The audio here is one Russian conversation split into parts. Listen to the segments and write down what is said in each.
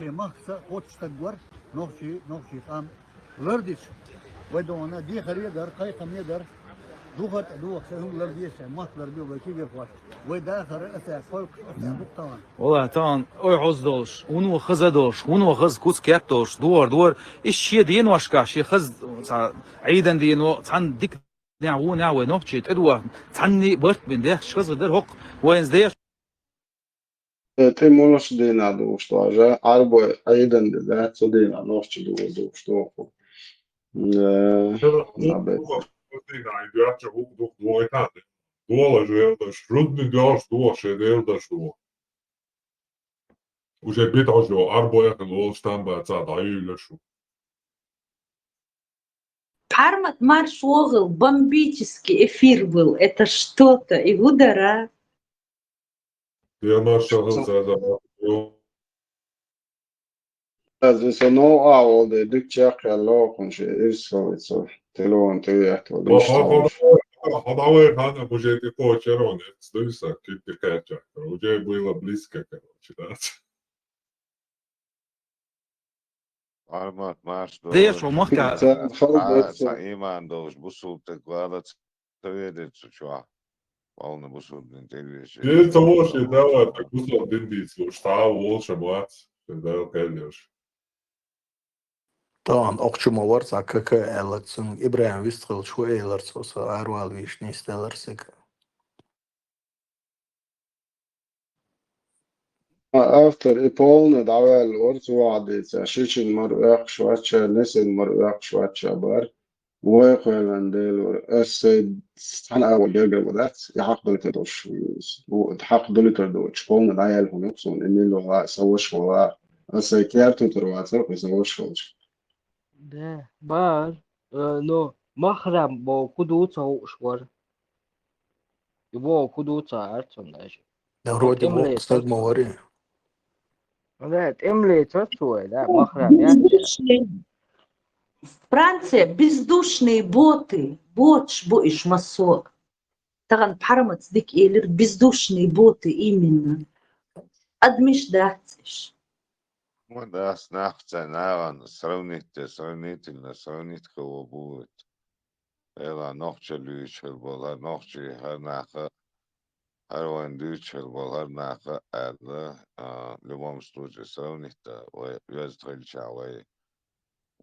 شيء مخصة قوت تقور نوشي قام لردش ودونا دي خريدر قيقم يدر دوغت دوغ سهم لرديش مصدر بيو بكيجر فوت وداخر أسا فولك أسا بطان والله طبعا اوي عوزدوش ونو خزدوش ونو خز كوس كيرتوش دور الشي دين واشكا شي خز عيدا دينو تان ديك نعو نوتشي تدوا تاني برت من ده شخص در هق وين زدير Te možeš dina društva, že? Arbo je jedan deco dina nošće društvo. Nabete. Ideača huk dok dvojtane. Dola želda šrudni daš do šedelda što. Уже битажо арбо яхн олштан ба цад аюлашу. Пармат марш угол бомбический эфир был. Это что-то. И удара. Я нашел за Ez viszont no ávol, de csak lokon se irszolítszó. Te lóan tőjött, vagy is. Ходовые ханы уже ты почерон, сдвиса, ты кача. Уже было близко, короче, да. Armat más زدير ومحكا iman doš busult gladac tevjedet čua. Полно busult integriš. Ты того, что дала, так усал диндицу, что лучше мать, да, конечно. طبعا أقشم ورطة كاكا إلتسن إبراهيم ويستغل شو إيلرس وصا أروال ويش نيستالرسك Efter i polne davel ortsvadice, šičin marujak švača, nesen marujak švača bar. ويقول من ديل أنا أول جرجر بدأت يحق دولة دوش وحق دولة دوش قوم العيال هم يقصون إن اللي سوش هو كيرتو ترواتر ويسوش هوش ده بار نو مخرم با كدوتا شوار يبغى كدوتا عرفتم ناجي ورودي بوق صد مواري لا تملي تسوي لا مخرم يعني Франция бездушные боты. Боиш масок. Таган пармат дик элер бездушные боты именно. Адмиш дациш. Да, снахца, наверное, сравнительно кого будет. Эла нохча лючел был, нохча харнаха, харван лючел был, харнаха, в любом случае сравнить-то, вязтрельча,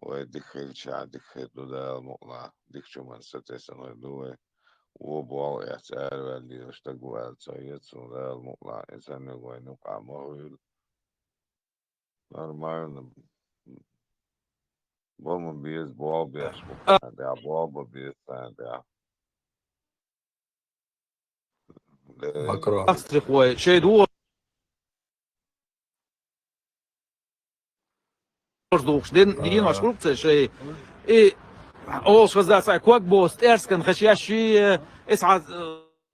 ودخلشا تدا المقلع دخشو من ستسن ردوه وبوال احتار واللي اشتقوا الصيد سودا المقلع إنسان يقوي نقع مهول نورمال بوم بيز بوال بيشبو ده بوال بيز ده مكروه أسترخ وي شي دور دوش دين مشكور شيء إيه أوش غزة ساي كوك بوست إرسكن خشياشي إسعاد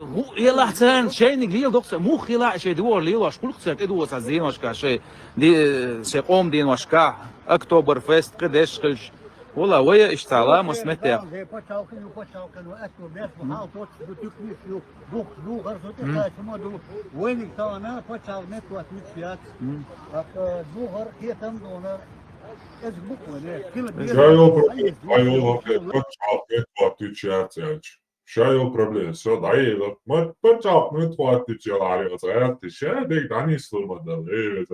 هو يلا حسن شيء نقليل دوكس مو خلاع شيء دور ليلا شكل خسرت إدوس عزين وشكا شيء دي شيء قوم دين وشكا أكتوبر فيست قديش خلش والله ويا اشتعلا مسمتها شايل проблем, все, да, и вот мы почему это отвечали, это шедик, да не сломано, это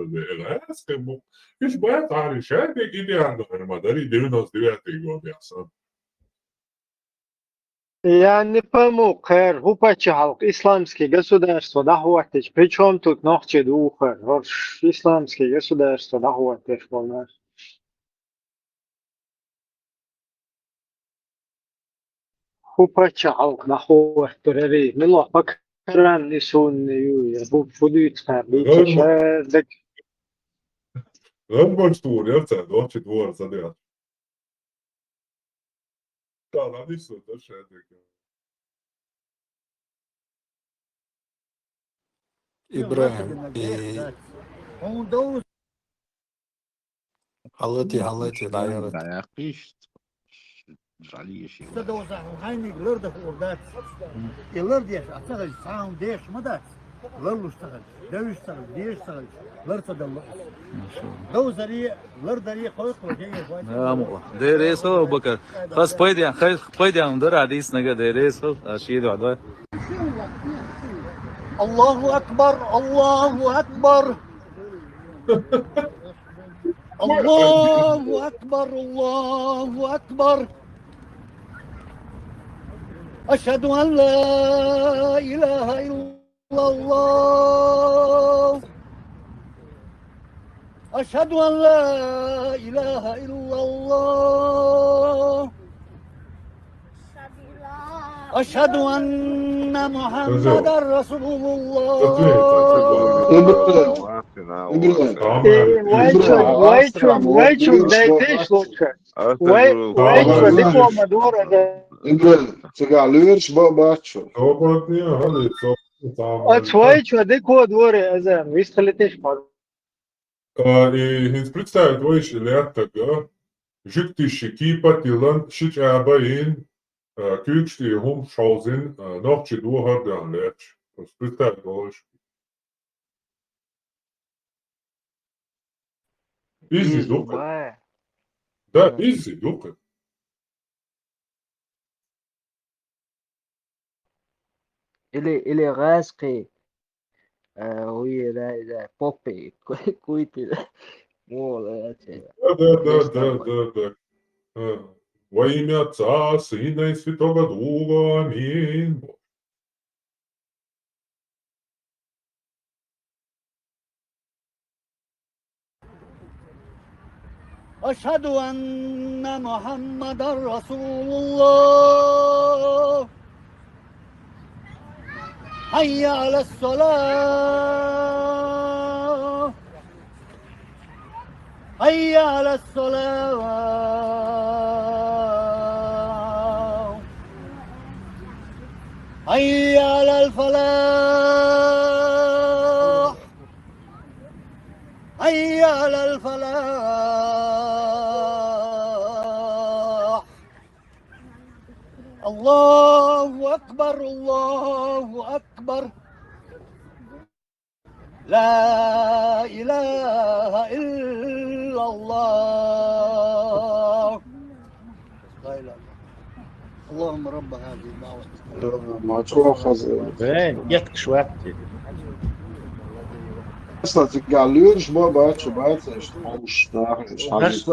как бы, إيش بقى تعالي شادك إيدي عنده المداري 99 год ясно. Я не пойму, Кэр, halk исламские государства находятся, причем тут ногти духа, вот исламские государства находятся, полное. halk naходятся, ревей, мило, покран несун, будут спать, Ön boš tur, jārcēt, oči dvora sadījāt. Tā visu, tas šeit. إبراهيم حالتي دايرت دايقيش جعلي شيء تدوز هايني لرد فوردات اللرد يش أتغل ساوند ديش مدات لر اشتغل ده يشتغل دي يشتغل لر تدلع ما شاء الله. ده زريع لر دريع خوي وجاي Ja, mooi. De is zo, Bakker. Ga spijden, daar had iets naar de is zo. Als je het doet. الله أكبر الله أكبر الله أكبر الله أكبر أشهد أن لا إله إلا الله أشهد أن لا إله إلا الله أشهد أن محمدا رسول الله وقتنا إبراهيم وقتنا ويتشو دايتيش لوتشا ويتشو ديكو مدورة ده إبراهيم تقاليرش باباتشو Robotnia, ali to ويتشو ديكو دوري أزان ويستخلتيش مدورة I hins представит воиш лятага, жиктиши кипа тилан шич абаин, кюкшти хум шаузин, нохчи дуhardan леч. Представит воиш. Изи إيزي дука. باي Да, изи дука. إلي غاسقي وهي لا بوبي كويتي مو لا شيء Да. Во имя Отца, Сына и Святого Духа. Аминь. أشهد أن محمدا رسول الله حي على الصلاة حي على الصلاة حي على الفلاح حي على الفلاح الله أكبر الله أكبر لا إله إلا الله لا إله اللهم رب هذه الدعوة ما تشوف وين يكش وقتي أصلا تقاليرش باباتشو باتش مش ناخذ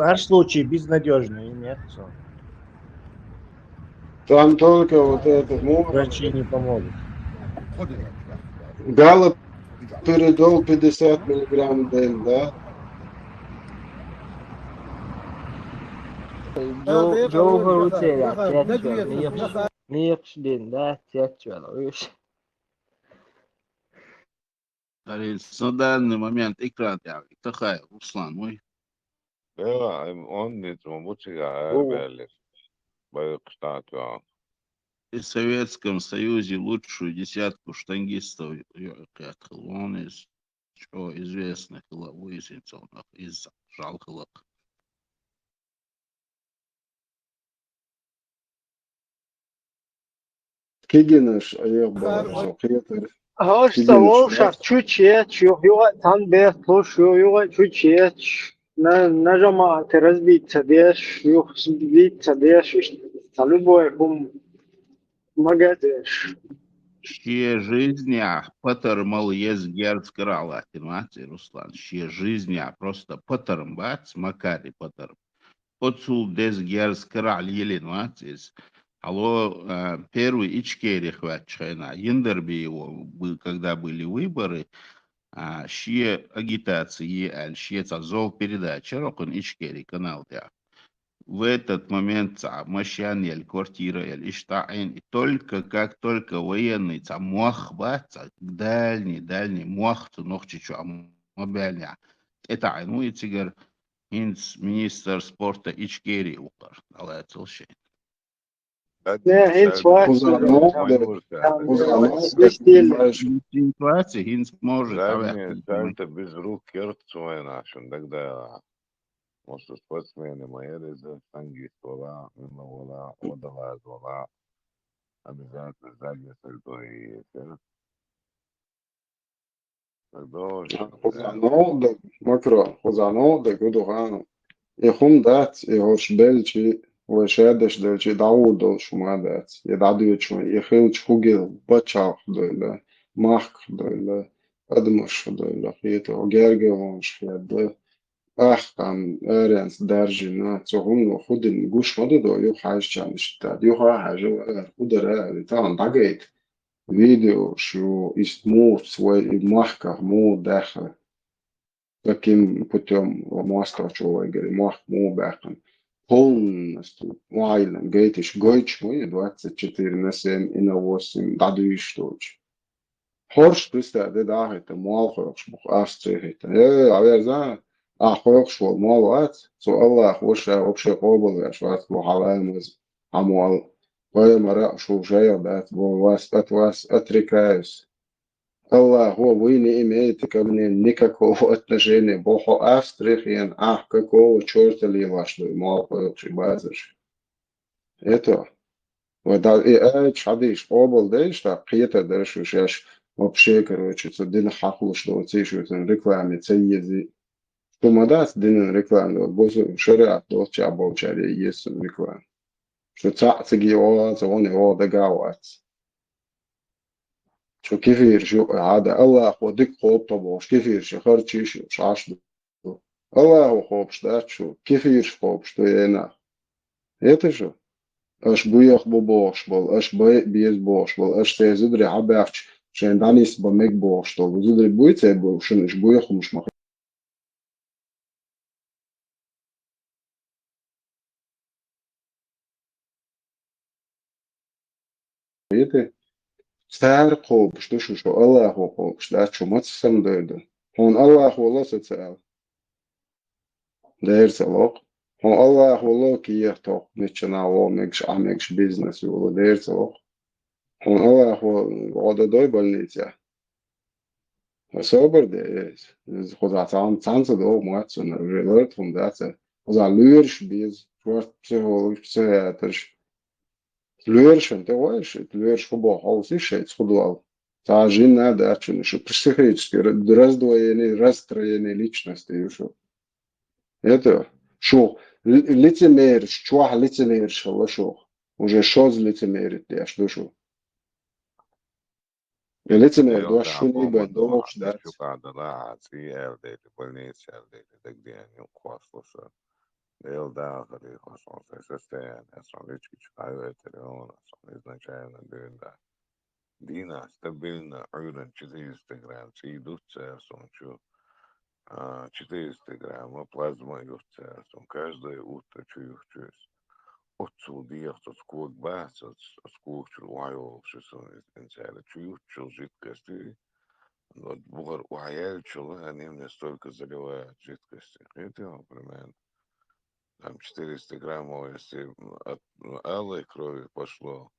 Аж случай безнадежный, нет. Там только вот этот Врачи не помогут. галоперидол 50 миллиграмм в день, да? جوهر وتيلا تياتشوال نيقش دين دا تياتشوال ويش На данный момент экран такая, Руслан мой. Да, он не трубочка, Эрбелис. Байкштатка. И в Советском Союзе лучшую десятку штангистов он из что известных выяснил из жалкого. Кигинеш, аёбба, خيطر. هاش سوال چوچیه یو تان به توش یو چوچیه نجمع اعتراض بید تدیش یو بید تدیش طالبو يكون مقادش Ще жизни, патермал ез герц крала, понимаете, Руслан, ще жизни, просто патерм, бац, макари патерм. Отцул дез герц крал, еле, понимаете, алло, первый ичкери хватчайна, Яндерби его, когда были выборы, ще агитации, ще цазов передача, рокон ичкери канал, в этот момент Машан ель квартира ель Иштаин, и только как только военный муахбат, дальний муахт нохчичу мобильня. Это айну и цигар инс министр спорта Ичкери укар. Але это лшень. не инс Ситуация инс может. Задние без рук керцуя нашим, тогда может спортсмены мои штангист вола, одала вола, обязательно задние сальто и Продолжим. Хузанова, Макро, Хузанова, Гудугану. يخوم دات يهوش بلشي وشادش دلشي داود شما دات يدعدو شما يخيل شخوجي بچاو دولا ماخ دولا أدمش دولا خيطة وجارجي ومش خيط أحكام أريانس دارجنا تهم خود الجوش مدو يو حاجة جانش تاد يو حاجة خود طبعا دقيت فيديو شو اسموت ومحكة مو داخل таким путем мастер человека, мах му бэхан. Полностью вайлен гейтиш гойч мы 24/7 и на 8 дадуиш точ. Хорш пристаде да это мал хорш бух астрехит. Аверза хорш вол малат. So Allah хоша вообще قابل شوات محلامز амуал. Ваймара шо жая бат вас атрикаес. Allah هو не имеет ко мне никакого отношения. Бог австрихиен, какого черта ли вашу мол базыш. Это вот и чадиш обл деш та приета деш шаш вообще короче это дин хахло что ты что рекламе цеези. Что мадас дин рекламе боз шариат то чабо чаре есть реклама. Что цаги о он его дагават. شو كيف يرجو هذا الله ودك خوب طبوش كيف يرجو خرجيش مش عاشدو الله خوب شتات شو كيف يرجو خوب شتو ينا это شو اش بويخ بوش بول اش بيز بوش بول اش تزدري عباش شان دانيس بمك بوش تو زدري بويته بو شنش بويخ مش مخيته سعر خوب شو الله خوب شتات شو ما تسمى ده هون الله والله ستسأل دير سلوك هون الله والله كي يختوك نتشنا و مكش بيزنس والله دير سلوك هون الله هو عدا دوي بلنيتيا صبر ده خود عطان دو مواتسون ريلرت هم داتا خود لورش بيز شوارت بسيهولوج بسيهاترش لورش انت واش لورش خبو حوصي شيء خدوال تعجين نادا ачуни что психически раздвоение расстроение личности что это шо лицемер чувак лицемер шо уже шо лицемерит я что шо лицемер до шо не бандо да شو قاعد ضاعت في أرديت بولنيتش أرديت دقديان يقواصلوسا ديل داخلي خاصون سيستان أصلا ليش كايو تليون أصلا إزنشاينا ديندا دينا стабильно عيونا чизи инстаграм чизи дуца сон чу 400 грамма плазма юрца сон каждое утро чую отцу диахту скук бас скук чулваю что инсайда чую жидкости вот бугар уаял чула они мне столько заливают жидкости это примерно там 400 граммов если от алой крови пошло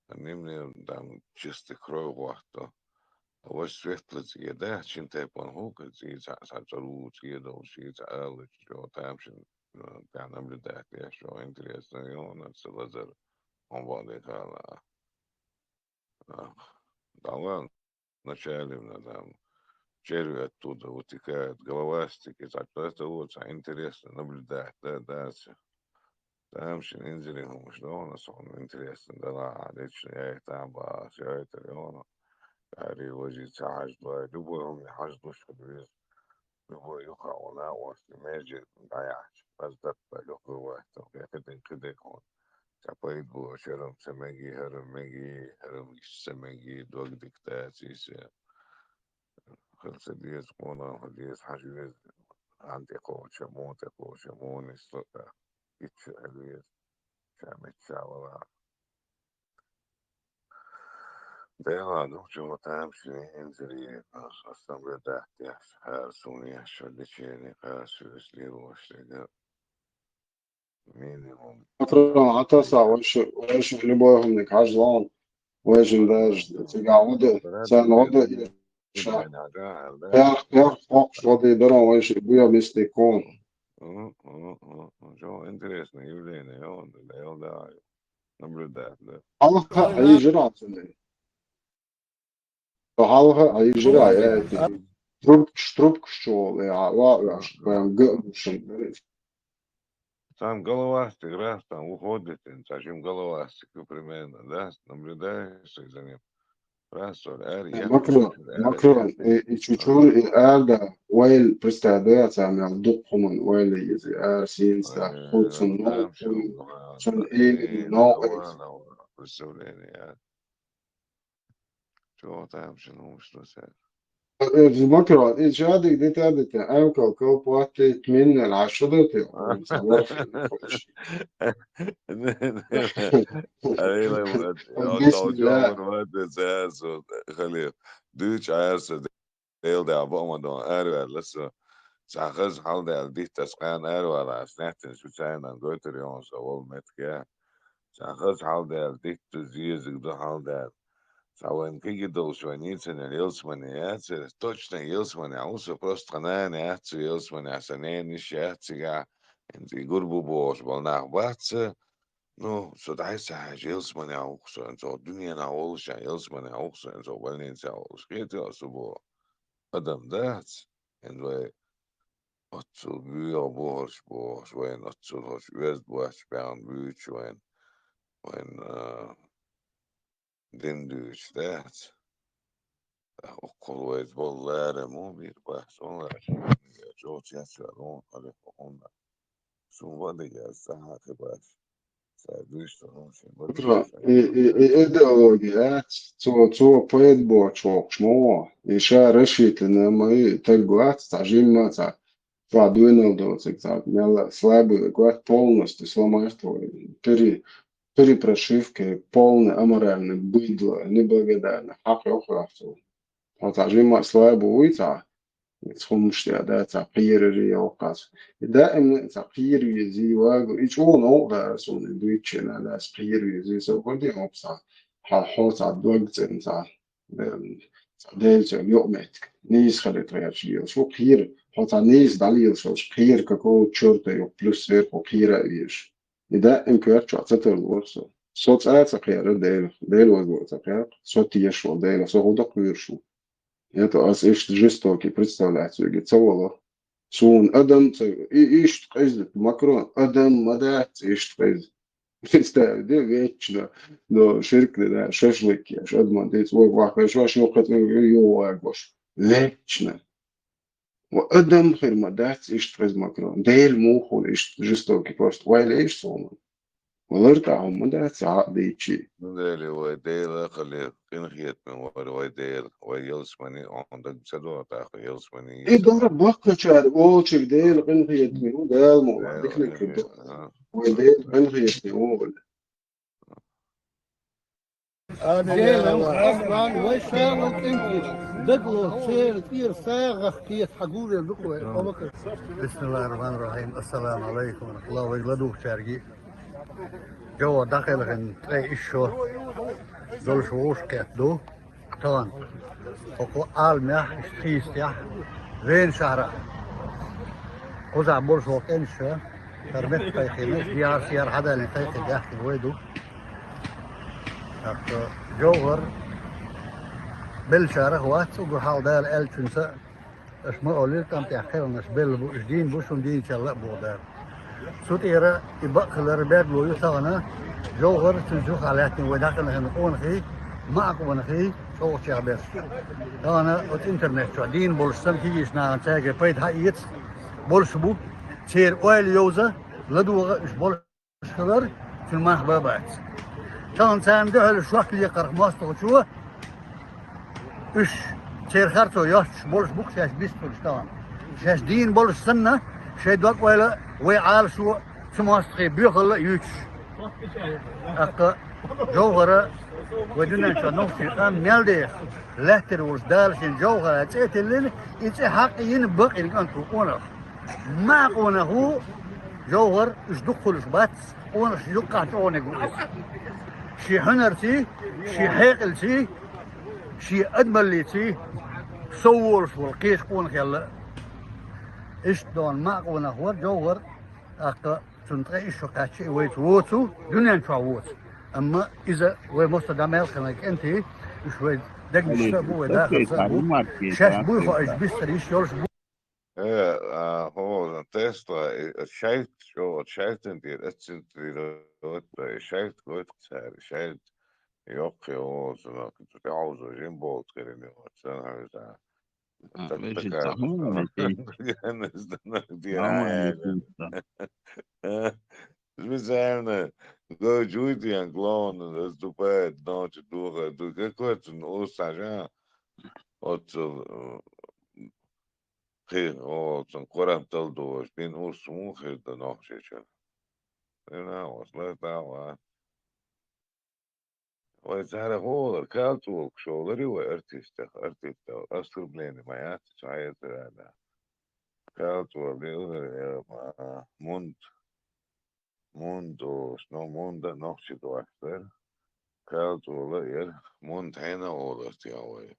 они мне там чистой кровь вахто وش سويفت يدا شين تايبون هو كزي سالو تيدو شي تعال شو تامشن كان عمل ده يا شو انتريسيون سلازر он валит على давно вначале там черви оттуда вытекают головастики так это вот интересно наблюдать да там شن انزلهم مش ده انا صون интересно да лично я там все это он يعني وجه تعجب любой حاجة شدويز любой يخاونا واستماجد ضيعش بس ده بلوك جواته كده هون تبايد بو شرم سمجي هرم سمجي دوك دكتاتيس خلص ديز قونا ديز حاجة عندي قوة موت السلطة إتش ألويز شامت شاولا Dela dođemo tamši inzeri, sam gledati, sunija što ličeni, su slivo što minimum. Потом атаса وش любой هم كعجلان وش نداج تقعد سنعود يا فوق شوادي درا وش بيا مستيكون Что интересное явление, он да, наблюдает, да. الله أي جرعة فهذا أي جرعة Trubkšķoli, jā, gājušam. Там головастик, раз, там уходит, зачем головастик, примерно, да, наблюдаешь за ним. Раз, Макрон, и чучур, и ада, уайл пристадается, мял духман, уайл изи, синста, худсон, сон или, но, представление, что там, что это? Макрон, и жадик детадите, анкл, колпуатит من العشرة خليل دوش عارسة ديل دي عبا مدون أروى لسه ساخز حال دي الديه تسقان أروى على سنحتن شو ساين عن قوتر يون سوال متكا ساخز حال دي الديه تزيزك دو حال دي سوين كي دوش ونيتن اليلسمانيات точно يلسماني عوصة просто ناني أحتو يلسماني عسانين نشي أحتو انتي قربو بوش بالناخ باتسة No, så det er Jelsmane også, en så dunien er også Jelsmane også, en så veldig så skritt også på Adam det, en så så vi har bors på så en så hos Westboss Bern Beach og en den du stat. Og kolvet bollare mobil på sånn der. Så jeg så det på hånda. Så var det jeg sa det bare. إيديولوجيات تو بيد بوتشوك شمو إيشا رشيت لنا ما تلقوات تعجين ما تاع فادوين دوتك تاع ميلا слабый легват полностью сломаешь пери прошивки полный аморальный быдло неблагодарный حق يخلص تعجين ما слабый ويتاع تخمش ده تغيير الرياضات دائما تغيير يزي واجو يشون أوغا سون دويتشنا لا تغيير يزي سو كل يوم صار حاط على الوقت صار ديل يومك نيس خلت رياضي شو خير حاط نيس دليل شو خير كقول شرط يو بلس غير خير إيش دائما كرت شو تطلع الورصة صوت خير ديل واجو تغيير صوت يشوا ديل صوت دقيق شو Это echt жестокий, представляете, говорит, Сун Адам, ищет президент Макрон, Адам Мадат, ищет президент. Представь, да, вечно, да, ширкли, да, шашлыки, Адман, да, свой вахаш, ваш нюхат, ваш, вечно. Адам Мадат, ищет президент Макрон, Дейл Муху, ищет жестокий, просто, вайля, ищет Сун. ولرتاهم مدات عقدي شيء. ديل وديل خلي قنخيت من وديل ويلسمني عندك سدوا تاخذ يلسمني. إيه ضرب وقت شاد أوشك ديل قنخيت من ديل مو عندك لك وديل قنخيت من أنا أصلاً وشاوت أنت دقلو سير كثير ساغخ كيس حقولي دقلو. بسم الله الرحمن الرحيم. السلام عليكم ورحمة الله وبركاته. شارجي. جو داخل عن تري إشوا دول شوش كاتدو طبعا وقو آلميا اشتخيستيا وين شهرة وزع بورش وقت إنشا ترمت قيقينش ديار سيار حدا اللي قيقي جاحكي الويدو جوهر بالشهرة وات وقو حال دال ألتنسا اسمه أولير كان تحقيل نسبيل بو إشدين بوشون دين شلق بو دار سوت إيرا يبقى الرباط لو يساونا جوهر تنشوخ علياتني وداخل نقون خي ما أقوى خي شو شعبير أنا الإنترنت شو دين بولشتم كي يسنا تاجي بيت هايت بولشبو تير أويل يوزا لدو إش بولشلر في المحبابات كان سامده الشوك اللي قرق ماستو شو إش تير خرطو ياش بولشبوك شاش بيستولش طبعا شاش دين بولشتنا شاي دوك ولا ويعال شو سماستخي بيخل يوش أق جوهرة ودنا شو نوفي قام ميلدي لهتر وردالشين جوهرة تأتي اللي يتأتي حقي ينبق اللي كان تقونه ما قونه هو جوهر إش دخل شبات قونه شيقع تعوني قوله شي حنرتي شي حيقلتي شي أدمليتي صور شو القيش قونك يلا إيش دون ما قونه هو جوهر أق تنتقي إيش قاتشي ويتوتو دنيا نشوت أما إذا ومستدامل خليك أنت إيش ويد دق الشابو داخل صابو شاش بوي خو ايش بيستر يشورش هو تسلا شايفت انت الاسنت شايفت قلت شايفت يوقي هو كنت تعوز جيمبو تكلمني سنة ماشي صحون دي Specijalne dođuti anglon da stupet noć duha, tu kako je to usaža od od koram tel do spin usmuhe da noće će. Ne, osleta Ovaj zara holar kaltu šolari u artista askrbleni majat čajet da. Kaltu abdil mundo no munda noći doakter. Kaltu olar mund hena olar ti ovaj.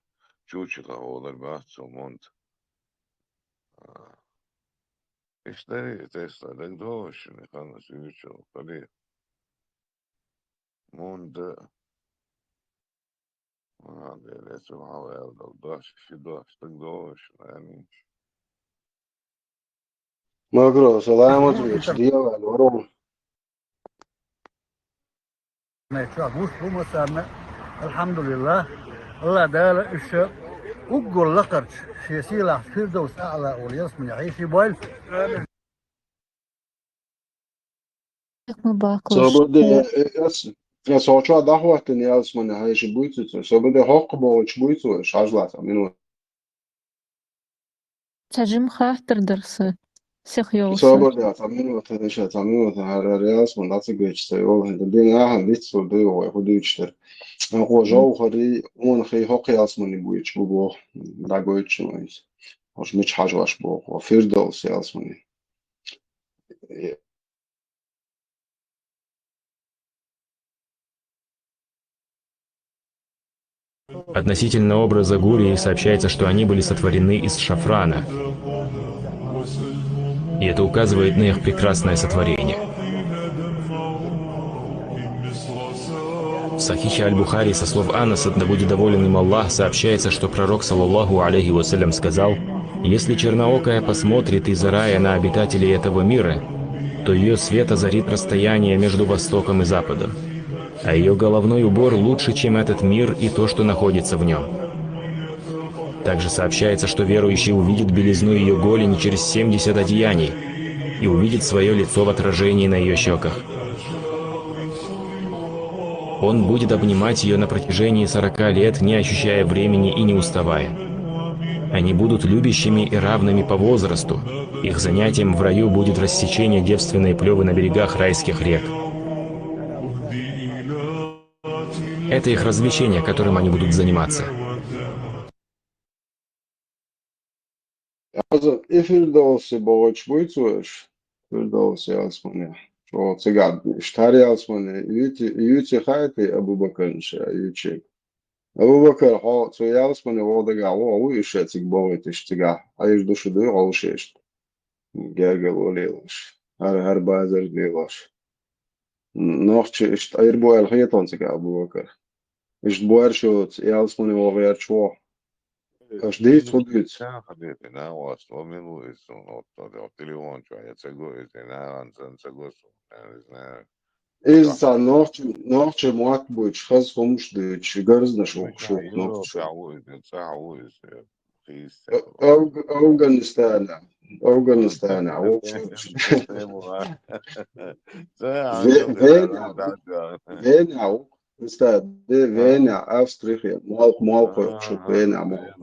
Čučila olar bacu mund. İşte Tesla da doş ne kana sürüçü kali. Mund هذا سبحان الله الضاش في ضاش تقدوش يعني Magro, salamat diyor ورو ما تشوفوش بو مسامة الحمد لله الله دال الشيء وقول لقرش شي سيلة فردوس أعلى وليصمن يعيش بويل så det jag sa att det har varit en jävla man har ju butit så det har kommit butit så шажлата минут تجم خاطر درس سيخ يوصل så det att minut det är att minut har reals man att gå så jag det är han lite så det och hur du inte هو جو خري اون خي حقي اسمني بويش بو دا goich نويس مش مش حاجه واش بو وفيردوس اسمني Относительно образа Гурии сообщается, что они были сотворены из шафрана. И это указывает на их прекрасное сотворение. В Сахихе Аль-Бухари со слов Анаса, да будет доволен им Аллах, сообщается, что пророк, саллаллаху алейхи вассалям, сказал: «Если черноокая посмотрит из рая на обитателей этого мира, то ее свет озарит расстояние между Востоком и Западом, а ее головной убор лучше, чем этот мир и то, что находится в нем». Также сообщается, что верующий увидит белизну ее голени через 70 одеяний и увидит свое лицо в отражении на ее щеках. Он будет обнимать ее на протяжении 40 лет, не ощущая времени и не уставая. Они будут любящими и равными по возрасту. Их занятием в раю будет рассечение девственной плевы на берегах райских рек. Это их развлечение, которым они будут заниматься. Also, ich will das über Schweiz, das als man ja, sogar stark als man Jüte hatte, Abu Bakr Jüte. Abu Bakr hat so als man wurde gawo, ich schätze gebaut ist sogar. Ayış dışı da alışış. Gergel oluyorlar. Her bazı diyorlar. Nachtçı işte ayır bu el hayatan sogar Abu Bakr. İşte bu her şey als man var çoğu. Аж десь ходить. حبيبي انا واصل من لويس التليفون شوية تقول انا تقول يعني إذا نوع مواد بوش خاص خمش دش جرزنا شو نوع أفغانستان فينا استاد فينا أستراليا موقع شو فينا موقع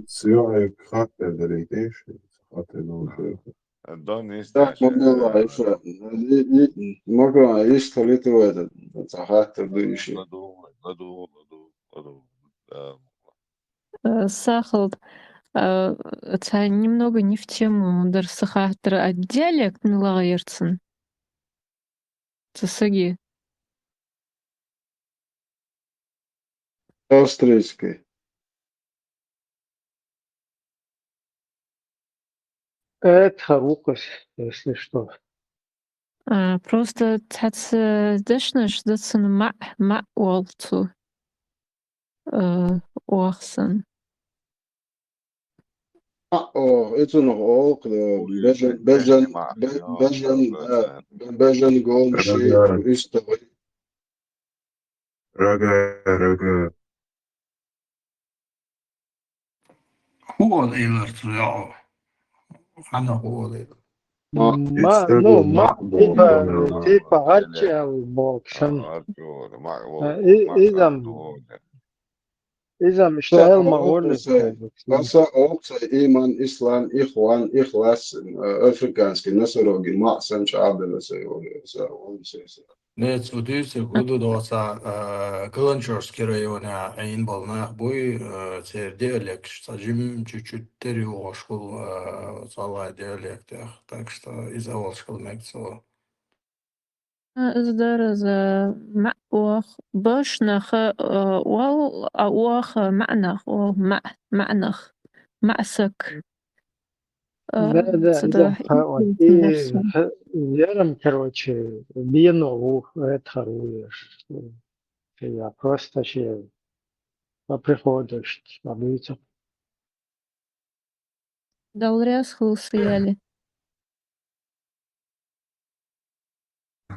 سياق خاطر دريتش خاطر نوشة Так, могла еще. Могла, есть столица в этот. Захатер дующий. Сахал, это немного не в тему. Дарс хахтер, а диалект милаерцен. Цесаги. Австрийский. Это Харукас, если что. Просто тац дешнеш дацен ма волту. Oaxen. It's nog ook de Bejan Gom Sheikh is de رجاء هو الإيلرت يا أنا هو الإيلرت ما تيبا هرجع البوكشن إذا مشتغل مغولس Asa ook iman Islam Ikhwan Ikhlas Afrikaanski Nasorogi Maxsan Chabela نيت وديس هدو دوسا كلانشورسكي районе عين بالنا بوي تير диалект стажим чуть-чуть терю школ сала диалект так что из авалшкол мекцо إصدار مأوخ باش نخ وال أوخ معنخ معنخ مأسك ده صداح вером, короче, биенову этхаруешь. Я просто ще приходиш, бабуця. دوريس خلصيالي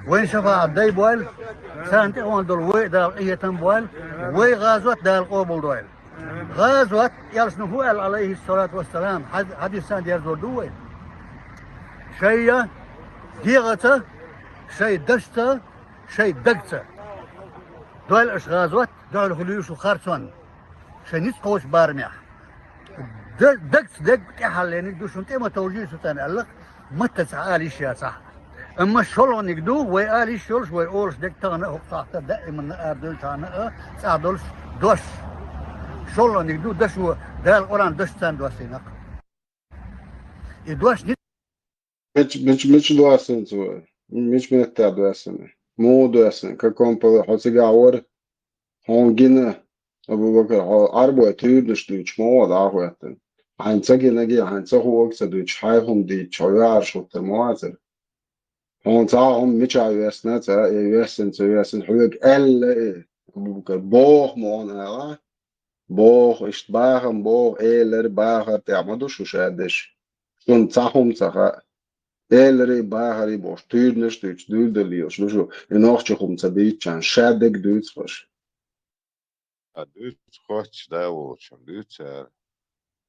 وين شفاعة داي بويل سانت اون دول وي دال ايتم بويل وي غازوت دال قوبل دويل غازوت يالسنو فوال عليه الصلاة والسلام حديث سان ديال زور دويل شيء ديغته شيء دشته شيء دقته دويل اش غازوت دويل خليوش وخارسون شيء نيس قوش بارميح دقت دق كحلين دوش انت ما توجيه ستان قالك ما تسعالي شيء صح اما شلون يقدو ويالي شلش ويقولش ديك تانا هو صاحته دائما ابدل تانا صادلش دوش شلون يقدو دش ده القران دش تان دوسينق يدوش مش دواسن سوى مش من التعب دواسن مو دواسن ككم بل حسيقا عور هون جينا أبو بكر أربعة تيودش دوش مو دعوة عن سجى نجي عن سهو أكثر دوش حيهم دي شويار شو تموازر هون صاهم مش عيوسنا تا يوسن حلوك أبو بكر بوه مونا بوه اشتباهم بوه إيلر باهر تعمدو شو شادش شون صاهم صاها إيلري باهري بوش تيودنش دوش دودليوش شو إنوخش خم تبيتشان شادك دوش خوش دوش خوش دا وشم دوش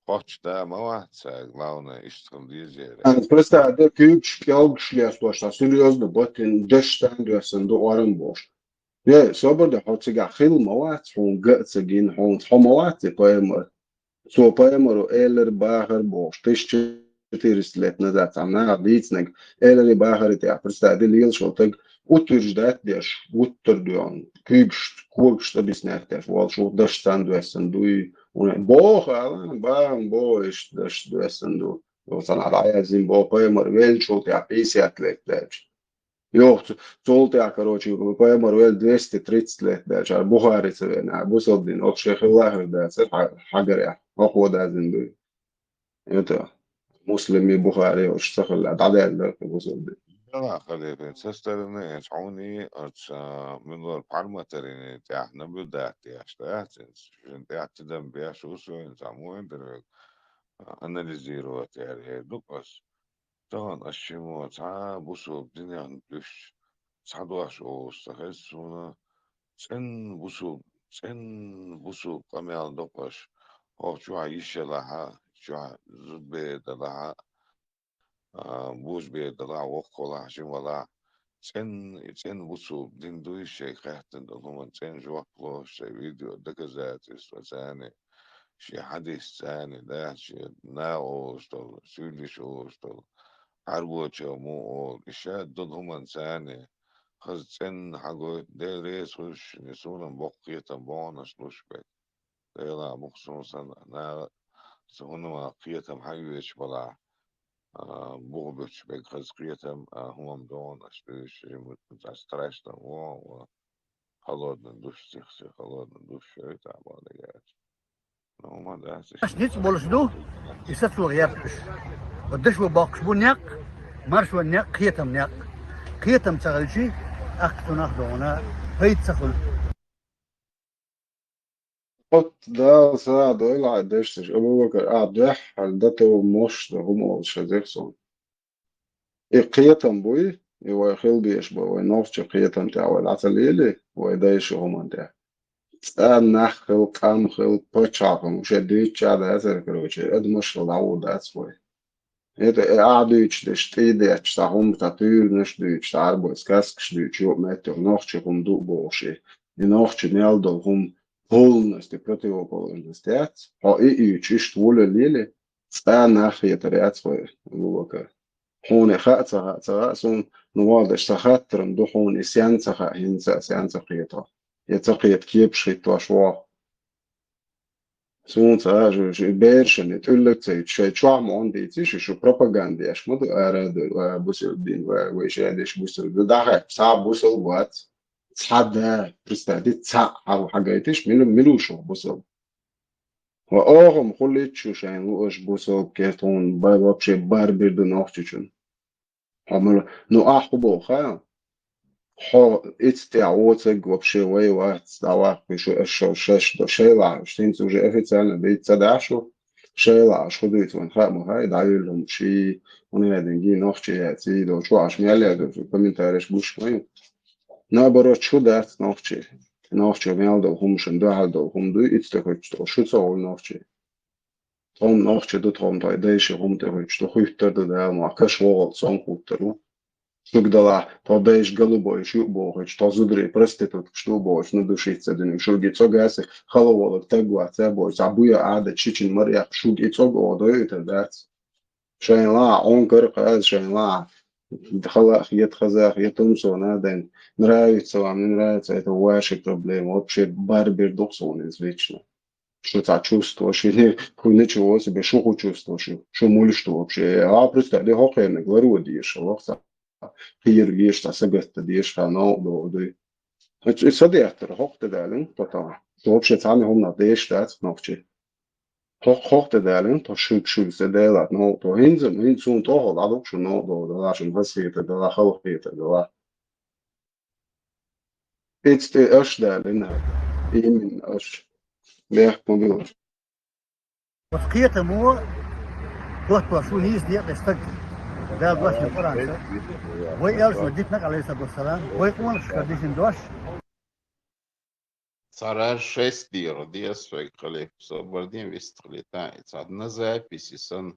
خوش دا ما واحد ساق ماونا اشتغل ديزيري Просто ada küçük şliaslaşta seriozno botin döşten dösen do arın boş. Ya sabır da hatıga xil mawat hon gıtsagin hon hamawat poemer. So poemer o eller bahar boş. Teşçi tirisletne zaten na ditsnek eller bahar te просто ada lil şoltag utürjdat der uturdyon küçük kurksta bisnekter wal şo döşten dösen duy boh alan bo iş döşten do وصل على عايزين بوقايا مرويل شو تعبيسي أتلت داش يوه صولت يا كروتشي بوقايا مرويل 230 داش على بخاري سوينا أبو صدين أو شيخ الله ده سر حجر يا أقوى ده زندوي يوتا مسلمي بخاري وش سخل عدد ده أبو صدين لا خليفة سسترني عوني أتش من البارمترين تاعنا بدأت ياشتاعت تاعت دم بيا شو إنساموين درك анализировать дукас тан ашимо ца бусо динан плюс цадуаш остахесуна цен бусо камел дукаш очу аишелаха ча зубедалаха буш бедала окола шимала цен бусо диндуи шейхатен долман цен жуакло шей видео доказательства цане شي حديث ثاني ده شي ناوستل سوليش اوستل عربوچه مو اشاد ضد هم ثاني خزن حاجه ده ريس وش نسونا بقية بونش لوش بيت ده لا مخصوصا انا سهونا ما قيتم حيوش بلا بوغبش بيت خز قيتم هم دونش ليش متسترشنا و خلودنا ندوش سيخسي خلودنا ندوش شوي تعبان جاش اش نيت بولشدو يساتو غيابش ودش وباقش بنيق مارش ونيق قيتم تغلشي اختو ناخدونا هيت سخل Ot da sa doila deštež, Abu Bakr adeh al dato mosh da humo shazekson. قيتم بوي يو خيلبيش بو نوفش قيتم تاع العسليلي ويدايش هم تاع نخل قام خل بتشاقم وش ديتش هذا أثر كروتشي أدمش العود أسوي هذا قاعدوش دشتي ديتش تاعهم تطير نش ديتش تعربو اسكاسكش ديتش يوم ماتر نوخش هم دو بوشي نوخش نيالدو هم полностью противоположность тяц, а и чиш воля лили, нахи тарят свой глубоко. حون خاء سون نوادش تخاترم دو حون سيانسخ هنسا سيانسخيتا يتقيت كيب شيتوا شوا سون تاج بيرشن تقولك تي شوا موندي تيش شو بروباغاندا اش مدو اراد بوسل دين ويشادش بوسل ده صعب بوسل وات صحدا برستادي تصع او حاجاتش ملوشو بوسل واغم خليت شو شاين وش بوسل كيتون باي وابشي باربير دنوختشون عمل نو أحبو خا حو إتستعوتك وبشي وي واحد دعوة بشو أشو شش دو شيلع شتين زوجي أفيتسان بيت تدعشو شيلع شو دويت وان خا مهاي دعيلهم شي وني هادنجي نوخشي ياتي دو شو عش ميالي دو شو كمين تاريش بوش وين نابرو شو دارت نوخشي ميال دو هم شندو هال دو هم دو إتستخوش دو شو تسوول نوخشي هم نوخشي دو تهم تايدايشي هم تخوش دو خويتر دو دا معكش وغل صون خوترو Когда то бейш голубой шубой, что зудри проститут, что больше на душице, да не шуги цогаси, халоволок тагуа, цебой, забуя ада, чичин марья, шуги цого, да это дать. Шайла, он карказ, шайла, халах, ед хазах, ед умсона, да нравится вам, не нравится, это ваши проблемы, вообще барбер доксон извечно. Что ты чувствуешь, или ничего себе, что чувствуешь, что молишь, что вообще, а просто, да хохерно, говорю, дишь, лохса. Hier gehst du sagst du dir schon noch du ich so der hochte dalen total so вообще сами هم на де штат ночи hochte dalen то шук седела но то хин сун то ладок что но до нашим васиет до халхит до it's the ösh dalen in ösh mer помню وسقيته مو توت شو هيز دي استك ده دوش فرنسا ويالش وديتنا عليه الصلاه والسلام ويقول شكديشن دوش Цара 6 дир, диасвек халиф, собордин вистлетает. Одна запись, и сон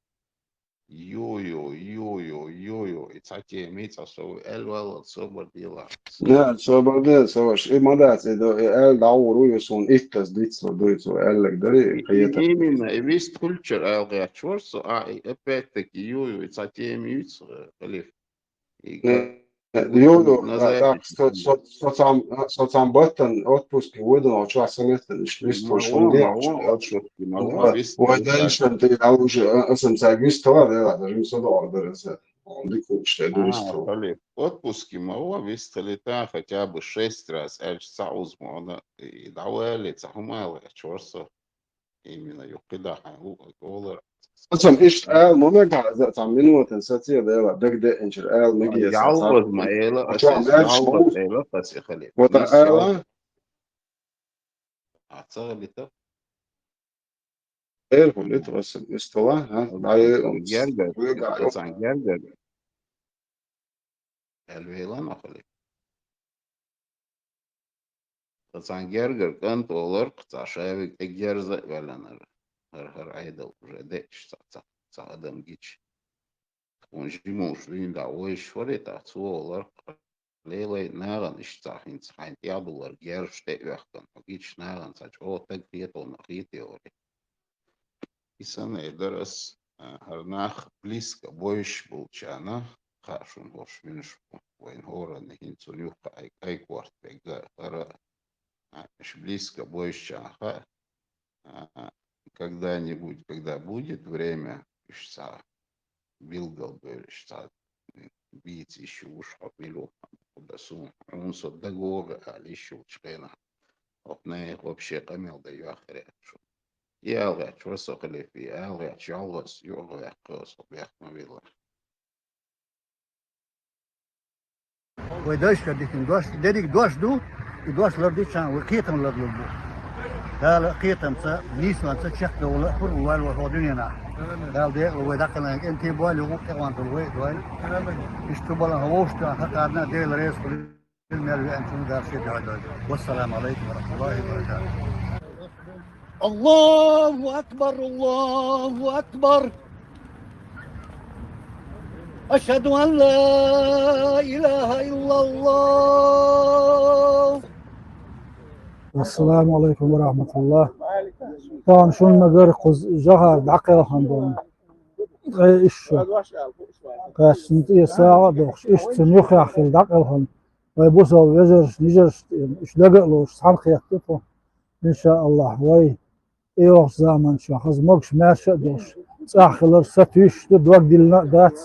ю, и цаки имеется, что эльвал собордила. Ja, så var det så var det man där så el daur ju sån ytterst dit så då så el där skiter. Именно, и весь культур элга чорсо, а опять-таки ю, и цаки имеется, халиф. Jo, так så sam botten отпуск воду на чё semester nicht wisst wo schon der вот дальше ты а уже сам sagst то да даже не сюда даже он дикует что это халиф. Отпуски моего вистлета хотя бы 6 раз, эльч сауз мода, и давали цахумалы, чорсо. Именно юкида хайлу, Sam ist moment za minuten sacija dela degde encher megi يعوض ما يلا أساس يعوض يلا بس يخلي وتا أعتقد بتو كليت بس استوى ها داي جرجر صان جرجر الويلان أخلي صان جرجر كان طولر قطع شايف الجرزة ولا نر هر عيدل جدش صعدم جيش ونجيموش لين دعويش فريتا طولر ليلة ناغن اشتاحين صحين تيابلر جرش تأوخن وجيش ناغن ساج أو تقريت ونقيتي وري إسان يدرس هرناخ بليسك بويش بولشانا خاشون هوش منش وين هورا نهين سنيوخ أي كوارت بيجا هرا مش близко больше, когда-нибудь, когда будет время, что Билгал бы, что бить еще уж опилу, куда сум, он со договора, а еще члена, опне вообще камел да яхре, что я говорю, что соколев, я говорю, чалос, я говорю, что бяхмавила. ويداش كديشن دوش ديك دوش دو دوش لرديشان وكيتن لردلبو قال قيتم نيسوان تشخ ولا فر وال وهودينا قال ده ودخلنا انت بالي وقوان تلوي دوي اشتبل هوش قعدنا ديل ريس المال انتم دار شيء والسلام عليكم ورحمه الله وبركاته. الله اكبر الله اكبر اشهد ان لا اله الا الله. السلام عليكم ورحمة الله. طبعا شو نقدر جهر دقيقة خندون إيش قاس نتي ساعة دوخش إيش تنيخ يحكي دقيقة خن ويبوسوا ويجرش نجرش إيش دقيقة سحن خياطته إن شاء الله وي إيوه زمان شو خز مقش ماشي دوش ساخلر ستيش تدوق دلنا دات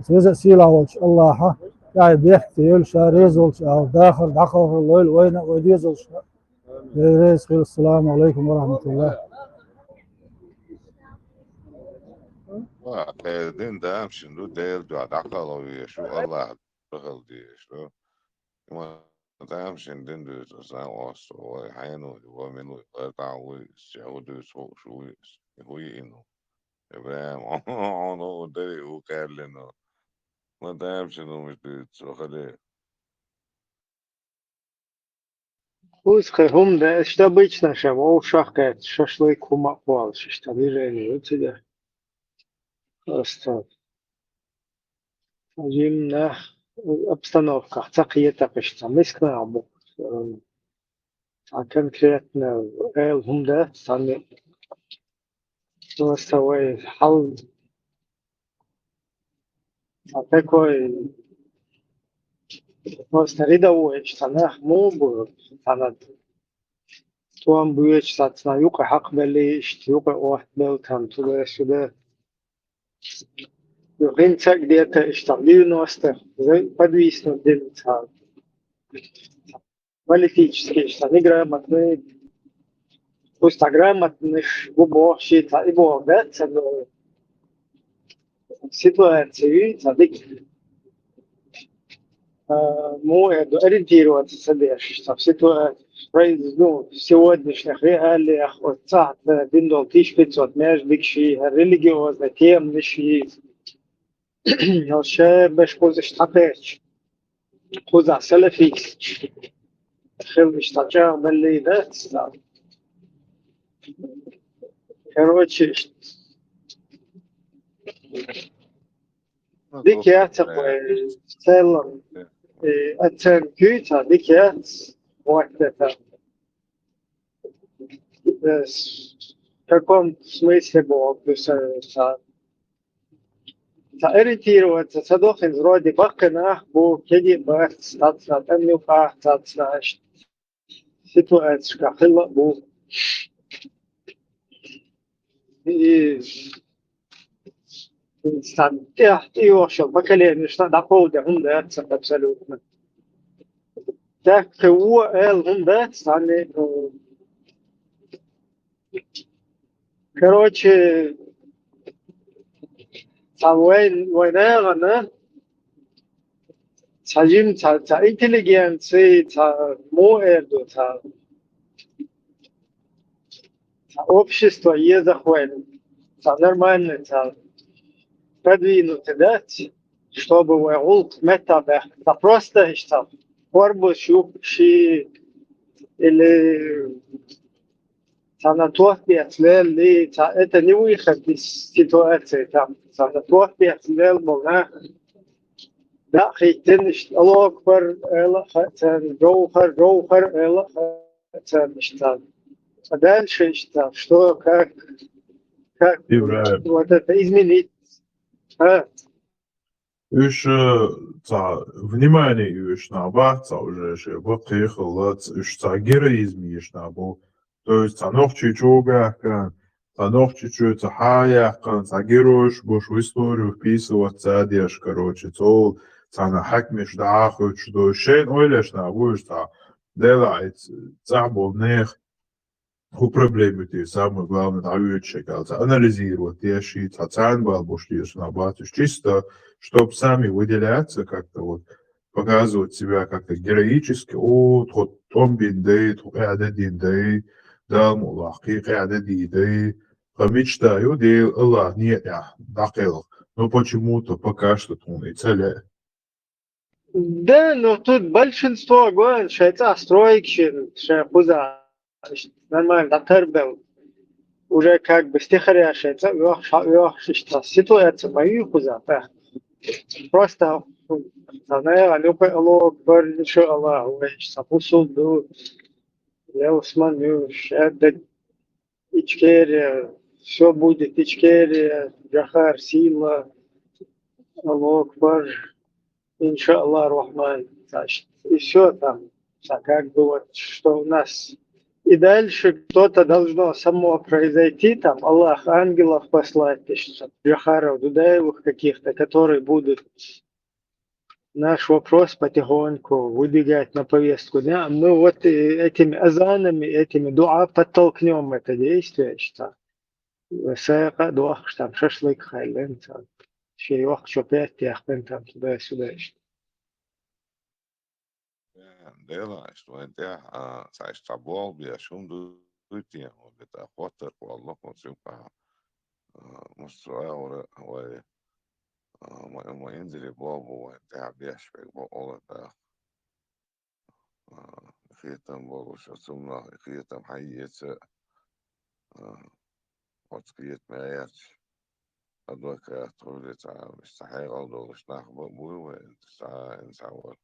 تريز سيلا والش الله ها يعني بيحكي يلش ريزولش أو داخل دقيقة الليل وين وديزولش. السلام عليكم ورحمة الله. دين ده امشي ندو ديل دو عدقة شو الله دخل دي شو ما تامشي دين دو تسان واس وحينو ومنو تعوي سعودي سوق شويس هو إنه إبراهيم عنو دري وقال لنا ما تامشي نو مش دو خليه. هم да, что обычно же, о шахкет, шашлык умаквал, что движение, вот сюда. Просто на обстановках, такие что мы скнабу. А конкретно هم да, сами مستوى حل такой просто рядовой, что мو был, она توام بيوش ساتنا يوقع حق باللي يوقع واحد بالكم تبغى سودا يوقين تك ديتا اشتغلين واستا زي بدويس ندين تال ولی تيجي سكيش تانيجرا متني انستغرام متنش بوشي تايبو ده تنو سيتواتي تاديك مو это ориентироваться садишь в ситуации ну сегодняшних реалиях от саат дин до 1500 между ши религиозные темы ши вообще без позыш такеч коза селфи خل اشتاجا باللي ده короче ديك يا تقوى سلام التنكيت هذيك وقتها в каком смысле Бог ориентироваться садохин вроде бакана бо кеди бахт статна тамю статна ситуация кахила бо и статья وشو بكلم مش نقول ده هم ده абсолютно так هو هم ده يعني короче وين ساجم تا интеллигенции та моерду та общество есть захватно та нормально та продвинутый, да, чтобы выгул метабе, да просто что форму шубши или санатория цвели, это не выход из ситуации там, санатория цвел была, да, хитин الله أكبر الله خاتم جوهر الله خاتم что дальше что как вот это изменить. Уж внимание уж на бахца уже же вот приехал уж героизм ешь на бо то есть анох чучуга анох чучу хая героиш бош в историю вписываться одежь короче то цана хакмиш да что шен ойлеш на уж делает забыл нех هو проблемы самое главное анализировать те ши цанбал бушки набатыш чисто чтобы сами выделяться как-то вот показывать себя как-то героически вот том биндей ададиндей دام الله حقيقي عددي دي мечтаю, де Allah нет я дакел, но почему-то пока что он и целя. Да, но тут большинство говорят, что это стройки, что куда нормально дотербел. Уже как бы стихаря, что это что ситуация мою куда. Просто наверное, они по Аллаху говорят, что Аллах, сапусул был, я усманю, это ичкерия, все будет ичкерия, джахар, сила, Аллаху Акбар. Иншаллах Рахман. И все там, как бы вот, что у нас. И дальше кто-то должно само произойти, там, Аллах ангелов послать, Джахаров, Дудаевых каких-то, которые будут наш вопрос потихоньку выдвигать на повестку дня. Мы вот этими азанами, этими дуа подтолкнем это действие, что сайка дуа, там, шашлык хайлен, там, шейвах, чопять, яхтен, там, туда-сюда, Dela, что это, знаешь, табол, бьяшум, дуйтия, вот это хотер, والله консюмка, مستوى وما ينزل بابه وبتاع بيشبك بقول ده خيتم بابو شو سمنا خيتم حيت وتقيت ما يرش أدوك تقول تعال مستحيل أضل شناخ بابوي وإنت ساعة إنت عوال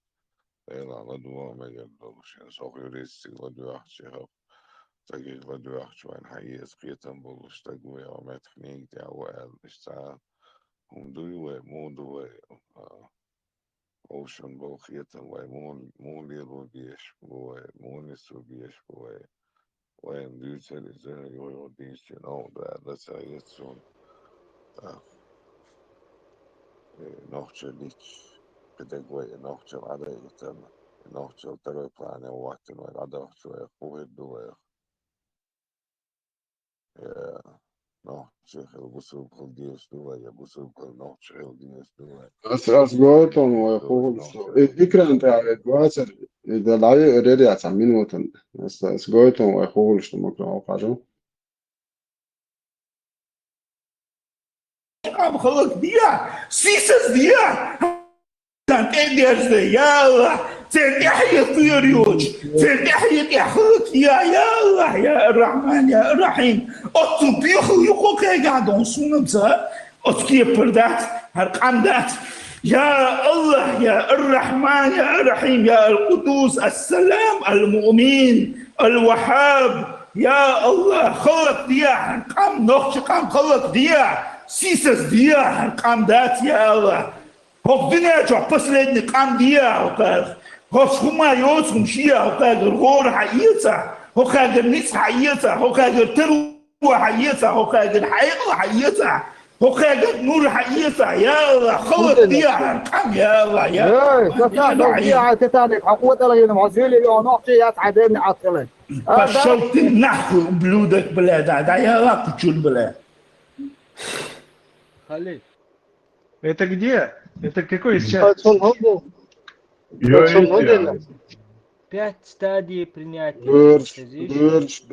إلا غدوة ما يقدرش سوق يريس غدوة شهر تجي غدوة شوين حيت خيتم بابو اشتقوي وما تخنيك تعوال اشتاع هم دوي مو دوي Ocean bol khietan way moon lielo biesh boy moon is so biesh boy when du said is your beast you know that let's say it's so نوخش ليك بدك way نوخش على يتم نوخش ترى plan وقت ما قدر شوي قوي دوي نوخش البسوق الجيش دوي البسوق نوخش الجيش دوي أسقطهم ويقول الفكرة أنت قاسر إذا لا يريد يعمل وطن أسقطهم ويقول شو ممكن أوقعه Am geluk dia, Sisas dia. Dan eders de yalla, تحية فيريوج تحية يحلك يا الله يا الرحمن يا الرحيم أتبيخ يقولك قاعدون سونبزا أتكي بردات هرقامدات يا الله يا الرحمن يا الرحيم يا القدوس السلام المؤمن الوهاب يا الله خلق ديا هرقام نخش قام خلق ديا سيسس ديا هرقامدات يا الله هفدنا جو последний قام ديا وقال هفهما يوسهم شيا وقال غور حييتا وقال نيس حييتا وقال تروى حييتا وقال حيق حييتا وقال نور حييتا يا الله خلق ديا هرقام يا الله يا الله تتعلق حقوق الله معزيلي ونقشي يتعدين عطلين فشلت النحو بلودك بلاد يا الله كتشول بلاد Халид. Это где? Это какой сейчас? 5 стадий принятия. Борщ,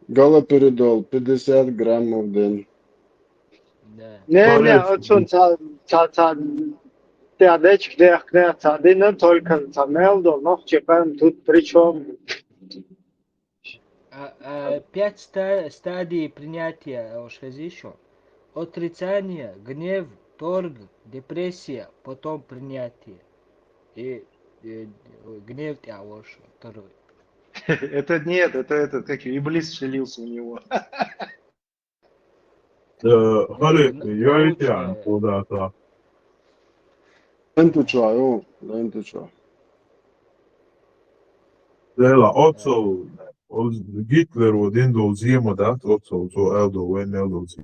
галоперидол, 50 граммов в день. Не, отцун тядечк дехне цадина только цамелдо, но чепан тут причем. 5 стадий принятия, еще. Отрицание, гнев, торг, депрессия, потом принятие. И гнев Алоша, второй. Это нет, это этот, как Иблис шелился у него. Халид, я и тян куда-то. Ленту чаю, ленту чаю. Dela, oco, Hitler od indulzima dat, oco, to eldo, ven eldolzi.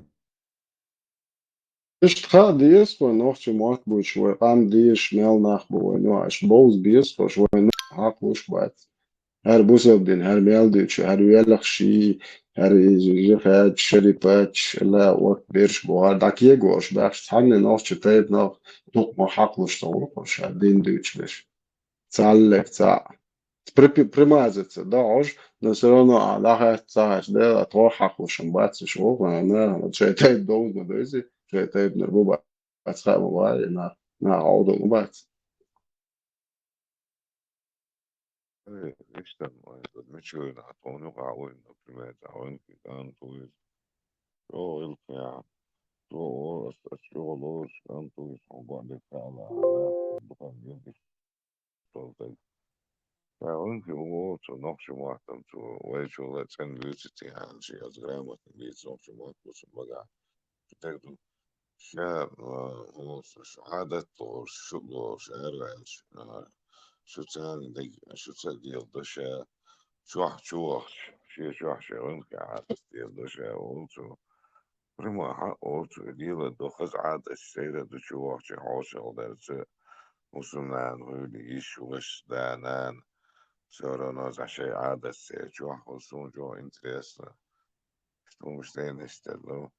Ist ha dies, ko noch gemacht wird, wo am die schnell nachbauen, no, ich baus dies, ko wo no hakluş bat. Her busabdin, her beldüç, her yelakşi, her jefet, şeripat, la waqt birş bu dakiye goş, baş tanne noch çetayt noch tok ma hakluş da olur, ko din düç beş. Sallek sa. примазаться, да, уж, но все равно, Аллах царь, да, отвохах ушам бац, швох, она, вот шайтай должна, да, если шайтай нербуба, отсхама вали на ауду бац. Işte meçhul atonu qawin primet awin kan tuis o ilka to astrolos kan tuis obade kala bukan yedi tolta awin ki o to nokshmatan to wechola tsen luciti hansi az gramat bi nokshmat baga tekdu شعر شهادة شغل شعر شو تاني شو تاني يلدشة شوح شوح شوين كعادة يلدشة وانتو بريما حقوتو ديلا دوخز عادة السيدة دو شوح شوش الدرسة مسلمان هولي يشوش دانان سورا نوزع شي عادة السيدة شوح وصون جو انتريسنا شتو مشتين اشتلو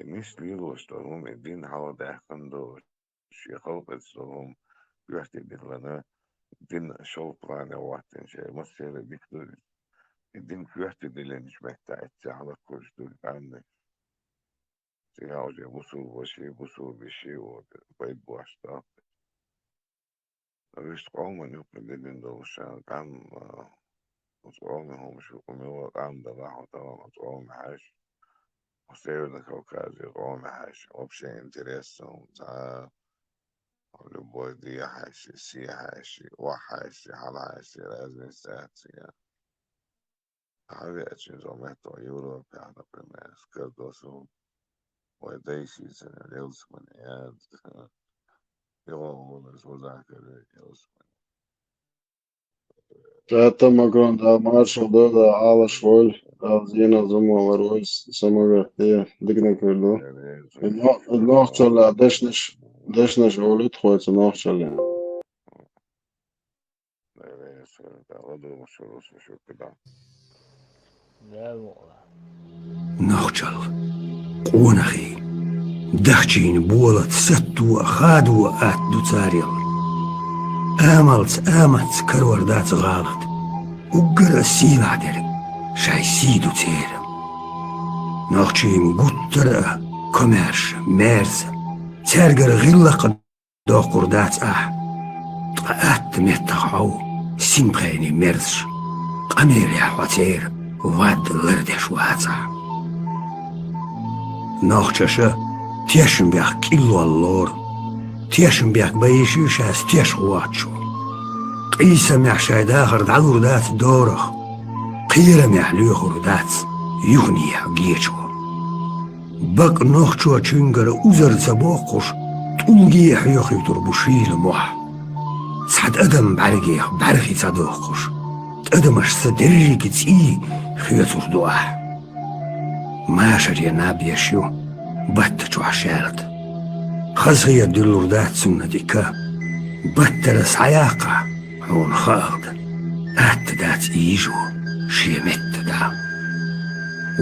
مش ليلوش لهم الدين حاول داخندو شي خلقت لهم بيحتي لنا الدين شو بلانا وقتين شيء مصير بيكتور الدين بيحتي اللي مش محتاج على كل شيء عنك شيء عاوز بوصول بشي وبيت بواشتا مش قوم يمكن الدين دوشان كان قومهم شو قوموا قام دراهم طبعا قوم عاش Ostavio da kao kaže Rome haše, uopće interesom za любой dia haše, si haše, wa haše, hala haše, razne situacije. Ali će zometo Europe, na primjer, skrdo su ojedejši se na Ljelsmane, ovo su zakare Ljelsmane. Это Макрон, да, маршал, да, Алла Шволь, Зина Зума, Варвойс, самого, дигна кверду. Нохчала, дешнеш волит, ходится нохчала. نخجل قونخي دخشين بولت ستو خادو أتدو تاريل آملت كروردات غالط وقرا سيل عدل شاي سيدو تير نخشين قطر كوميرش ميرز ترقر غلق دو قردات طقات متقعو سيمخيني ميرزش قمير يا حواتير واد لردش واتع نخشش تيشن بيخ كيلو اللور تيشن بيخ بيشي شاس تيش واتشو قيسة محشاي داخر دعلور دات دورخ قيرة محليخور دات يغني جيشو بق نخشو چنگر اوزر زباقش تولجي حيوخي تربوشيل موح سعد ادم برجيخ برخي صداقش ادمش صدري كتي خيطر دوح ماشر يا نابي شو بتشو عشارت خزغي الدلور دات سنة ديكا بترس عياقة عون خالد ات دات ايجو شيمت دا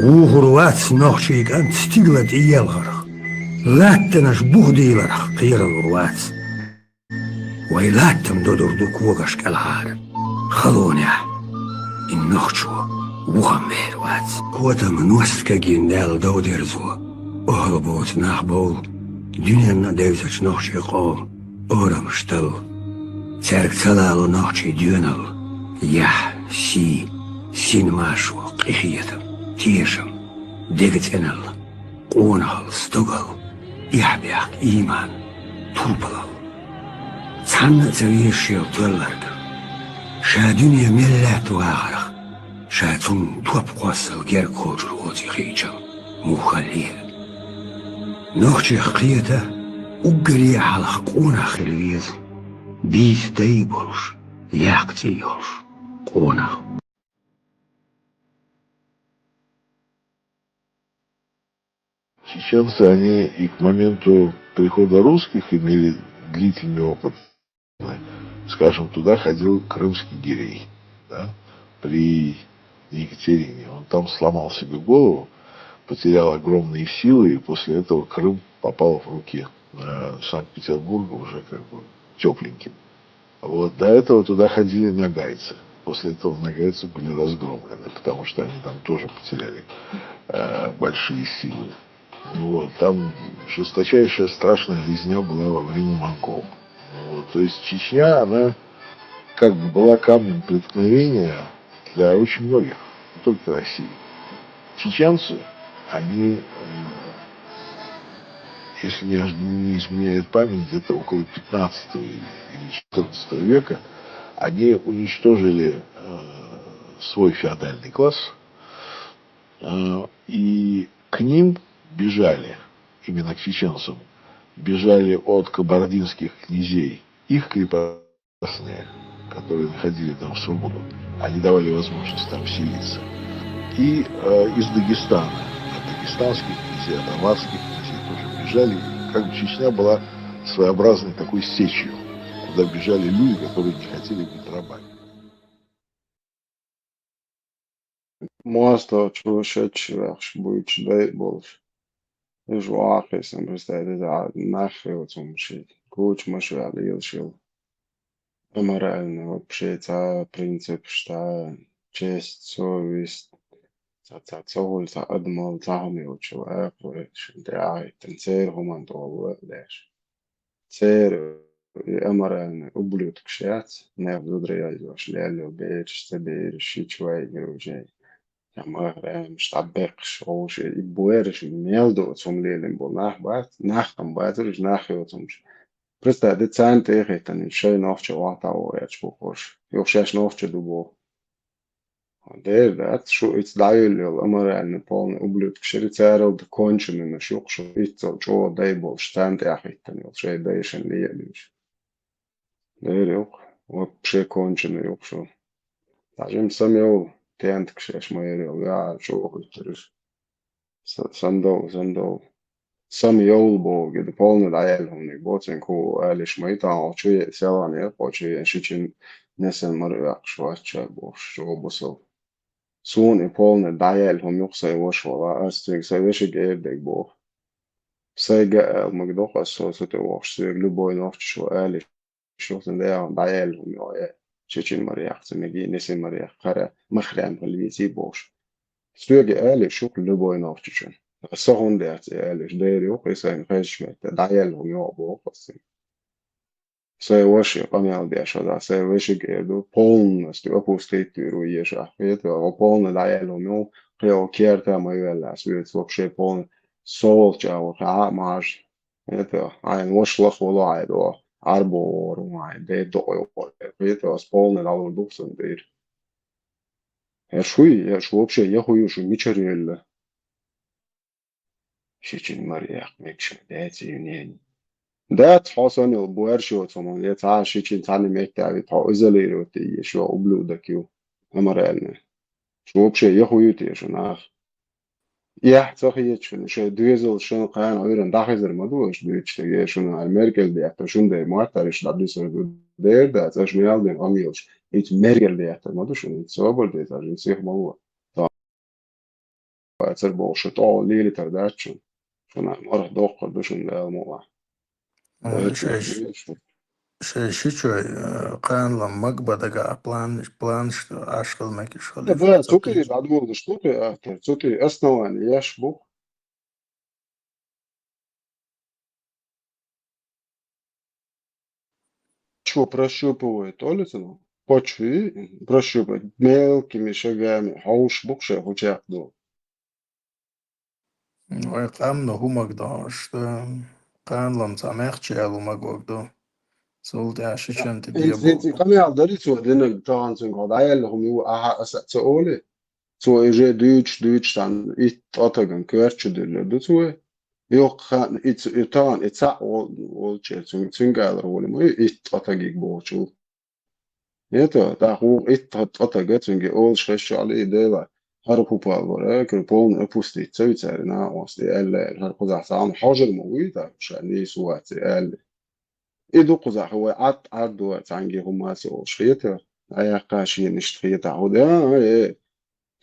وغروات نوخشيك انت ستيغلت ايالغرخ لاتنش بوغدي لرخ قير الغروات ويلاتم دودر دوكوغش كالعار خلونيا النخشو وغمير وات كوتا من وسكا جيندال دوديرزو أهربوت نحبول دنيا ديوزش نخشي قوم أورم شتل ترك تلالو نخشي ديونل يح سين ماشو قيخيتم تيشم ديكت انل قونهل ستوغل يحبيق إيمان تربلل تحنى زويشيو تولرد شا دنيا ملات واغرق شا تون توب قوصل غير كوجر وزي خيجل مخليه نوخشي خقيته وقري على قونا خلويز بيس دايبولش ياقتيولش قونا Чеченцы, они и к моменту прихода русских имели длительный опыт. Скажем, туда ходил крымский гирей, да, при Екатерине. Он там сломал себе голову, потерял огромные силы, и после этого Крым попал в руки Санкт-Петербурга уже как бы тепленьким. Вот до этого туда ходили нагайцы. после этого многояйцы были разгромлены, потому что они там тоже потеряли большие силы. Вот. Там жесточайшая страшная резня была во время монголов. Вот. То есть Чечня, она как бы была камнем преткновения для очень многих, не только России. Чеченцы, они, если не изменяет память, где-то около 15 или 14 века, они уничтожили свой феодальный класс, и к ним бежали, именно к чеченцам, бежали от кабардинских князей их крепостные, которые находили там свободу. Они давали возможность там селиться. И из Дагестана, от дагестанских князей, от аварских князей тоже бежали. И как бы Чечня была своеобразной такой сечью, куда бежали люди, которые не хотели быть рабами. Маster Church Buich Day Bolsh. Is Wakis and President Nashville zum Schied. Gut, Maschwell, Ilschil. Аморально вообще, принцип, что честь, совесть, цель, адмал, замил человек, драй, танцер, гумантол, леш. Цер, аморально, ублюдок, шец, не вдруг лелю, бейч, себе, шичвай, гружей. Аморально, штабекш, оуши, и буэриш, мелду, цум лелем был нахбат, нахтам базариш, нахил, цум ши. Просто децент tegen en schön afgewart ouwe het spookers. Heel zes nochtje dubo. Daar dat zo iets duidelijk, maar een paar opbloed geschreven op de kontje en de schok zo iets zo daarbij stand eigenlijk en heel schön deze leerlings. Daar ook, op schön kontje en ook zo. Dat je samen tent geschreven maar ja zo goed dus. Sando. Some yolbo get the pollen dial on the boating co alish maita or tree sell on airport and shitting Nesson Maria Schwarzer Bosch Roboso. Soon a pollen dial on your say wash for us to exhibition gave the bo. Say get Macdoka so to wash the blue boy off show early short and there dial on your shitting Maria to Megi Nesson Maria Kara Machram Lisi Bosch. Stuge early shook blue boy off to الصهون ده عالش دايري وقيسا ينخش مت دعيالهم يعبوا قصي سي وشي قميال دي عشان سي وشي جيدو بولن استو أبو ستيت روي شاحيت وبولن دعيالهم يو قيو كيرتا ما يولا سويت وبشي بولن سول جاو كعاء ماج يتو عين وشلخ ولا عيدو عربور وعين دي دوي يتو بولن الأول دوكسن دير يا شو بشي يخوي شو ميشريل شيء مريح ميكش داتي يونين دات حسن البوار شو ثمن يتعا شيء تاني مكتابي تا ازلي روتي شو أبلودك يو أمرالنا شو بشي يخوي تيشنا يا تخيل شو دويزل شو قان غيرن داخل المدوش دويتش تيجي شو الميركل دي حتى شو ده معترش دبليس دير ده تشميال ده أميلش إيش ميركل دي حتى المدوش إنه سوبر ده تاجن سيخ موا تا تصير بوشة طال ليلة ترداتشون شنا مرة دوق دوشن ده موا شيء قان لما بدأ بلان أشكال ما كيش ده بقى توكي بعد مور توكي توكي أصلا يشبه شو прощупывает улицу, почвы, прощупывает мелкими шагами, хауш букше хучак до. قام هما قداش قان لما سامح شالو ما قدو سولت عشان تبيه إنت كم يقدر يسوي دينك طبعا سنقعد عيالهم يو سؤالي سو إجا دوتش تان إت أتاقن كرتش دل دوتوه يوق خان إت طبعا إتسع والشيء سنقال رولي ما إت أتاقيك بوشو يتا تاخو إت أتاقت سنقال أول شخص عليه ده هربوا بالورا كربون أبوستي تسوي تسارنا واسطي ألا هربوا زعسان حاجر مويدا شاني سواتي ألا إدو قزح هو عدو تانجي هما سو شخيتا أيا قاشي نشتخيتا هودا إيه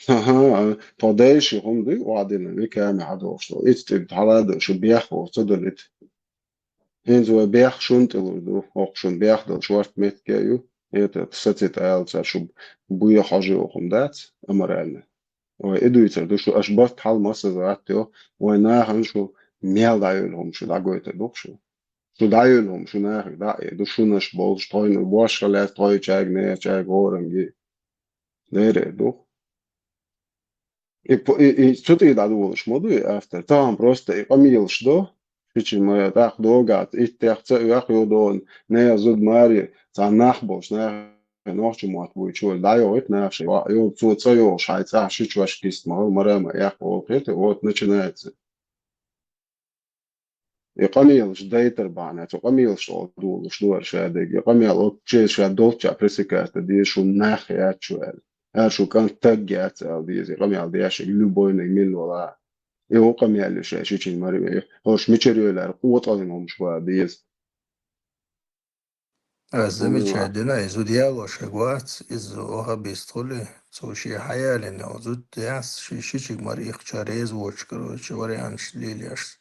ها طاديش هم دي وعدنا لكام عدو شو إتت على شو بياخو صدرت هنزو بياخ شنت ولدو أو شن بياخ دل شوارت ميت كيو это сацит аялца, чтобы буя хажиохум дать, аморально. وإدويتر دوشو أشبرت حال مصر زرعتيو وناهن شو ميل دايلهم شو داغويت شو دايلهم شو ناهر داي دوشو نش بول شتوين وباش خلاص توي تشاغ نه تشاغ اورنجي نيره دو и что ты да думаешь моду автор там просто и помил что фичи моя так долго и терца я ходон не зуд мари за нахбош на ночь мат будет чё да я вот на шею я цо цо шайца шичваш кист марама я вот это вот начинается يقميل دايتر بعنات وقميل شو دول شو شادق يقميل او تشي شو دولتشا بريسيكات دي شو ناخيات شو شو كان تجات دي قميل دي شو لوبوين ميل ولا يو قميل شو شي ماري هوش ميچريولار قوت алынهم شو ديز Замечательно. Из удиалоша гуац, из охабистхули, суши хаяли, но зуд яс, шишичик марих чарез воч, короче, вариант шлилияш.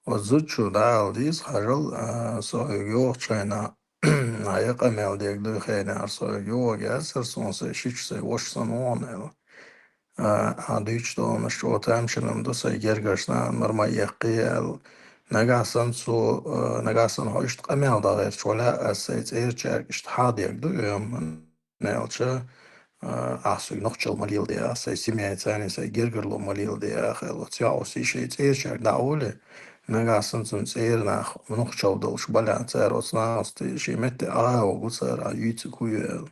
Вот зуд чудал, диз хажал, сойгёх чайна, аяка мелдек духайна, сойгёх ясер сонсе, шичсе, вош сануанел. Адыч то на что тамшилам доса гергашна, марма яқиял, نجاسن سو نجاسن هايشت قميل داغير شولا أسيت إيرجاك إشت حاديك دو يوم نيلشا أحسوك نخشل مليل دي أسي سيميا تاني سي جرجرلو مليل دي أخيلو تياو سي شيت إيرجاك داولي نجاسن سن سيرناخ نخشل دولش بلا تيروس ناستي شي متي آهو بسر يوتي كويل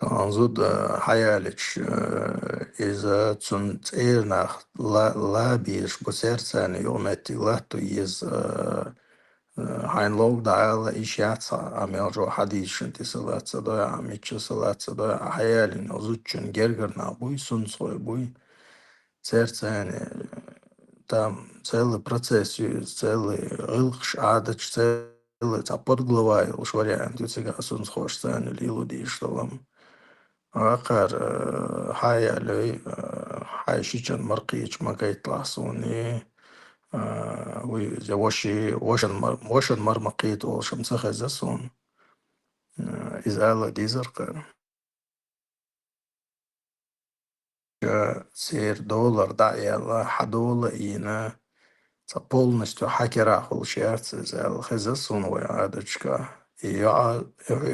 Anzud hayalic إذا تنت إيرناخ لا بيش بسيرتاني يومتي لاتو يز هاين لوگ دعال إشياتsa أميرجو حديش انتي سلاتsa دويا عميتش سلاتsa دويا hayalin ozutчun gergerna буй сунцой буй церцани там целый процесс, целый илхш адач целый цапот глава уж вариант у тебя сунцхош цани лилуди что вам آخر حي علي حي شيشان مرقيش ما كيطلعسوني وي وشن مرمقيت وشمس خزسون إزالة ديزر سير دولار دعيا حدولة إينا полностью хакера получается за خزسون ويعادشكا يا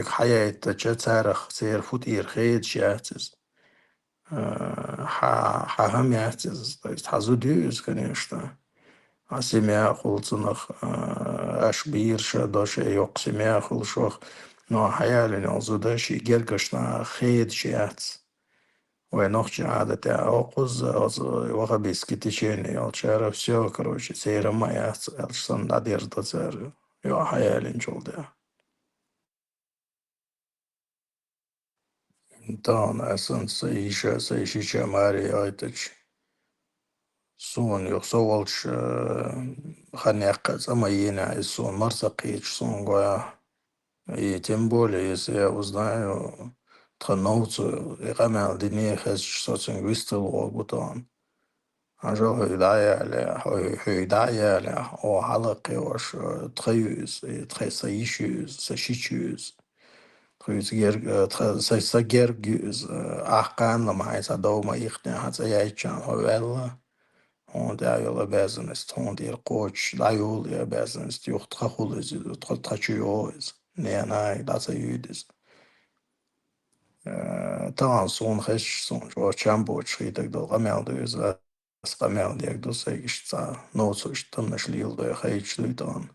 حياة تشارخ سير فوت إير خيد شاتز حهم يعتز то есть حزوديوز конечно а семья خلصنخ أشبير دوش يوق семья خلصوخ но حيالي نوزودا شي جرقشنا خيد شاتز ونوخش عادة أوقز وغبيس كتشيني الشارع все короче سير ما يعتز الشان دادير تزار يو حيالي نجولدا Dann essen se ische mari aitach. Son yok sovalch ханяказ ama yine son марсакич son гоя. И тем более, если я узнаю тхановцу, и камел дине хэс соцен вистел обутан. Ажо хүйдая о халакы ош тхаюз, тхайсаишюз, сашичюз. Сагергюз ахкан майса дома ихне хаза яйчан ховелла. Он дайол обязанность, он дир коч, дайол обязанность, юх тхахулез, тхачуёз, не най, даса юдис. Тан сон хэш сон, жо чамбоч, и так дал, гамел дюз, скамел диак досегишца, ноцуш там нашли лдо хайч дуйтан.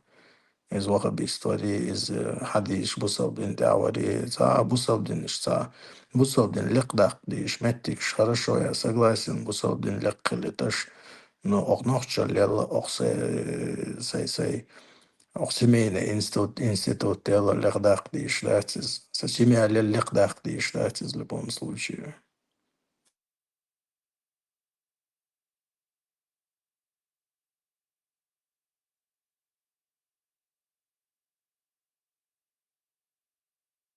Из вахаби истории, из حديش بوصل دعواري за بوصل شتا بوصل لقدق ديش متكش хорошо я согласен بوصل لق لتش но огнохча лела огсе сей auch семейный институт дела лقدق диш датис со семья лقدق диш датис в любом случае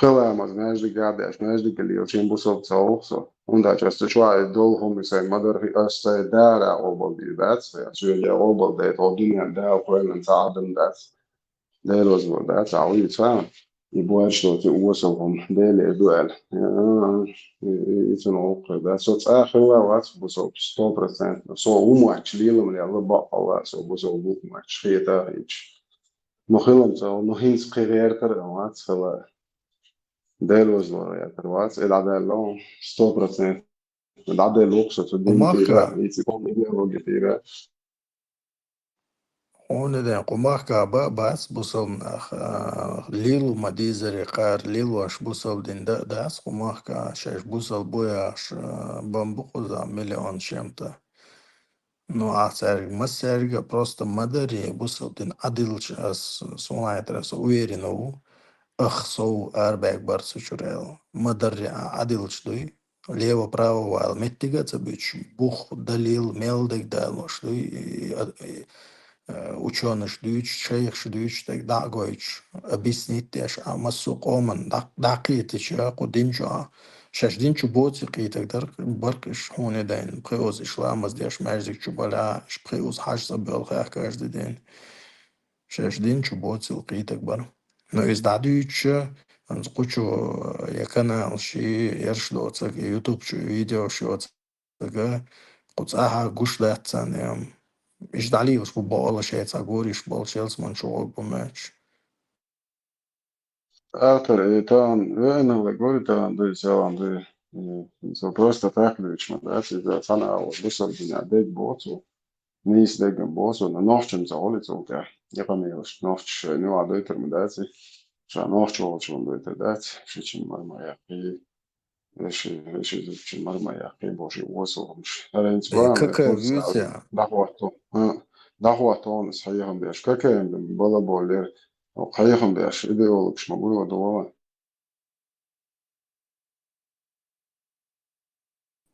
Gelamos mesmo gādēs, mesmo galījušiem būs obcauso. Un dažas taču dolu homisai madari astai dārā obaldi dāts, ja šūļa obaldi to duņā dāl koelan cādam dāts. Dēlos var dāts ālī cām. I boerstoti oorzakom dēļ duēl. Iets un opre. Dāts sots āhilā vāc būs op 100%. So umač lielam ja laba alā, so būs op umač. Hieta īč. Mohilam so, mohins priērtar vāc halā. Dēlos varēja par vāc, dēļ 100%. Dēļ luksu, tu dīmtīrā, īci komīdialogi tīrā. Oneden qumaka bas busal lilu madizari qar lilu ash busal dinda das qumaka shash busal boya ash bambuza миллион чем-то. Ну а серга просто мадари busal din adilch as сонайтрас уверенного ах соу арбек барсучурел мадари адилч дуй лево право вал меттигаться бич бух далил мелдек далош дуй ученый шдуич, шейх шдуич, так дагоич, объяснить теж, а массу коман, дакитич, кудимчо, шашдинчу боцик и так далее, баркиш хоне день, приоз ислам, здесь мажик чубаля, приоз хаш забил каждый день, шашдинчу боцик и так бар. Но из дадуич, анскучу, я канал, ши, ершлоцак, ютуб, видео, шоцак, куцаха гушлятцан, مش دعليه بو والله شيء تاغوريش بول شيلز من شغل بماتش Автор там, أنا بقول там, ده سواء ده so просто так лично, да, за цена вышел на дек боцу, не с деком боцу, на ночью за улицу, да, я помню, что ночью не надо это мудаться, что ночью очень надо дать, что чем мармая, и чем мармая, и божий восу, раньше как видите, دعوة طون صحيحهم بيش كاكا بلا بولير وقايهم بيش إذا يولكش مقولوا ودواما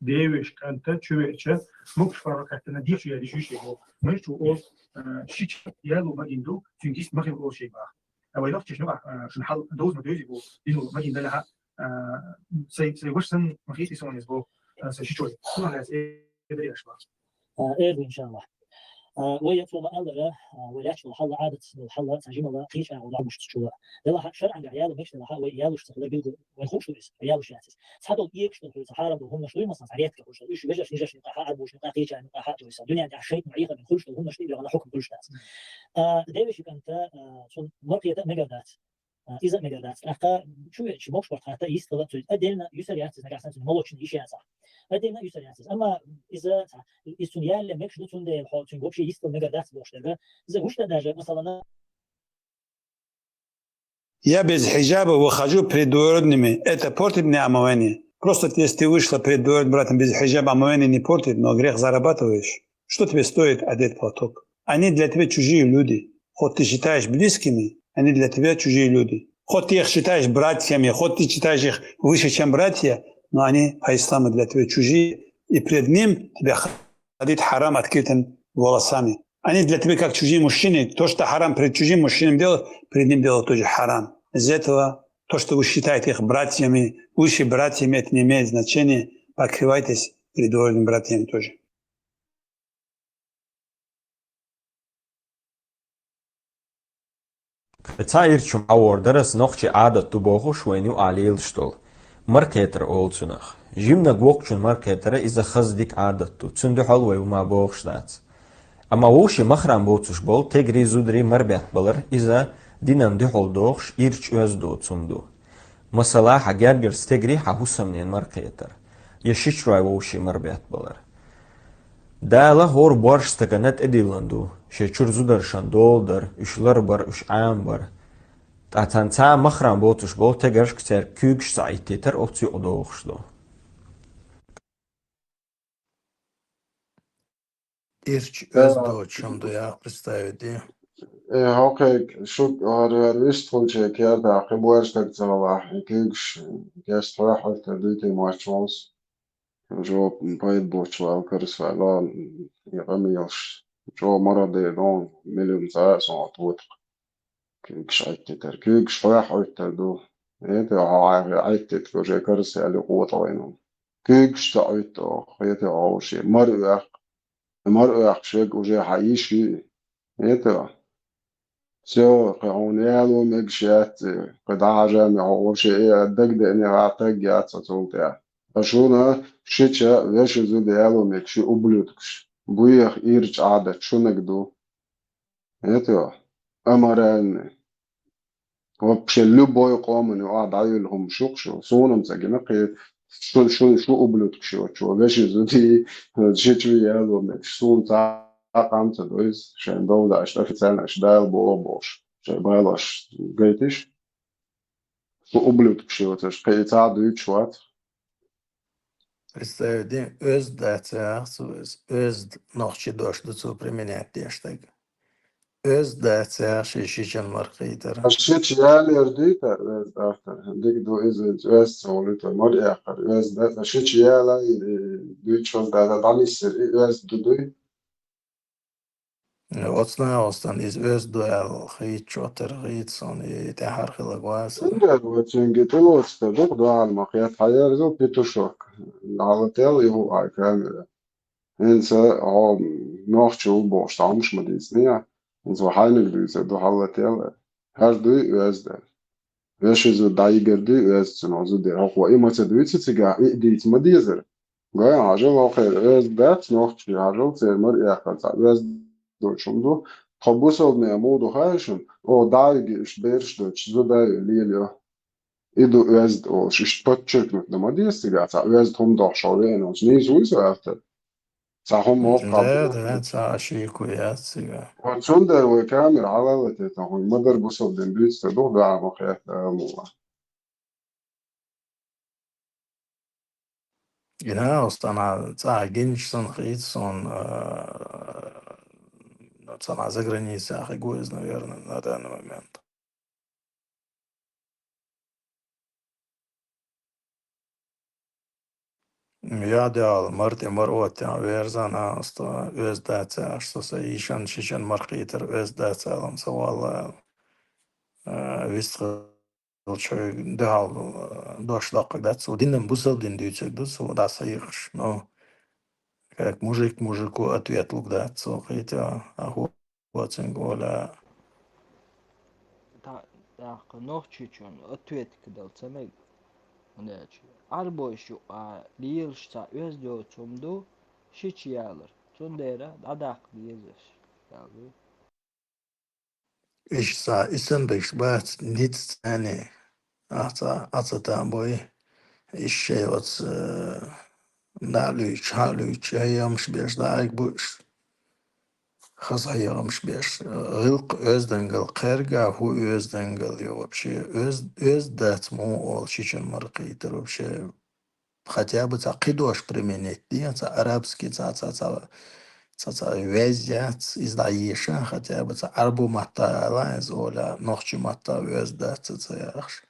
ديوش كانت شويتشا مش فرقتنا دي شوية دي شو مش هو شيء يالو ما جندو تنجيس ما هو شيء بقى أو يلوك شنو شن حل دوز ما دوزي بو إنه ما جند لها سي وش سن ما فيش يسون يسبو سي شوي كل هذا إيه بدري أشبه إيه إن شاء الله ويطلب الله ويأتي الحل عادة الحل تجمع الله قيش أو لا مش تشوه لله شرع عند عياله مش لله وياله اشتغل بيجو ويخوش ليس عياله شيء صحته يكشف في الصحراء وهم شوي مثلا عريات كوش إيش بيجش نجش نقاح أبوش نقاح قيش نقاح تويس الدنيا عند شيء معيقة من كلش وهم شوي على حكم كلش ناس دايش كانت شون مرقية مجردات إذا مجردات أخا شو مش وقت حتى يستغل أدينا يسريات نقاح ملوش إيش صح أدينا يسريات أما إذا السنيال اللي مش نتون ده الحال تون قبش يستغل مجردات بوشتغل إذا وش تدرج مثلا Я без хиджаба выхожу предварительными. Это портит мне омовение. Просто если ты вышла предварительным братом без хиджаба, омовение не портит, но грех зарабатываешь. Что тебе стоит одеть платок? Они для тебя чужие люди. Хоть ты считаешь близкими, они для тебя чужие люди. Хоть ты их считаешь братьями, хоть ты считаешь их выше, чем братья, но они по исламу для тебя чужие. И пред ним тебя ходит харам открытым волосами. Они для тебя как чужие мужчины. То, что харам перед чужим мужчинам делают, перед ним делают тоже харам. Из-за этого то, что вы считаете их братьями, выше братьями, это не имеет значения. Покрывайтесь перед другими братьями тоже. Цаирчум аордерас нохчи адат тубоху швейню алилштол. Маркетер олцунах. Жимна гвокчун маркетера иза хаздик адатту. Цунду халвай ума бохштац. Ама уши махрам боцуш бол тегри зудри марбят балар иза динан духол дохш ирч özdu цунду. Масала хагергер стегри хахусамнен маркетер. Яшич рай уши марбят балар. Дала хор борш стаканат эдиланду. Шечур зударшан долдар, ушлар бар, уш аам бар. Татанца махрам боцуш бол тегерш кцер кюгш сайтетер оци одохшло. Ирч özdu чем-то я представить. Okej, har visst folk kjær der, jeg må erstatte til å være gæst for jeg holdt det til marchons. Jo på et bort så karsvela jeg ramiyos. Jo marade don 1 million så at vart. Kygsh for jeg holdt det då. هيدا عيتت كوجي كرسي على قوة وينهم كيكش تعيتو هيدا عوشي مرأة شيك وجي حيشي هيدا سو قيونيالو مكشات قد عجامي عوشي إيه أدك دقني غاتك جات ستولتها فشونا شيتشا ليش زوديالو مكشي أبلوتكش بويخ إيرج عادت شو نقدو هيدا أمران وبشلو بوي قومن وقعد عيلهم شوقشو صونم سجنقي شو أبلوتك شو ليش زودي شيتشو يالو مكش صون قام تدويز عشان دولة أشتاف سنة أشدال بوش عشان بالاش جيتش شو أبلوتك شو تشقي تعدو شوات Представьте, öz датя, öz нохчи дошли цу применять дештаг. Öz dатя шишичен маркейтер. الشيتش يالي رديتا ويز أفتر ديك دو إز ويز سوليتا مر آخر ويز دا الشيتش يالا دويتش وز دا داني سر ويز دودوي Отсна остан из öz дуэл хит чотер хит сон и тахар хилагвас. سنجد وتشنجي تلوت تدوك دو على المقيات حيار زو بيتوشوك على تيل يهو آي كامل إنسا هو نوخشو بوش تعمش مديسنيا إنسا حينك دويسا دو على تيل هر دوي ويز دا ويش زو دايجر دوي ويز تنوزو دي هو إما تدويتي تيجا إيديت مديزر قايا عجل وخير ويز دات نوخشي عجل تيمر إيقا ويز دوشندو خبوسو بنعمودو خايشن او دايجي بيرش دوش زو داي ليليو إدو ويز او شش بطشك نما ديستيجا ويز هم دوشاوين وش نيزو يسو أفتر هم موقع Да, ца шику яцига. وشون در وكامل على وتيتا هو مدر بوسو دين بيتس تدو دا مخيات مولا Genau, остана ца генчсон хитсон цана за границей Ахигуиз, наверное, на данный момент. Я дал марти маротя верзана оста özdätsä что са ишан шишан маркитер özdätsä лам савала вистр чой дал дошлак дат су динен бусал дин дүйцек ду су да сайыш но как мужик мужику ответ лук дат су хотя аху вацен гола Так, ночью чон ответ кидал цемег. Нечи. Арбойшу лиилшца өздөө цумду шичиялыр. Цундера адак диезеш. Ялгы. иш са исен беш бат нит ани аца там бой иш вот налю чалю чаямш беш дайк буш хазаямш беш гылк өзденгел кырга ху өзденгел yo вообще өздат му ол чичен маркитер вообще хотя бы цакидош применять ца арабский ца везят издаиша хотя бы ца арбу мата лайз оля нохчи мата өздат ца яхш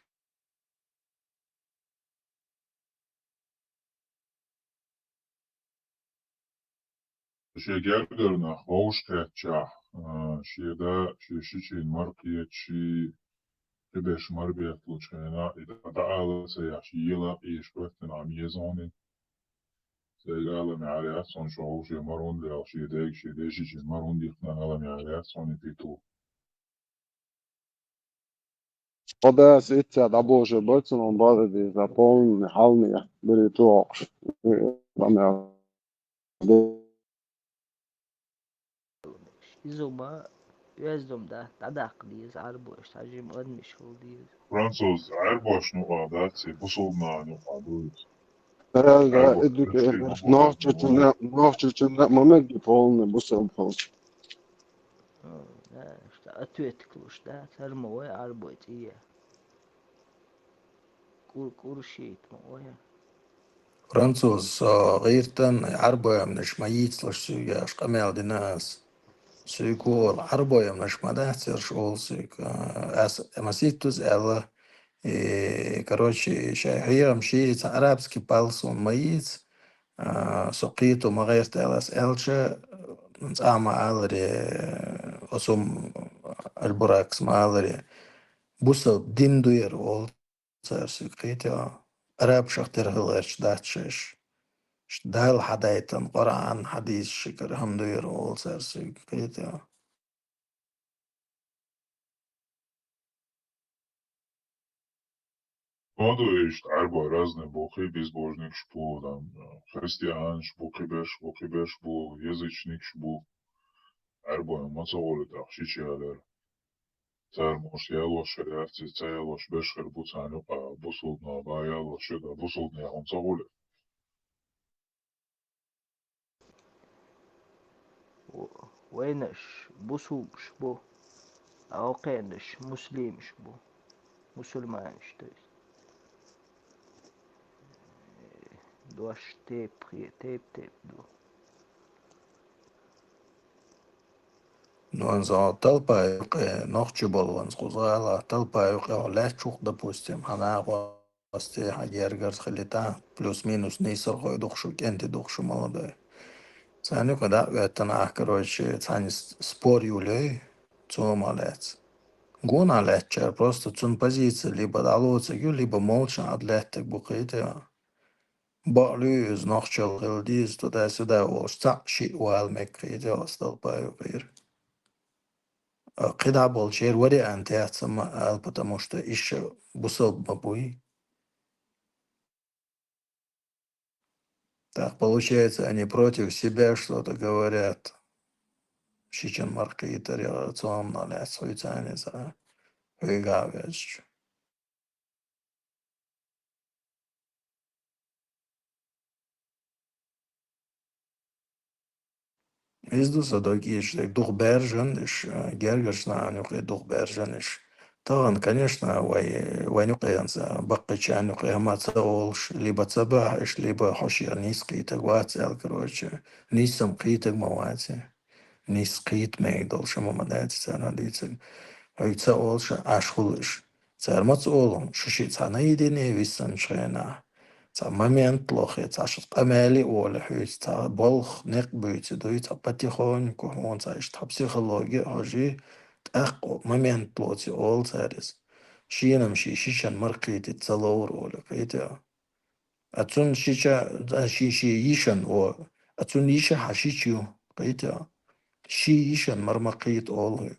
Še gerderna hauškeča, šieda, šičiai markieči, tibeš marbiet lučena, i da ala se ja šijela, i škvetten am jezonin. Se ala me alea, son šo haušie marundi, al šiedeg, šiedešiči marundi, na ala me alea, son i pitu. Oda sitta da bože bocno bade di za polne halnija, bili tu okš. İzoma özdümdə dadak diyiz arboş tacım ölmüş ol diyiz. Fransız, erboş nuqadatsi, busulna nuqaduyuz. Herhalde edük nohçuçunda mamek polne busal pol. Da işte atvetkluş da termoy arboç iyi. Kurşit mı o ya. Француз غيرتن عربة من شميت لشيء أشقمال ديناس سيكون عربة من شمادات شغل سيك مسيتوز ألا короче شيء مشي عربسكي بالسون ميت سقيتو ما غيرت ألاس ألشة نتعامل على أسوم البراكس ما على بوسل دين دوير سرسي قيتي أراب شختر هلش داتشش دال حدايتن قرآن حديث شكر هم دير أول سرسي قيتي Modu ist arbo razne bohi, bezbožnik špu, tam, hristijan špu, kiber špu, jezičnik špu. Arbo je macavole tak, šičialer. Car moš jelo šerjavci, cajelo šbešher bucanju, pa busultna, ba jelo šeda, busultni on cavole. وينش بوسوب شبو أو قينش مسلم شبو مسلمان شتوي دوش تيب دو نوانزا تلپا نوخچي болванс قوزالا تلپا لا допустим هنا قوستي حجرجر خليتا плюс минус нейсер хой духшу кенти духшу молодой цани когда это короче цани спор юлей цумалец гуна лечер просто цун позиции либо далоца либо молча атлетик буките Балюз нахчал гилдиз туда-сюда волшца ши уалмек киде остал пайокир. Кида болчер вари антиатсама, потому что еще бусал бабуи. Так получается, они против себя что-то говорят. Шичен маркита реакционно лясуется они за выгавец. Изду садогиш, дух бержаниш, гергашна, анюхи дух бержаниш. طبعا конечно وينقيانسا بقيتش انو ما تسولش ليبا تسباحش ليبا حشير نيس قيتك واتسال كروتش نيسم قيتك مواتي نيس قيت ما يدولش ممدات سنة ديتك هاي تسولش اشخلش تسال ما تسولهم ششي تسانا يديني ويسن شينا تا момент лохи цашт قمالي ولا حيت تا بلخ نقبيت دوي تا باتيخون كون تا تا психология هاجي أقو момент لوتي all سارس شينم شيشان مرقيت تصلور ولا كيتا أتون شيشا يشان و أتون يشا حشيشيو كيتا يشان مرمقيت all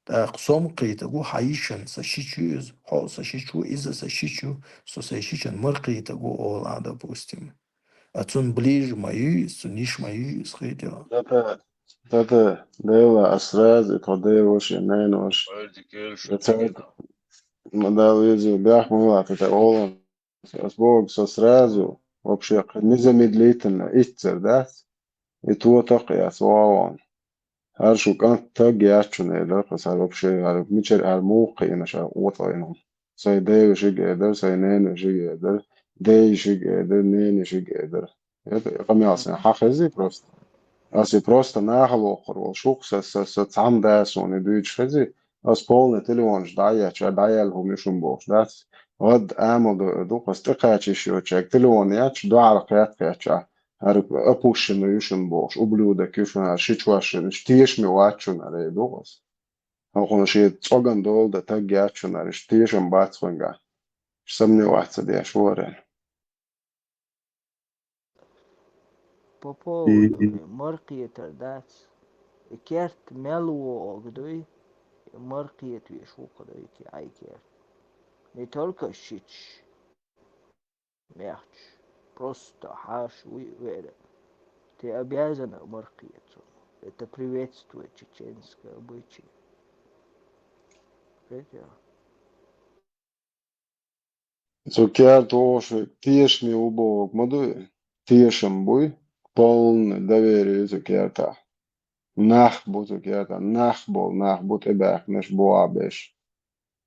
أقسم قيتا جو حيشان سشيشيوز حو سشيشو إذا سشيشو سشيشان مرقيتا جو all هذا بوستيم أتون بليج مايوس نيش مايوس كيتا Tata dela asraz et hodevoš je nenoš. Да, видите, бяхмула, это олон. Бог со сразу вообще незамедлительно исцер, да? И то так я свалон. Харшу как так я чуне, да, пасар вообще, мичер армук и наша отлайном. Сай дей шигедер, сай нен шигедер, дей шигедер, нен шигедер. Это камялся, хахези просто. Asi просто nahalokor vol šuks, sam dēsuni dūč redzi, as polne televons dājēl hum išum boks, dāc. Od ēmodu dukas tikāčiš jo ček televoni jāč, dāla kētkēčā, ar apušinu išum boks, ublūdek išum ar šičuašinu, štiešmi vāčun arī dukas. Alkona šie cogan dolda tag jāčun arī štiešam bācvangā. Samni vāca dieš vorēn. по поводу مرقية الداس كيرت ملو أقدوي مرقية ويشو قدوي كي عاي كيرت не только щич мягче просто хаш уверен ты обязана маркироваться это приветствует чеченское обычай Цукер тоже тиешми убог модуи, тиешем буй, полное доверие цукерта. Нах бу цукерта, нах бу тебек, неш буабеш.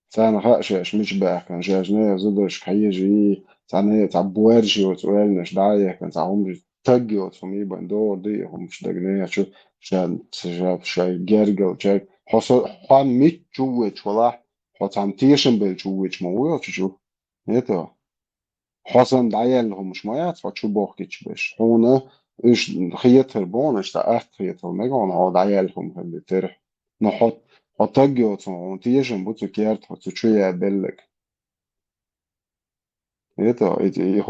Цан хашеш мич бекан, жежне зудош каежи, цан буэржи от уэлнеш даекан, цаумри тагги от фуми бандор ди, хумш дагне, чу шай гергел, чай, хосо хан мич чувеч, вала, хотам тиешем бел чувеч мауя, чу. Это حسن دعيالهم مش ميات فاتشو بوخكيتش باش هنا إيش خيتر بون إيش تأخت خيتر مجون هاد عيالهم اللي ترح نحط حطجيوت ونتيجن بوتو كيرت حطو شوية بلك эти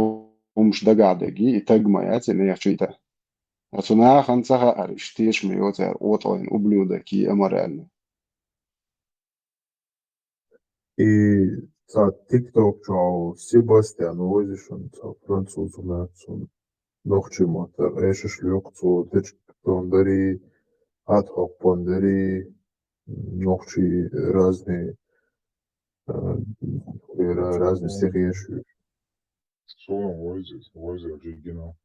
умш дагадеги и тагмаят и не чита. Отсюда ханцаха ариштиш миотер отлайн ублюдки аморальны. И за TikTok чау Себастьян Возишин, за француз нацун. Нохчимат, эшиш люкцу, течктондари, адхок пондари, нохчи разные, разные стихи. Солом возит Жигина.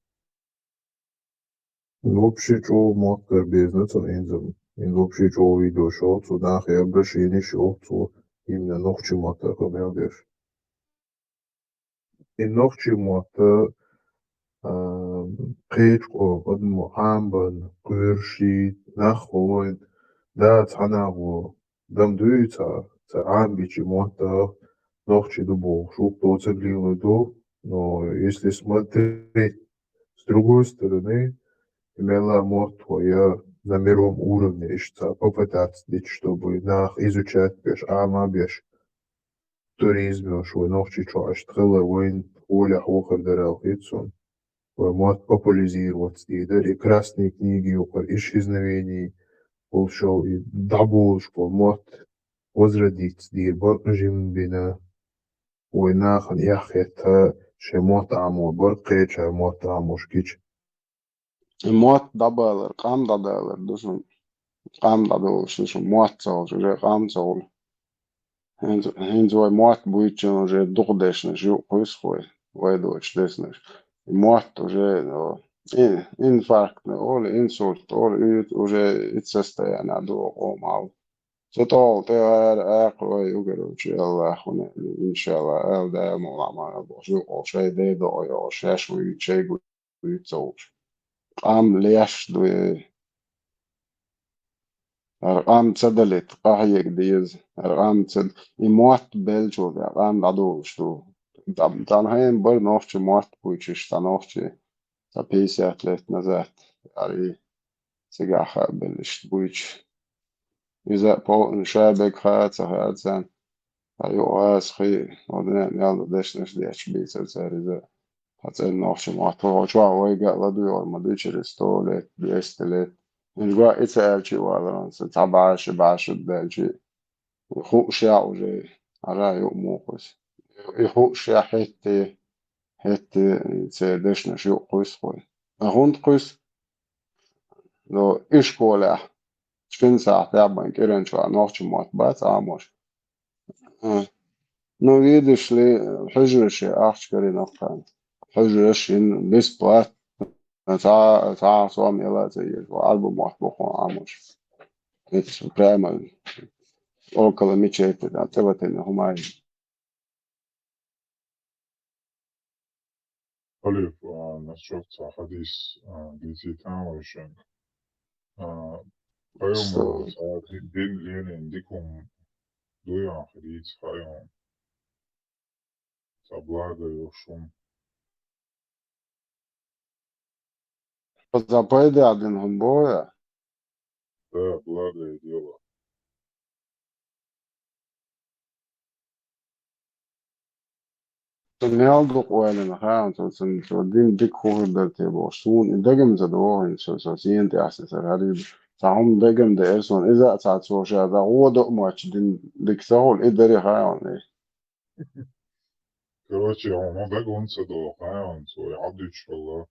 Вообще, что мастер бизнес, in вообще, что видео шоу, то нахер обращение шоу, то именно нохчимата, как я говорю. И нохчимата قيتكو قد محامبن قرشي نخوين دا تعناغو دم دويتا عام بيچي موتا نوخчи дубов шук то цеглило до, но если смотреть с другой стороны, имела мод твоя на мировом уровне еще попытаться, чтобы изучать беш, беш туризме, что нохчи чаш тхела войн оля хохер дарал хитсон. Может популяризировать и даже красные книги о исчезновении полшоу и дабулшко может возродить дир боржим бина войнахан яхета шемот амор боркеча мот амошкич مات دبالر قام دبالر دوشون قام دبالش دوشون مات صار جه قام صار هند زوی مات بویچن جه دقدش نشو قوس خوی وایدوش دسنش مات جه in fact all insult all ut уже состояние до мал зато ты акой угорочи Аллах он иншаллах эл да мулама божу ошей де до ошеш уй чегу уй цоуч قام ليش دوي أرقام تسدلت قاهيك ديز أرقام تسد يموت بلجو أرقام دادو شو تانهين بر نوفش موت بويشش تانوفش تبيسي أتلت نزات يعني سجاحة بلش بويش إذا بو شابك خات هاتسان أيو خي ودنا يلا دش ديش بيس إذا حتى نوفش موت هو شو ويجا لدو يور مدوش رستولت بيستلت نجوا إتسألشي ولا ستعباش باش بلجي يخوق شاع وجاي على يوموقس يخوق شاع حتى تسدشنا شو قوس خوي أهون قوس لو إيش كولا شفين ساعة تعبان كيرن شو نوخش موت بات عاموش نو يدش لي حجرش أخش كري نقطان حجرش إن بس بات تعا صوم يلا زي وعلبو موت بخون عاموش إيش بريمال около мечети, да, целотельно гумай. Халиф, насчет хадис дизитан очень. Хайом дин ленин дикум дуя хадис хайом соблага йошум. Запойде один гумбоя. Да, благое дело. Nealduk oelen gaan so din dik hoger dat te bo soon degem ze do so sient asses hadi saum degem de erson iza tat so sha da wodo much din dik saul idari gaan Короче, он догонится до хайон свой абдич Allah.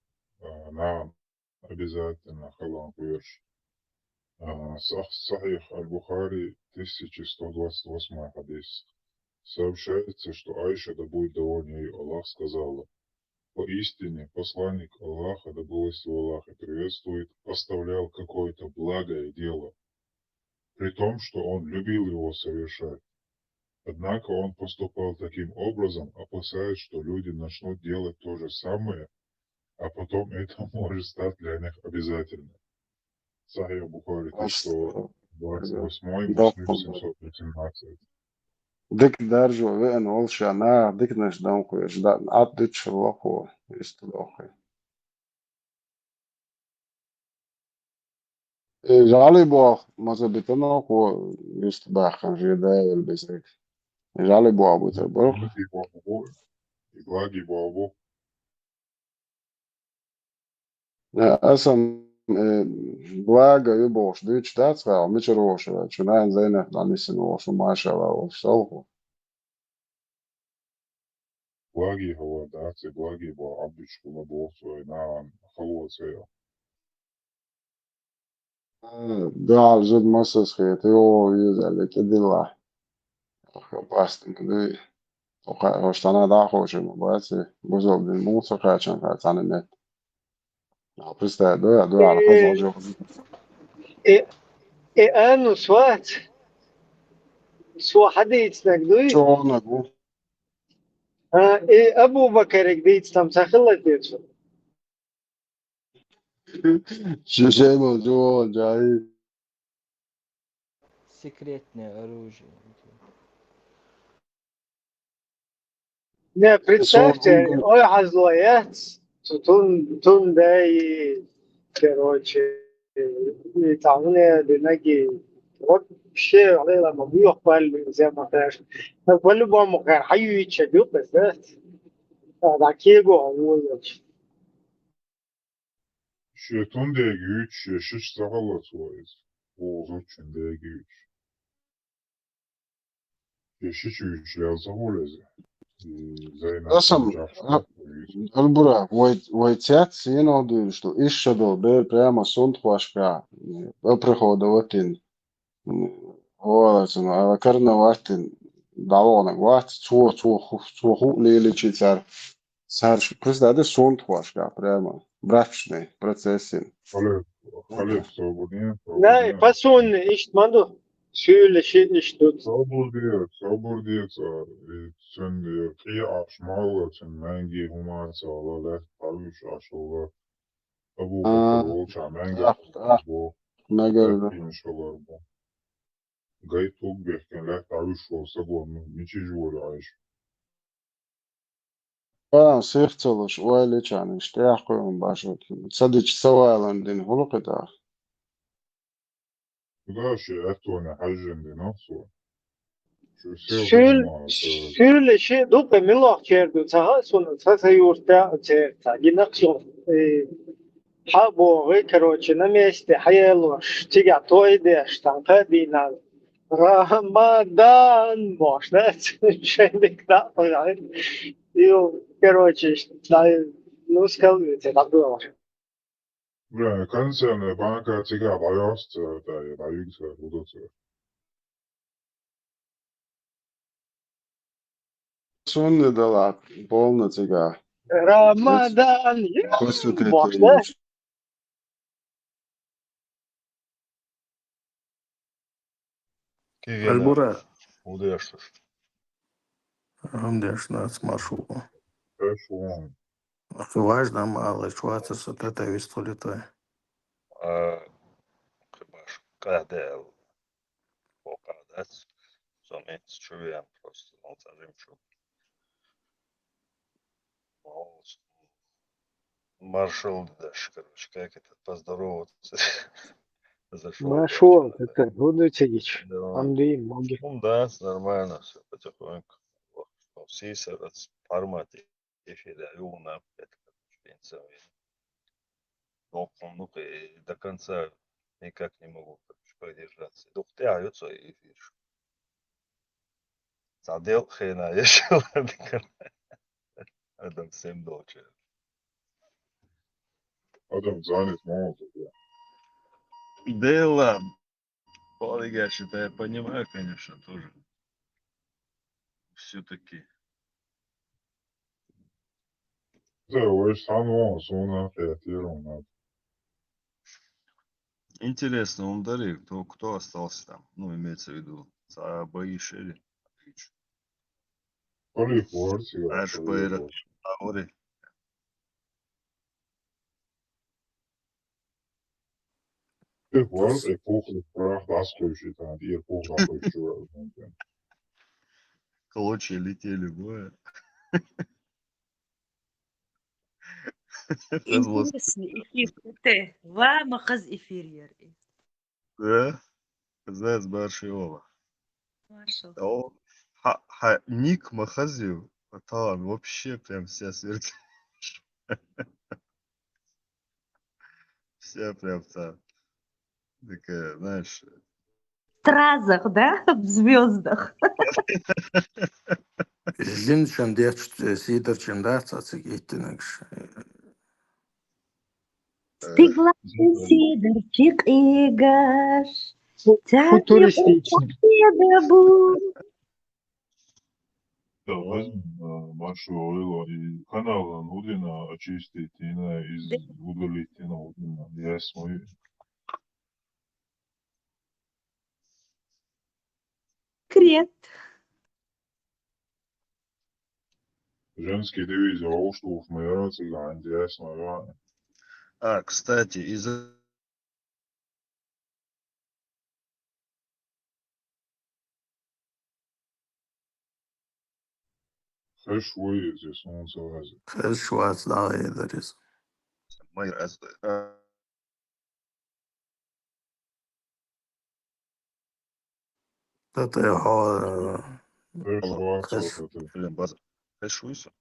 نعم обязательно халам верш. Сахих Аль-Бухари 1128 хадис. Сообщается, что Айша, да будет довольна ей Аллах, сказала: поистине посланник Аллаха, да будет его Аллаха приветствует, оставлял какое-то благое дело, при том, что он любил его совершать. Однако он поступал таким образом, опасаясь, что люди начнут делать то же самое, а потом это может стать для них обязательно. Сахих Бухари 1128, Муслим 718. dik darjo wen ol shana dik nash dan ko da abdit shlako istloqi jali bo mazabitana ko istbahan jeda el besek jali bo abu tabor благи бабу. esam blēga jubošu diču tāds vēl, mičarošu, vai čunēn zēne, nanisinošu, mašā vēl salhu. Благи هو داعتي благи با عبدش كل بوصو نعم خلوص هي. Dāl žud masas hiet, jo, yüzeli kedilā. Pastin, kad oštana dāhoši, bāci, buzoldin mūsu kāčan kā canimet. Pristē, dojā, hazalžu. أنا سوات سو حديث نقدوي Čo nagu? أبو بكر قديت تمسخلة تيتسو Šešēmo džo, džai. Секретное оружие. Не, представьте, ой, hazloyat, тун дай, короче, и там мне динаги, вот вообще, عليه ما بيقبل زي ما قالش، по-любому كان حيو يتشبيه بس ده كيجو هو Şetun diye güç, yaşış sağla tuğayız. Oğuz için diye güç. Yaşış güç yazı oleze. Zeynep Esam, Alburā, vai cits ienauduši izšķado bēr prēma sundhuaškā, aprihoda vatin, olēcina, ala karna vatin, dalonak vats, co hulieliči car, pristēdi sundhuaškā prēma, bračni procesin. Halep sabuniye. لا فاسون إيش ماندو شو شيء إيش دوت Sabır diye çağır. Sen diyor ki aşmalı için mengi huma çağlar, tabiş aşılar. Abu Bakır olça mengi bu. Nagarda. İnşallah bu. Gayet çok beklenler tabiş olsa bu niçin juri ayış. Sirceluši oiličāni, šķēkojumu bašot, sadiči savailandini hulukitā. ده شيء أتوني حاجة لنفسه. شو شيء دوت ملوك كيردو تها سون تسيورتا تيرتا جناقشون حابو غي كروتش نميست حيالوش تيجا توي ديش تنقى دينا رمضان موشنات شيء دا غير يو كروتش لا نوسكال تدابو لا كنسل بانكا تيجا بايوست دا بايوكس ودوت. Sunni dalā polnacīgā. رمضان موشنات Alburā. Удешешь. Hamdēšanās maršrutu. Пешон. Важно мало, švācas от этой вистолитой. Chybaż kadēl kaut kādās somētas čuviem просто алцажимшу. Маршал дашь, короче, как это поздороваться. Зашел. Нашел, это Гудучевич. Да. Андрей Моги. Ну да, нормально все потихоньку. Все в формате эфира юна, это в принципе. Но до конца никак не могу продержаться. Духтяются и эфир. Задел хрена еще. Адам всем дочь. Adam занят молотов. Да ладно. Я считаю, понимаю, конечно, тоже. Все-таки. Да, вы самого сона фиатировал. Интересно, он дарит, кто остался там? Ну, имеется в виду, за бои шире. Поле Форсига. Аж поэра Аури. Det var epochen fra Восточной, и эпоха большого. Клочья летели, боя. Интересный эфир. Это вам хаз эфир яркий. Да? Знаешь, Баршиова. Маршал. Ник Махазив, Там вообще прям вся сверкает. Вся прям там такая, знаешь, В стразах, да? В звездах. Жинчен деч сидерчен да цацик иттинекш. Стегловый сидорчик Игаш. Футуристичный. Да, Машу Ойло и канал Удина очистить из удалить Удина. Я свой. Крет. Женский девиз Олштуф Майораци Ганди, я свой. кстати, из Хэш Уэйз, если он согласен. Хэш Швац да эдерис. моей Это его Хэш Шварц, хэш вот это. блин, база. Хэш Уйса.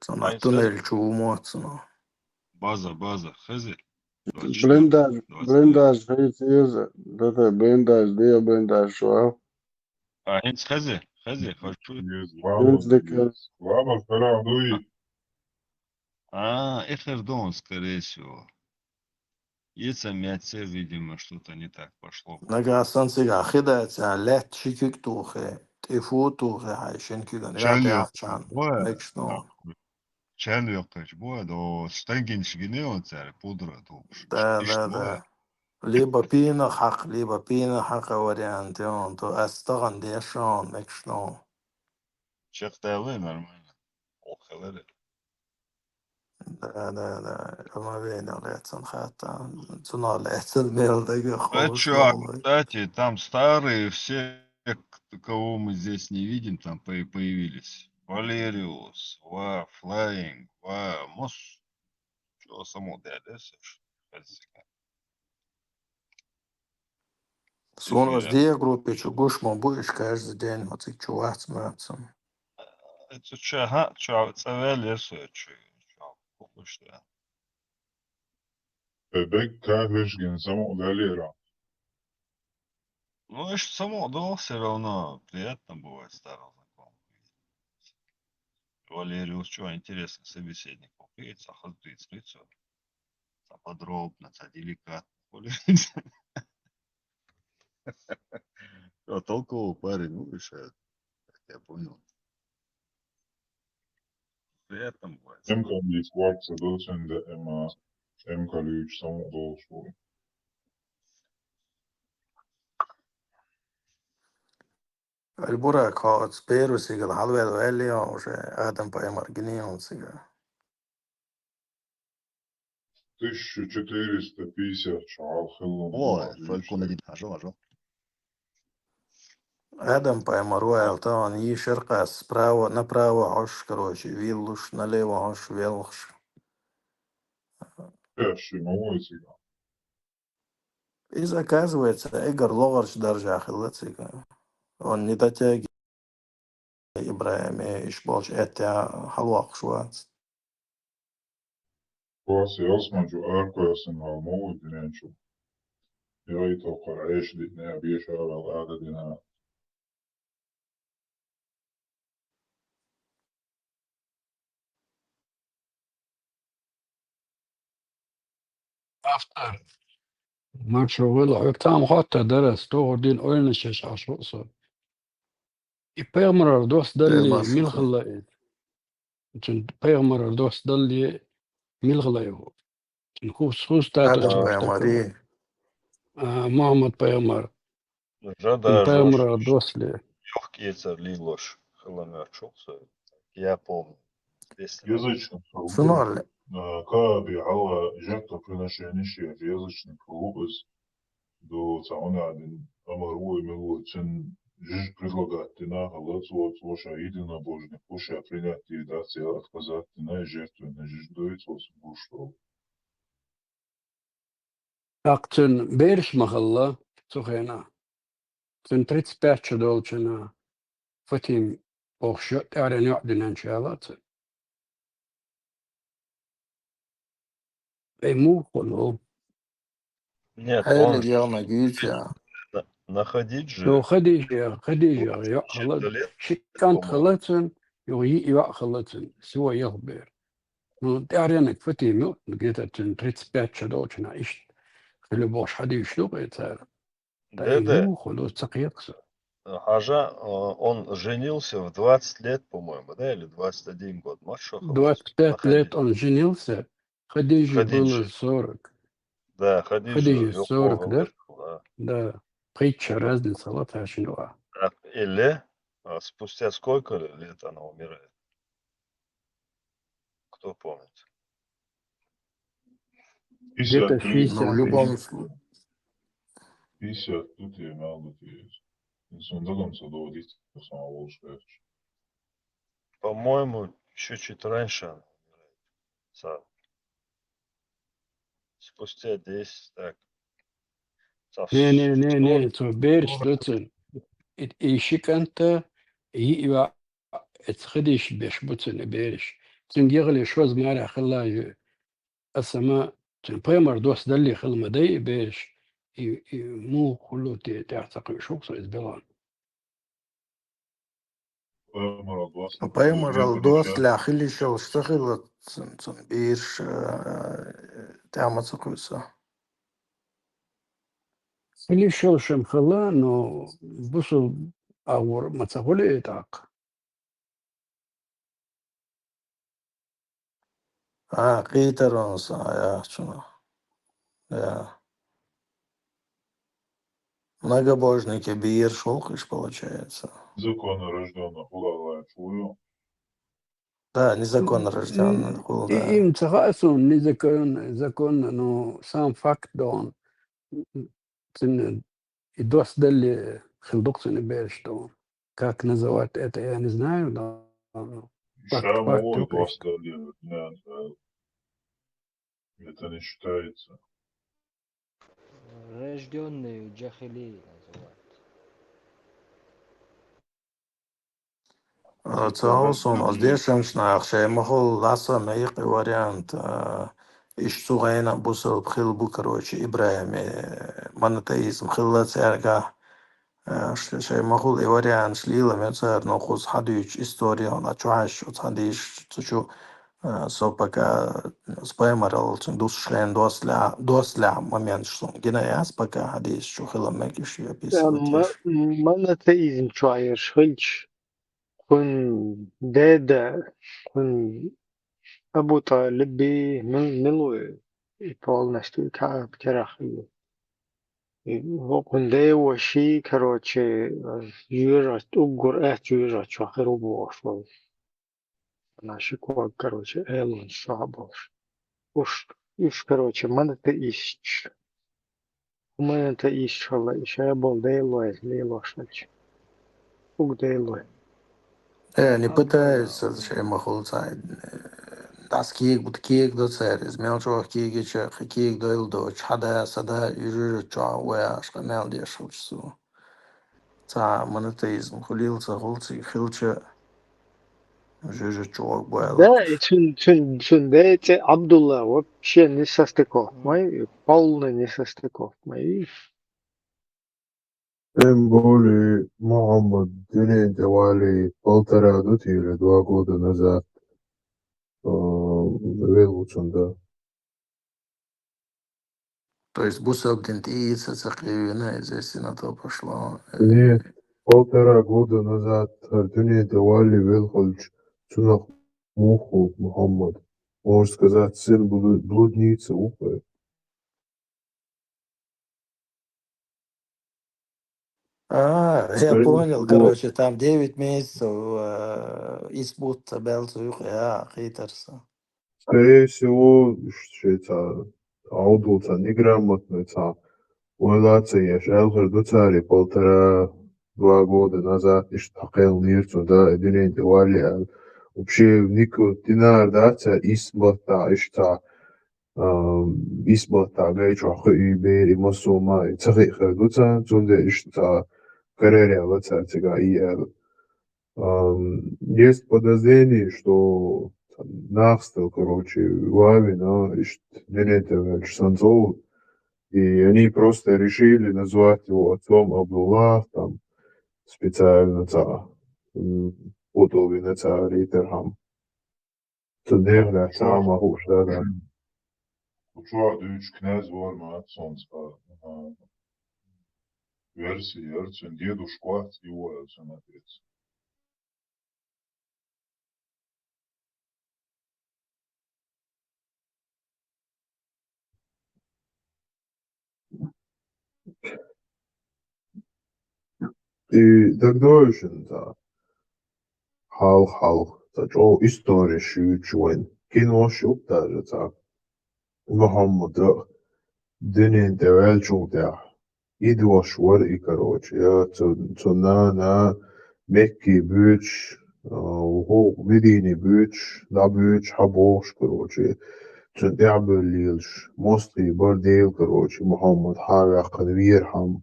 цана туннель чумоцно. База. Хэзи. Blindage heet hier, dat is blindage, die blindage zo. Хинц Хэзи. Хочу. Блин, декер. Ладно, вторая, ну и. Эхердон, скорее всего. Если мяце, видимо, что-то не так пошло. Нагасан сига хидается лет шикик тухе. Тифу тухе хайшен киган. Я тяхчан. Мекшно. Чан ёкач боя, до стангиншгине он царь пудра туш. Да. Либо пина хак вариант, он то астаган дешон мекшно. Чехтайлы нормально. Охелere. Да. ما بين لاتن خاطر цена летел мел дага хош Чё, кстати, там старые все, кого мы здесь не видим, там появились. Валериус, Флайинг, Мос. Чё само дядесешь? Сон вас где группе чугуш мо будешь каждый день вот их чувак смеется. Это чё, цавелесу, чё, что? Bebek kahveshkin само галера. Ну, и само, да, все равно приятно бывает старым знакомым. Валериус, что интересно, собеседник попеется, ходит с лицом. Подробно, деликатно. Толковый парень, ну, решает. Я понял. Приятно бывает. Emkaliis vargse tõusende ema emkaliiks samu tõusu. البراك هات سبيرو سيجا الحلوة الغالية وش آدم باي مارجنيون سيجا 1450 шагал хилом. Ой, Фалькон один. Ажо. آدم باي مروال طبعا يي شرقة سبراو направо هوش كروشي виллуш налево هوش вилуш. И заказывается Игорь Логарч даже ахиллацика. Он не дотягивает Ибраим Ишболч это халвак швац. Класс ясмаджу ärkojasin vēl mūdiņu. Jāito par ēšditnē biežā vēl ēdadinā. After Marshall Will tam hatta درس تو دين أولنشش عشوصة يبيمرر دوس دلي ملغلا جن بيمرر دوس دلي ملغلا يهو جن خوص تاتو ماري محمد بيمر بيمرر دوس لي Йохкица Лилош, Халамерчукса, я помню. Язычник. Сунорли. Каби ала жертвоприношение язычник глупость до цаунадин амару имело цен жиж предлагать на галацу от ваша идена божник, ваша принятие даться отказать на жертву на жиж доить вас буштол. أقتن بيرش مخلا سخينا تن 35 دولشنا فتيم أخشى أعلن يعدن إن شاء الله أي مو كله Нет, هاي اللي он ديالنا جيتشا на Хадидже لو خديجة يا خلت 400 лет, شكانت по-моему. خلتن يا خلتن سوى يخبر نو تعرينك فتي مو لقيت تريتس باتش دوتشنا إيش خلي بوش حد يشلوق يتعرف Да-да. مو خلو تسقيقس Хажа, он женился в 20 лет, по-моему, да, или 21 год. Маршо Халас. 25 лет он женился, Хадиже было Хадиджи. 40. Да, Хадиджа Хадиже его 40, да? вышел, Да. Притча разница, вот ашинуа. да. Или спустя сколько лет она умирает? Кто помнит? Где-то 53, 60. Ну, в любом случае. 50 тут je malo ti je. Sondadan se доводить до самого лучшего. По-моему, еще чуть раньше она умирает. Спустя 10, так. Не, то берешь, луцен. Ищик анта, и اتخدش بيش بوتن بيرش تنجيغلي شوز مارع خلا السما تنبيمر دوس دلي خل مدي بيش مو كله تعتقد شو صار بلان Поймар الدوس لا خلي شو اشتغل بيرش تعمل سكوسة اللي شو شم خلا انه بوصل اور ما تقولي تعق قيتر يا شنو я многобожники бир шелкиш получается. Законно рожденных уголовая чую. Да, незаконно рожденный да. им تخاصم نزكون انه سام فاك دون تن الدوس ده اللي خلدقتني بيرش دون как называть это я не знаю но Шамовой поставили, это не считается. Рожденные джахили называют. Цаусун оздешамшнах шеймахол ласа мейк вариант ишцугайна бусал бхилбу короче Ибрahim монотеизм хилла церга шеймахол и вариант шлила мецер но хуз хадич история он ачуаш хадиш цучу сопака спаймарал душ шлен досля момент что гена яс пока хадиш что хилла мекиш описывать монотеизм чуаешь хильч كن دادا كن أبو طالب من ملو يطول نشتو كعب كراخي وكن دا وشي كروتشي جيرات أقر جيرات شو آخر بوش ناشكو كروتشي إيلون صعبوش وش كروتشي من تأيش ومن تأيش والله إيش أبو دايلوه ليلوش وقدايلوه не пытается шеймахол цай das kiek but kiek do ceres mel cho kiek che kiek do il do chada sada yur cho wa shkamel de shulsu ta monotеизм хулился холцы хилче жужу cho boyal Да, тун да це Абдулла вообще не состыков. Мои полная не состыков. Мои. Тем более Мухаммад Дюней давали 1,5 или 2 года назад Велучен, да. то есть бусел дентица цахливина здесь на то пошло Нет, 1,5 года назад Дюней давали Велхольч Цунах Муху Мухаммад. Можно сказать, сын блудницы Ухы. я понял, короче, там 9 месяцев испут белцух, хитерса. Скорее всего, что это аудио неграмотно, это Улация шалхар дуцали 1,5-2 года назад, и что хел нирцу, да, дюней давали, вообще нико динар, да, это исплата, и что исплата, гайчу аху ибери масума, и цахихар дуца, цунде, и что карерия лаца, цега и Есть подозрение, что Нахстел, короче, Вавина, Санцов, и они просто решили назвать его отцом Абдуллах, там, специально Путовина Риттерхам. Цедерля, сама да. Uçağı üç kняz var mı? Sonska. Versija, Ercen, dieduško, его Ercen отец. И тогда еще, да, хал, о истории шучуен. Кино шут даже так. Мухаммад, дынен девел чугда. Идваш вар и короче. Я на Мекки büyüç, Medine büyüç, da büyüç, Haboş, короче. Цун تعبليلش مصري برديل كروشي محمد حاجة قدويرهم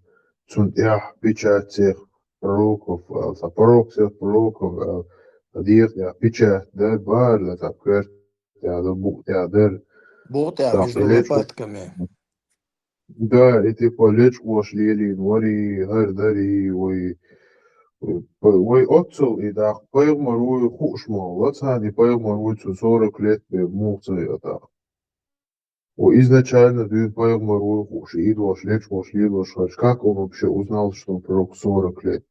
цун تح بيتشاتيخ بروكوف سابروكسيخ بروكوف دير يا بيتشات در بار لا تبكر يا در بوق يا در Бухта между лопатками. Да, эти полечь вошли вори гардари ой отцел и да поймарую хушмо лацани поймарую 40 лет муцей это изначально дают поймарую хуш и идваш лечь вошли как он вообще узнал, что он пророк 40 лет?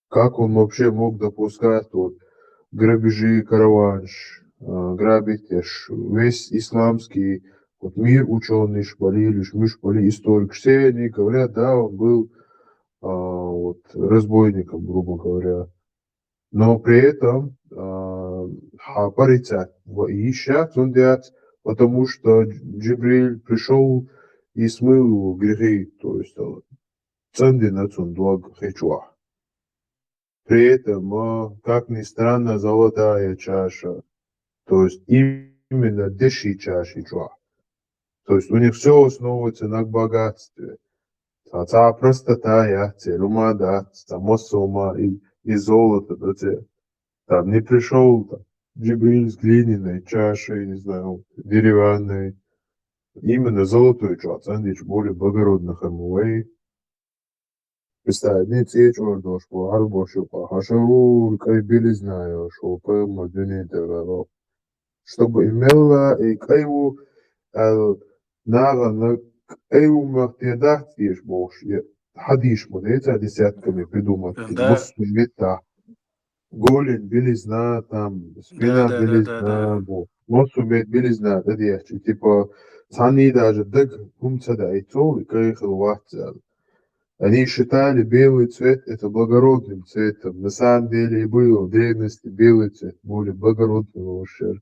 Как он вообще мог допускать вот грабежи, караванш, грабить весь исламский вот мир, ученый шпалили, шпали историк, все они говорят, да, он был вот разбойником, грубо говоря. Но при этом порицать ищат сундят, потому что Джибриль пришел и смыл его грехи, то есть цендина цундуаг хечуа. При этом, как ни странно, золотая чаша, то есть именно деши чаши чуа. То есть у них все основывается на богатстве. Та простота, яхте, румада, мосома и золото. Там не пришел Джибриль с глиняной чашей, не знаю, деревянной. Именно золотую чуа, цандич более благородных амуэй. Представь, не цечуар дошку, арбошука, хашару, кай белизная, шопа, мадюни девело. Чтобы имела и кайву, нага, кайву махтедах тишь бош, хадиш мудеца десятками придумать, босс мета, голень белизна, там, спина белизна, боссу мет белизна, да дешчи, типа, цани даже даг, умца и цол, и кайхал вахцел. Они считали белый цвет это благородным цветом. На самом деле и был в древности белый цвет более благородного вообще.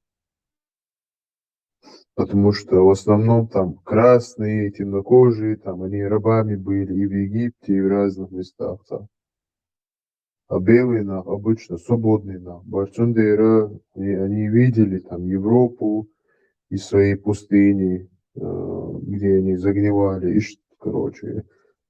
Потому что в основном там красные, темнокожие, там они рабами были и в Египте, и в разных местах. Там. А белые обычно свободные. Барцундейра, они видели там Европу и свои пустыни, где они загнивали, короче.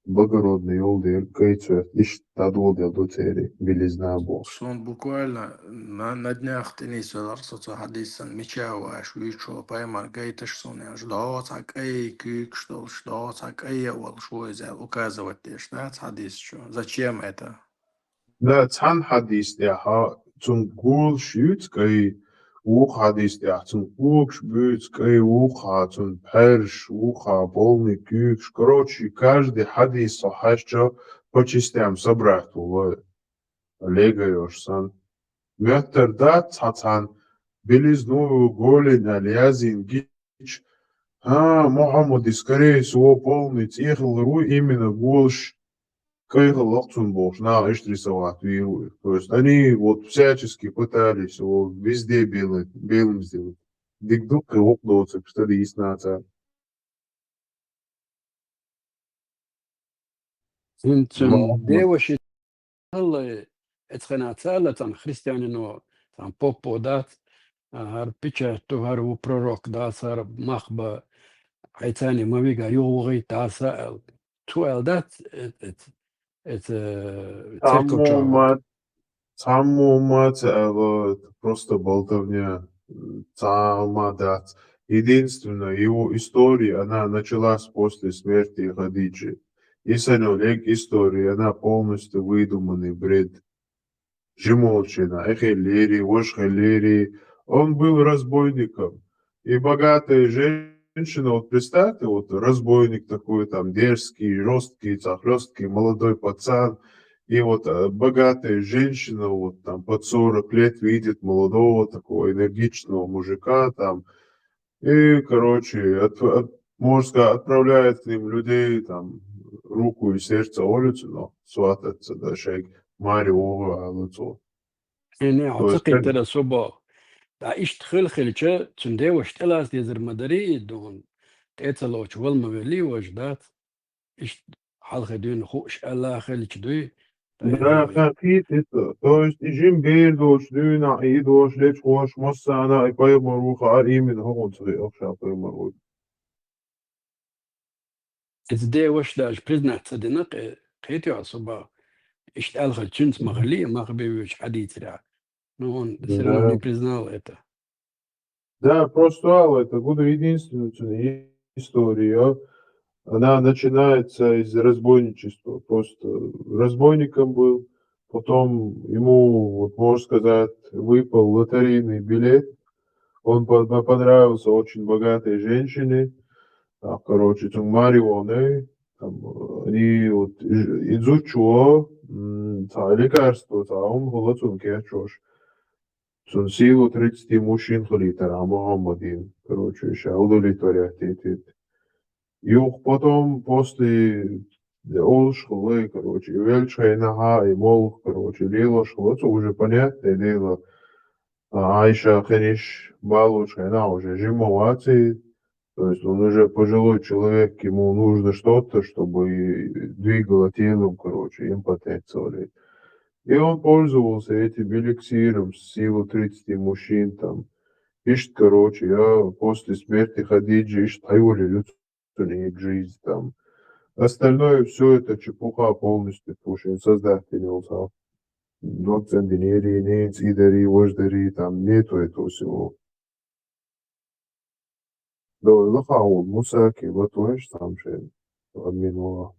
Благородный олдер, кайцу, иштадолдел до цели, белизна бо. Он буквально на днях тенис арсоца хадисан мечауаш вичо паймар гейтеш соня ждал так эй кик что так эй вол что взял указывать теш да хадис что зачем это? Да, цан хадис я zum гул шют кай ух хадис я zum ух шбют кай уха zum перш уха полный кик. Короче, каждый хадис сахашча по частям собрать его легаешь сан. Меттер да цацан белизну голень алязин гич. Мухаммад скорее всего полный цехл руй именно голш. Кайгал Лохцунбош на рисовать вирует. То есть они вот всячески пытались его везде белым сделать. Дикдук и лопнуться, что ли, яснаца. Девушки, это хранится, там христианину, там попо дат, печать тугару пророк дасар махба, айцани мавига йоуги таса, туэл дат, это церковь. Цаммумаца, это просто болтовня. Цамадат. Единственное, его история, она началась после смерти Хадиджи. Исанолек история, она полностью выдуманный бред. Жемолчина, Эхелери, Вошхелери. Он был разбойником. И богатая женщина, вот представьте, вот разбойник такой, там, дерзкий, жесткий, захлесткий, молодой пацан. И вот богатая женщина, вот там, под 40 лет видит молодого, такого энергичного мужика, там, и, короче, можно сказать, отправляет к ним людей, там, руку и сердце улицу, но свататься, да, шейк, Марио, Алуцо. يعني То есть, أعتقد ترى صبا دا إيش تخيل خليشة تندي وش تلاس يزر مدري دون تأتلوش والمغلي وجدات إيش حال خدين خوش الله خليش دوي да, какие это, то есть, и Jim Beardosh, Duna, и Dosh, Леч, Хош, Моссана, и Паймаруха, а именно он свои Охша Паймарух. تزدي وش داش بريزنا تصدقنا قيتي صبا إيش تألخل تشنس مغلي ما خبي وش حديث راه نون سيرون не признал это. Да, просто Алла, это буду единственная история. Она начинается из разбойничества. Просто разбойником был, потом ему, вот, можно сказать, выпал лотерейный билет. Он понравился очень богатой женщине. Там, короче, там Марионы, там, они вот изучу лекарство, он было керчош. Sunt силу 30 мужчин халитара, Мухаммадин, короче, еще удовлетворять эти. И потом после школы, короче, Вельчайнага и Мол, короче, Лила школа, уже понятное дело, Айша Ханиш Балушайна уже жимоваться, то есть он уже пожилой человек, ему нужно что-то, чтобы двигало телом, короче, импотенция. И он пользовался этим эликсиром с силу 30 мужчин там. Ишь, короче, я после смерти Хадиджи, ишь, тайоли жизнь там. Остальное все это чепуха полностью, потому что создатель он доцендинери, нейцидери, вождери, там нету этого всего. Да, лохаун, мусаки, вот знаешь, там же админула.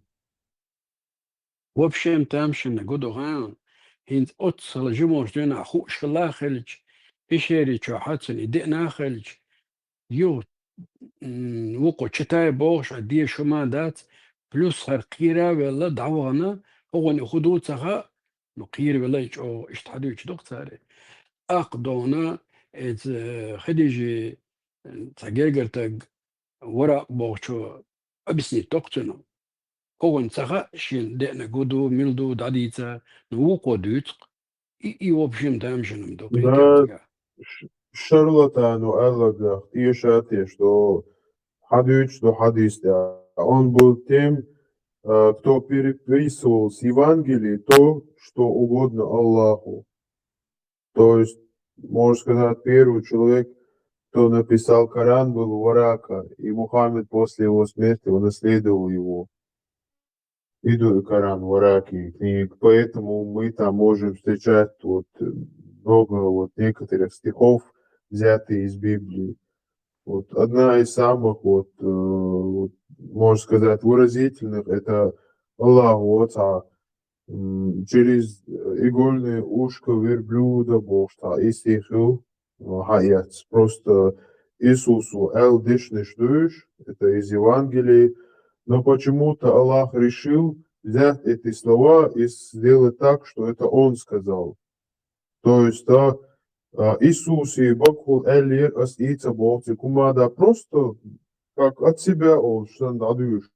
В общем, там ще нагодо ган هند أتصل جموش دينا خوش الله خلج إشاري شو حاتسن إدئنا خلج يو وقو شتاي بوش عدي شو ما دات بلوس هرقيرا ولا دعوانا هو نخدو تخا نقير ولا يجو اشتحدو يجدوك تاري أقدونا إز خديجي تاقير تاق ورا بوشو أبسني توقتنا هو تخا شين دئنا قدو ملدو دعديتا نوقو دوتق и в общем там же нам только Да, шарлатану Аллах тиешате, что хадис, он был тем, кто переписывал с Евангелия то, что угодно Аллаху. То есть, можно сказать, первый человек, кто написал Коран, был Варака, и Мухаммед после его смерти унаследовал его. Иду Коран, Вараки, книг, поэтому мы там можем встречать вот много вот некоторых стихов, взятые из Библии. Вот одна из самых вот, можно сказать, выразительных это Аллаху Отца через игольное ушко верблюда Бог и стихил хаяц. Просто Иисусу эл дышнеш душ, это из Евангелия. Но почему-то Аллах решил взять эти слова и сделать так, что это Он сказал. То есть, Иисус и Бог Элир ас Ица Бог, кумада просто как от себя Он штандадуш.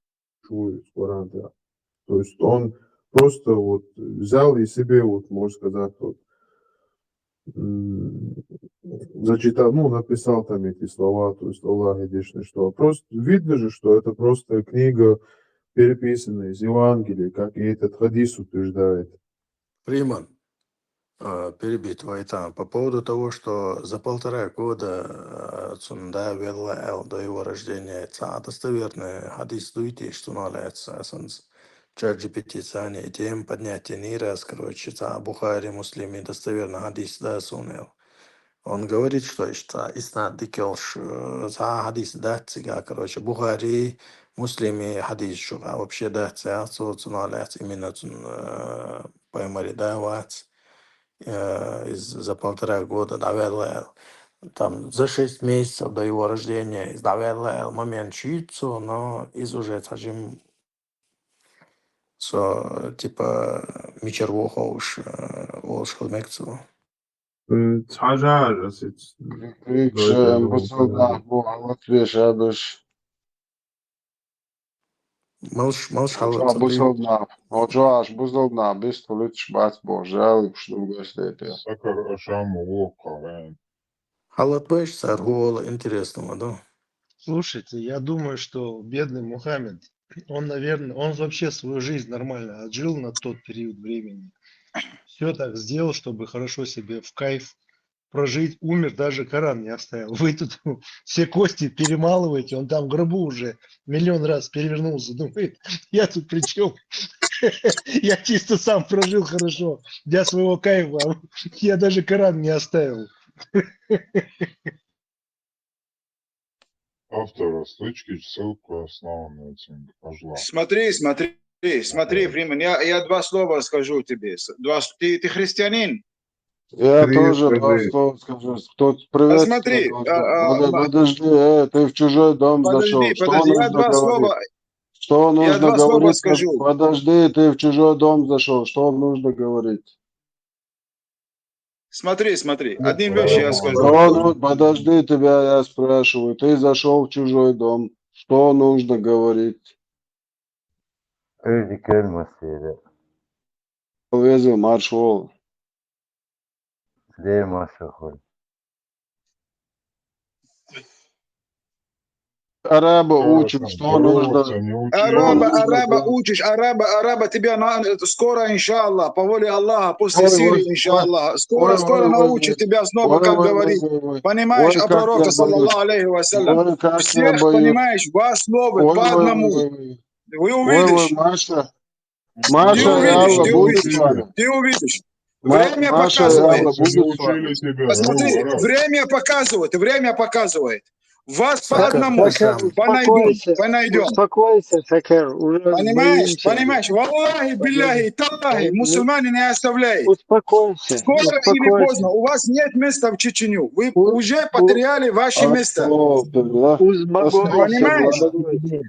То есть Он просто вот взял и себе, вот, можно сказать, вот, зачитал, ну, написал там эти слова, то есть Аллах единственное, что просто видно же, что это просто книга, переписанная из Евангелия, как и этот хадис утверждает. Риман, перебить Вайтан по поводу того, что за 1,5 года Цунда Велла до его рождения, это достоверный хадис дуйте, что наляется, ChatGPT сани тем поднятия не раз, короче, Бухари, Муслими, достоверно хадис, да, сумел. Он говорит, что иснад дикелш за хадис датцига, короче, Бухари, Муслими хадис шуга, вообще датция, соцуналят, именно поймали давать за 1,5 года давал там за 6 месяцев до его рождения давал момент чицу, но из уже сажим типа мичервоха уж худмекцу. Крикшем бусылдах бу алатвеш адыш. Малш Očā buzildnā, očāš buzildnā, bistu ličš bats bo, žēl, что гостите. Сакар ашаму вока, Халат бэш саргуола интересного, да? Слушайте, я думаю, что бедный Мухаммед, он, наверное, он вообще свою жизнь нормально отжил на тот период времени. Все так сделал, чтобы хорошо себе в кайф прожить, умер, даже Коран не оставил. Вы тут все кости перемалываете, он там в гробу уже миллион раз перевернулся, думает, я тут при чем? Я чисто сам прожил хорошо, для своего кайфа, я даже Коран не оставил. Автора стычки, ссылку основанную оценку, пожалуйста. Смотри, Фримен, я 2 слова скажу тебе. Ты христианин? Я тоже 2 слова скажу. Кто приветствует. Смотри, подожди, ты в чужой дом зашел. Подожди, я 2 слова. Что нужно говорить? Скажу. Подожди, ты в чужой дом зашел. Что нужно говорить? Смотри, одни вещи я скажу. Подожди, тебя я спрашиваю. Ты зашел в чужой дом. Что нужно говорить? Повезу маршал. Араба учим, что нужно. Араба учишь, араба тебя скоро, иншаллах, по воле Аллаха, после Сирии, иншаллах. Скоро научит тебя снова, как говорить. Понимаешь, о пророке, саллаллаху алейхи вассалям. Всех, понимаешь, вас новых по одному. Вы увидишь. Ты увидишь. Время показывает. Посмотри, время показывает. Вас по одному понайдем. Успокойся, Сакер. Понимаешь? Валлахи, билляхи, таллахи, мусульмане не оставляют. Успокойся. Скоро или поздно. У вас нет места в Чечню. Вы уже потеряли ваше место. Понимаешь?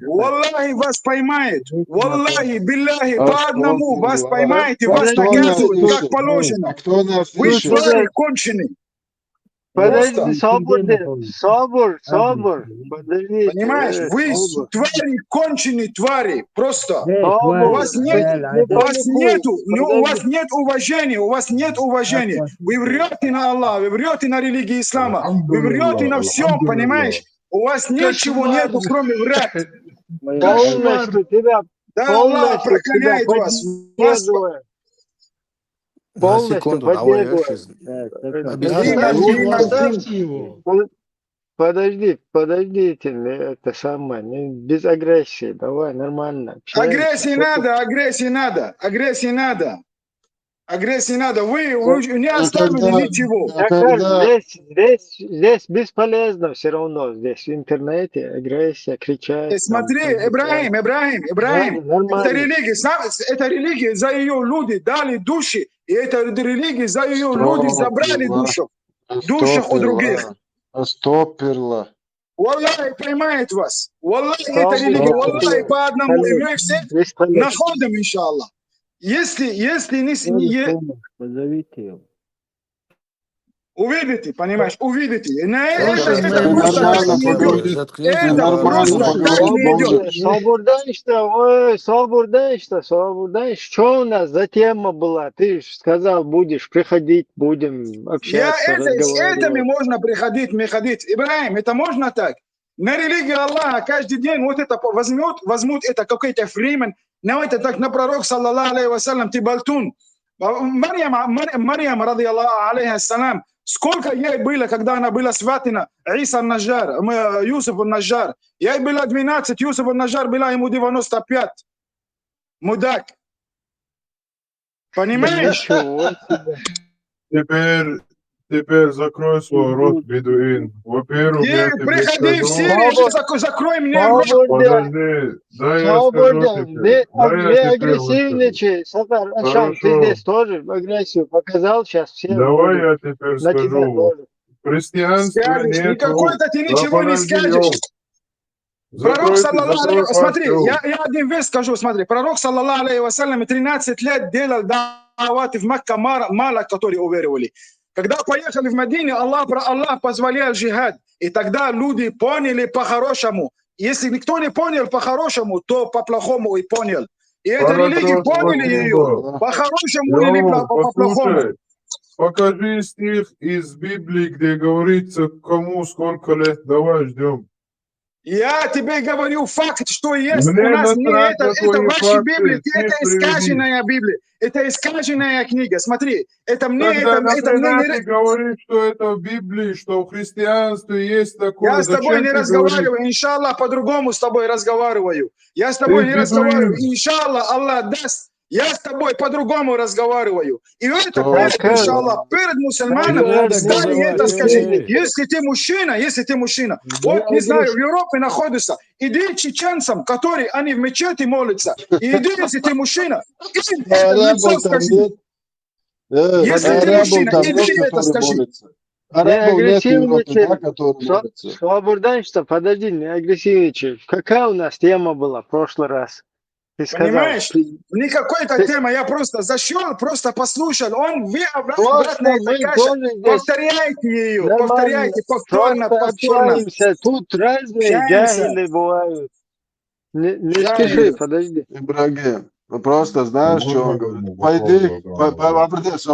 Валлахи вас поймает. Валлахи, билляхи, по одному вас поймает и вас наказывают, как положено. Вы твари конченые. Подожди, собор. Подожди. Понимаешь, вы твари, конченые твари, просто. У вас нет уважения, Вы врете на Аллаха, вы врете на религии ислама, вы врете на всем, понимаешь? У вас ничего нету, кроме врат. Полностью тебя, да Аллах проклинает вас. Секунду, Подождите, это самое, без агрессии, давай, нормально. Агрессии надо. Вы не оставили ничего. Здесь бесполезно все равно, здесь в интернете агрессия, кричать. Смотри, Ибрахим, это религия, за ее люди дали души, и это религия, за ее люди забрали душу у других. Стоперла. Валлахи поймает вас. Валлахи это религия, валлахи по одному. И мы все находим, иншаллах. Если не... Увидите, понимаешь, увидите. На это просто Свободен, что у нас за тема была? Ты сказал, будешь приходить, будем общаться, разговаривать. Это можно приходить. Ибрахим, это можно так? На религию Аллаха каждый день вот это возьмут это какой-то времен, но это так на пророк, саллаллаху алейхи вассалям, ты болтун. Марьям, радиаллаху алейха ассалам, сколько ей было, когда она была сватана, Иса ан-Наджар, Юсуф ан-Наджар. Ей было 12, Юсуф ан-Наджар было ему 95. Мудак. Понимаешь? Ничего себе. Теперь закрой свой рот, бедуин. Во-первых, И я тебе приходи в скажу... Сирию, закрой мне рот. Подожди, дай я скажу теперь. Дай я Вы теперь выскажу. агрессивничаете, Сафар. Ашан, ты Хорошо. здесь тоже агрессию показал, сейчас все Давай будут я теперь на тебя скажу. тоже. В христианстве Скажешь, нету... никакой-то ты Да ничего не подожди, скажешь. ёу. Пророк, саллаллаху Закрой алейхи, пасть, смотри, ёу. я один вес скажу, смотри. Пророк, саллаллаху алейхи вассалям, 13 лет делал даваты в Мекке, мало которые уверовали. Когда поехали в Медине, Аллах позволял джихад. И тогда люди поняли по-хорошему. Если никто не понял по-хорошему, то по-плохому и понял. И эта религия Хорошо, поняли ее спасибо. по-хорошему или Ёу, по-плохому. послушай. Покажи стих из Библии, где говорится, кому сколько лет. Давай ждем. Я тебе говорю факт, что есть у Мне нас не насрать это на твои ваши Библии, факты. это Стих приведи. искаженная Библия, это искаженная книга. Смотри, это мне Тогда не... нахрена ты говоришь, что это в Библии, что в христианстве есть такое? Я с тобой Зачем не ты говоришь? разговариваю, иншаллах, по-другому с тобой разговариваю. Я с Ты тобой не разговариваю, бедуин. иншаллах, Аллах даст. Я с тобой по-другому разговариваю. И это перед, Так, иншаллах, перед Не мусульманом надо встань и это называть, скажи. эй. Если ты мужчина, вот, не знаю, в Европе находишься, иди чеченцам, которые, они в мечети молятся, и иди, если ты мужчина, им это в лицо Арабов там скажи. нет. Если ты Арабов мужчина, там иди нет, это которые скажи. молятся. Не Арабов нет в Европе, да, агрессивничай. которые молятся. Свободанство, подожди, не агрессивничай. Какая у нас тема была в прошлый раз? Ты сказал. Понимаешь? Не какой-то тема, я просто зашел, просто послушал. Вы обратно это Мы каша. тоже здесь Повторяйте ее, нормально, повторяйте, повторно. просто общаемся. Тут разные Общаемся. джахили бывают. Не Джахили. спеши, подожди. Ибрагим, ну просто знаешь, что он Можно говорит? ему Пойди, вопрос задать?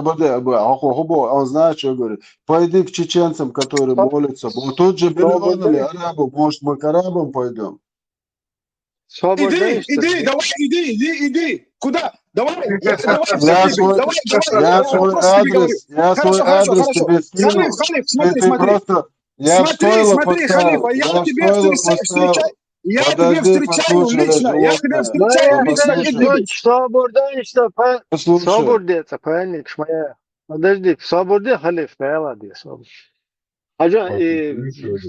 он знает, что говорит. Пойди к чеченцам, которые молятся. Вот тут же миллионами арабов, может, мы к арабам пойдем? Иди. Куда? Давай. Я свой адрес тебе скинул. Халиф, Ты смотри. просто, я в стойло Смотри, Халиф, поставил. я тебе встречаю. Я тебе Подожди, встречаю послушай, лично. Я тебе встречаю лично. Послушай. Свободец, паник, моя. Подожди, свободе, халиф, ладно, свободе. Аджа,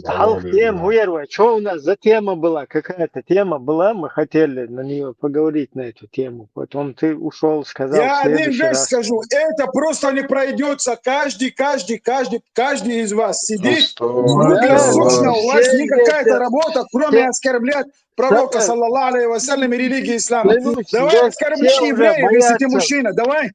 халк тем уерва. Что у нас за тема была? Какая-то тема была, мы хотели на нее поговорить, на эту тему. Потом ты ушел, сказал Я в один следующий вещь раз. скажу, это просто не пройдется. Каждый из вас сидит круглосуточно, у вас не какая-то работа, кроме оскорблять пророка, саллаллаху алейхи вассалям, и религии ислама. Давай оскорбляй евреев, если ты мужчина, давай.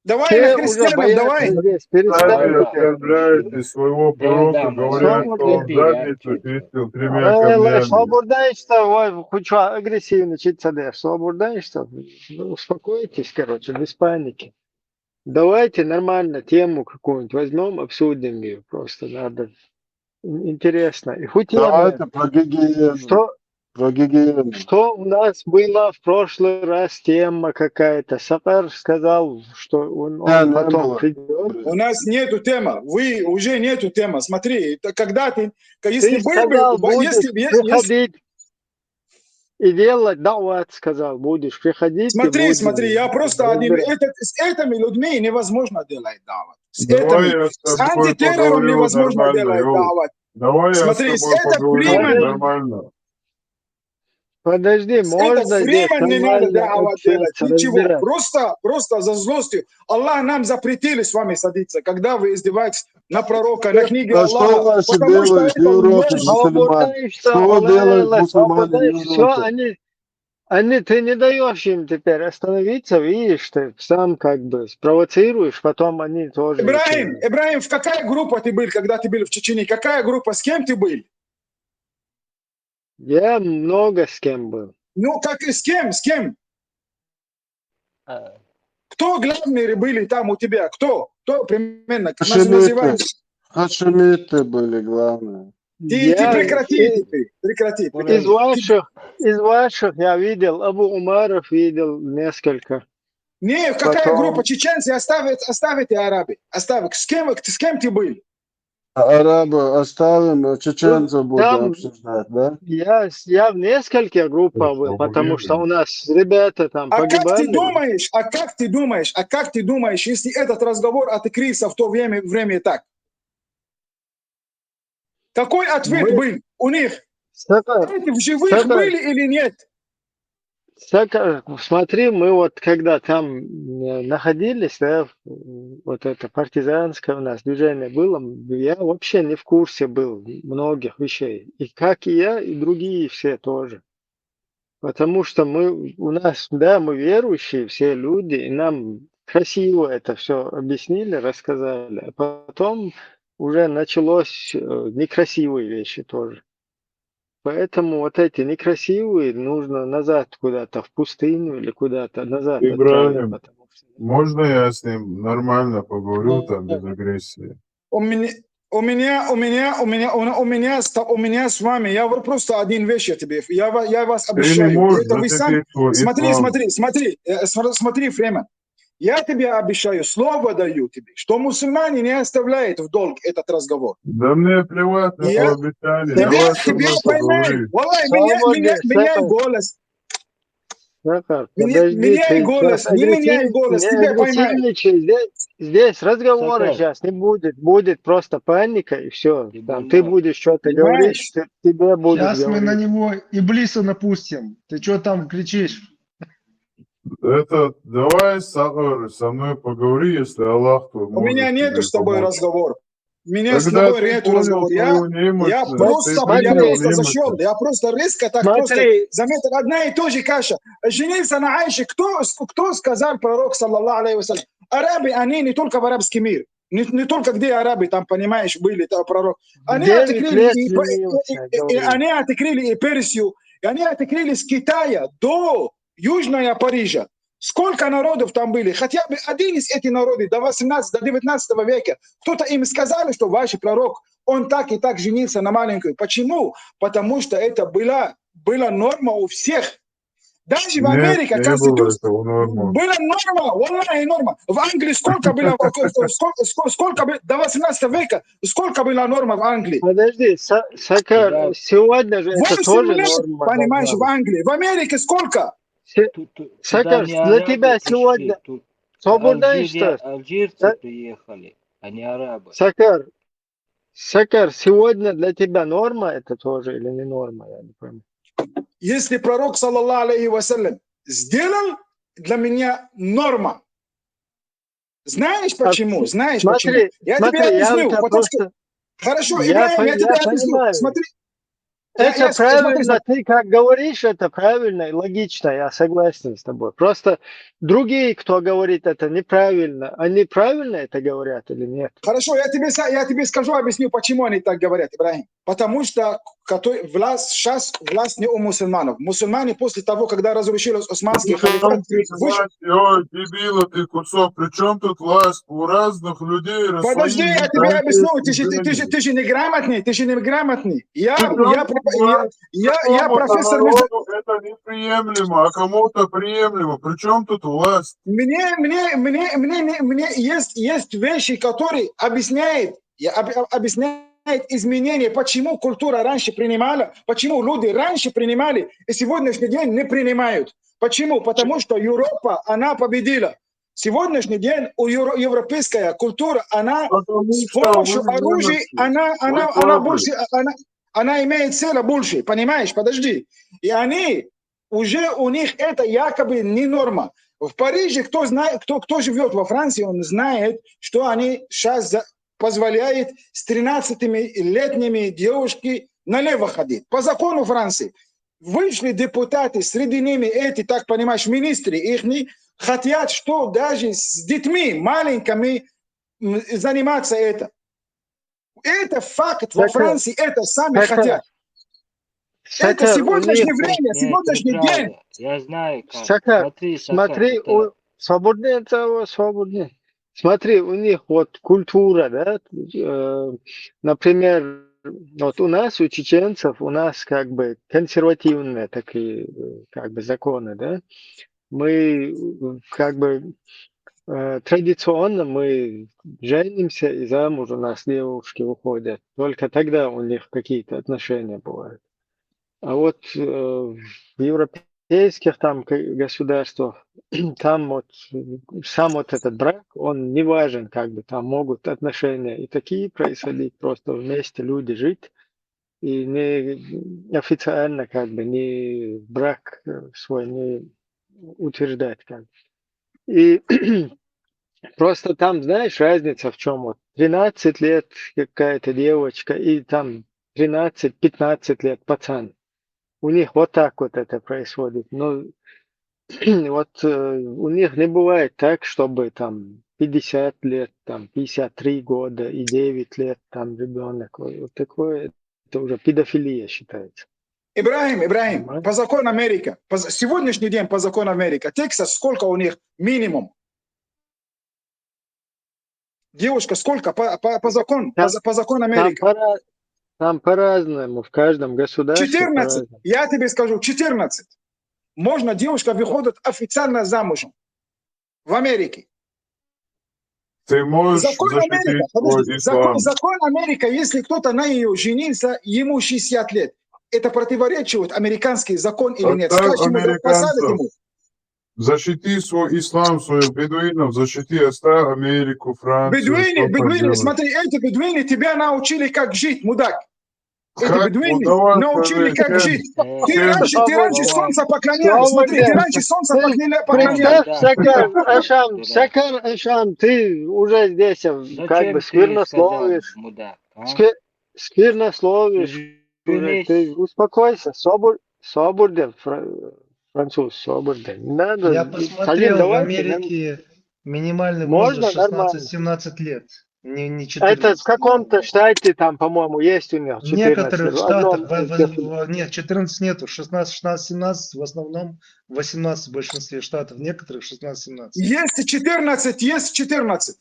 Давай на христианов, давай. Кстати, оскорбляете своего пророка, говоря, что он задницу чистил 3 камнями. Свободенство, хоть что агрессивничать, свободенство. Успокойтесь, короче, без паники. Давайте нормально тему какую-нибудь возьмем, обсудим ее. Просто надо. Интересно. И хоть давайте про гигиену. Что у нас было в прошлый раз тема какая-то? Сафар сказал, что он потом придет. У нас нету темы. Вы уже нету темы. Смотри, это когда ты, если Ты сказал, будешь приходить и делать дават, сказал, будешь приходить. Смотри, я просто один. С этими людьми невозможно делать дават. С антитеррором невозможно делать дават. Давай Смотри, я с тобой поговорю нормально. Подожди, можно это время не надо дават делать. Ничего. Просто за злостью. Аллах нам запретили с вами садиться, когда вы издеваетесь на пророка, на книги Аллаха. Что делают в Европе мусульмане? Что делают мусульмане в Европе? Ты не даешь им теперь остановиться, видишь, ты сам как бы спровоцируешь, потом они тоже... Ибрагим, в какая группа ты был, когда ты был в Чечне? Какая группа, с кем ты был? Я много с кем был. Ну, как и с кем? Кто главные были там у тебя? Кто примерно? Хашимиты были главные. Ты прекрати. Из ваших я видел, Абу Умаров видел несколько. Не, какая группа? Чеченцы оставите арабы. С кем ты был? Арабы оставим, чеченцев будем Там обсуждать, да? я в нескольких группах был, потому что у нас ребята там А как ты погибали. думаешь, если этот разговор открылся в то время так? Какой ответ был у них? Эти в живых были или нет? Смотри, мы вот когда там находились, да, вот это партизанское у нас движение было, я вообще не в курсе был многих вещей. И как и я, и другие все тоже. Потому что мы верующие все люди, и нам красиво это все объяснили, рассказали. А потом уже началось некрасивые вещи тоже. Поэтому вот эти некрасивые нужно назад куда-то, в пустыню или куда-то назад отправить. Ибрагим, можно я с ним нормально поговорю там без агрессии? У меня с вами, я говорю просто один вещь я тебе, я вас Ты не обещаю. можешь Это вы сами, ислам. смотри, Фреман. Я тебе обещаю, слово даю тебе, что мусульмане не оставляют в долг этот разговор. Да мне плевать на Я твое обещание, давай со тебя мной поймаю. поговори. Валлай, меняй голос. Подожди, Меняй голос, не меняй голос, тебя поймаю. агрессивничай. Здесь разговора сейчас не будет. Будет просто паника и все. Там, ты будешь что-то говорить, тебе будут Сейчас мы на говорить. него Иблиса напустим. Ты что там кричишь? Давай со мной поговори, если Аллах то У может меня нету тебе с тобой помочь. разговора. У меня с Когда тобой ты нету понял разговора. свою Я немощность, просто зашел. Я просто резко так просто заметил одна и та же каша. Женился на Айше. Кто сказал пророк, саллаллаху алейхи вассалям? Арабы, они не только в арабский мир. Не только где арабы, там, понимаешь, были там пророк. Они открыли и Персию, и они открыли с Китая до Южного Парижа. Сколько народов там были? Хотя бы один из этих народов до 18, до 19 века. Кто-то им сказал, что ваш пророк, он так и так женился на маленькой. Почему? Потому что это была норма у всех. Даже в Америке конституция была норма, валлахи норма. В Англии сколько было, до 18 века, сколько была норма в Англии? Подожди, Сакар, сегодня же это тоже норма. Понимаешь, в Англии. В Америке сколько? Сакар, для тебя сегодня свободно что? Алжирцы приехали, а не арабы. Сакар, сегодня для тебя норма это тоже или не норма, я не понимаю. Если пророк, саллаллаху алейхи вассалям, сделал, для меня норма. Знаешь почему? Почему? Я тебе объясню. Хорошо, Ибрагим, я тебе объясню. Смотри. Это правильно, ты как говоришь, это правильно и логично, я согласен с тобой. Просто другие, кто говорит это неправильно, они правильно это говорят или нет? Хорошо, я тебе скажу, объясню, почему они так говорят, Ибрагим. Потому что сейчас власть не у мусульманов. Мусульмане после того, когда разрушились османские халифаты... Ой, дебила ты кусок, при чем тут власть? У разных людей... Подожди, я тебе объясню, ты же неграмотный, Я профессор... Это неприемлемо, а кому-то приемлемо. При чем тут власть? Мне есть вещи, которые объясняют изменения, почему культура раньше принимала, почему люди раньше принимали и сегодняшний день не принимают. Почему? Потому что Европа, она победила. Сегодняшний день европейская культура, она с помощью оружия, она больше, она имеет цель больше, понимаешь? Подожди. И они, уже у них это якобы не норма. В Париже, кто живет во Франции, он знает, что они сейчас позволяют с 13-летними девушками налево ходить. По закону Франции. Вышли депутаты, среди ними эти, так понимаешь, министры их, хотят, что даже с детьми маленькими заниматься это. Это факт во Франции, это сами хотят. Это сегодняшнее время, сегодняшний день. Я знаю, как. Сакар, смотри, свободнее. Смотри, у них вот культура, да, например, вот у нас, у чеченцев, у нас как бы консервативные такие как бы законы, да. Мы как бы традиционно мы женимся, и замуж у нас девушки уходят. Только тогда у них какие-то отношения бывают. А вот в европейских там государствах, там вот сам вот этот брак, он не важен, как бы там могут отношения и такие происходить, просто вместе люди жить, и не официально как бы не брак свой не утверждать как бы. И просто там, знаешь, разница в чем? Вот 13 лет какая-то девочка и там 13-15 лет пацан. У них вот так вот это происходит. Но вот у них не бывает так, чтобы там 50 лет, там 53 года и 9 лет там ребенок. Вот такое, это уже педофилия считается. Ибрахим, по закону Америки, сегодняшний день по закону Америки, Тексас, сколько у них минимум? Девушка, сколько по закону Америки? Там по-разному, в каждом государстве 14, я тебе скажу, 14. Можно девушка выходит официально замужем в Америке. Ты можешь закон защитить Америка, свой ислам. закон Америка, если кто-то на нее женился, ему 60 лет. Это противоречит американский закон или нет? Скажи ему, посадят ему. Защити свой ислам, своих бедуинов, защити, оставь Америку, Францию. Бедуины, смотри, эти бедуины тебя научили, как жить, мудак. Эти Как? бедуины Ну, давай, научили, как скажи, жить. Ты чем? раньше солнце поклонял. Смотри, ты раньше солнце поклонял. Сакар Ашам, ты уже здесь как бы сквернословишь. Сквернословишь. Ты успокойся, свободен, француз, свободен. Не надо. Я посмотрел, в Америке минимальный возраст 16-17 лет. Не 14. Это в каком-то штате там, по-моему, есть у них 14. В некоторых штатах, нет, 14 нету, 16, 16, 17, в основном 18 в большинстве штатов, в некоторых 16-17. Есть 14, есть 14.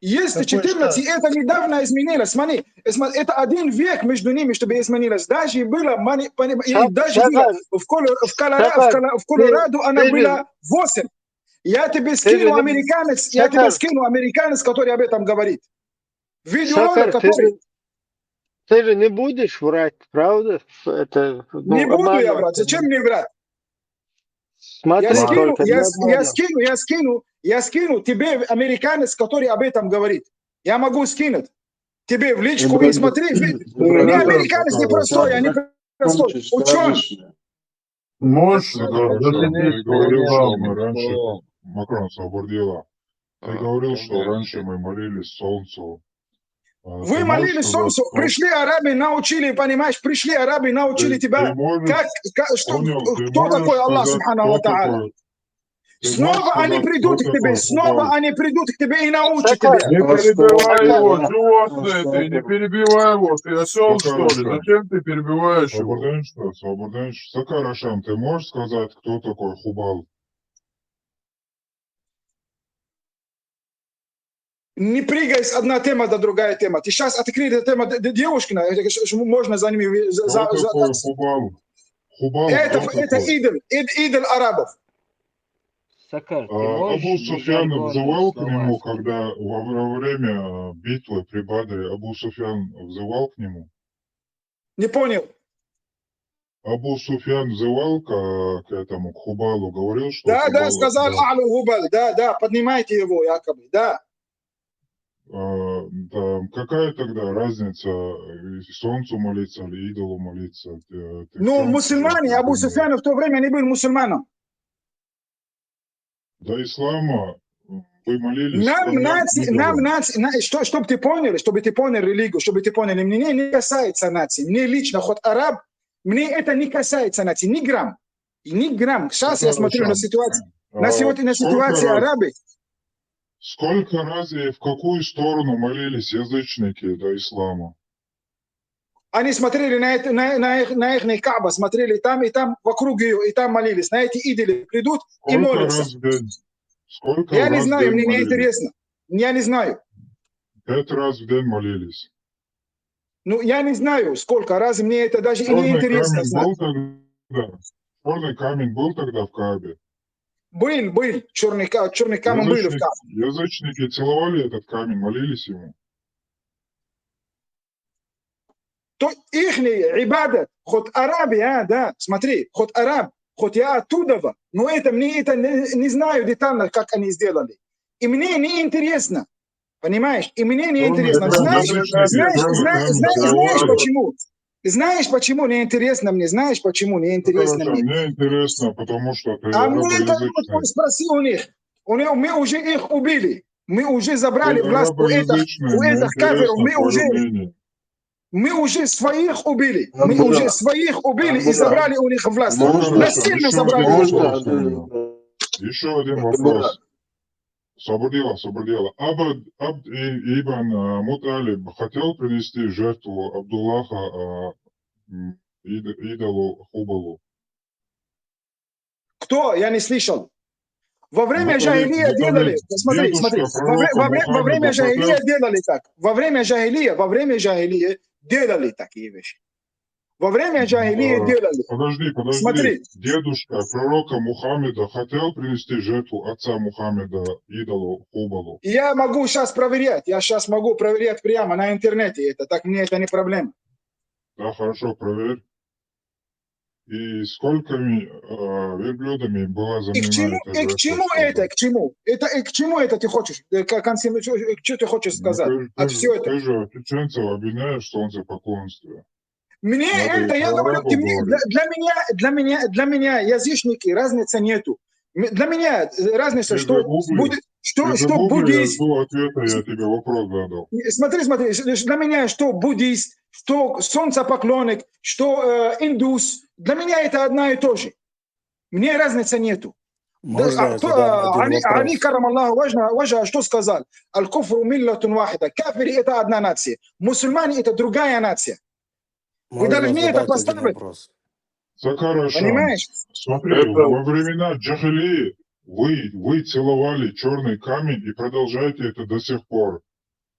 Есть 14, это недавно изменилось. Смотри, это 1 век между ними, чтобы изменилось. Даже было, даже было в Колорадо она была 8. Я тебе скину американец, который об этом говорит. Видеоролик, который... Ты же не будешь врать, правда? Это, не буду я врать. Зачем мне врать? Смотри, я скину тебе американец, который об этом говорит. Я могу скинуть тебе в личку и смотри. Не американец не простой, а не простой. Ученый. Можешь, ты говорил, что мы раньше, Макрон, свобод дела. Ты говорил, что раньше мы молились солнцу. Вы молились солнцу, пришли арабы, научили, понимаешь, пришли арабы, научили тебя, кто такой Аллах, субхану ва тааля. Снова они придут к тебе, и научат тебя. Не перебивай его, животное ты, не перебивай его, ты осел, что ли? Зачем ты перебиваешь его? Свободенш, Сакар Ашам, ты можешь сказать, кто такой Хубал? Не прыгай с одна тема до другая тема. Ты сейчас открыли эту тему девушки, можно за ними... Хубал, это идол арабов. Сакар, Абу Суфьян взывал к нему, когда во время битвы при Бадре Абу Суфьян взывал к нему? Не понял. Абу Суфьян взывал к этому, к Хубалу, говорил, что... Да, сказал А'лу Хубал, да, поднимайте его якобы, да. Какая тогда разница, солнцу молиться или идолу молиться? Ну, мусульмане, Абу Суфьян в то время не был мусульманом. До ислама вы молились... Чтобы ты понял религию, чтобы ты понял, мне не касается нации. Мне лично, хоть араб, мне это не касается нации, ни грамм. Сейчас я смотрю на ситуацию. На ситуацию арабы. Сколько раз и в какую сторону молились язычники до ислама? Они смотрели на их Кааба, смотрели там и там, вокруг ее, и там молились. На эти идолы придут и молятся. Я не знаю, мне не интересно. Я не знаю. 5 раз в день молились. Ну, я не знаю, сколько раз, мне это даже и не интересно знать. Черный камень был тогда в Каабе? Был. Черный камень был в Кафе. Язычники целовали этот камень, молились ему. То ихний ибадат, хоть арабы, да, смотри, хоть араб, хоть я оттуда, но это мне не знаю детально, как они сделали. И мне не интересно, понимаешь? И мне не интересно. Знаешь почему? Знаешь, почему не интересно мне? Знаешь, почему не интересно мне? Мне интересно, потому что ты А мне арабоязычный. спроси у них. Мы уже их убили. Мы уже забрали Ты власть у арабоязычный, мне этих кафиров. интересно твое мнение. Мы уже своих убили. Мы уже своих убили и забрали у них власть. Насильно забрали. Еще один вопрос. Соболела. Абд ибн Муталиб хотел принести жертву Абдуллаха идолу Хубалу. Кто? Я не слышал. Во время джахилия делали, смотри, во время джахилия делали так. Во время джахилия делали такие вещи. Во время джахилия делали. Подожди. Смотри. Дедушка пророка Мухаммеда хотел принести жертву отца Мухаммеда идолу Хубалу. Я могу сейчас проверять. Я сейчас могу проверять прямо на интернете это. Так мне это не проблема. Да, хорошо, проверь. И сколькими верблюдами была заменена эта жертва? К чему это ты хочешь? Что ты хочешь сказать? Все это. Ты же чеченцев обвиняешь в солнцепоклонстве. Мне это, я говорю, для меня язычники разницы нету. Для меня разница, что буддист. Я жду ответа, я тебе вопрос задал. Смотри, для меня что буддист, что солнцепоклонник, что индус, для меня это одно и то же. Мне разницы нету. Али карам Аллаху ваджа, что сказал? Аль-куфру миллатун вахида. Кафири это одна нация. Мусульмане это другая нация. Вы должны это поставить. Понимаешь? Смотри, во времена джахилии вы целовали черный камень и продолжаете это до сих пор.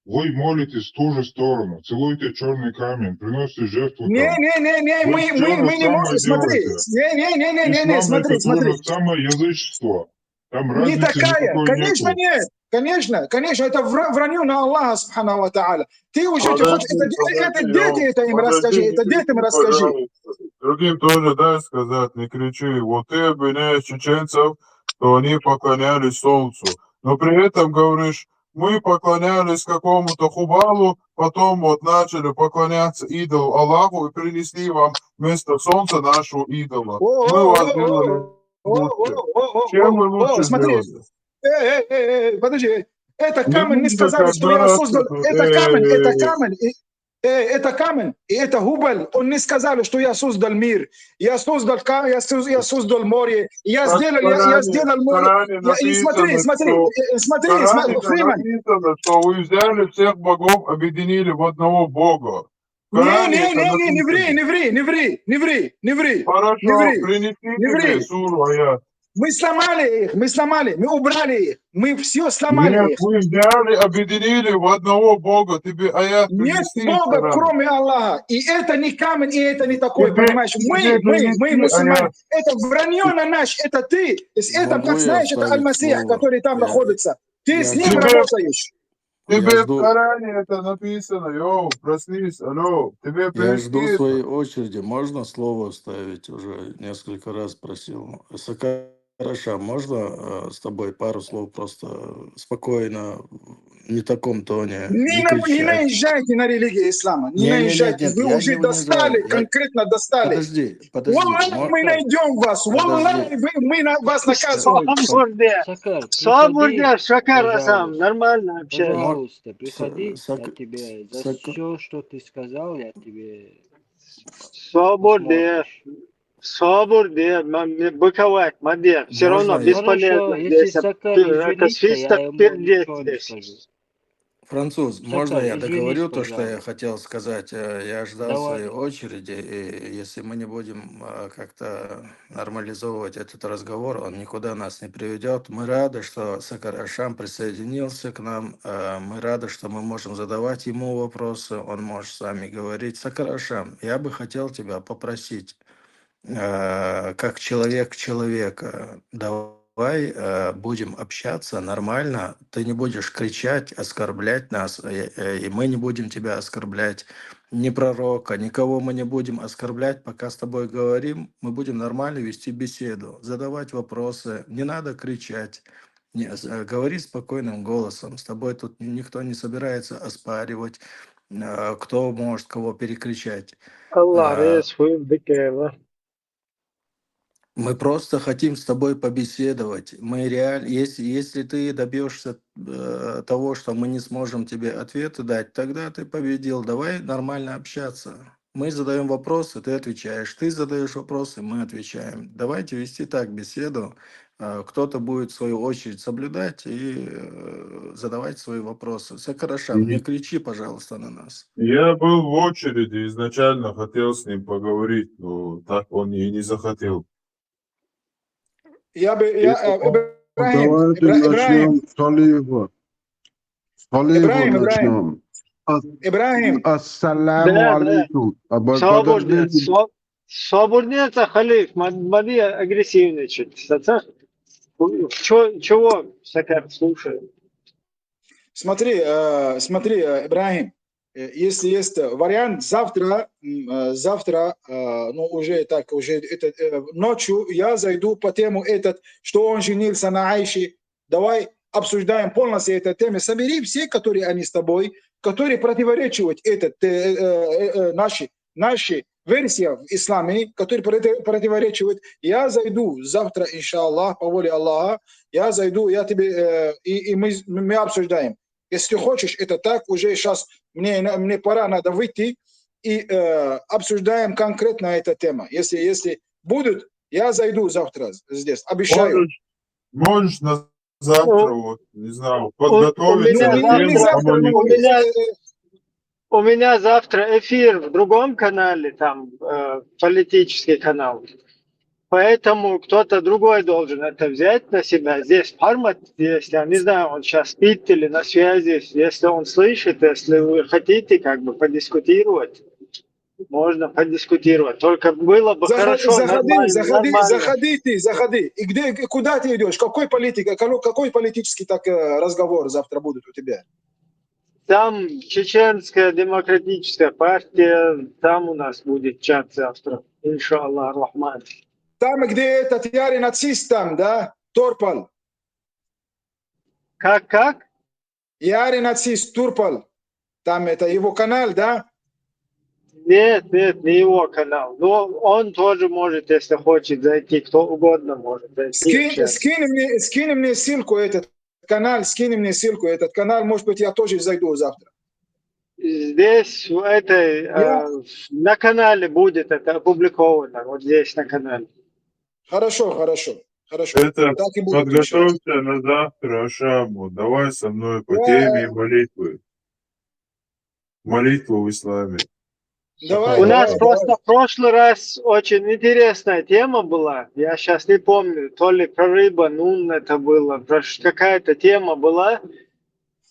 Вы молитесь в ту же сторону, целуете черный камень, приносите жертву. Мы не можем, смотри. Смотри. Это то же самое язычество. Там разницы не такая. Конечно, нету. нет. Конечно, это вранье на Аллаха, субхану ва та'аля. Ты уже хочешь, это дети это им расскажи, Другим тоже дай сказать, не кричи. Вот ты обвиняешь чеченцев, что они поклонялись солнцу. Но при этом говоришь, мы поклонялись какому-то Хубалу, потом вот начали поклоняться идолу Аллаху и принесли вам вместо солнца нашего идола. Мы вас сделали лучше. Чем мы лучше сделали? Подожди. Это камень, не сказали, что я создал. Это камень, и это Хубаль. Он не сказал, что я создал мир. Я создал камень, я создал море. Я сделал море. Смотри, Фриман. Написано, что вы взяли всех богов, объединили в одного бога. Не ври. Хорошо, принесите суру аят. Мы сломали их, мы убрали их, мы все сломали их. Вы взяли, объединили в одного Бога. Тебе аят нет Бога, кроме Аллаха. И это не камень, и это не такой, понимаешь? Мы мусульмане. Это вранье на наш, это ты. С этим, как знаешь, это Аль-Масих, который там находится. Ты с ним работаешь. Тебе в Коране это написано, проснись, алло. Тебе я жду своей очереди. Можно слово вставить? Уже несколько раз просил. Хорошо, можно с тобой пару слов просто спокойно, не в таком тоне, не наезжайте на религию ислама, не наезжайте, вы уже достали, конкретно достали. Подожди. Wallah, мы найдем вас, Wallah, мы вас наказываем. Свободен, Шакар сам, нормально общаемся. Пожалуйста, приходи, я тебе за все, что ты сказал, я тебе... Собор, быковать, модер. Все равно бесполезно. Это свисток пердеть. Француз, можно я договорю то, что я хотел сказать? Я ждал своей очереди, и если мы не будем как-то нормализовывать этот разговор, он никуда нас не приведет. Мы рады, что Сакар Ашам присоединился к нам. Мы рады, что мы можем задавать ему вопросы, он может с вами говорить. Сакар Ашам, я бы хотел тебя попросить, как человек человека, давай будем общаться нормально. Ты не будешь кричать, оскорблять нас, и мы не будем тебя оскорблять. Ни пророка, никого мы не будем оскорблять, пока с тобой говорим. Мы будем нормально вести беседу, задавать вопросы. Не надо кричать. Говори спокойным голосом. С тобой тут никто не собирается оспаривать, кто может кого перекричать. Allah resmi bikeva. Мы просто хотим с тобой побеседовать. Мы реально, если ты добьешься того, что мы не сможем тебе ответы дать, тогда ты победил. Давай нормально общаться. Мы задаем вопросы, ты отвечаешь. Ты задаешь вопросы, мы отвечаем. Давайте вести так беседу. Кто-то будет в свою очередь соблюдать и задавать свои вопросы. Сакарашам, не кричи, пожалуйста, на нас. Я был в очереди, изначально хотел с ним поговорить, но так он и не захотел. Давайте начнем с Алиева. С Алиева начнем. Ибрахим. Ассаламу алейкум. Подождите. Свободнее, халиф, моди агрессивничать. Чего Сакар слушает? Смотри, Ибрахим, если есть вариант, завтра, ну уже ночью я зайду по тему что он женился на Айше. Давай обсуждаем полностью эту тему. Собери все, которые они с тобой, которые противоречивают наши версии в исламе, которые противоречивают. Я зайду завтра, иншаллах, по воле Аллаха, я зайду, я тебе, и мы обсуждаем. Если хочешь, это так, уже сейчас мне пора, надо выйти, и обсуждаем конкретно эту тему. Если будут, я зайду завтра здесь, обещаю. Можешь на завтра, вот, не знаю, подготовиться. У меня завтра эфир в другом канале, там политический канал. Поэтому кто-то другой должен это взять на себя. Здесь формат есть, я не знаю, он сейчас спит или на связи. Если он слышит, если вы хотите как бы подискутировать, можно подискутировать. Только было бы хорошо, Заходи. И куда ты идешь? Какой политический разговор завтра будет у тебя? Там Чеченская демократическая партия, там у нас будет чат завтра. Иншаллах рахман. Там, где этот ярый нацист там, да? Турпал. Как? Ярый нацист, Турпал. Там это его канал, да? Нет, не его канал. Но он тоже может, если хочет зайти, кто угодно может зайти. Скинь мне ссылку этот канал, этот канал, может быть, я тоже зайду завтра. Здесь на канале будет это опубликовано, вот здесь на канале. Хорошо. Это подготовься на завтра, Ашаму. Давай со мной по теме молитвы. Молитву в исламе. У нас просто в прошлый раз очень интересная тема была. Я сейчас не помню, то ли про рыба, это было, какая-то тема была.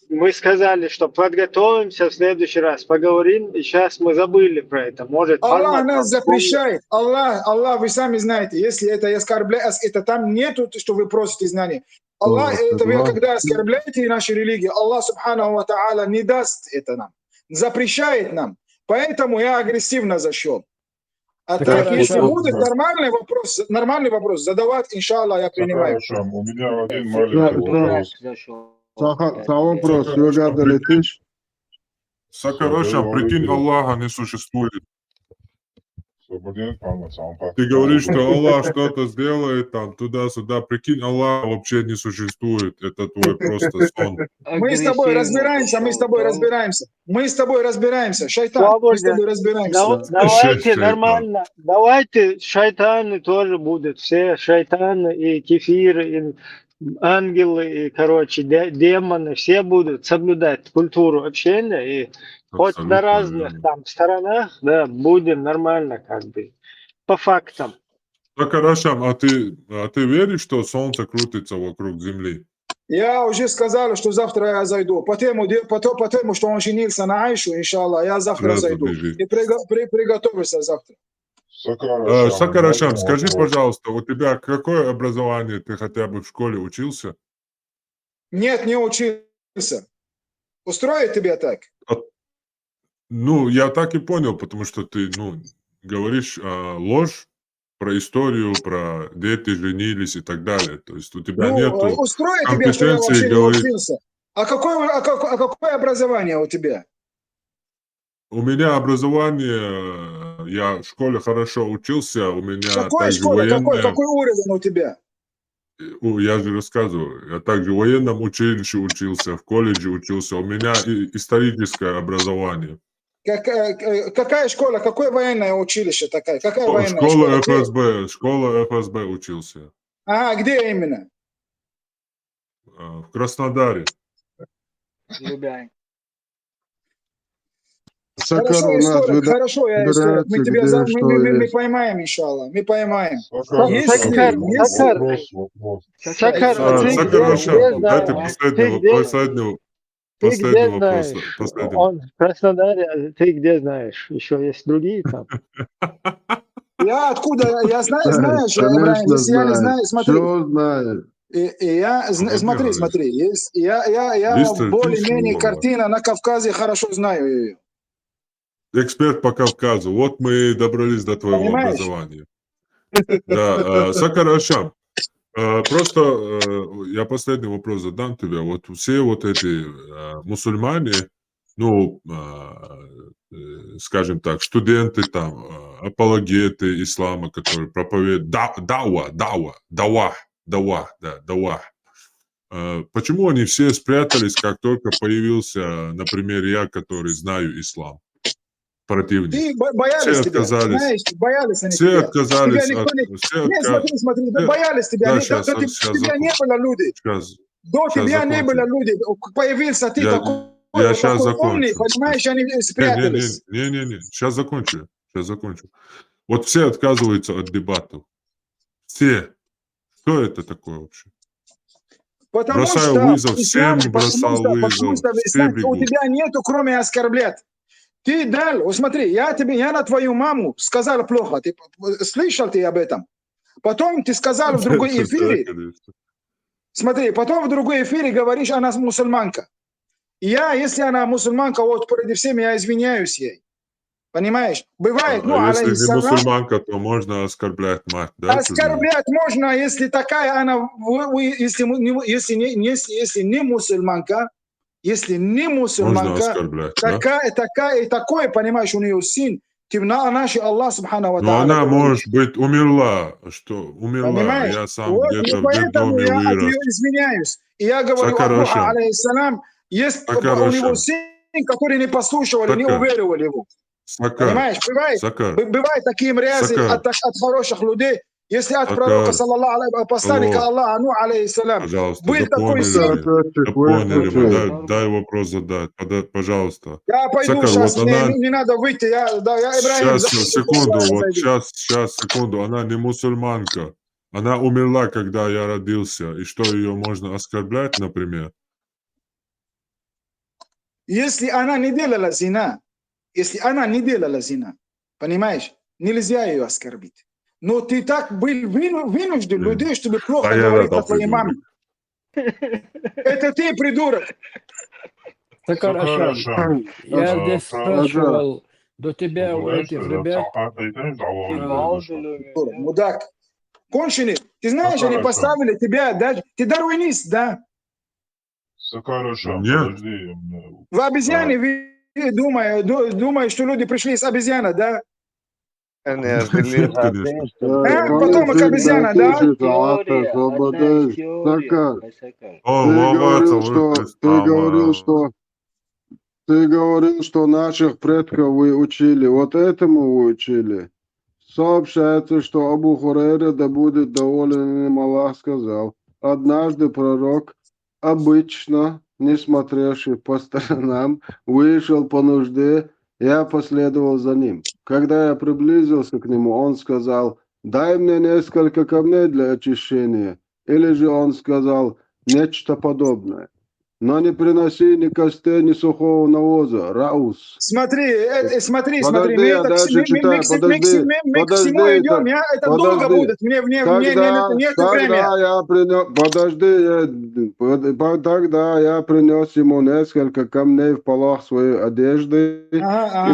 Мы сказали, что подготовимся в следующий раз, поговорим, и сейчас мы забыли про это. Может, Аллах нас запрещает. Аллах, вы сами знаете, если это оскорбляет, это там нету, что вы просите знаний. Аллах, это вы когда оскорбляете нашу религию, Аллах субханаху ва тааля не даст это нам, запрещает нам. Поэтому я агрессивно зашел. А так, если будет нормальный вопрос задавать, иншаллах, я принимаю. У меня один маленький вопрос. Вопрос, Югада летишь? Сакараша, прикинь, Аллаха не существует. Ты говоришь, что Аллах что-то сделает там, туда-сюда. Прикинь, Аллах вообще не существует. Это твой просто сон. Мы с тобой разбираемся. Шайтан, мы с тобой разбираемся. Давайте нормально. Давайте шайтаны тоже будут. Все шайтаны и кефиры, и ангелы, и, демоны. Все будут соблюдать культуру общения. И хоть на разных там сторонах, да, будем нормально как бы. По фактам. Сакарашам, а ты веришь, что Солнце крутится вокруг Земли? Я уже сказал, что завтра я зайду. Потому что он женился на Айшу, иншаллах, я завтра зайду. И приготовился завтра. Сакарашам, скажи, пожалуйста, у тебя какое образование? Ты хотя бы в школе учился? Нет, не учился. Устроит тебя так? Ну, я так и понял, потому что ты, говоришь ложь про историю, про дети женились и так далее. То есть у тебя Ну, нету устроит тебя, что я компетенции вообще не говорить. учился. А какое образование у тебя? У меня образование, я в школе хорошо учился, у меня Какой также школе? военное, Какой уровень у тебя? я же рассказываю, я также в военном училище учился, в колледже учился, у меня историческое образование. Какая школа? Какое военное училище такая? Какая военная Школа школа? школа ФСБ учился. А, где именно? В Краснодаре. Любяй. Сакар у нас Хорошо, я историк. Мы разбирается, тебя где что мы есть. поймаем, иншаллах. Мы поймаем. Сакар, Сакарашам, дайте ты где последний вопрос. знаешь? Он в Краснодаре, ты где знаешь? Еще есть другие там. Я откуда? Я знаю, знаешь, Ибрагим, Конечно если я не знает. знаю, смотри. Все знает. Смотри, я более-менее картина на Кавказе хорошо знаю ее. Эксперт по Кавказу. Вот мы и добрались до твоего Понимаешь? образования. Да, Сакарашам. Просто я последний вопрос задам тебе. Вот все вот эти мусульмане, скажем так, студенты там, апологеты ислама, которые проповедуют, дава. Почему они все спрятались, как только появился, например, я, который знаю ислам? Противник. Ты боялись Все тебя, отказались. знаешь, боялись они Все тебя. отказались Тебя никто от... не... Все Нет, смотри, да боялись тебя. Да, До тебя не было люди. До тебя не было люди. Появился ты такой, Я сейчас такой умный, закончу. понимаешь, они спрятались. Не. Сейчас закончу. Вот все отказываются от дебатов. Все. Что это такое вообще? Потому Бросаю что вызов, в исламе, всем бросал потому вызов, что в все исламе у бегут. тебя нету, кроме оскорблять. Ты дал, вот смотри, я на твою маму сказал плохо, ты слышал ты об этом? Потом ты сказал в другой эфире, смотри, потом в другой эфире говоришь, она мусульманка. Если она мусульманка, вот перед всеми я извиняюсь ей. Понимаешь? Бывает, Если не алейхиссалам, мусульманка, то можно оскорблять мать, да? оскорблять можно, если такая она, если не мусульманка, если не Можно мусульманка, оскорблять, да? такой, понимаешь, у нее сын, наш Аллах Субхану ва Но Тааля она, говорит. может быть, умерла. Понимаешь? Я сам Вот, где-то в поэтому детдоме я от вырос. нее извиняюсь. И я говорю, Сакарашам. алейхиссалам, есть у Сакарашам. него сын, которые не послушивали, не уверовали его. Понимаешь? Бывает такие мрязи от хороших людей. Если от пророка, саллаллаху алейхи, посланника Аллаха, алейхиссалам, Пожалуйста, был такой сын. дополнили мы. Дай вопрос задать, пожалуйста. Я пойду Сакар, сейчас, вот она... не надо выйти. Я Ибрагим, секунду. Она не мусульманка. Она умерла, когда я родился. И что, ее можно оскорблять, например? Если она не делала зина, понимаешь, нельзя ее оскорбить. Но ты так был вынужден людей, чтобы плохо говорить о твоей маме. Это ты, придурок. Сакарашам, я здесь спрашивал до тебя у этих ребят. Мудак. Конченый. Ты знаешь, они поставили тебя, ты дарвинист, да? Нет. В обезьяне думаю, что люди пришли с обезьяны, да? Потомок обезьяна, да? Ты говорил, что наших предков вы учили. Вот этому вы учили. Сообщается, что Абу Хурейра, да будет доволен им Аллах, сказал: однажды пророк, обычно не смотревший по сторонам, вышел по нужде, я последовал за ним. Когда я приблизился к нему, он сказал: дай мне несколько камней для очищения. Или же он сказал нечто подобное. но не приноси ни костей, ни сухого навоза. Раус. Смотри, смотри, Подожди, мы я это дальше читаю. мы к всему идем, это долго будет, мне нету времени. Тогда я принес ему несколько камней в полах своей одежды и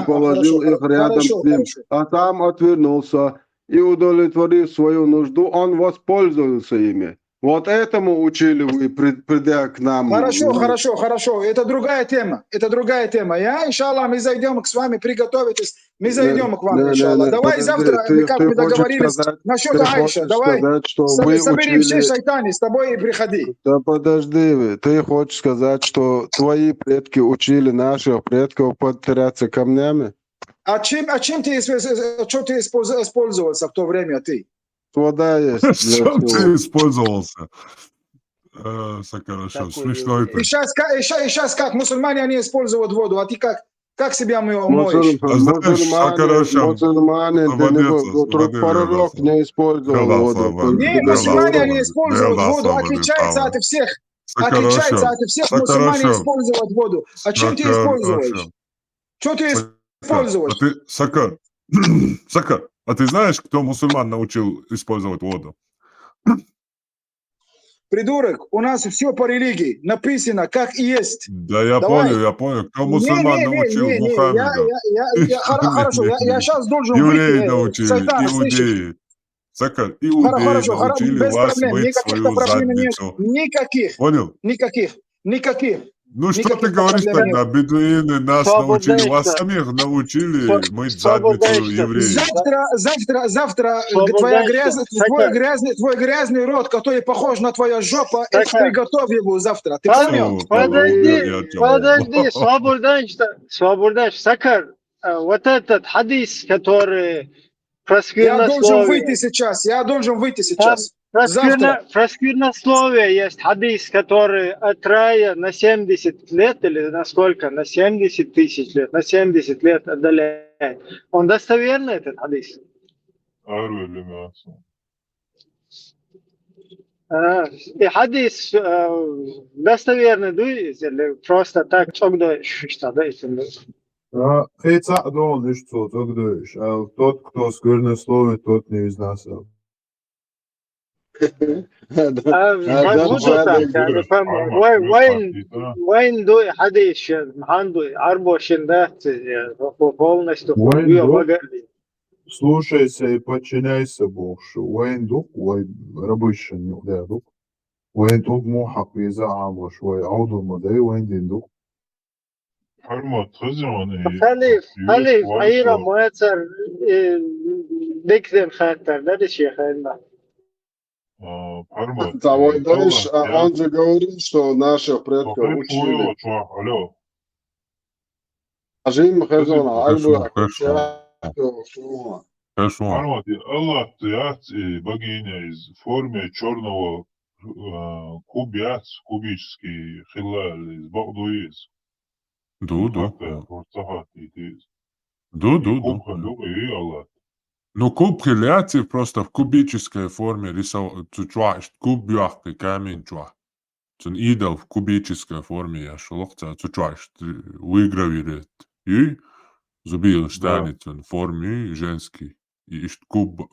положил их рядом с ним, а там отвернулся и, удовлетворив свою нужду, он воспользовался ими. Вот этому учили вы, придя к нам. Хорошо. Это другая тема. Иншаллах, мы зайдем с вами, приготовитесь. Мы зайдем к вам, иншаллах. Давай завтра, как мы договорились, насчет Аиша. Давай собери все шайтаны, с тобой и приходи. Да подожди, ты хочешь сказать, что твои предки учили наших предков подтираться камнями? А чем ты использовался в то время, ты? Вода есть. Чем ты использовался? Хорошо, смешно это. И сейчас как? Мусульмане, они используют воду, а ты как себя моешь? Мусульмане, пророк не использовал воду. Не, мусульмане, они используют воду, отличается от всех. Мусульмане используют воду. А чем ты используешь? Что ты используешь? Сакар, а ты знаешь, кто мусульман научил использовать воду? Придурок, у нас все по религии написано, как и есть. Да, я понял. Кто мусульман научил Мухаммеда? Хорошо, я сейчас должен евреи научили, иудеи. Сакар, иудеи научили вас мыть свою задницу. Никаких. Понял? Никаких. Ну что ты говоришь тогда? Бедуины нас научили, вас самих научили мыть задницу евреев. Завтра твой грязный рот, который похож на твою жопу, приготовь его завтра. Ты понял? Подожди, свободен, Сакар, вот этот хадис, который про сквернословие. Я должен выйти сейчас. Про сквернословие есть хадис, который от рая на 70 лет или на сколько? На 70 тысяч лет, на 70 лет отдаляет. Он достоверный, этот хадис? И хадис достоверный, или просто так чокдаешь, что да, тот, кто сквернословит, тот не из нас. وين دو حديش عنده عربوشين ده полностью Слушайся и подчиняйся больше. وين دوق ربيشن يقدر وين دوق مو حق يزعم وشوي عوض المدعي وين دوق خليف عيرة مؤثر دكتور خاطر ده الشيخ عندنا Он же говорит, что наших предков учили. Allah богиня из формы черного кубический хилал из Багдуиз. Ну, куб хиляцев просто в кубической форме рисовать. Куб бьяхкой камень чуа. Цен идол в кубической форме я шелохца цучуаш выгравирует. И зубил станет в форме женский. И куб.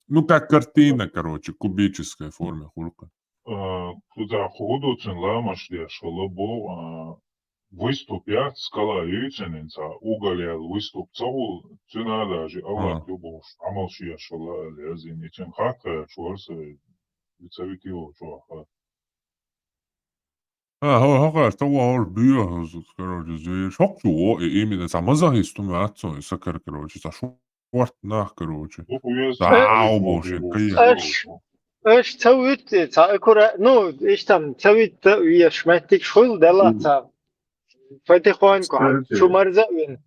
Ну, как картина, короче, кубической форме хурка. Куда ходу цен ламаш я шелобо выступят скала юйцененца уголял выступ цау цена даже Allah любовь амалшия шала лязин и чем хака шуарса лицевитио шуаха. Хака что он бьё короче здесь шокчу и именно самоза истумацо сакар короче за шуарт нах короче. Да, обоше. ايش سويت كرة نو ايش تم سويت ويش ماتك شغل دلعت فتخوانكم شو مرزقين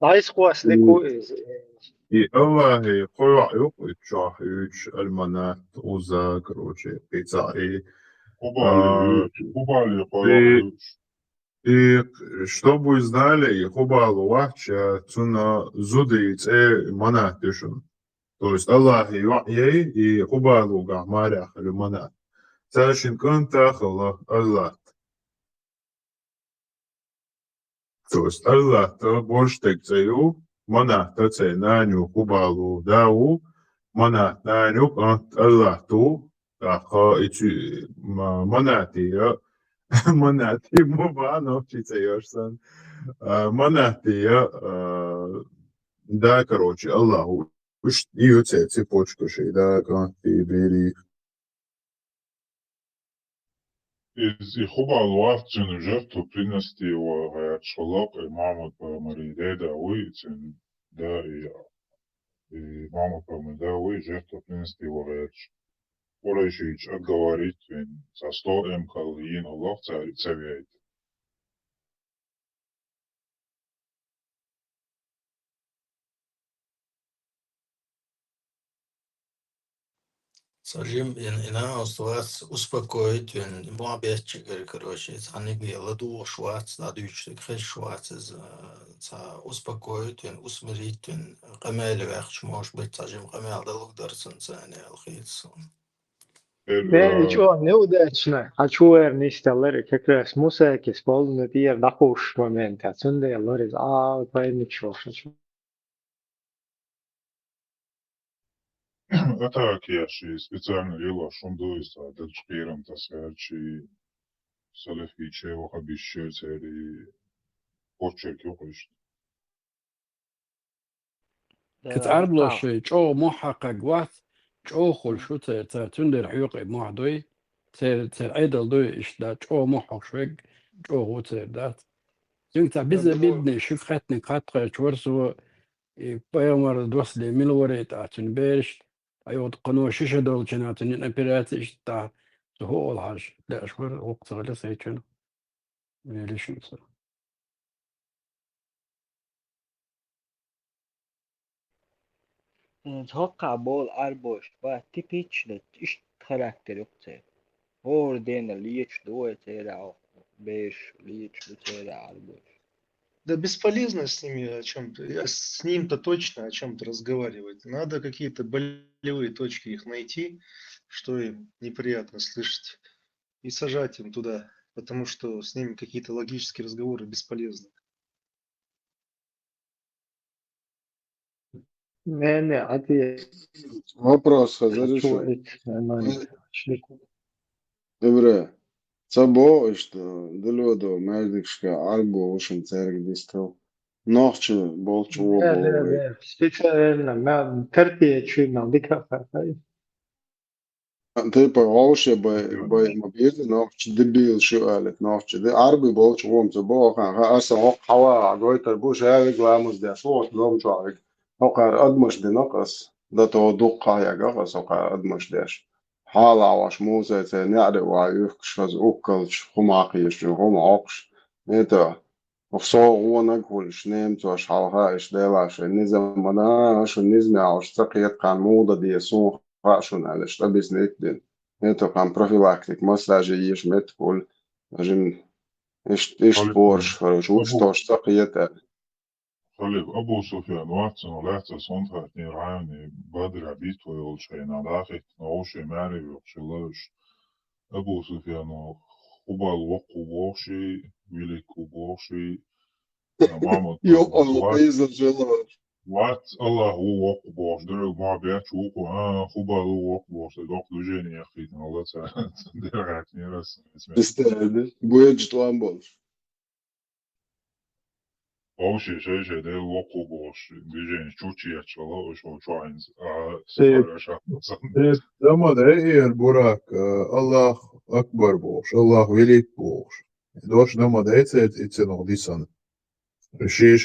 عايز قواس لكو И Allah خواه يقشح يش المنات وزا короче пиццаи. И чтобы вы знали, хубалу вахча цуна зудиц манатишун. То есть Allah ей и хубалу гахмарях манат. Сашин контах Allah. tos Allah ta boş tekseyu mana ta ce nanyu kubalu dawu mana nanyu Allah tu ta kha içi manati ya manati mu bano читаёшься манати я да короче Аллаху уж и цепочку шей да как ты бери И хубаво лавцин жертву принести в шалок и маму по Марии да уйцин да и маму по да уй жертву принести в веч. Порайшич отговорить за 100 калин Аллах царит. Сажим нас вас успокоить, муабетчик, короче, они белоду швац, надуючи, хай швац, успокоить, усмирить, камель вехч, может быть, сажим камель, да лугдарсон, цане, алхитсон. Ничего, неудачно. Хочу вернись, Ларри, как раз мусаки с полной тир нахуш момент, отсюда я Ларри, ничего. Это кеши специально рила шундуиста, да шпиром тасерчи салефиче вахабищери почерки уходишь. كتعرض له شيء جو محقق وقت جو خل شو تندر حيوق محدوي تر عيدل دوي إشدا جو محق شوك جو هو تردات ينتع بيزا بيبني شوف خاتني قطع شورسو بيامر دوسلي ملوري تاعتن بيرش أيوة قنوة شيشة دول جناتن إمبيراتيش تاع هو الحاج لا أشهر وقت غير سيتشن ليش نصر توقع بول أربوش وتبيتش إيش خاراكتر يقصي هو دين ليش دوت تيرا بيش ليش تيرا أربوش. Да бесполезно с ними о чем-то, с ним-то точно о чем-то разговаривать. Надо какие-то болевые точки их найти, что им неприятно слышать, и сажать им туда, потому что с ними какие-то логические разговоры бесполезны. Не, ответ. Вопрос разрешил. Добре. Це було, що до медичка альбо ушим церк дістав. Ночі бол чого було. Специально, ما ترتيه شو ما ذكر Типа гроші би мобільні ночі дебіл що алет ночі. Де арби бол чого це було. Аса хава гойта бу шавик ламус де صوت لوم شعرك. وقار أدمش دي نقص ده توضقها يا جغس وقار أدمش داش حالا واش موزة نعري وعيوكش فز أوكلش خم عقيش خم عقش نيتا وخصو هو نقولش نيمت واش حالهاش ديلاش النظام مناش النظام عوش تقيت قان موضة دي سون راشون علش تبس نيتدين نيتا قان بروفيلاكتيك مساجي يش متقول جن إيش بورش فروش وستوش تقيت خليك أبو سفيان واتسن ولاتس صنطها اتنين عاني بدر عبيت ويولشين علاقك نوشي ماري ويوشي أبو سفيان خبال وقو بوشي ويليكو بوشي ماما يوم الله بيزل جلال وات الله هو وقو بوش درق ما بيعتش وقو خبال هو وقو بوش دوق لجيني يا أخي الله تعالى درقاتني رسم استهدي بويج طوان بولش Вообще, шесть, да, локу бош, движение чучи, чало, уж чуайнс, Дома да Буrak, Allah Akbar boş, Allah velik boş. Doş doma da etsen o disan. Şey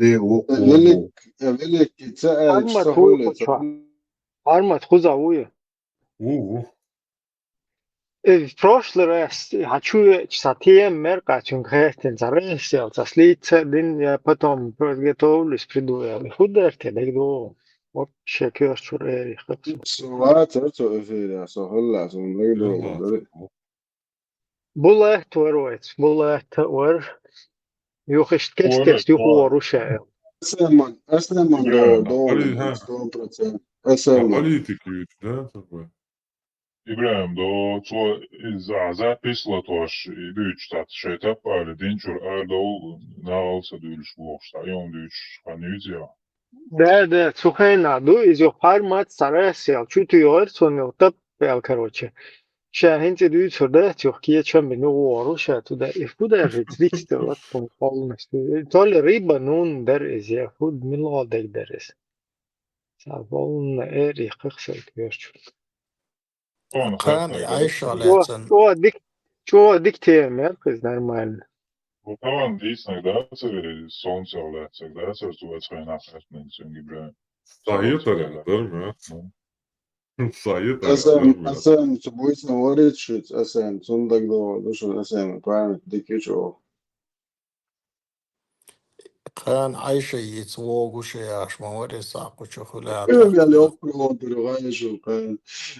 de o velik تسأل أرمت هو أرمت خذ أويه в прошлый раз хочу совсем мерка чунгхетен заресел заслиться день я потом подготовлюсь приду я худерте дегдо вообще кёрчуре سوات أرتو إفيدا سهلا سنريدو بوله تورويت بوله تور يوخش كستس يوخو روشا أسلم دو 100% أسلم политики, да, такой. إبراهيم دو تو إذا بيسلا توش دوش تات شيتا بار دينشور أردو ناول سدولش بوش تايون دوش خانيوزيا Да, сухая наду, из формат старайся, чутье, сонно, тап, короче. Шахин ты дует сюда, тюркия чем бы ну вору, ша туда, и куда же тридцать вот полностью. То ли рыба, ну, дерез, я худ милодек дерез. Сабон, эри, как сойдешь. Он كان خاتنا يعيش على Что, سن что диктеем, нормально. وطبعا دي سنقدر солнце ولات سنقدر سوى تخينا خاتنا سنگ إبراهيم Sayı taraftar mı? Sayı Asem, taraftar mı? asem, çubuğun oraya asem, sonunda do, düşün asem, kayın dikiyor. كان عايش يتوقع شيء عش ما وري ساقو شخولاته Öyle yok durğayışı kan.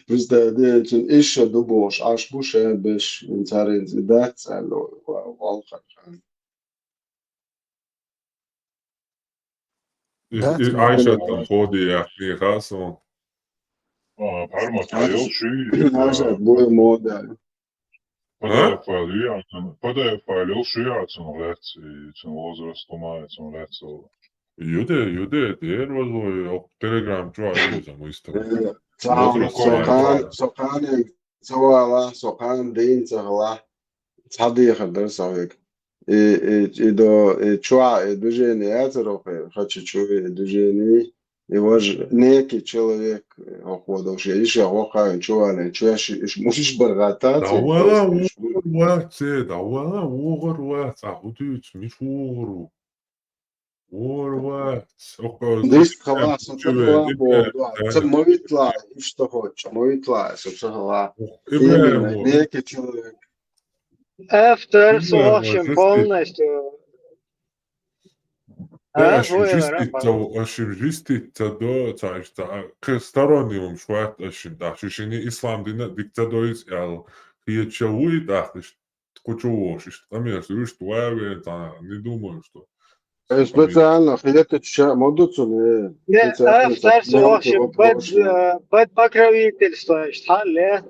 Biz de için iş du boş, aş bu şey beş intarin zidat salo valka kan. ده Ayşe Tanfodi ya. Nihasım. Parma tayol şu Aşağı bu model. Podaje fajlil šujācinu leci, cinu uzrastumā, cinu leci. Jude, diğer o Telegram çoğalıyor ama işte. Sokan sawala, sokan din sahla. Sadi kadar sahik. Do чуа движение этеров, хочу чуя движение. И вот некий человек охотил, что еще охотил, чуя, можешь богататься. Давала угор, а худеют, миш угору. Десь хала, сотхала, це молитва, і що хоче, молитва, сотхала. Именно, некий человек. After согласен полностью. Ошибистица до царства. К сторонним шват ошибда. Шишини ислам дина диктаториц эл. Хиечауи дахнеш. Кучуошиш. Там я слышу, что не думаю, что. Специально, хотите, модуцу, After согласен, под покровительство, что лет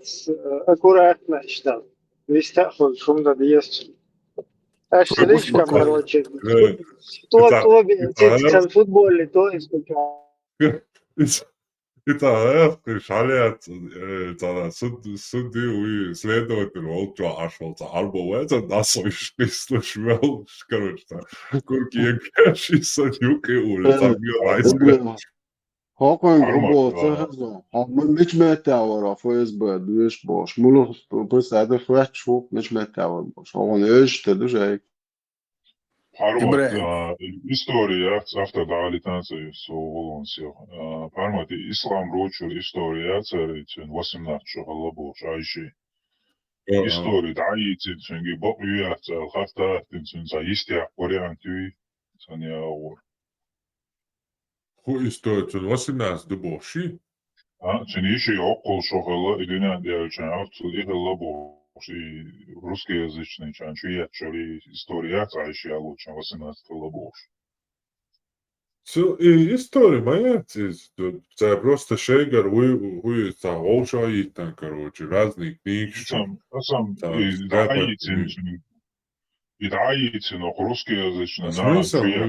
аккуратно, что. Вистаху, шумно есть. Аж слишком, короче. То в футболе, то исключал. Это шалят, суды и следователь волчу ашвалца. Арбо это насойш, слышал, короче, курки ягаши садюки улица мирайска. Hakon Gobbo, مش متعور فوز دوش باش مولو بس هذا فوت شو مش متعور باش هو ايش تدوش هيك Parmat istorija, after dali tanci su volonsio. Parmat islam ruču istorija, cericin 18 halaboš, ajši. Istorija dajicin, sungi bokujāt, haftātin, sun sa istijā variantui, san jāor. Ko istorija, sun 18 duboši? Sun iši okol šohala, idinā dēļčan, avtu ihalaboš. И русскоязычный чанчуя, чали история, а еще я лучше 18 лобош. И история моя, это просто шейгар, вы это олша и там, короче, разные книги. И даите, но русскоязычный, на чуя,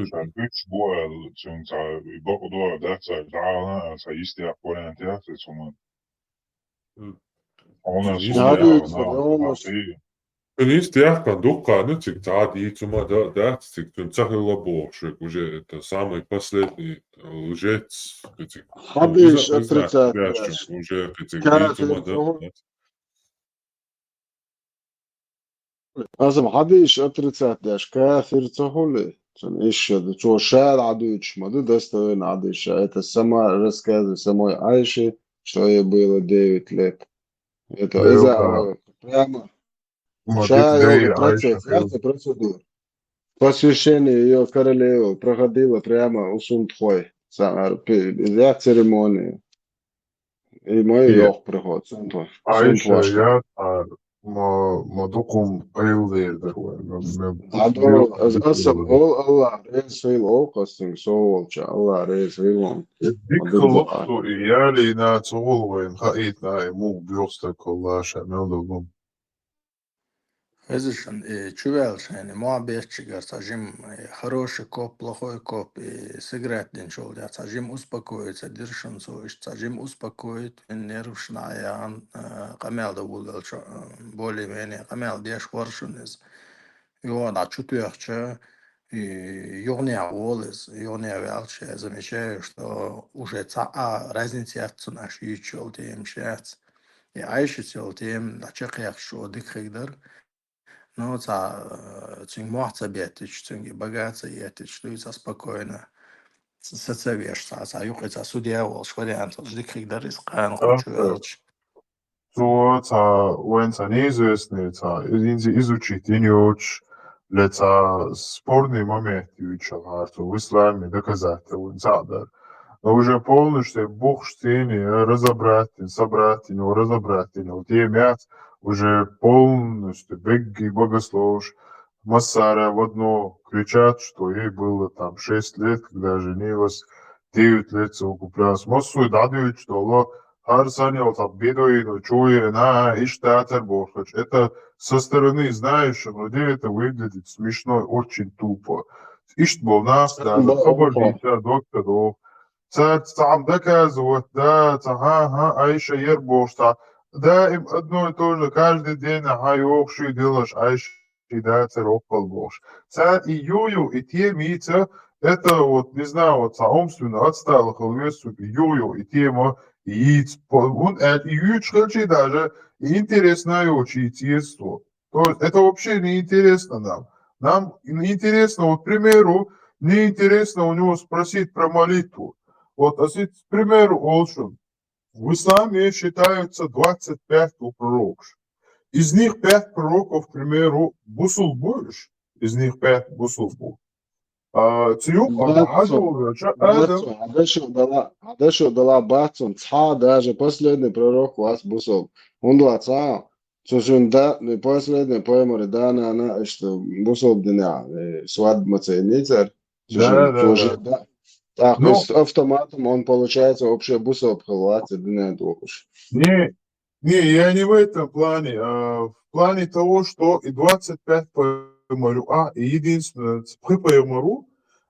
чуть более, чем та, и бокудора, да, та, са истия варианты, суман. Niistä jahkan dukkaa nyt cik tādi īcumā dāts, cik tu cahli laboši, уже это самый последний лжец, cik Хабиш отрицать. уже cik īcumā dāts. لازم حدش отрицать داش كافر تهولي عشان ايش هذا شو شال عدوش ما ده استوين عدوش это сама рассказы самой Айши, что ей было 9 лет. Это из-за прямо процедур. Посвящение ее королевы проходило прямо у Сунтхой. Я церемонии. И мой ёх приход. Сунтхой. ما دقم أيلدير دروي ما عدو أصلا الله رئيس في الأوقستين سوول شاء الله رئيس فيهم ديك خلقتو إيالي نا تغول وين خايت نا مو بيوستك الله شامل دقم Эзишан, чувелшен, моа бесчигар, сажим хороший коп, плохой коп, и сыграть деньшол, я сажим успокоиться, диршан соиш, сажим успокоить, нервшная, камел да булгал, более-менее, камел деш воршунез. И он, а чутуяхча, и югня волес, югня велча, я замечаю, что уже разница от наш ючел тем шец. И айшицел тем, на чеках шо дикхигдар, ну, цинг мохца бетич, цинги богатся етич, туица спокойно. Сацавеш, юхица судья волш, вариант, ждикхигдар из кан, хочу велч. То when неизвестный, изучить и не очень, спорные моменты в исламе доказать, но уже полностью Бог штыни разобрать, собрать, разобрать, темят уже полностью беги богословш, Массара в одно кричат, что ей было там 6 лет, когда женилась, 9 лет совокуплялась. Массу дадут, что Allah Харсанил там бедуину, чуя на Иштатер Бохач. Это со стороны знаешь, людей это выглядит смешно, очень тупо. Ишт был нас, да, хабарбита, докторов. Сам доказывать, да, Аиша Ербошта. Да, им одно и то же, каждый день, охши делаешь, Аиша, да, церокпал Бош. И юю, и те мица, это вот, не знаю, вот, умственно отсталых лвесу, юю, и тема, и он и даже интересное учительство. То есть это вообще не интересно нам. Нам интересно, вот, к примеру, не интересно у него спросить про молитву. Вот, к примеру, Олшин. В исламе считаются 25 пророков. Из них 5 пророков, к примеру, бусул будешь? Из них 5 бусул будешь. Адешу дала бацун, даже последний пророк вас бусул. Он двадцал. Сушунда, не последний поэмор, да, она, что бусул дня, свадьба ценицер. Да. Так, с автоматом он, получается, вообще бусул пхалваться дня двух. Не, я не в этом плане, а в плане того, что и 25 поэмору, и единственное, поэмору,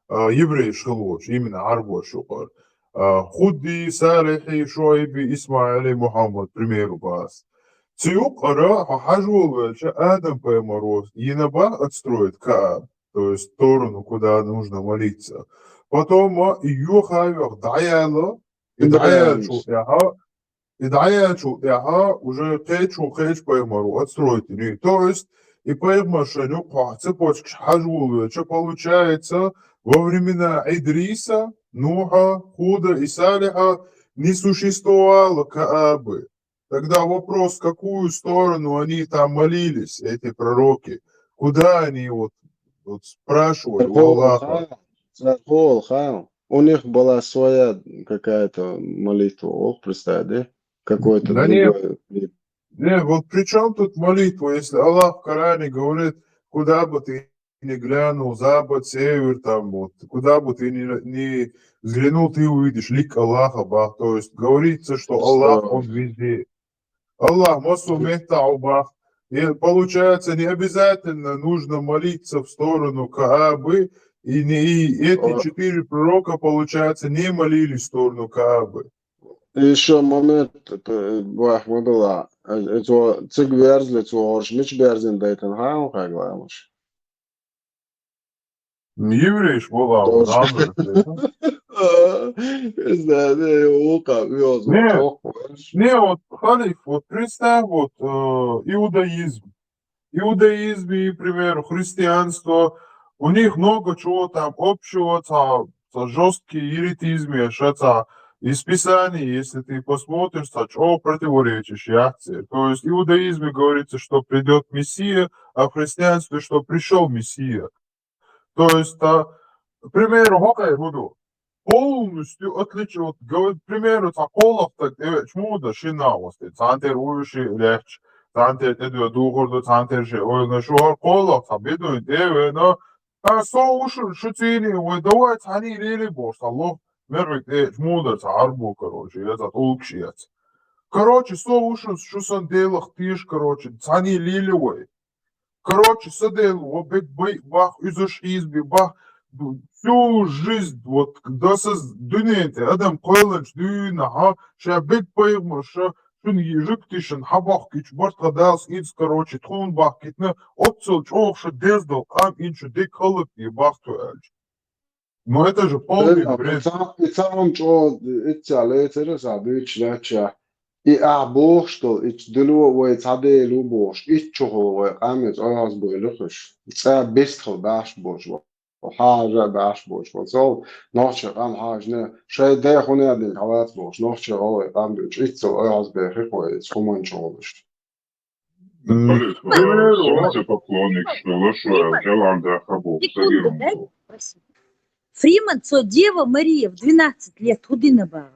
евреи шелоч, именно арбо шухар. Худи, Салихи, Шуайби, Исмаили, Мухаммад, к примеру, бас. Циюкара, хажул, Адам поэмору, Енаба отстроит Кааб, то есть сторону, куда нужно молиться. Потом Юхавер Даяла, и Даяшу, уже Хэч поэмору отстроить. То есть, и поэмошеню, цепочка хажул, что получается, во времена Идриса, Нуха, Худа и Салиха не существовало Каабы. Тогда вопрос, в какую сторону они там молились, эти пророки, куда они вот спрашивали у Аллаха. У них была своя какая-то молитва, представь, да? Какой-то да другой. Нет, вот при чем тут молитва, если Аллах в Коране говорит, куда бы ты ни глянул, запад, север, там вот, куда бы ты ни взглянул, ты увидишь лик Аллаха, Бах. То есть говорится, что Аллах, он везде. Аллах, Масу Мехтау, Бах. И получается, не обязательно нужно молиться в сторону Каабы, и эти 4 пророка, получается, не молились в сторону Каабы. Еще момент, Бах, мы была. Это цик верзли, цуорш, мич берзин дейтен хаун, как говоришь? Евреиш была, вот, Не, вот, Халиф, вот представь, вот, иудаизм. Иудаизм и, к примеру, христианство, у них много чего там общего, жесткий еретизм, из Писаний, если ты посмотришь, что противоречишь акции. То есть в иудаизме говорится, что придет Мессия, а в христианстве, что пришел Мессия. То есть, к примеру, полностью отличие, вот, к примеру, колов, так, чему да шинавости, цантер ующий легче. Tanter ediyor, doğurdu tanter şey. Oyuna şu an kollak tabi dön deve no. So şu tini ve давай tani lili boş Allah mervek moda tarbu короче, этот улкшият. Короче, слушай, что сан делах тиш, короче, тани лилевой. Короче, садел, вот бах, изуш изби, бах, всю жизнь, вот, когда дунете, адам койланч, дюна, ха, ша бек пайгма, ша, шун ежик тишен, хабах, кич, барт гадалс, инс, короче, тхун бах, китна, отцел, чох, ша дездал, кам, инчу, дек халык, и бах, туэльч. Но это же полный бред. Ицам чо, ицале, церesa, бючляча. И бош, что ицдулу, ой, цаделу бош, ицчохол, ой, камец, ой, аз бойлухш. Ца бестхол баш бош, حاجة باش بوش وصل نوشة قام حاجة شيء ده خوني عدين حوات بوش نوشة قوي قام بيش إتسو أياز بيخي كويس خمان شغلش. Солнце поклонник, что лошо, делам да хабу, сагиром. Фриман, цо Дева Мария в 12 лет худина была.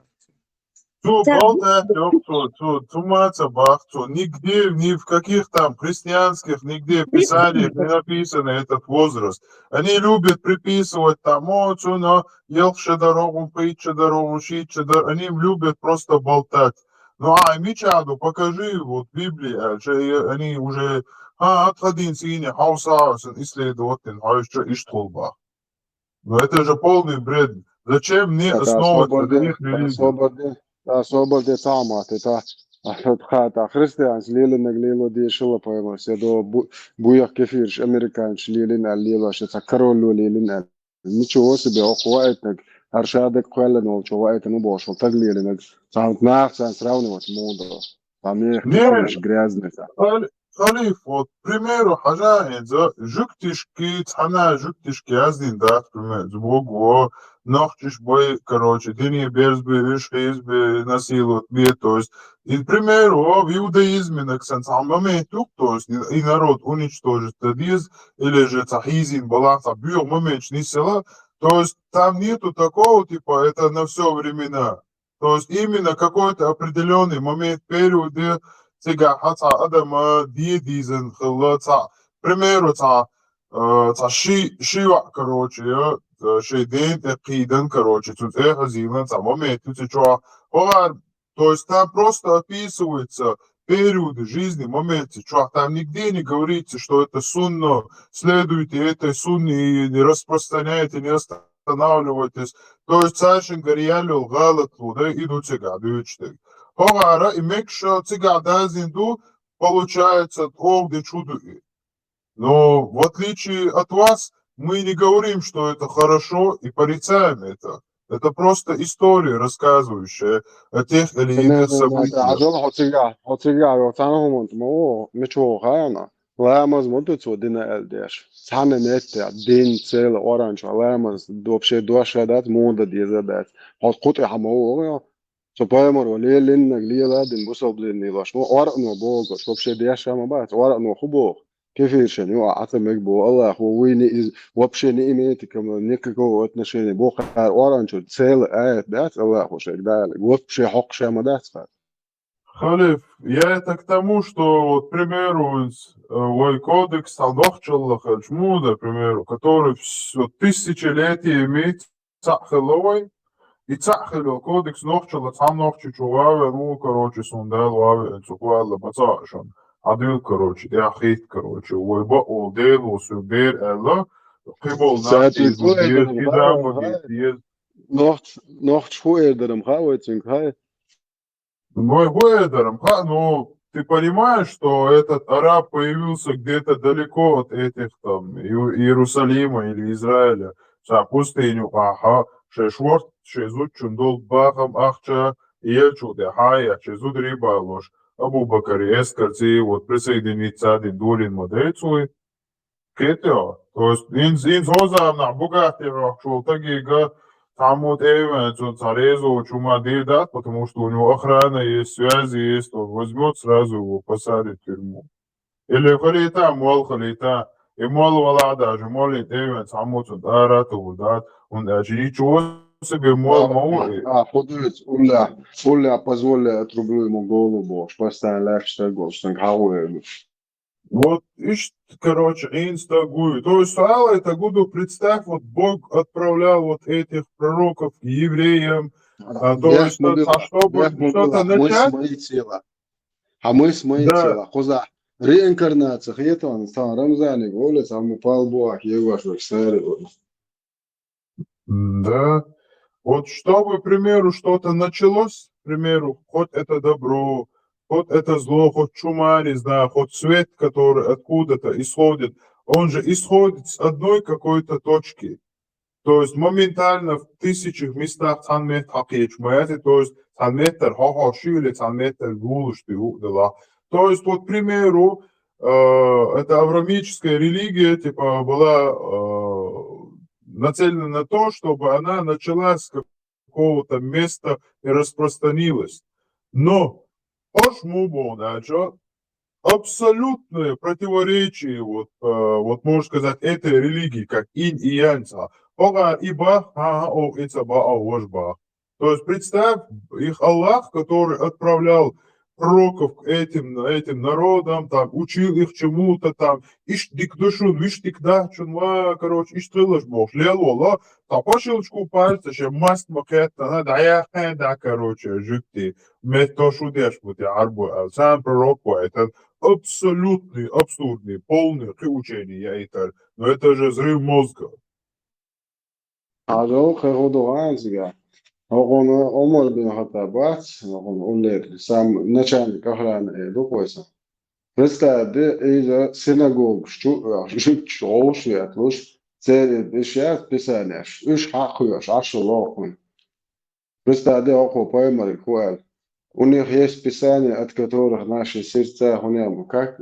Тумаца бахцу, нигде, ни в каких там христианских, нигде в писаниях не написано этот возраст. Они любят приписывать там, но елше дорогу, пытче дорогу, щитче дорогу. Они любят просто болтать. Ну, Мичаду, покажи, вот Библия, они уже, отходин сине, хаусаусен, исследователь, что иштолбах. Но это же полный бред. Зачем мне основывать на других религиях? Свободе самат, это христианс лилин глило ди шила поема, седо буях кефирш, американш лилин лило, что это королю лилин. Ничего себе, охуайтник, аршадек хуэлен волчу, это ну бош, вот так лилин, сам нахсан сравнивать моду, там их кефирш грязный. Халиф, вот, к примеру, хажаин, за жуктишки, цана жуктишки, аздин, да, к примеру, сбогу, нохчиш бой, короче, дыни берзби, ишхизби, насилуют, то есть, и, к примеру, в иудаизме, на ксенцам моменту, то есть, и народ уничтожит тадиз, или же цахизин, баланса, бьё, момент, села, то есть, там нету такого, типа, это на все времена, то есть, именно какой-то определенный момент, период, где تيجا حتى أدم ديزن خلاص примеру شيء короче شيء دين تقييدا короче тут хазина момент тут что то есть там просто описывается периоды жизни моменты что там нигде не говорится что это сунна следуйте этой сунне и не распространяйте не останавливайтесь то есть сашин горьялю галат да идут сега дучты Хогара и мекша цигада зинду получается огде чудо. Но в отличие от вас, мы не говорим, что это хорошо и порицаем это. Это просто история, рассказывающая о тех или иных событиях. Лаймаз мотуцу дина элдеш. Саме нетте дин цел оранж лаймаз вообще дуашадат мода дизадат. Хот кутри хамоо Så поемор вали линнак лиладин бусоблин нилаш. Ну орно богос вообще дяша мабат. Орно хубо. Кефиршен ю атамек бо Аллах войни вообще не имеет никакого отношения. Бог оранж цел дат Аллах вообще дали. Вообще хок шамадат. Халиф, я это к тому, что, вот, к примеру, кодекс Алдохчаллах Аль-Шмуда, к примеру, который тысячелетиями цахеловой, и цахело кодекс нохчала сам нохчу чугаве, ну, короче, сундал ваве, цукуалла бацашан, адил, короче, яхит, короче, ойба олдел, субер, элла, кибол нахти, зубер, кидамаги, Нохч хуэдером хавайцинг хай. Мой хуэдером, ну, ты понимаешь, что этот араб появился где-то далеко от этих там Иерусалима или Израиля, пустыню, шешворт, шезут чундол бахам ахча, ельчуде хая, шезут рибалош, Абу Бакари эскарци, вот присоединиться один долин модельцуй, кетео, то есть инз озам на богатырах шел тагига, там вот он зарезал чума дат, потому что у него охрана есть, связи есть, он возьмет сразу его, посадит в тюрьму. Или халита, мол халита, и мол вала даже, молит Эйвен, там вот он дарат, он даже ничего себе мой. Художник, Уля, позволь, отрублю ему голову, постоянно легче гол, что он Вот, короче, инстагуй. То есть, Алла, это буду, представь, вот Бог отправлял вот этих пророков к евреям, то есть, чтобы что-то начать. Хамыс мои Да, тела. Хоза. Реинкарнация. Это он сам Рамзани голос, а мы пал Бог, его что да. Вот чтобы, к примеру, что-то началось, к примеру, хоть это добро, хоть это зло, хоть чума, не знаю, хоть свет, который откуда-то исходит, он же исходит с одной какой-то точки. То есть моментально в тысячах местах цанмет хакечмаяти, то есть цанметр хахаши или цанметр гулушти угдала. То есть, вот, к примеру, эта авраамическая религия, типа, была нацелена на то, чтобы она началась с какого-то места и распространилась. Но, абсолютное противоречие, вот можно сказать, этой религии, как инь и янца. Ога и бах, о ицаба, бах. То есть представь, их Аллах, который отправлял пророков к этим народам, там, учил их чему-то, там, дикдушун, виштикда, чунва, короче, иштылыш бог, лелола, там, по щелчку пальца, ще маст макетта, да, короче, жикти, то шудеш, вот я арбу, сам пророк, это абсолютный, абсурдный, полный учение, я это, но это же взрыв мозга. Alo, Kharodoranziga. On Omar bin Hatabat, on Oleg, Sam Nachan Kahran Lukosa. Представьте, из синагог, что шветлуш, цель сейчас писание, уж хахуешь, ашулохун. Представьте, око поймали куал. У них есть писания, от которых наши сердца гонем. Как,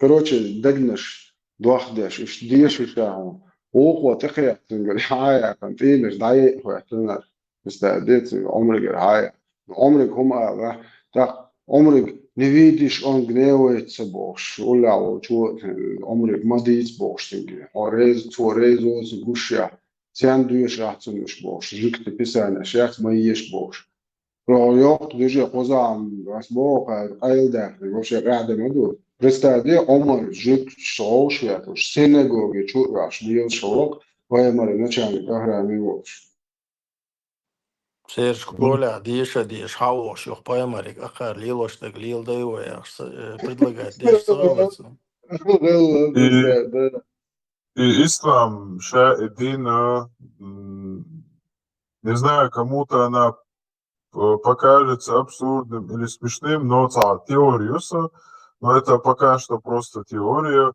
короче, догнешь, двахдеш, иш деш ишаху. Око тخيط تقول حاجة كنت إيه مش ضايق واحتنا استعديت عمرك الحاجة عمرك هم عمرك نفيدش on gneويت بوش ولا شو عمرك ما ديت بوش تنجي أوريز توريزوز قشة سان دوش راح تنوش بوش جكت بيسان أشياء ما يش بوش لو يوقت دوجي قزام بس بوق قايل داخل وش قاعدة مدور представьте, Омар жик шоу швятуш, синагоги чураш, бил шоу, поэмары начальник программы вош. Серж Коля, Диша, Хауш, Юх Паймарик, Ахар, Лилош, так Лил Дайвая, предлагает, Диш согласен. И ислам, Ша-Эдина, не знаю, кому-то она покажется абсурдным или смешным, но теорию, но это пока что просто теория,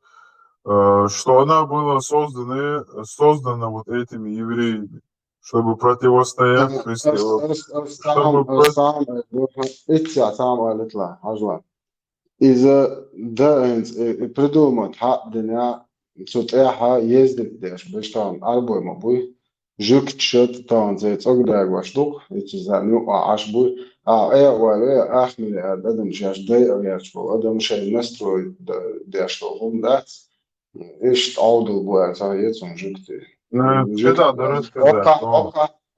что она была создана вот этими евреями, чтобы противостоять Христу. إذا ده придумать حقنا سطحها يزد بديش بيشتغل أربعة مبوي جوك تشت تان زي تقدر واشدوق يتزانو عشبوي إيه ولا أحمل أدم جاش ده أو يشبو أدم شيء نسترو ديشتغل ده إيش تعودوا بوي زايد جوكتي كده درست كده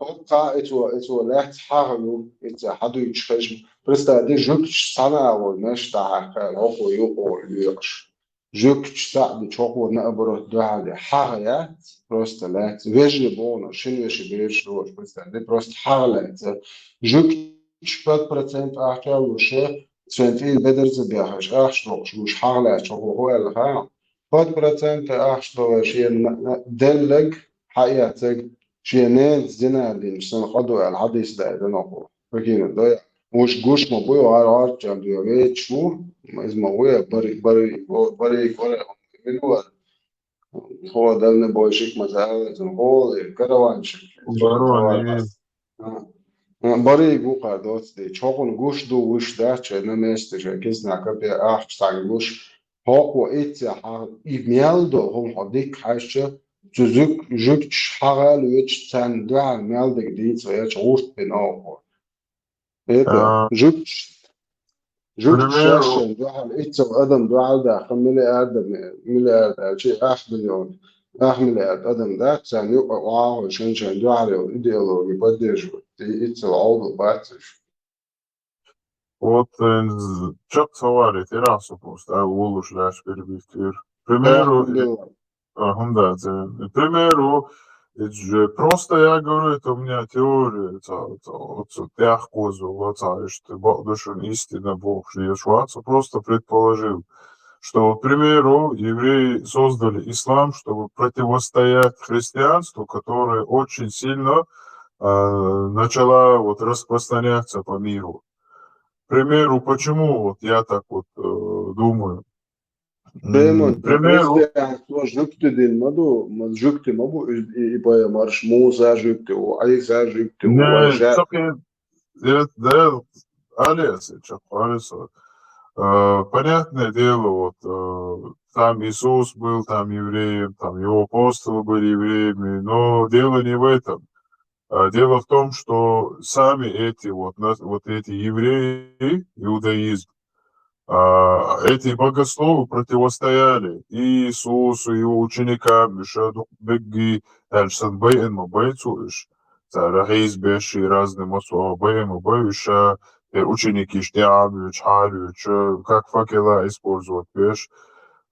أوقع إتو لحت حاجلو إت حدو يشخش بس ده جوك سنة أول مش تاعك هو يقش جوك سعد شوكو نقبره ده حاجة просто لحت وجه بونه شنو يشبيش روش بس ده просто حاجة جوك 5% أحكي وشة سنتين بدر زبيحش أحشروش مش حاجة شوكو هو الها 5% أحشروش دلق حقيقة شينات زنا دي مش سنقضوا الحديث ده نقول فكين ده مش جوش مبوي وعار جنب يومي شو إذا مبوي بري منو هو ده اللي بوشيك مثلا هو كروان شكل بري جوكا دوت دي شغل جوش دو وش ده شنو مستر كيسنا كبي أحسن جوش هو إتسا إبميالدو هم حديك حاشة جوك شغال ويش تان دعا مالدك دي سويش غوست بين أوه إيه جوك شاشة دعا إتسا وأدم دعا ده مليار شيء 1 مليون أحمل الأدم ده عشان يبقى واعي عشان جعله وإيديولوجي بديجو تيجي العوض باتش Вот çok savare terasu posta ulušľaš perbišķir. Примеру, примеру, просто я говорю, это у меня теория, тях козу, что Богдушин истинно Бог, что я швацу просто предположил, что, к примеру, евреи создали ислам, чтобы противостоять христианству, которое очень сильно начало вот распространяться по миру. К примеру, почему вот я так вот думаю? Примеру, Примеру, жукты дилмаду, жукты мабу и по марш муза жукты, айза жукты, да, Алиса, Алиса. Понятное дело, вот там Иисус был там евреем, там его апостолы были евреями, но дело не в этом. Дело в том, что сами эти вот эти евреи, иудаизм, эти богословы противостояли и Иисусу, и его ученикам, Мишаду Бегги, Эльсан Бейн, Мабайцуиш, Царахиз Беши, разные масуа Бейн, Мабайуша, ученики Штиамович, Халевич, как факела использовать Беш,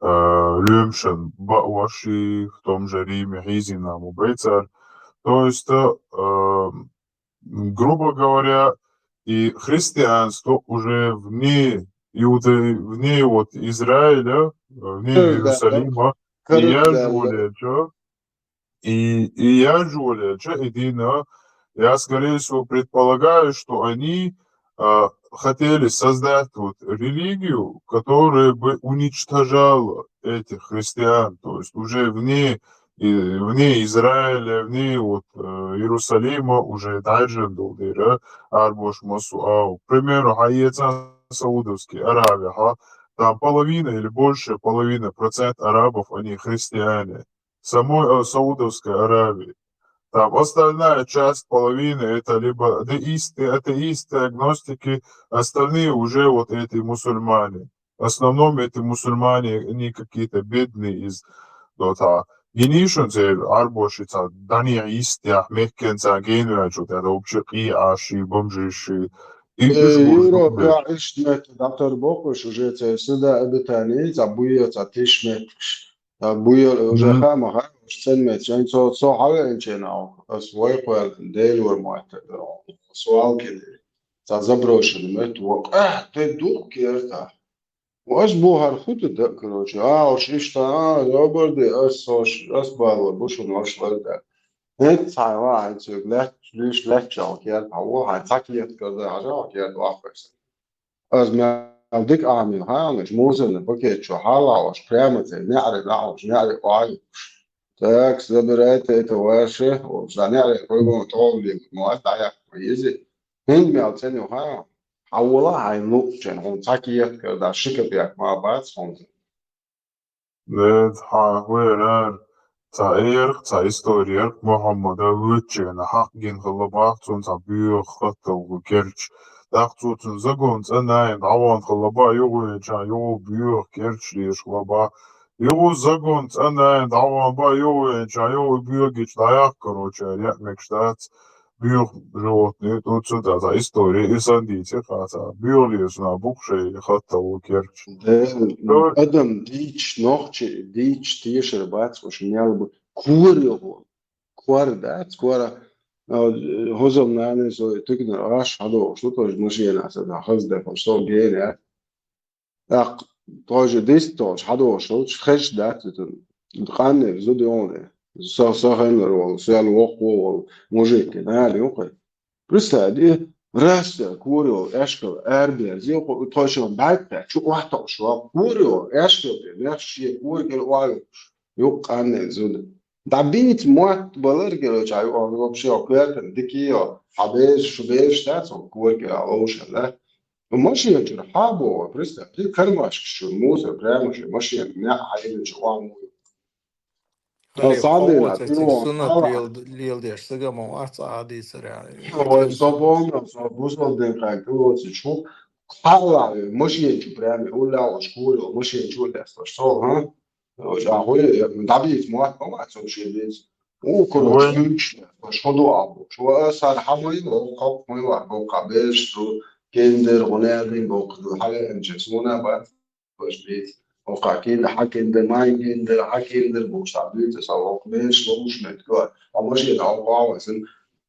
Люмшин, Бауаши, в том же Риме, Хизина, Мабайцар. То есть, грубо говоря, и христианство уже вне вне вот Израиля, вне Иерусалима, и я жулеча, едино, я, скорее всего, предполагаю, что они хотели создать вот религию, которая бы уничтожала этих христиан, то есть уже вне Израиля, вне вот Иерусалима, уже дальше долдыра, арбош масу, к примеру, Хайеца Саудовский, Аравия, там половина или больше половины процент арабов, они христиане, самой Саудовской Аравии. Там остальная часть, половины, это либо атеисты, агностики, остальные уже вот эти мусульмане. В основном эти мусульмане, они какие-то бедные из Генишунцы, арбошица, дания истя, меккенца, генуачу, это общие аши, бомжиши. Европа ишмет дактор Бокуш уже сюда обитание, забуя тишмет, забуя уже хама, сенмет, что حاجة إنشنا أسواق والديل والمعتاد سؤال كده تزبروش المت وقع تدوق كيرتا وأسبوع هالخط الدكروش وشيش تا زبردي أسبال بوش ونوش ولده هيك صايوا هيك لك ليش لك جاو كيرتا هو هاي تاكيت كذا جاو كيرتا واقف أزمة ديك أعمل هاي مش موزن بكيت شو حالا وش بريمتي نعرف نعوش نعرف وعايش تاكس زبرات تواشة وصانع كلهم طول مواد على كويسة هند مالتني وها حولها هاي نقطة هم تاكيت كذا شكل بيك مع بعض هم ده حاول تا история Muhammed'a ötçene haqqin xılabaqtun ta büyük xatta u kerç daqtutun zagon tsanayn awan xılaba yoğunca yoğu büyük kerçli xılaba yoğu zagon tsanayn awan ba yoğunca yoğu büyük geç dayak короче рядmek штат büyük животные тут сюда та история и сандите хата büyülüyoruz na bukşe xatta u kerç Adam diç nohçe diç tiyşer bats وش نيالب كوريو كوردا كورا هزم نانه سو تكن راش هذا شو توج ماشي انا اسد خز ده فشتو جينا اق توج ديستوج هذا شو خش دات قانه زوديونه سو هنر ولا سال وقو موجيك نالي وقي بس هذه راس كوريو اشكال اربير زي توشون بعد شو واحد شو كوريو اشكال نفس الشيء كوريو وايو يقان زود دبيت موت بالرجل جاي او بشي اوكيات ديكيو حبيش شو بيش تاعو كوريو اوش لا وماشي يجر حابو بريستا دي كلمه شو موسى برامج ماشي نع عين جوان صعدنا سنة ليل ديش سجمو عادي سريع هو صابون صابوس ولدين قاعدوا تشوف حالا ماشي يجي برامج ولا وشكول وماشي يجي ولا استشار ها أخوي دبيت ما تسوي شيء بيت وكل مش خدوا أبو شو صار حموي وقف مي وقف بيش تو كندر غنابي بوقف حاجة إنجسونا بعد باش بيت وقع كندر حكندر ما كندر حكندر بوش عبيت سواق بيش لوش متكوا أمشي الأوقع وسن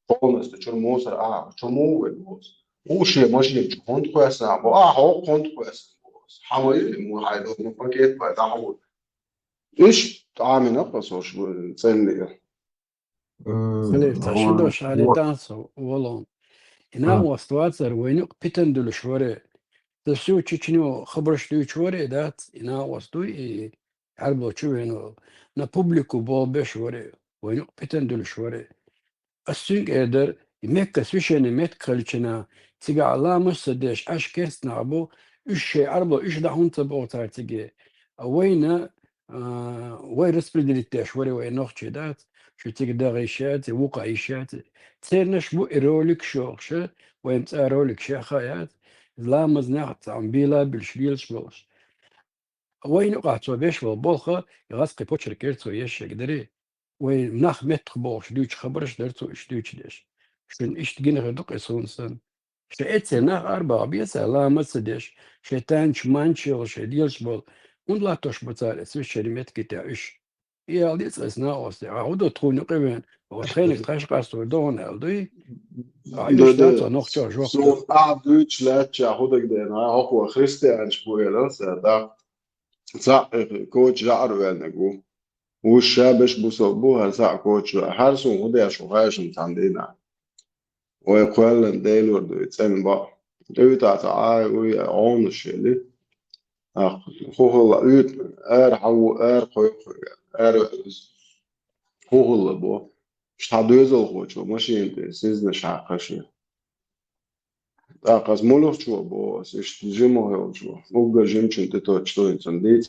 خونس تشون موسر شمو والموس وشي ماشي كنت كويس أبو هو كنت كويس حموي مو حيدو مفكيت بعد حموي إيش تعامل نقص وش تسلي خليل تشدوش على دانسو ولون إنا وستواتر وينك بيتندل شوري تسو تشينو خبرش دو شوري دات إنا وستوي عربو تشوينو نا بوبليكو بول بشوري وينك بيتندل شوري السنك إدر يمكن سويشن يمكن كلشنا تيجي على مسدش أشكرس نعبو إيش عربو إيش دهون تبغى تارتيجي وين وين رسبريدلتاش وين نوختي دات شو تيجي داغيشات وقعيشات تسيرناش بو إيروليك شوخش وين تأروليك شاخيات لا مزناعت عم بيلا بالشليلش بوش وين قعدتوا بيش بالبولخة يغسقي بوتشر كيرتو يش قدري وين ناخ متر بوش دوش خبرش درتو إيش دوش ديش شن إيش تجينا غدق إسونسن شئت ناخ أربعة بيسا لا مسدش شيطانش مانشل شديلش بول und la tosh bezahlt es wische die Metgete ich ja jetzt ist na aus der Auto tun gewen und Training trash rast du don LD ich da noch ja so Deutsch lat ja hodek de na auch Christian Spuela da صح كوتش جعر نجو والشابش بصبوها صح كوتش حرسون وده شوهاش متعندنا ويقول ديلور دو يتسمى بقى دو تعالى ويعون الشيء خوه الله حو خوي خوه الله بو مش تعدوزل خوش ماشي انت سيزنا شعقشي قاز مولوف شو بو إيش جيمو هيل شو وقا جيمشن تتوش تو إنسان ديت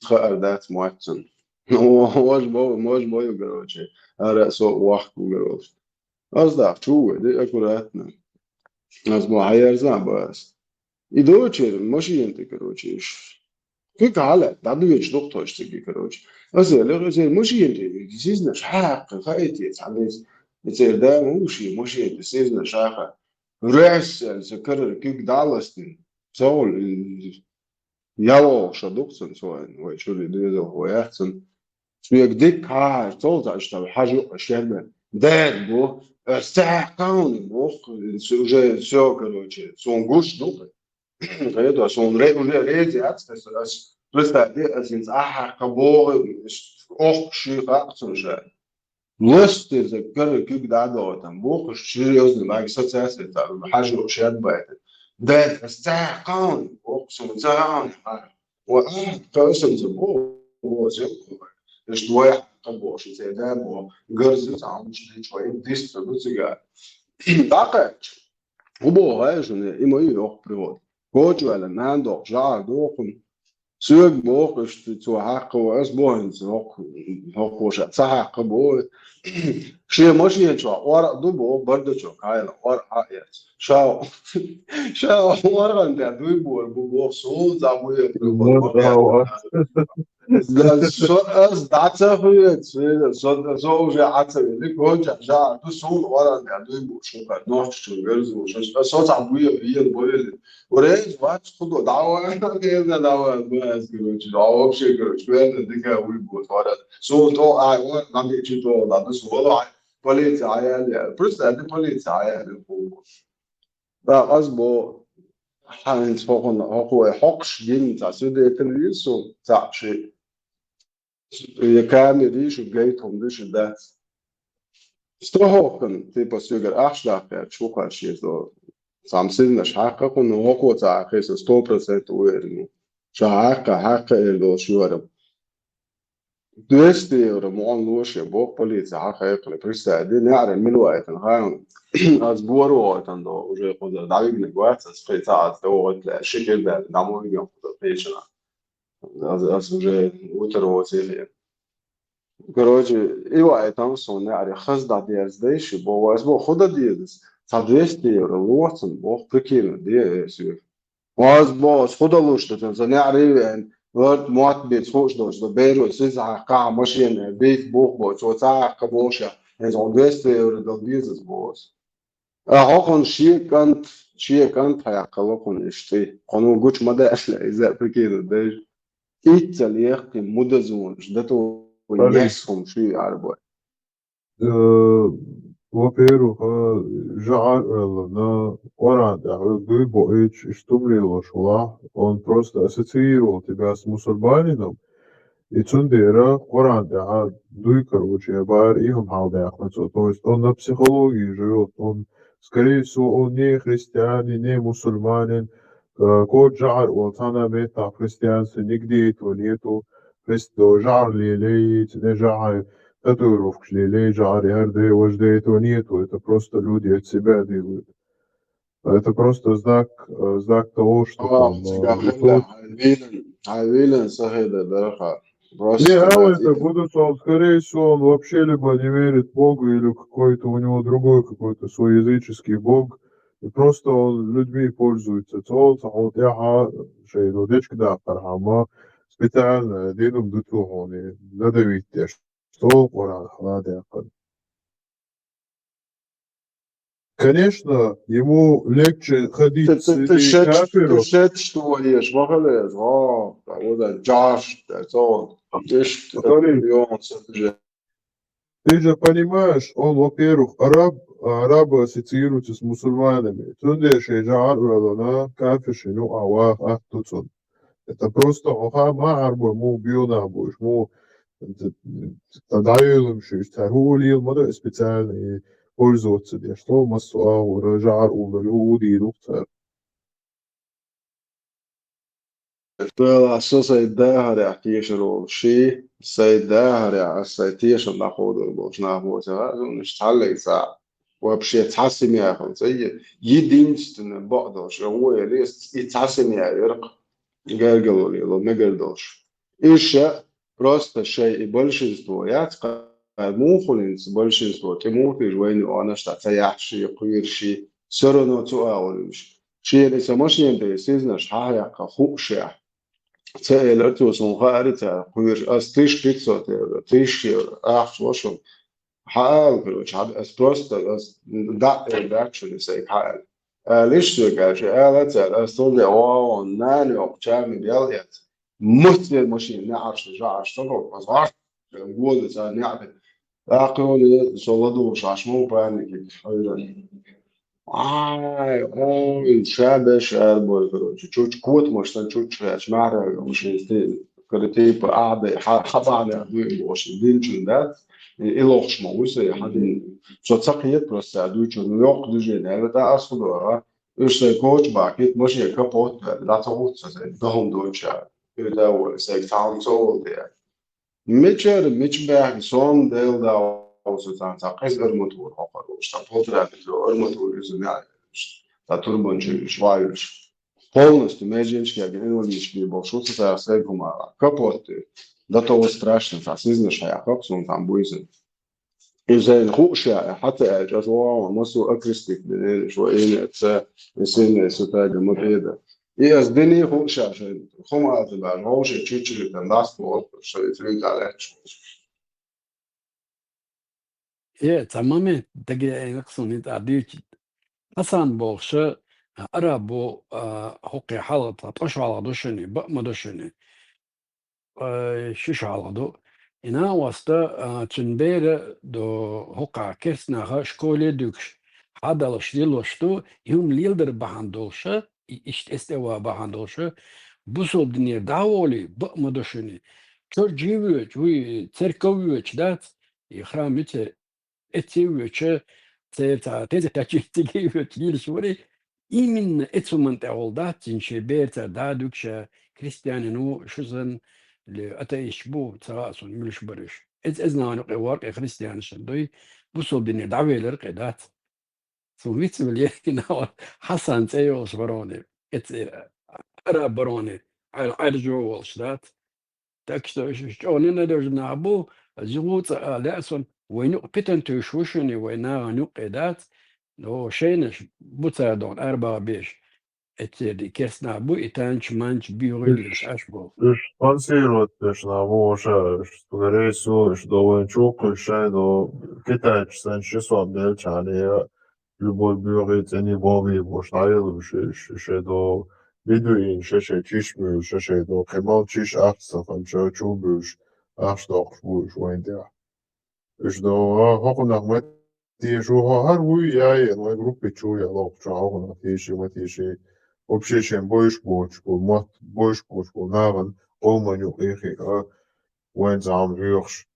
خير دات معتن واش بو يقروش رأسه واحد يقروش أصدق شو دي أكلاتنا از ما هيرزان بس يدوشر ماشي انت كروشيش كيك على بعدو يش دكتورش تجي كروش أصل ماشي انت سيزنا شحق خايتي تعليز يصير ده ماشي انت سيزنا شاخه رأس سكر كيك دالستن سول ياو شدوكسن سواء وشو اللي ده هو يحسن سويك ديك ها صوت اشتغل حاجة أشياء ده بو استحقون بو سوجي سوكروتشي سون غوش دوك غيرو سون ريزي أتس بس ده أسينس أحق بور أخ شيء أقصى شيء لست تذكر كيك دعوة تنبوخ الشيريوز اللي معك سوتساسة حاجة أشياء بايت ده استحقون أقسم زان وأحد قاسم زبو هو زبو إيش دواي قبوش زي ده بو جرز تعمش شوية ديست بتسجع دقيق وبو هاجن إما يروح بريود كوجو على ناندو جار دوقن سوق بوقش تتوحق وأسبوعين هوق وش تحق بو شيء ماشي ينشوا ورق دبو برضه شو كايلا ورق عيات شاو ورق عند بو صوت زابوي از دعته فيت سو جا عته لي كوجا جا تو سون ورا عند بو شو نوع شو غيرز وش صوت عبوي هي البوي وريز وات خدو دعوه كذا دعوه بس كروش دعوه بشي كروش وين ديك وي بو ورا سو تو اي ور نعمل شي تو لا بس والله بوليت عيال بس ده بوليت عيال لا أزبو حان سوقنا هو حقش جين تاسودي تنريسو تعشي يكان ريش وجيتهم ريش ده استوهوكن تيبا سيجر أحشلاق يا تشوقا شيء سامسين نشحقق إنه هو تعقيس 100% ويرنو شحقق إلو شوارب 200 euro مؤن لوش يبوق بوليس حقق لبرسا دي نعرف من وقت هاي أسبوع وقت عنده وجه قدر دعوي من الوقت أسفل ساعات دوت الشكل ده نعمل اليوم قدر بيشنا أس وجه وتر وسيلة كروجي إيه وقت هم صون نعرف خزدة دياز ديش بو أسبوع خدا دياز 200 euro لوطن بوق بكيل دي سوي وأسبوع خدا لوش ده نعرف Word moat bit خوش دوش de bero sisa ka machine bit boch bo so ta kabosha en zo deste euro do dieses boos هاكون شيء كانت هيعقلكم اشتي قانون جوش مدى أشلا إذا بكير دايج إيتال يختي مدى زون جدتو طيب ونيسهم شيء عربي во-первых, Жар на Оранда, он просто ассоциировал тебя с мусульманином, и Цундера, Оранда, дуй, короче, бар ихом халдяхнацо. То есть он на психологии живет, он, скорее всего, он не христианин, не мусульманин. Код Жар, вот она мета в христианстве, нигде этого нету. Жар лилей, не Жар. Татуировки лилей, Жар, ярды, вождей, этого нету. Это просто люди от себя делают. Это просто знак того, что там قبل عايلين صهيدة درخة Не, просто Алла блядь это будут, он, скорее всего, он вообще либо не верит в Бога, или какой-то у него другой какой-то свой языческий Бог, и просто он людьми пользуется. Вот я шей, ну, дечка да, пархама, специально дедом дуту, надо видеть, что Коран, надо. Конечно, ему легче ходить среди кафиров. تشت شوية شبغلة وده جاش تون تشت Смотри, يوم سجل ты же понимаешь, он, во-первых, арабы ассоциируются с мусульманами. Это просто специально и пользоваться. Что масуа, жар, улюди, Pela sociedade تيشرو شيء sociedade تيشر ناخذ باش ناخذ مش تعلق ساعة وبشي تحسن يا أخي زي يدينستن بعضش هو ليس يتحسن يا يرق قالوا لي لو ما قالوش إيش просто شيء большинство я مو خلينس большинство تمو في جوين وأنا اشتاق شيء قير شيء سرنا تقاولش شيء اللي سمش ينتهي سيزنش حاجة خوشة تألت وسنخارت قير أستيش بيتزا تيش أخش وشو حال كروش حد أسبروست أس دات actually say حال ليش تقول شيء ألت أستودي واو ناني أقشام بياليات مثل ماشين نعرف نرجع أشتغل بس عارف نقول إذا نعرف أقول صلدو مش عشمو بانك حيران شابش البول كروش تشوش كوت مش تنشوش شمعره مش يستي كرتي قاعد حط على دوي وش دين ده إلوخش موسى حدين شو تسقيت بس عدوش نيويورك دجين هذا ده أصله إيش كوتش باكيت مش يكبوت لا تقول دهم دوتش ده هو سيك تعال تقول ده مش بقى صون ديل ده وسوتان تقيس الموتور أقروش تقول ده بتلو الموتور يزني تطربن شوائش полностью međinski agrenulički bolšuci sa sveguma kapot da to strašno sa siznaš ja kako su tam buizen إذا خوشة حتى جزوة مصو أكريستيك بدين شوية إتسا إنسان ستاج مبيدة إيه أصدني خوشة شيء خم أتبع خوشة تشيل تنداس بوت شيء تريد على تماما تجي نقصني تعديك مثلا بوخشة أرابو حقي حالة طش على دوشني بقى دوشني شش على دو إنا واسطة تنبير دو حقا كرسنا شكولي دوكش هذا لشتيل وشتو يوم ليلدر بحندوشة إشت استوى بحندوشة بوصل دنيا دعولي بقى دوشني كر جيوش وي تركويوش دات يخرامته اتيوش تيزا تاجيوش ليلشوري إيمن اتسومنت أولدات تنشي بيرتا دادوكشا كريستيانينو شوزن لأتايش بو تراسون ملش برش إزنا نقي ورق كريستيان شندوي بوصل دنيا دعوي لرقيدات سوميتس مليان حسن تيوش بروني أرى بروني عرجو والشدات تاكشتوش جونينا دوجنا أبو زغوط لأسون وينو بيتن توشوشني وينا نقيدات لو شينش بوتادون 4 بيش эти керснабу и танч манч биорилиш ашбол. Спонсирует, конечно, може, скорее всего, что он чукал, что китайцы санчесом дельчане, любой бюрит, они боги, бошнаил, что до бедуин, что чишмю, что до кемал чиш ахсов, что чубуш, ахшток, буш, войндя. Что хохунах мет, ти что харвуй, я и мой группе чуя, лох, что хохунах, тиши, вообще, чем больше бочку, мат больше бочку, наван, полманю ихи, вен зам вирш.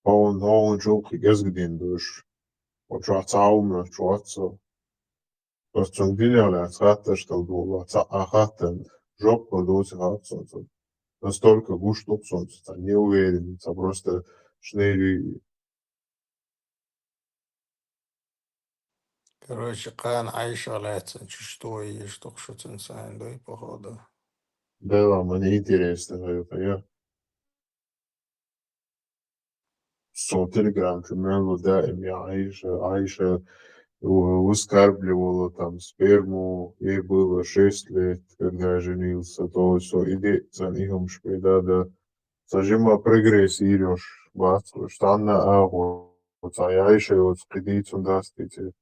Он чулки gezgedien dus. Wat wat zaum, wat zo. Dus toen dinner gaat что было, ахатен, жопа дози хатсон. Настолько гуштук солнце, не уверен, это просто шнели. Короче, кан Айша лецен, что и что тенсайн, да, и походу. Да, мне интересно, это я. Со телеграм, примерно, да, имя Айша выскармливала там сперму, ей было 6 лет, когда я женился, то все, иди за ним шпеда, да, зажима прогресс, ирешь, бацу, штанна агу, вот Айша, вот скидит сюда, эти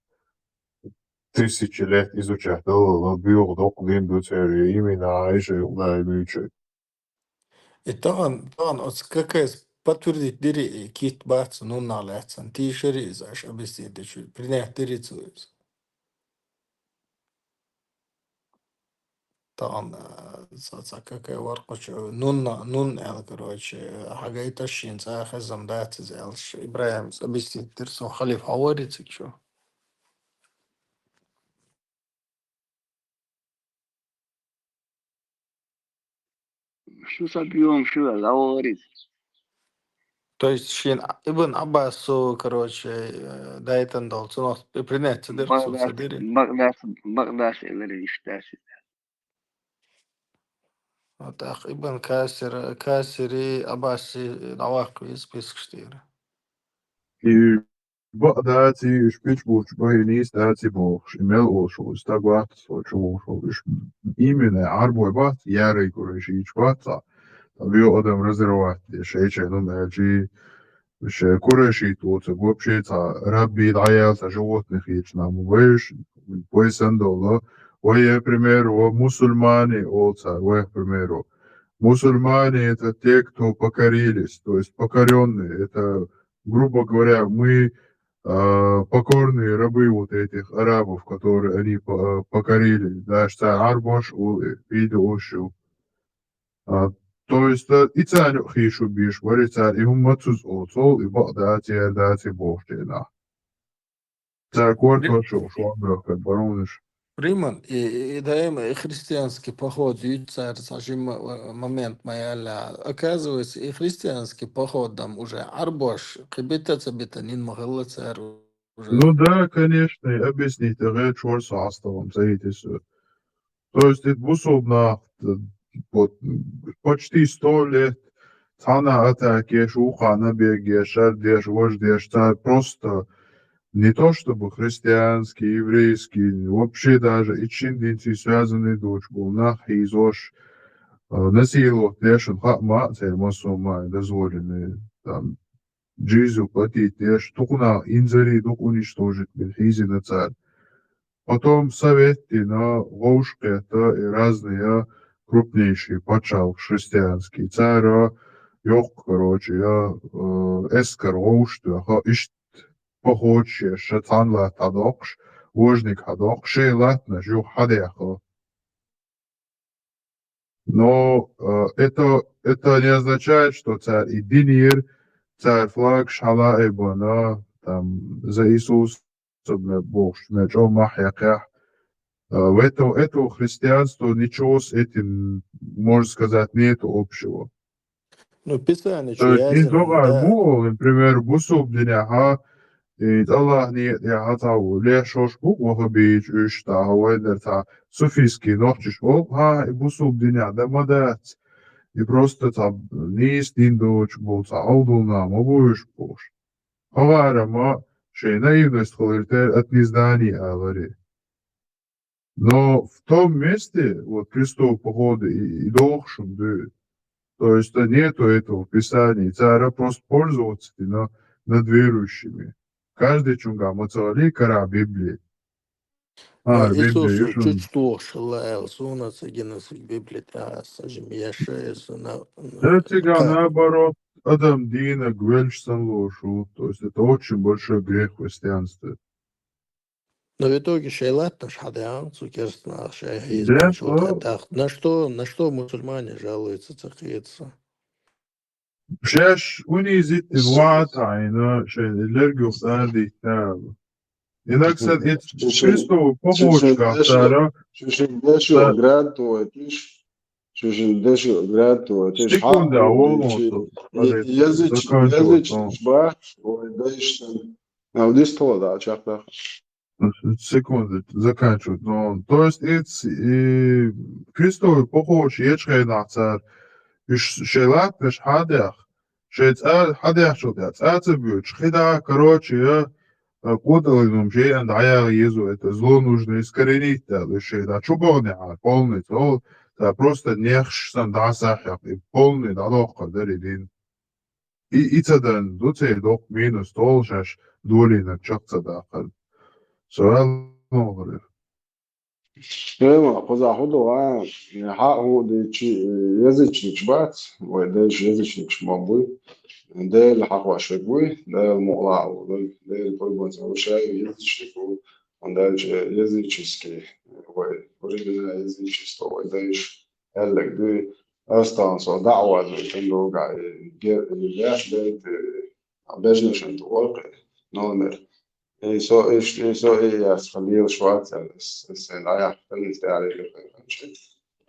1000 лет изучать, да, бюр, документ, именно Айша, да, и И тоган, какая подтвердить дери кит бац, ну налецен, ти шери заш объяснить, что принять дери цуется. طبعا какая ورقة نون короче حاجة تشين ساخ الزمدات زالش إبراهيم سبستي ترسو خليف حواري تكشو شو صبيهم شو الأوارد То есть шин Ибн Аббасу, короче, дайтан дал цунах принять цедер цедери. بغداش إلى إشتاسي Вот ах Ибн Касири Аббаси навак из список штира. И бадати шпич буч байни стати бох имел ошо стагват сочо именно арбой бат ярый куриши чвата табио адам резерват шейче ну мэлчи ше куриши тут вообще та рабби дая та животных ечна мувеш поисандоло ое примеру мусульмане олца ое примеру мусульмане это те кто покорились то есть покоренные это грубо говоря, мы покорные рабы вот этих арабов, которые они покорили, да, что арбош видеошу. То есть и царь хишу биш, вари царь и умацуз оцол, и дати бохтена. Царь корто шо как барониш. Риман, и даем христианский поход, и царь, сажим момент моя, оказывается, и христианский поход там уже арбош, кибитаца бетанин могла царь уже. Ну да, конечно, и объясните, чор составом, заитесь. То есть это бусобно, вот, почти 100 лет, цана атакеш, ухана бегеш, ардеш, вождеш, царь просто не то чтобы христианский, еврейский, вообще даже и чиндинцы связанный дочь был, нахизош, насиловать лешен хатма, царь масома, дозволенные, там, жизнью платить, леш, тухна инзари, дух уничтожить, бельхизи на царь. Потом советы на Волжке, это и разные крупнейшие почал христианские царь, ёх, короче, эскар Волжте, ишт похожие, шатанла тадокш, вожник хадок, шейлатна, жух хадеха. Но это не означает, что царь и Динир, царь флаг Шала Эбона, там, за Иисус, Бог, что махяках. В этого христианства ничего с этим, можно сказать, нет общего. Ну, Писание, То есть, ясен, да. например, бусуб диняха, и Allah не хатау, лешош бук вахабич, ишта, хавайдерта, суфийский нохчиш, ха, и бусуб диня, да мадат. И просто там, нист индоч, болца, алдулна, мобуиш пош. Хавара ма, шей наивность халиртер от нездания авари. Но в том месте, вот крестового похода и должен быть. То есть нету этого в Писании. Царя просто пользоваться над верующими. Каждый чунга мацали кара Библии. Иисус Библия чуть юшун. что шла, сунаться генес библиотека, сажем яшеется на Это наоборот, Адам Дина, Гвельштан Лошу. То есть это очень большой грех в христианстве. но в итоге шейлат наш хадян, цукерстна, шейхиз, Да, баншут, хадах. На что мусульмане жалуются, цахиется? Шеш унизит инват айна, шен лергюх дарди тав. Инакше это крестовый похож кафтара. Шишиндешо градуетиш, шишиндешо градуетиш, Секунда, волнуется. язычник бах, ой, дайштен. А вот здесь то, да, чахта. Секунду, заканчивать. Но, то есть, это крестовый похож, ечхай на царь. Шейлат наш хадях. Шейц хадях шутят. Ацебют, шхида, короче, подалином же, and ая езу, это зло нужно искоренить, да, лишь, да, чубовне, полный, то, да, просто нехш сандасах, и полный, да, лохка, да, ридин. И цадан, дуце, док, минус, толшаш, долина, чакцада, سؤال مغرب Прямо позаходу, хау дичи язычник бат, ой, дальше язычник шмабуй, да лахва швебуй, да мула, да пойбанца, ушай язычник, он дальше языческий, ой, оригинальное язычество, ой, дальше элек, да останется дعва, да тем га, геш, да бежнешен туолк, номер. Så är Khalil Schwarz sen jag finns där i kanske.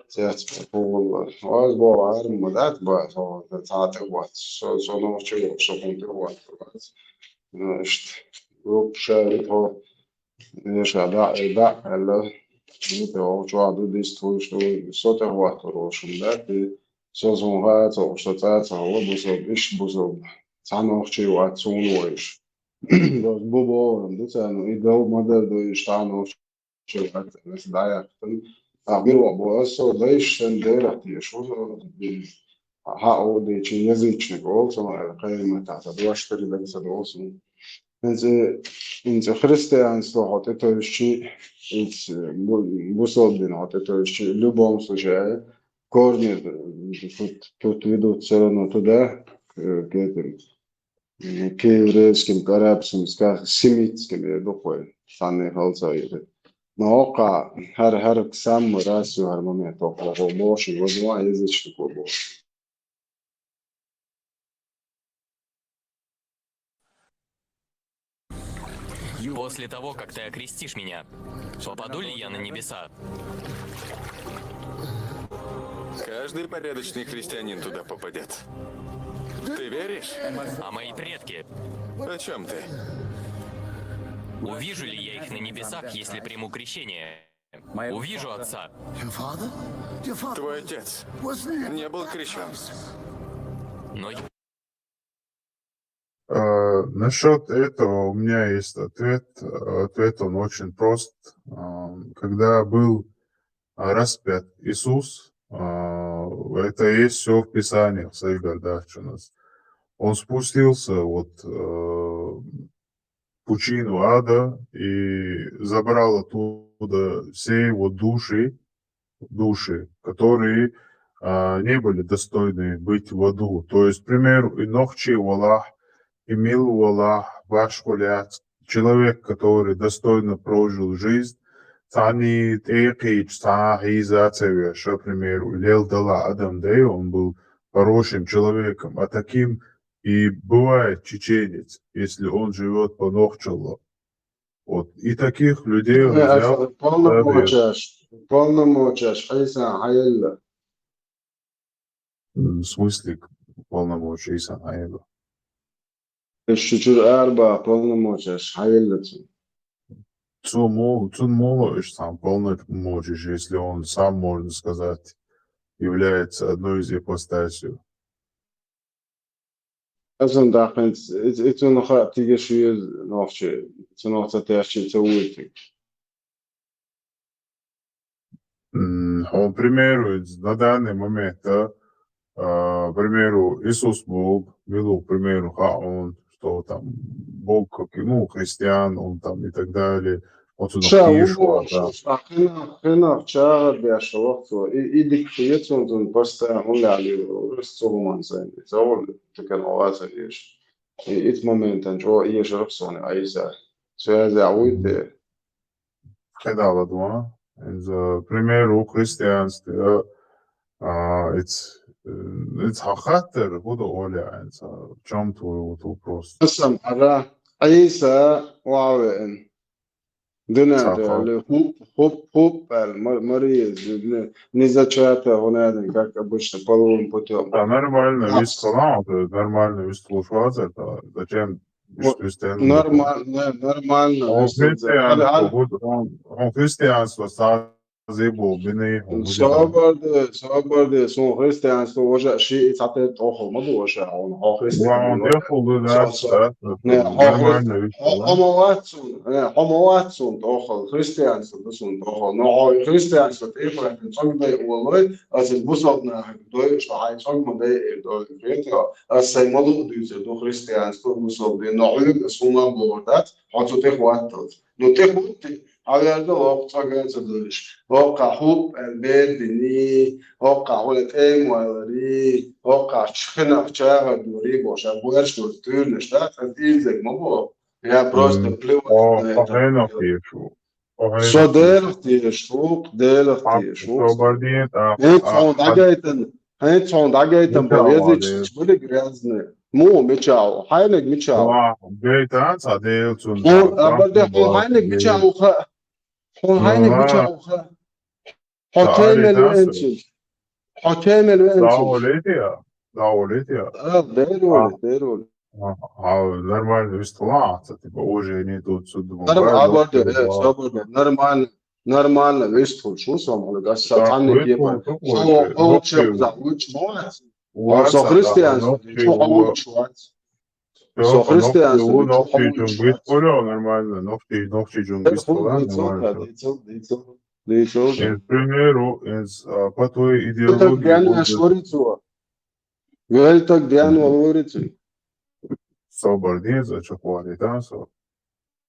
Så jag tror var bara modat bara så det tar vad så nog tror så inte vad. Ist grupp share på det ska där eller det har jag då det står så det var då som där så som har så så vad så ish så sanno tror att så nog Das Bobo, das ja no ideal model do estano chegando nessa daia. Bilo bo so deixa entender aqui, что ها de че язычник also قائمة تحت دواشتري ليس also. إنت христианство вот это شيء бусолдин вот это شيء в любом случае корни тут ведут все равно туда к этим к еврейским, к арабским, к семитским духой, санные халцаиды. Но ока хар сам расу хар момент около боши возьма язычнику боши. После того, как ты окрестишь меня, попаду ли я на небеса? Каждый порядочный христианин туда попадет. Ты веришь? А мои предки? О чем ты? Увижу ли я их на небесах, если приму крещение? Увижу отца. Твой отец не был крещен. Но Насчет этого у меня есть ответ. Ответ он очень прост. Когда был распят Иисус, это есть все в Писании, в своих городах у нас. Он спустился вот в пучину ада и забрал оттуда все его души, которые не были достойны быть в аду. То есть, к примеру, и нохчи Аллах, и мил Аллах, ваш человек, который достойно прожил жизнь, Тани Текич, Тахизацевия, что, к примеру, Лел Дала Адам Дэй, он был хорошим человеком, а таким и бывает чеченец, если он живет по Нохчалу. Вот. И таких людей он взял. Полномочия, Хайса Хайелла. В смысле полномочия Иса Хайелла? Шучур Арба, полномочия, Хайелла. Цун можешь сам полномочия, если он сам, можно сказать, является одной из ипостасей. أصلاً داخل إنتو نخاط تيجي شوية نوخشة إنتو نخاط تيجي تسوي Он, к примеру, на данный момент, к примеру, Иисус Бог, Милу, к примеру, он, что там, Бог, ну, христиан, он там и так далее, он сюда Шауло, да. хрена вчера бяшо, и диктует он просто муляли, растолманцы, завод такая вещь. И этот момент, он и жеребцоны, а из-за связи ауйте. Когда ладно, к примеру, христианство, it's хахатер, буду оля, в чем твой вопрос? Сам, ара, Аиса, вауэн. Дунят, хоп, Мария, не зачата, он как обычно, половым путем. Да, нормально, весь салам, нормально, весь слушать, это зачем? Нормально. Он христианство забыл, Соборды, сон христианство уже ши цатет охо, моду уже он христианство. Хомоатсун охо христианство, сон охо. Но христианство типа цог дай улой, аз бусовна дой, что ай цог модай дой фето, аз сай моду дюзе до христианство бусовды, но улик суна бордат, хацу техваттот. Но техватти على الوقت فقط وقع حب البدني وقع ولتهم ولري وقع شخنا شاغ دوري بوش أبوش دكتور نشتات هتيل زي ما هو يا بروست بلو شو ديرتي شوق ديرتي شوق هنت صون دعيتن بويزي تشبلي جرازني مو ميتشاو هاينك ميتشاو بيتان صديق تون أبدا هاينك ميتشاو هاينك ميتشاو حكيم داوليتيا ديرولي нормально вестла, типа уже не тут сюда. Нормально вестл, что сам, а сатанник типа, он чеп за учмоц, он со христианство, что учмоц. Со христианство, нормально, ногти джунгис, нормально. К примеру, по той идеологии... Говорит, где оно говорится? Собордец, чоколадитансо.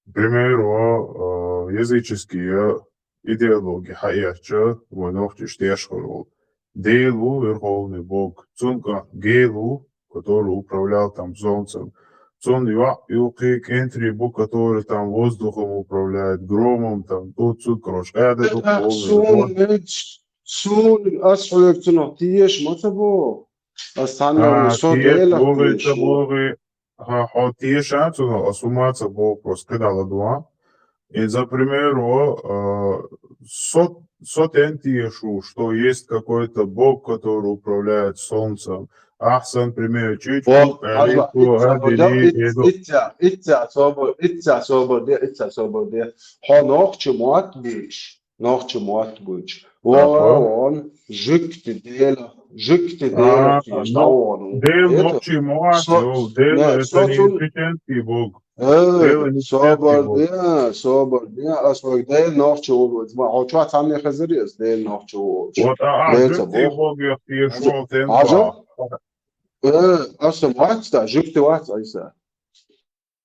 К примеру, языческие идеологии, хаяча, войновки, штешхорол. Дейлу, верховный бог, Цунка, Гейлу, который управлял там солнцем. Цун Юки Кентри, бог, который там воздухом управляет, громом, там, тут, короче, это духовный. Сун, асфальт, тиеш, матабо. Тиешанцу, асумаца бог, просто кидала два. И, за примеру, сотентиешу, что есть какой-то бог, который управляет солнцем. Ахсан, пример, чуть-чуть. Он жикти дела, Дел ночи муат, дел это не интеллигентный бог. Собордия, асфальт дел ночи улвуд. Ма очват самне хазриес дел ночи улвуд. Вот жикти бог я пишу тенпа. Асфальт жикти ват айса.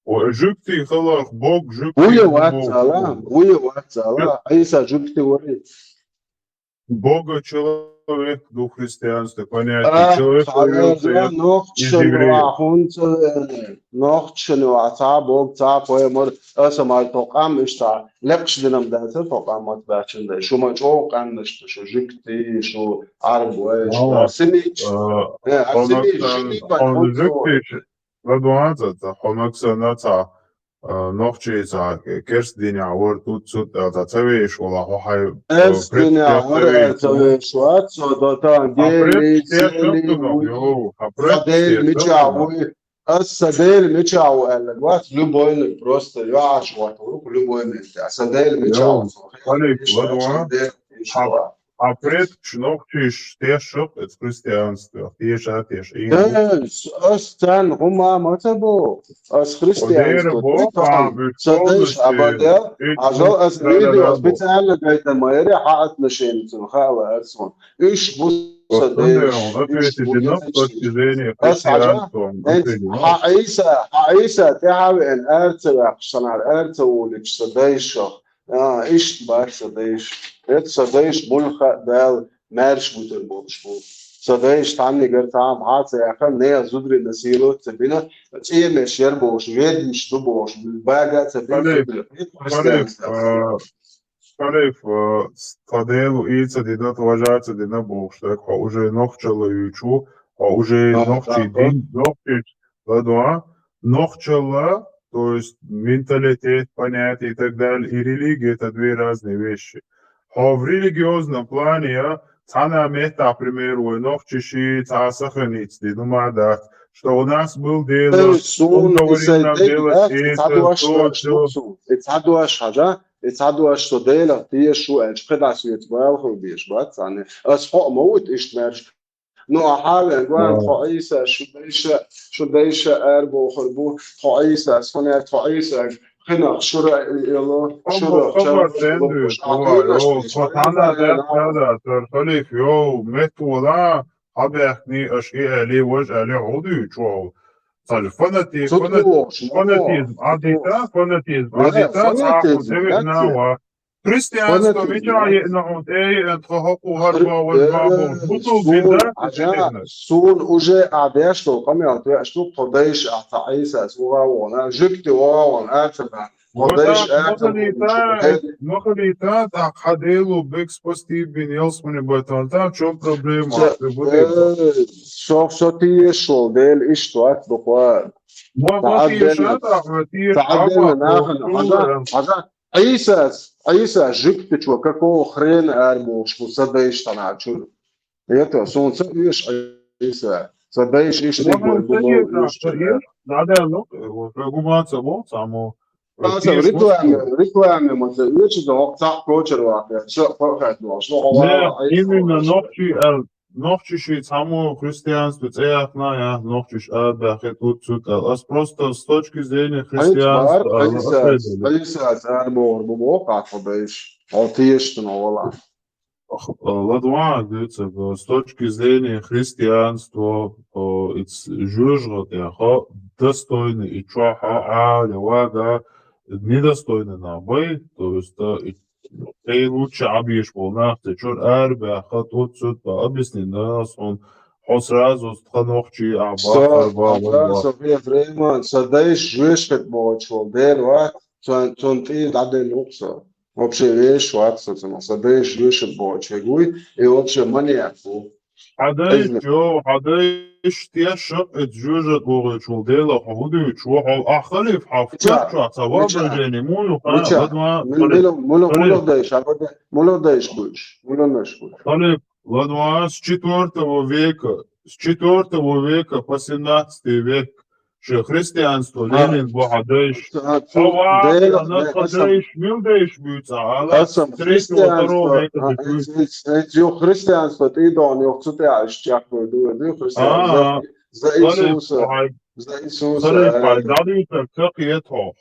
Жикти халах бог жикти. Уеват сала, айса жикти варит. Бога человек, дух христианства, понятие. Человек Ногчица, керстдиня, вот тут это цевеш, вала, хай. Керстдиня, вот цевеш, вот сюда там, гели, садель, мечаву, садель, мечаву, вот любой просто, я вот любой месте, садель, мечаву. А предкшнохчиш тешок это христианство. Теша. Остан Рома Матабо, as христианство. Бога Садыш Абадя, ажал as видео специально гайта майре хаат нашемцун хала арсон. Иш бус садыш. с точки зрения христианства. Хаиса تعاوي ان ارتبع صنع ارتولك سديش ايش باك سديش ات سديش بولخا دال مارش بوتر بولشبو سديش تعني قرتام عاطي اخر نيا زدري نسيلو تبينا ايه مش يربوش ويد مش تبوش بالباقة تبين Халиф, стаделу ица дина тважаца дина богштак, ха уже нохчала ючу, ха уже нохчи дин, нохчала, то есть менталитет, понятие и так далее, и религия это две разные вещи. Ха в религиозном плане, цана мета, к примеру, нохчиши, ца саханиц, дину мадат, что у нас был дело, он говорил нам делать это, يتعدوا الشديلة تيشو الشقداس يتبالغوا بيش بات يعني أصحاب موت إشتمرش نوع حالا قوان خايسة شو ديشة أربو خربو خايسة سنة خايسة خنا شرع يلا شرع خليف يو متولا حبيخني أشياء لي وجه لي عودي شو فاناتيزم عديتا تعاقد دمجنا وكريستيانство مجاي انه اي اتخاقوا هربا والبابو بطل بيدا سون уже عداشتو قمي عداشتو قديش اعطايسة سوغا وانا جكتي وانا اتبع Махалита ходило бек спасти бинелс мне баталта, что проблема? شوف شو تيشو ديل إيش توات بقوات تعدل ناخن عيسى جبت شو كاكو خرين أربوش وصديش تنعشون يتو سون صديش عيسى صديش إيش تقول هذا لو رغما سمو سامو рекламе можно лучше до так прочего все проходит что именно нохчиши само христианство цеяхная нохчиш дахе тут ас просто с точки зрения христианства Ладва, с точки зрения христианства, достойны и чуаха, левага, недостойны набы, то есть ты лучше объешь полнах, ты чур арбя, хатут сюд, объясни нас, он сразу станохчи, София Фрейман, садаешь жвешкет молочко, дерва, ты даден лукса. Вообще вещь, собственно, садаешь жвешкет молочко, и вообще маньяку. حدايش تيشق اتجوجت بوغيشو ديلا حودي تشوح اخلف حفتك صواب جاني مولو مولو دايش بوش خلف ладва с 4 века по 17 век что христианство Ленин богадейш она хадейш милдейш бьются а с 3-2 века христианство ты дон я хочу тебя ищакну ду христианство за Иисуса дали как это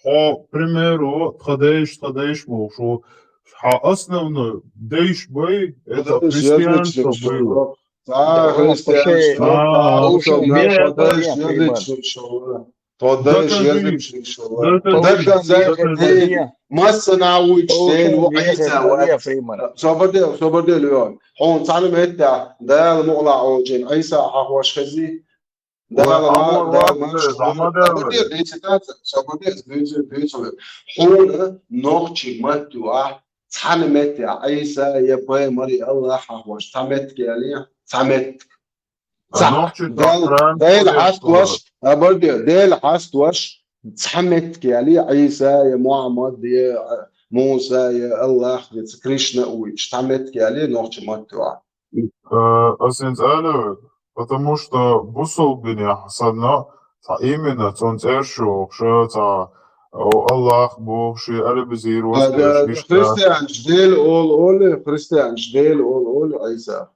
примеру хадейш мошо основной дейш бой это христианство было مسا نعوج سين وعيسى صبر اليوم هون تعلم هدا ده المقلع عوجين عيسى حواش خزي ده هون نوختي متوع تعلم هدا عيسى يبقى مري الله حواش تعمت كاليا تعمت ديل حاستوش أبردي ديل حاستوش تحمت كالي عيسى يا محمد يا موسى يا الله يا كريشنا ويش تحمت كالي نوختي متوع потому что бусол меня садна именно цонцершу что Allah Bog și are bezir was Христианш дел ол христианш дел ол Айса.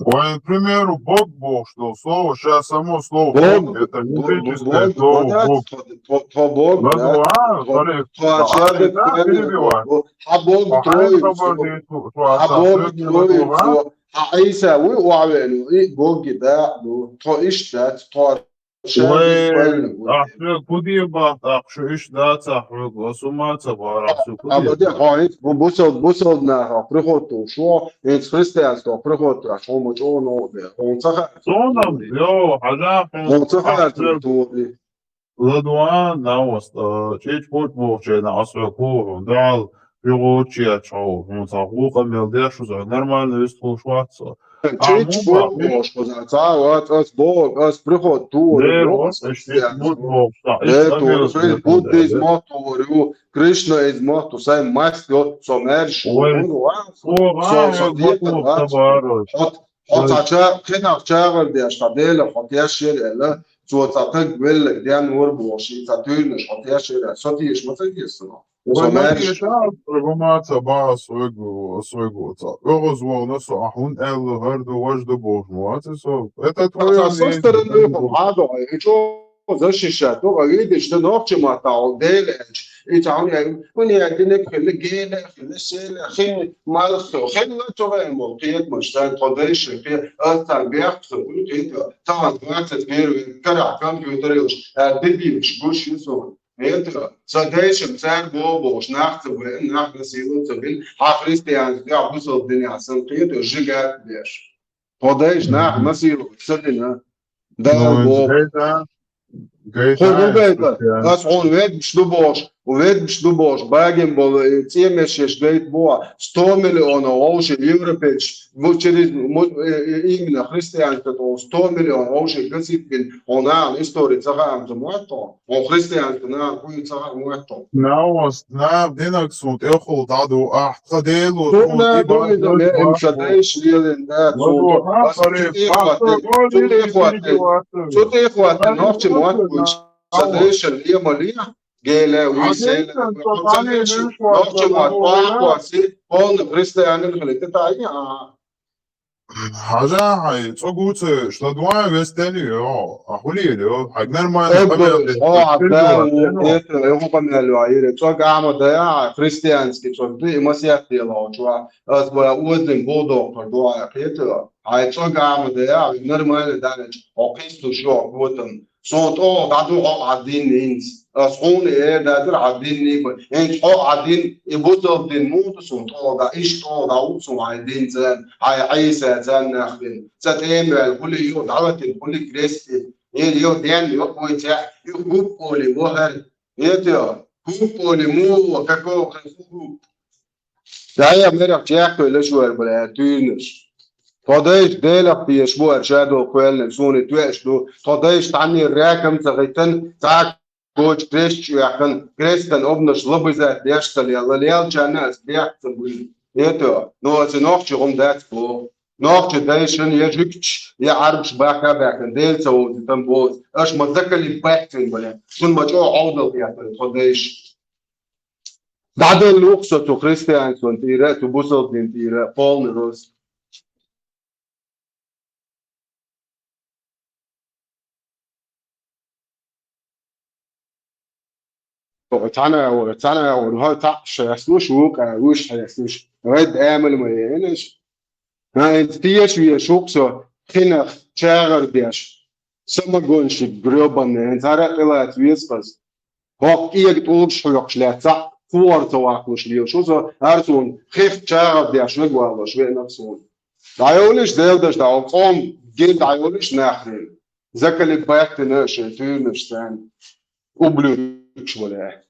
Ой, к примеру, Бог, что слово, сейчас само слово Бог, это еврейское слово Бог. Бог, Да, смотри, да, перебивай. Бог Троицу, Айса, вы уавену, и Боги, да, то иштат, то كودي بقى شويش دا تحرق وسوما تبارك شو Aber كودي der Freund, wo busol nach Prihoto, شو ins Christiansko Prihoto, شو مجو نو ده. صونم يو حاجة Honsacha لدوان ناوست تشيش بوت بوشينا أسرقوه دال بيغوتشي أتشعو مصاقوق ملديش وزا نرمال يستخل شواتسا Чич Бог Бог, as Bog, as Prihoto, Buddhism motu, Krishna is motu, sai masto, so mersh, خنا شاغل دي اشتغل حطيها شير لا تو تطق بال دي نور بوشي تطير مش حطيها شير صوتي مش متجي الصراحه وماشي شعب ربما تبع سويغو أغزو نسو أحون أل هردو وجدو بوشموات سو سستر لهم عادو زشيشة تو غيد اشتناق ما تعودل يتعاون وني عندنا كل جيل كل شيء خين مالخ خين لا تغير موقيت مشتاق قديش في التربية كل طبعا وقت كبير كرع كمبيوتريش بديش بوش يسوي هيدا صديش مسان بوش ناخذ ناخذ سيلو تبين حفريستيان يا بوصل الدنيا سنقيت وجيجات ليش قديش ناخذ نسيلو سلنا ده بو As on weet bishdubosh, bagin bol, темеш гейт бо, 100 миллионов уже европейч, через именно христианство, 100 миллионов уже гасипин, она история цагам замуато, он христианство на хуй цагам муато. ناوست ناب دينك صوت اخو تعدو احتديلو Тумна доида не имшадеш лилен да цуто. Цуто ихвате, новче муат имшадеш лия малия, геле уисele. Новче муат пахваси, он христианин хлите тайя. حاجة هاي صقوت شلدوان وستاني أخولي لو حقنا ما eu vou melhor aí só que a moda cristianos que só tem uma certa lá já as boas usam bodo para doar Peter aí só que a moda normal da o Cristo já botam só to dado o adins as hone da der adin em o adin e botam den mundo só to da isto da uso adin zan aí Isa zan nakhbin zatem كل يوم دعوة كل كريستي يو ديان يو بويتا يو بولي وهر يتو بولي مو وكاكو خنفو دايا مرق جاكو لشوار بلا تونش فضيش ديلك في اسبوع شادو كويل سوني تويشدو فضيش تعني الراكم تغيتن تاك كوش كريش يحكن كريستن ابنش لبزات يشتل يلا ليال جاناس بيحتن بوين يتو نو سنوخش غم داتكو نوخش دايشن يجيكش يعرفش باكا باكن ديل سو تنبوز اش متذكر اللي باكتن بلا كل ما جو عوضة يحتن فضيش بعد الوقت تو كريستيان سونتيرا تو بوصل دينتيرا بول نروس تعالى وها تعش يسلوش وقع وش هيسلوش رد عامل ما ينش ما انتيش ويا شوكسو خنخ شاغر ديش سما قونش جروبان انت عارف طلعت ويسبس هوك ايك تقولش حيوكش لا صح فور تواكلش ليو شو زو ارتون خف شاغر ديش وقوا شوي نفسون دايولش داش دا قوم جيل دايولش ناخرين زكا اللي باكت ناش تونش ثاني وبلوش ولا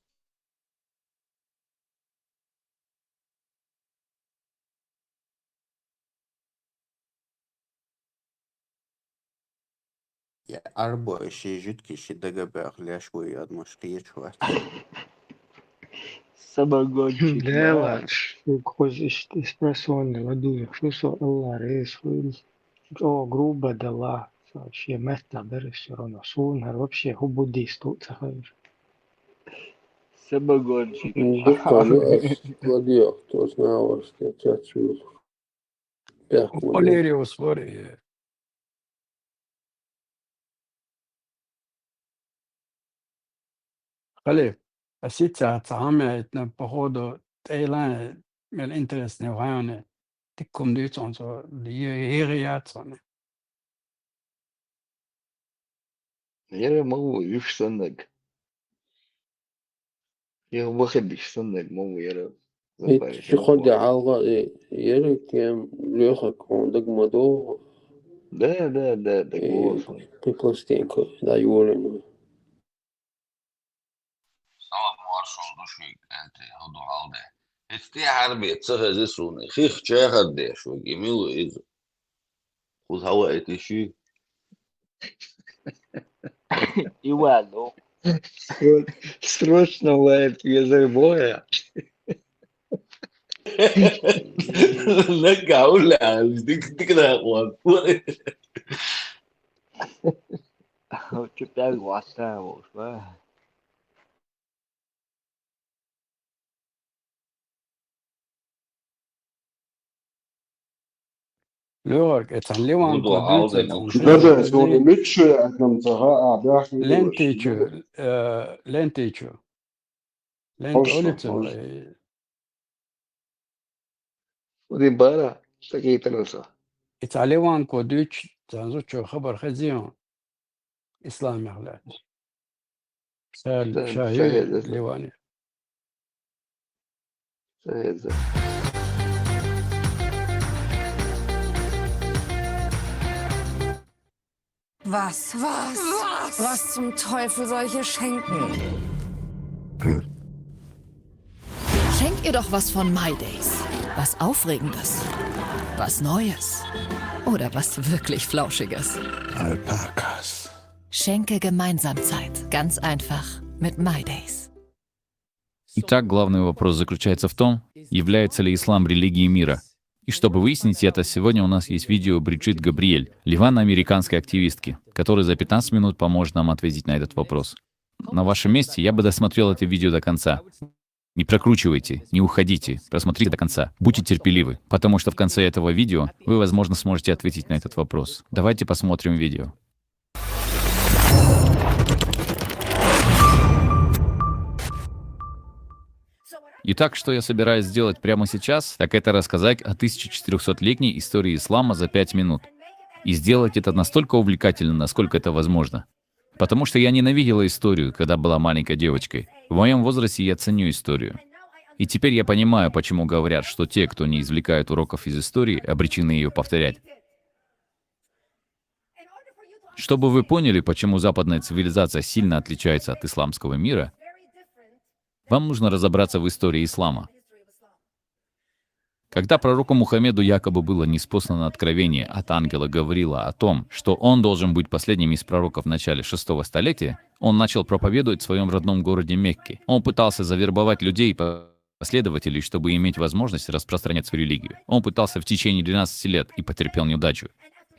يا أربع شي جدك شي دقة بأغلى شوية مشقية شوية Sabagotchi, Dela, coisas expressões lá do Xuxo Alares, о грубо дала, вообще место берешь все равно, сунар, вообще буддист тут захаешь. Самогонщик. Владех, кто знал, что отец Валериус Вария. Халиф, а сейчас самое походу Таиланд med интересные войны. Det kom det ut sånn så det gir sånn. Я могу и в Санек. Я выходи в Санек могу я خد عالغة يرك ليخك عندك مدو Да, так вот. Прикластенко, да, Юлин. Salam marshal dushik anti hudu halde. Isti harbi tsaha zisuni. Khikh chahade shu gimilu iz. Khud hawa etishi. Ивану. Срочно лает язык боя. Laka ula dik da wan. Что-то глаза уж, да? Lörg, ett han levan Hudu på halde dutsen. ده سوني ميتش احنا متها بيحكي Lenticho. Lent Hoş, olitsen. hoş. ودي بارا تكيت نوسا. Ett han levan på dutsen. Så tror خبر خزيون. إسلام يغلى. شاهي ليواني. شاهد. Was zum Teufel soll ich hier schenken? Schenk ihr doch was von My Days. Was Aufregendes. Was Neues. Oder was wirklich Flauschiges. Alpakas. Schenke gemeinsam Zeit. Ganz einfach mit My Days. Итак, главный вопрос заключается в том, является ли ислам религией мира. И чтобы выяснить это, сегодня у нас есть видео Бриджит Габриэль, ливано-американской активистки, которая за 15 минут поможет нам ответить на этот вопрос. На вашем месте я бы досмотрел это видео до конца. Не прокручивайте, не уходите, просмотрите до конца. Будьте терпеливы, потому что в конце этого видео вы, возможно, сможете ответить на этот вопрос. Давайте посмотрим видео. Итак, что я собираюсь сделать прямо сейчас, так это рассказать о 1400-летней истории ислама за 5 минут. И сделать это настолько увлекательно, насколько это возможно. Потому что я ненавидела историю, когда была маленькой девочкой. В моем возрасте я ценю историю. И теперь я понимаю, почему говорят, что те, кто не извлекают уроков из истории, обречены ее повторять. Чтобы вы поняли, почему западная цивилизация сильно отличается от исламского мира, вам нужно разобраться в истории ислама. Когда пророку Мухаммеду якобы было ниспослано откровение от ангела Гавриила о том, что он должен быть последним из пророков в начале 6-го столетия, он начал проповедовать в своем родном городе Мекке. Он пытался завербовать людей, последователей, чтобы иметь возможность распространять свою религию. Он пытался в течение 12 лет и потерпел неудачу.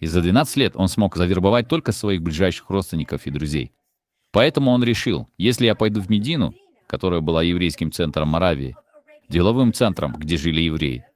И за 12 лет он смог завербовать только своих ближайших родственников и друзей. Поэтому он решил, если я пойду в Медину, которая была еврейским центром Моравии, деловым центром, где жили евреи.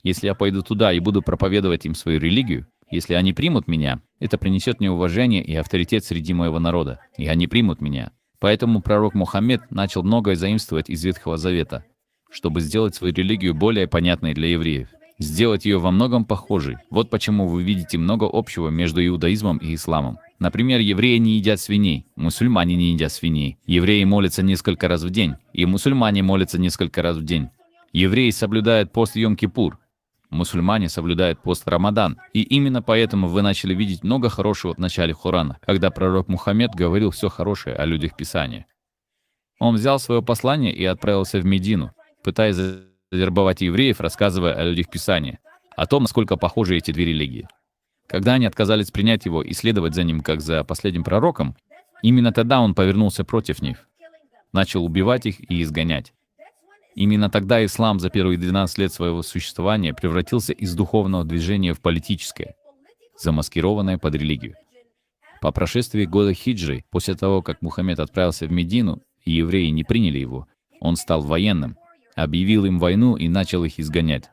Если я пойду туда и буду проповедовать им свою религию, если они примут меня, это принесет мне уважение и авторитет среди моего народа, и они примут меня. Поэтому пророк Мухаммед начал многое заимствовать из Ветхого Завета, чтобы сделать свою религию более понятной для евреев, сделать ее во многом похожей. Вот почему вы видите много общего между иудаизмом и исламом. Например, евреи не едят свиней, мусульмане не едят свиней. Евреи молятся несколько раз в день, и мусульмане молятся несколько раз в день. Евреи соблюдают пост Йом-Кипур, мусульмане соблюдают пост Рамадан. И именно поэтому вы начали видеть много хорошего в начале Корана, когда пророк Мухаммед говорил все хорошее о людях Писания. Он взял свое послание и отправился в Медину, пытаясь завербовать евреев, рассказывая о людях Писания, о том, насколько похожи эти две религии. Когда они отказались принять его и следовать за ним, как за последним пророком, именно тогда он повернулся против них, начал убивать их и изгонять. Именно тогда ислам за первые 12 лет своего существования превратился из духовного движения в политическое, замаскированное под религию. По прошествии года хиджры, после того, как Мухаммед отправился в Медину, и евреи не приняли его, Он стал военным, объявил им войну и начал их изгонять.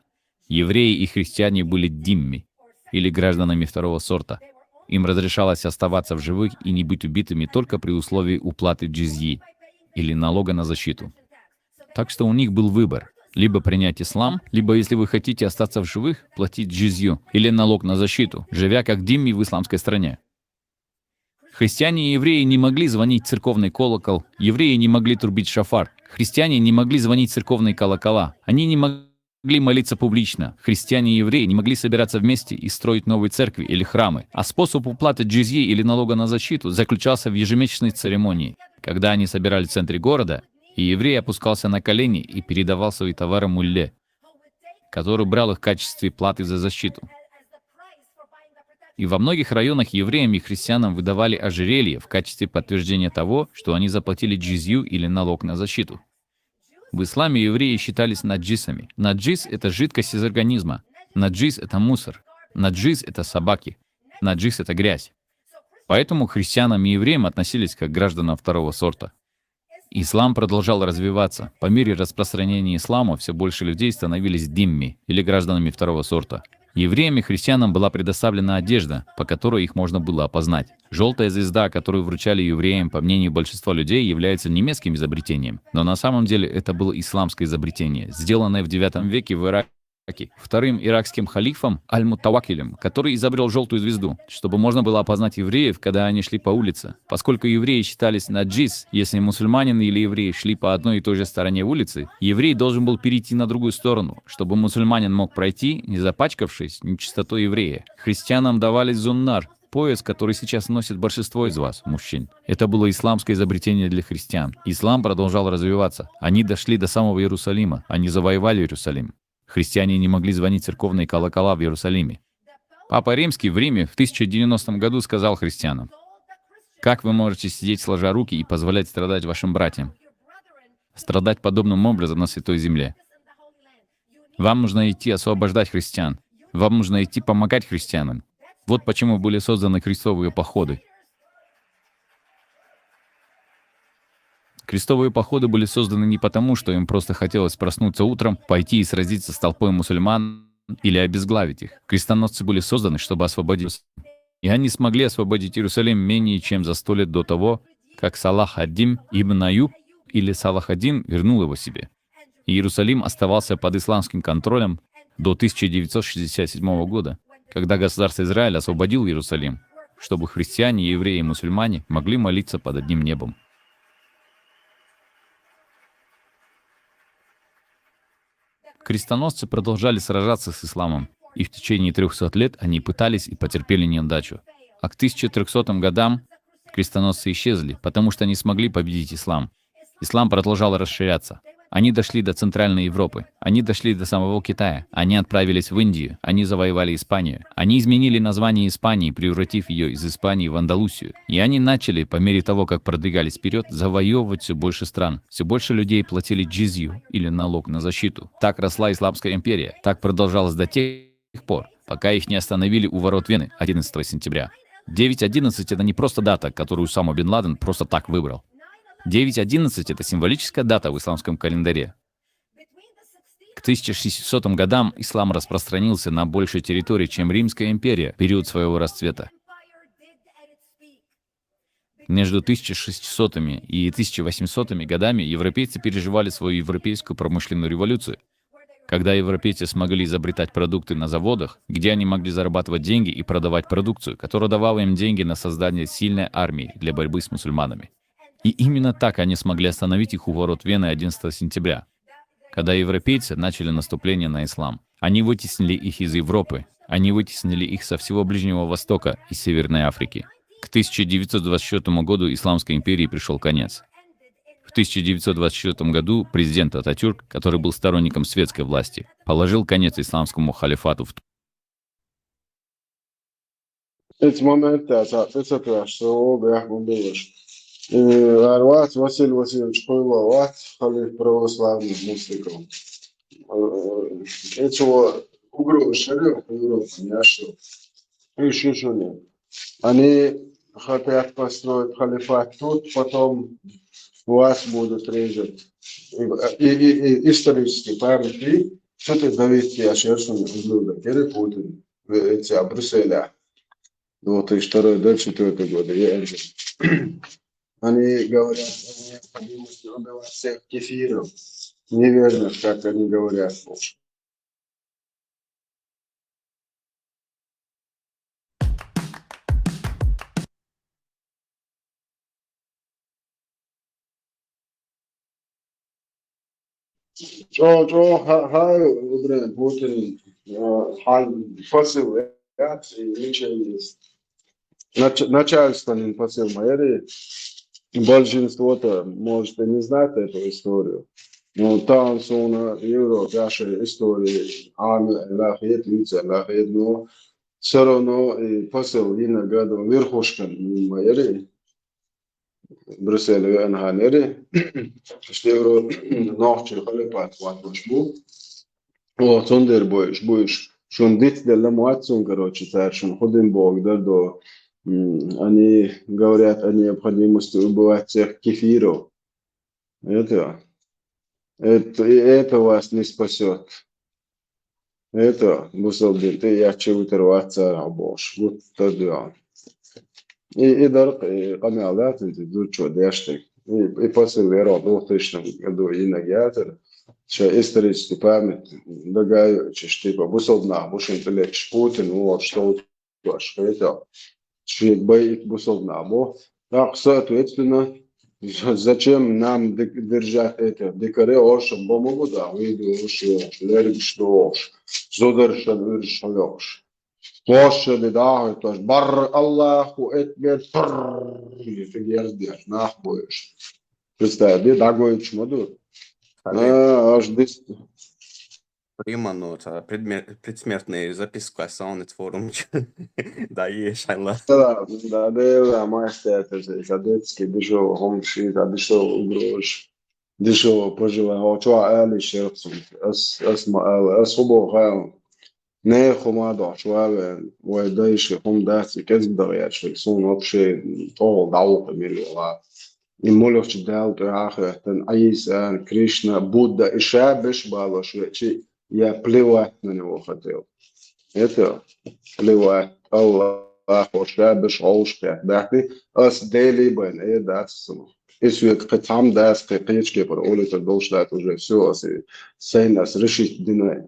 Евреи и христиане были димми, или гражданами второго сорта. Им разрешалось оставаться в живых и не быть убитыми только при условии уплаты джизьи, или налога на защиту. Так что у них был выбор. Либо принять ислам, либо, если вы хотите остаться в живых, платить джизью, или налог на защиту, живя как димми в исламской стране. Христиане и евреи не могли звонить в церковный колокол, евреи не могли трубить шафар, христиане не могли звонить в церковные колокола, они не могли молиться публично, христиане и евреи не могли собираться вместе и строить новые церкви или храмы, а способ уплаты джизьи или налога на защиту заключался в ежемесячной церемонии, когда они собирались в центре города, и еврей опускался на колени и передавал свои товары мулле, который брал их в качестве платы за защиту. И во многих районах евреям и христианам выдавали ожерелье в качестве подтверждения того, что они заплатили джизью или налог на защиту. В исламе евреи считались наджисами. Наджис – это жидкость из организма. Наджис – это мусор. Наджис – это собаки. Наджис – это грязь. Поэтому к христианам и евреям относились как к гражданам второго сорта. Ислам продолжал развиваться. По мере распространения ислама все больше людей становились димми, или гражданами второго сорта. Евреям и христианам была предоставлена одежда, по которой их можно было опознать. Желтая звезда, которую вручали евреям, по мнению большинства людей, является немецким изобретением. Но на самом деле это было исламское изобретение, сделанное в IX веке в Ираке вторым иракским халифом Аль-Мутавакилем, который изобрел желтую звезду, чтобы можно было опознать евреев, когда они шли по улице. Поскольку евреи считались наджис, если мусульманин или еврей шли по одной и той же стороне улицы, еврей должен был перейти на другую сторону, чтобы мусульманин мог пройти, не запачкавшись нечистотой еврея. Христианам давали зуннар, пояс, который сейчас носит большинство из вас, мужчин. Это было исламское изобретение для христиан. Ислам продолжал развиваться. Они дошли до самого Иерусалима. Они завоевали Иерусалим. Христиане не могли звонить церковные колокола в Иерусалиме. Папа Римский в Риме в 1090 году сказал христианам: «Как вы можете сидеть сложа руки и позволять страдать вашим братьям? Страдать подобным образом на Святой Земле. Вам нужно идти освобождать христиан. Вам нужно идти помогать христианам. Вот почему были созданы крестовые походы». Крестовые походы были созданы не потому, что им просто хотелось проснуться утром, пойти и сразиться с толпой мусульман или обезглавить их. Крестоносцы были созданы, чтобы освободить. И они смогли освободить Иерусалим менее чем за 100 лет до того, как Салах ад-Дин ибн Аюб или Салах ад-Дин вернул его себе. И Иерусалим оставался под исламским контролем до 1967 года, когда государство Израиль освободил Иерусалим, чтобы христиане, евреи и мусульмане могли молиться под одним небом. Крестоносцы продолжали сражаться с исламом, и в течение 300 лет они пытались и потерпели неудачу. А к 1300 годам крестоносцы исчезли, потому что не смогли победить ислам. Ислам продолжал расширяться. Они дошли до Центральной Европы, они дошли до самого Китая, они отправились в Индию, они завоевали Испанию. Они изменили название Испании, превратив ее из Испании в Андалусию. И они начали, по мере того, как продвигались вперед, завоевывать все больше стран. Все больше людей платили джизью, или налог на защиту. Так росла Исламская империя. Так продолжалось до тех пор, пока их не остановили у ворот Вены 11 сентября. 9.11 — это не просто дата, которую Усама бен Ладен просто так выбрал. 9.11 — это символическая дата в исламском календаре. К 1600 годам ислам распространился на большей территории, чем Римская империя в период своего расцвета. Между 1600 и 1800 годами европейцы переживали свою европейскую промышленную революцию, когда европейцы смогли изобретать продукты на заводах, где они могли зарабатывать деньги и продавать продукцию, которая давала им деньги на создание сильной армии для борьбы с мусульманами. И именно так они смогли остановить их у ворот Вены 11 сентября, когда европейцы начали наступление на ислам. Они вытеснили их из Европы, они вытеснили их со всего Ближнего Востока и Северной Африки. К 1924 году Исламской империи пришел конец. В 1924 году президент Ататюрк, который был сторонником светской власти, положил конец исламскому халифату. Эти моменты, что Арват Василий Васильевич Павловат, халиф православных мусульман. Этого угрозы шариата по Европе не ошел. Еще что нет. Они хотят построить халифат тут, потом вас будут резать. Исторически памяти, что-то зависит от шерстного блюда. Кири Путин, эти Брюсселя, 2002-2004 года. Они говорят о необходимости убивать всех кефиров. Неверно, как они говорят. هاي Путин посыл начальственный посыл Майри. Большинство-то, может, и не знает эту историю. Но там, в Европе, наши истории, но все равно и посыл иногда верхушкам Майри. Брюссель Анганери, что ночью халипат ватушбу, вот будешь, что он дит для муацун, короче, царшин, ходим Бог, да, до, они говорят о необходимости убивать всех кефиров. Это вас не спасет. Это, бусолбин, ты я чего-то рабош, вот тогда. И дорог, камелят, и дурчо, дяштик. И после веро, 2000 году иногда, что исторически память, догаю, что типа бусолбна, бушин телеч Путин, вот что ваш, это, что бои бусолбна, бо, так, соответственно, зачем нам держать это, декоре оршем бомбу, да, выйду уши, лерик что ош, зодершен уршалёш. Площадь, да, то есть бар Аллаху Экбер, фигер здесь, нахуешь. Представь, да, дагой чмоду. Аж десь. Приманут, предсмертные записки, саунд форум. Да, есть, шайла. Да, мастер, это же, кадетский, дешево, хомши, дешево, угрош, дешево, проживаю, чё, али, шерпсун, особо, хайл. نه خمادا شوال ويدايش هم داسي كذب دغياش يكسون وبشي طول دعوق ميلوها يمولوش دال تراخه تن عيسى كريشنا بودا إشابش بالاش شيء يا بلوات من وختيل это بلوات الله وشابش عوش بحدي أس ديلي بين إيه داس إسوي قطعم داس قيقيش كبر أولي تدوش دات وجه سو أسي سين أس رشيت ديناي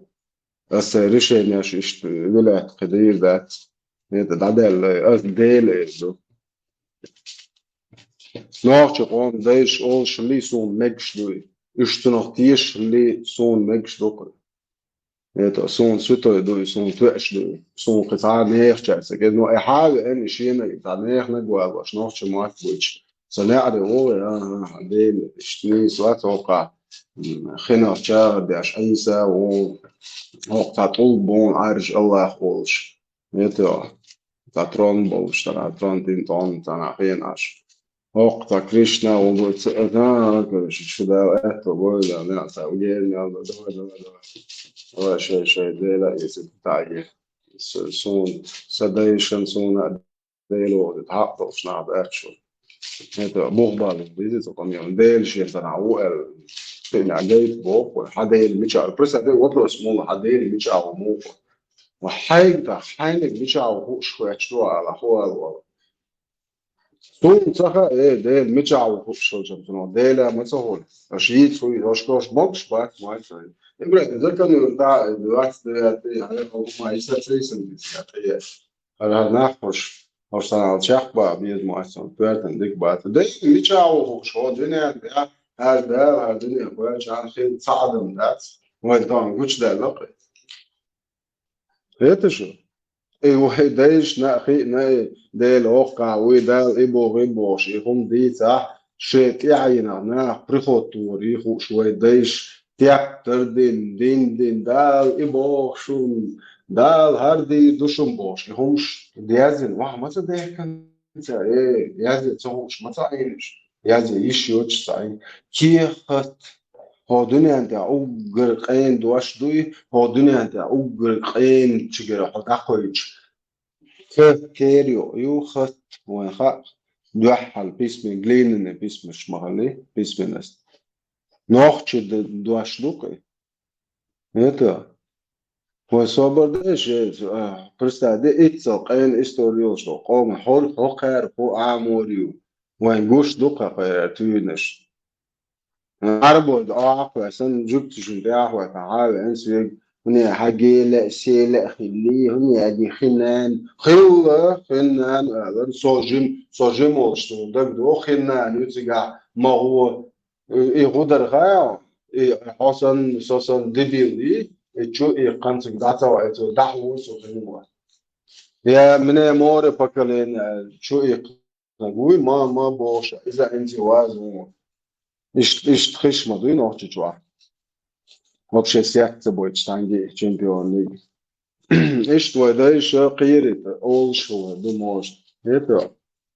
أس решение, что виляет кадир, да, это дадел, أس ديل إيزو. ناقش قام دايش أول شلي سون مجشلوي، إشتناقتيش شلي سون مجشلوكر. это سون سوتو دوي سون توأشلوي، سون قطعة نيخ جالسة كده نوع حاجة إن شيء قطعة نيخ نجوا باش ناقش معك بوش. سنعرف هو يا ديل إشتني سوات وقع خنا شار داش عيسى و وقت طول بون عارج الله خولش это تاترون بولش ترى ترون تين تون تنا خيناش وقت كريشنا وقت أنا كريش شو ده أهتو بولا نعسى وجيل نعم ده شيء ده لا يصير تعيي سون سدايشن سون ديلو تحقق شنو بأشوا это بوغبال بيزي تقوم ديل شيء تناول في عجيب بوق وحديل مش عارف بس ده وضع اسمه حديل مش عارف مو وحاجة مش عارف هو شوية على هو سون صح إيه ديل مش عارف هو شو جنبنا ديل ما سهول أشيد سوي هشكوش ماكش بعد ما يصير يقول إذا كانوا ده دلوقتي ده على ما يصير شيء سنتي على ناخش هرسان شخص بقى بيد معصم بيرتن ديك بعد ده مش عارف شو الدنيا ده هذا الدنيا كويس عن خير صعد من ذات ويدان قش ده لقي هيك شو إيه واحد دايش نأخي نا ده الواقع وده إبو غيبوش يقوم دي صح شيء يعينا نا بريخو توريخو شوي دايش تيابتر دين دال إبو شون دال هردي دوشم بوش يقومش ديازن واحد ما تده كان إيه ديازن تسوش ما تعينش ديازن يشيوش تعين كيخت ها دنیا انت او گرقین دواش دوی ها دنیا انت او گرقین چیگر ها دخویچ که کریو یو خط وین خط دوحل باسم جلينن باسم شمالي باسم نست نوخش دوش دوكي это وصبردش برستادي اتسو قين استوريوشو قوم حول حقر هو عاموريو وين جوش دوكا قيرتوينش عربود أعقل أصلا جبت شو داعوة تعالى أنسى هني حاجة لا سيل خلي هني أدي خنان صاجم وشتو ده بدو خنان يتجع ما هو يقدر غاية حسن دبيلي شو يقنص داتا وأتو دعوة صاجم يا من مور بكلين شو يقنقوي ما بوش إذا أنت وازن إيش تخش مدوي نوع جوا вообще секция будет штанги чемпион лиги إيش تودا إيش قيرت أول شو ده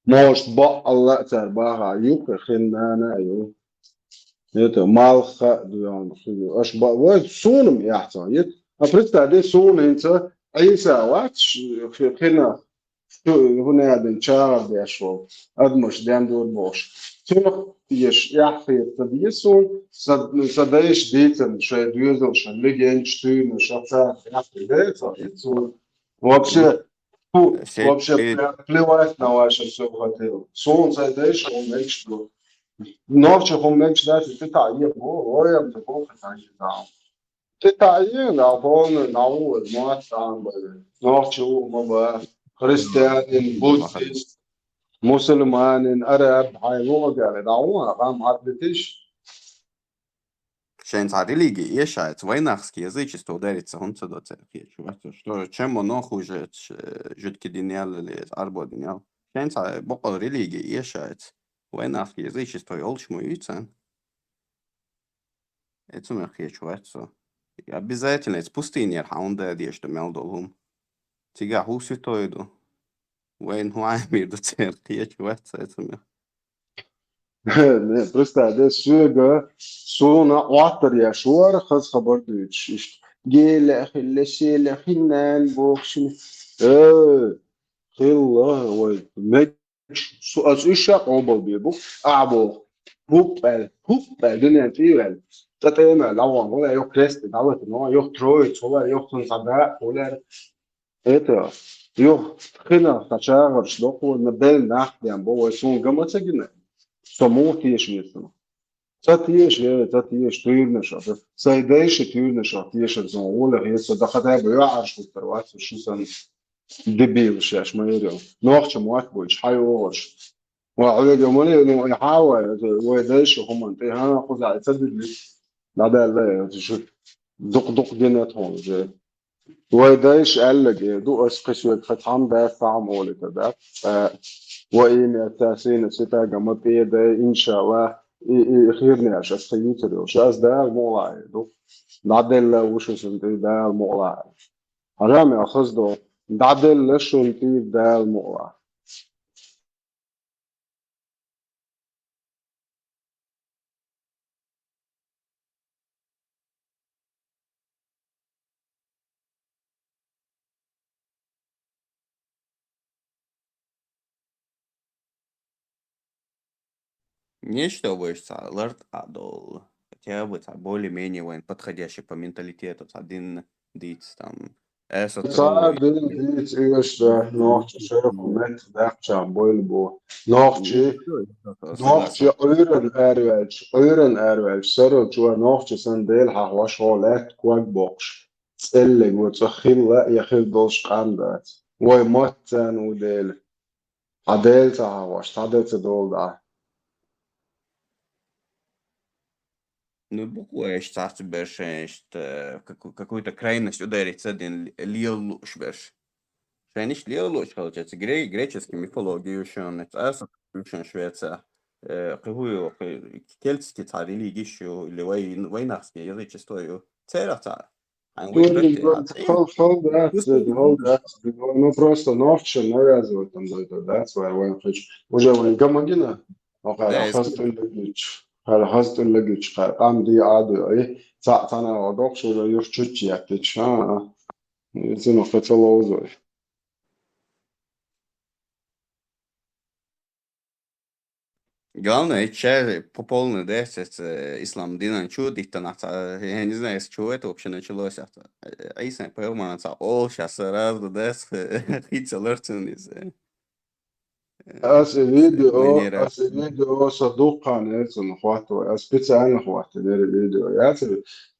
может با الله ترباها يوك خنانا أيو это малха دوام أش با واد سونم يحصل أفرض هذا سون أنت أي ساعات في خنا هنا هذا شهر ده شو أدمش دام دور باش تروح يش يحفي تديسون صدايش ديتن شوية دوزل شن لجين شتون شخصا يحفي ده صديسون вообще вообще плевать на ваше все хотел солнце дышь он меньше ночью он меньше даже ты та е ой я такого хотел да ты та е на полную науку мать там ночью мы христианин буддист مسلمان أراب هاي مو قال دعوة قام عدتش Шенца религии ешает войнахские язычество ударится он до церкви. Что чем оно хуже жутки динял или арбо динял. Шенца бокал религии ешает войнахские язычество и олчму яйца. Это мне хечуется. Обязательно из пустыни хаунда дешто мелдолум. Тига хуситоиду. وين هو عامل ده ترقية واتسا اسمه просто ده سوغا سونا واتر يا شوار خذ خبر دوتش جيل اخي شيل خنان بوخشن خيلا وي مج سو از ايش قبل بيبو اعبو هوبل دنيا تيوال تتيما لو ولا يو كريست دعوت نو يو تروي ولا يو صدق ولا это يو خنا تشاغر شلوكو نبل ناخد يعني بو يسون قمة تجنا سمو تيش يسون تاتيش تيرنش سايدايش تيرنش تيش زون ولا هي صدقتها بيعرش بالتروات شو سن دبيل شاش ما يريو نوخش موات بوش حيوش وعلى يومني يحاول ويدايش هم انتهى خذ على تسدد لي لا لا شو دق ديناتهم زي ويدايش قال لك دو اسقش فتحان ده فعم اولي ده وإن التاسين ستا جمت ده إن شاء الله خيرني عشان سيوتر وشاز ده الموضوع دو نعدل وش سنتي ده الموضوع هرامي أخذ ده نعدل لشنتي ده الموضوع Не что будешь лорд Адол. Хотя бы более-менее подходящий по менталитету. Один диц там. Эсо трой. صعب ديت إيش ده نوخش شايف ومت ده شام بويل بو نوخش أيرن أروج سر جو نوخش سندل هواش حالت كوك بوش تسأل قلت خيل يخيل دوش قندات وي متن وديل عدل تهواش تعدل تدول ده Ну, буквально считается, какую-то крайность ударить один лилуш, беш. Шайниш лилуш, получается, греческий мифологию еще, это еще Швеция. Какую кельтский царь религии еще, или войнахские язычество, церковь. Ну просто ночью навязывают там да, своего хочу. Уже вы гомогена, خلاص اللي جيش قام دي عادي ايه ساعتنا وضوح شو يخشش يكتش زين فتلوزه Главное, че по полной, да, ислам динан чудит, я не знаю, с чего это вообще началось. А если понимаю, о, сейчас раз, да, хитца лерцинис. فيديو صدوق عن إرسل أخواته специально хватит видео.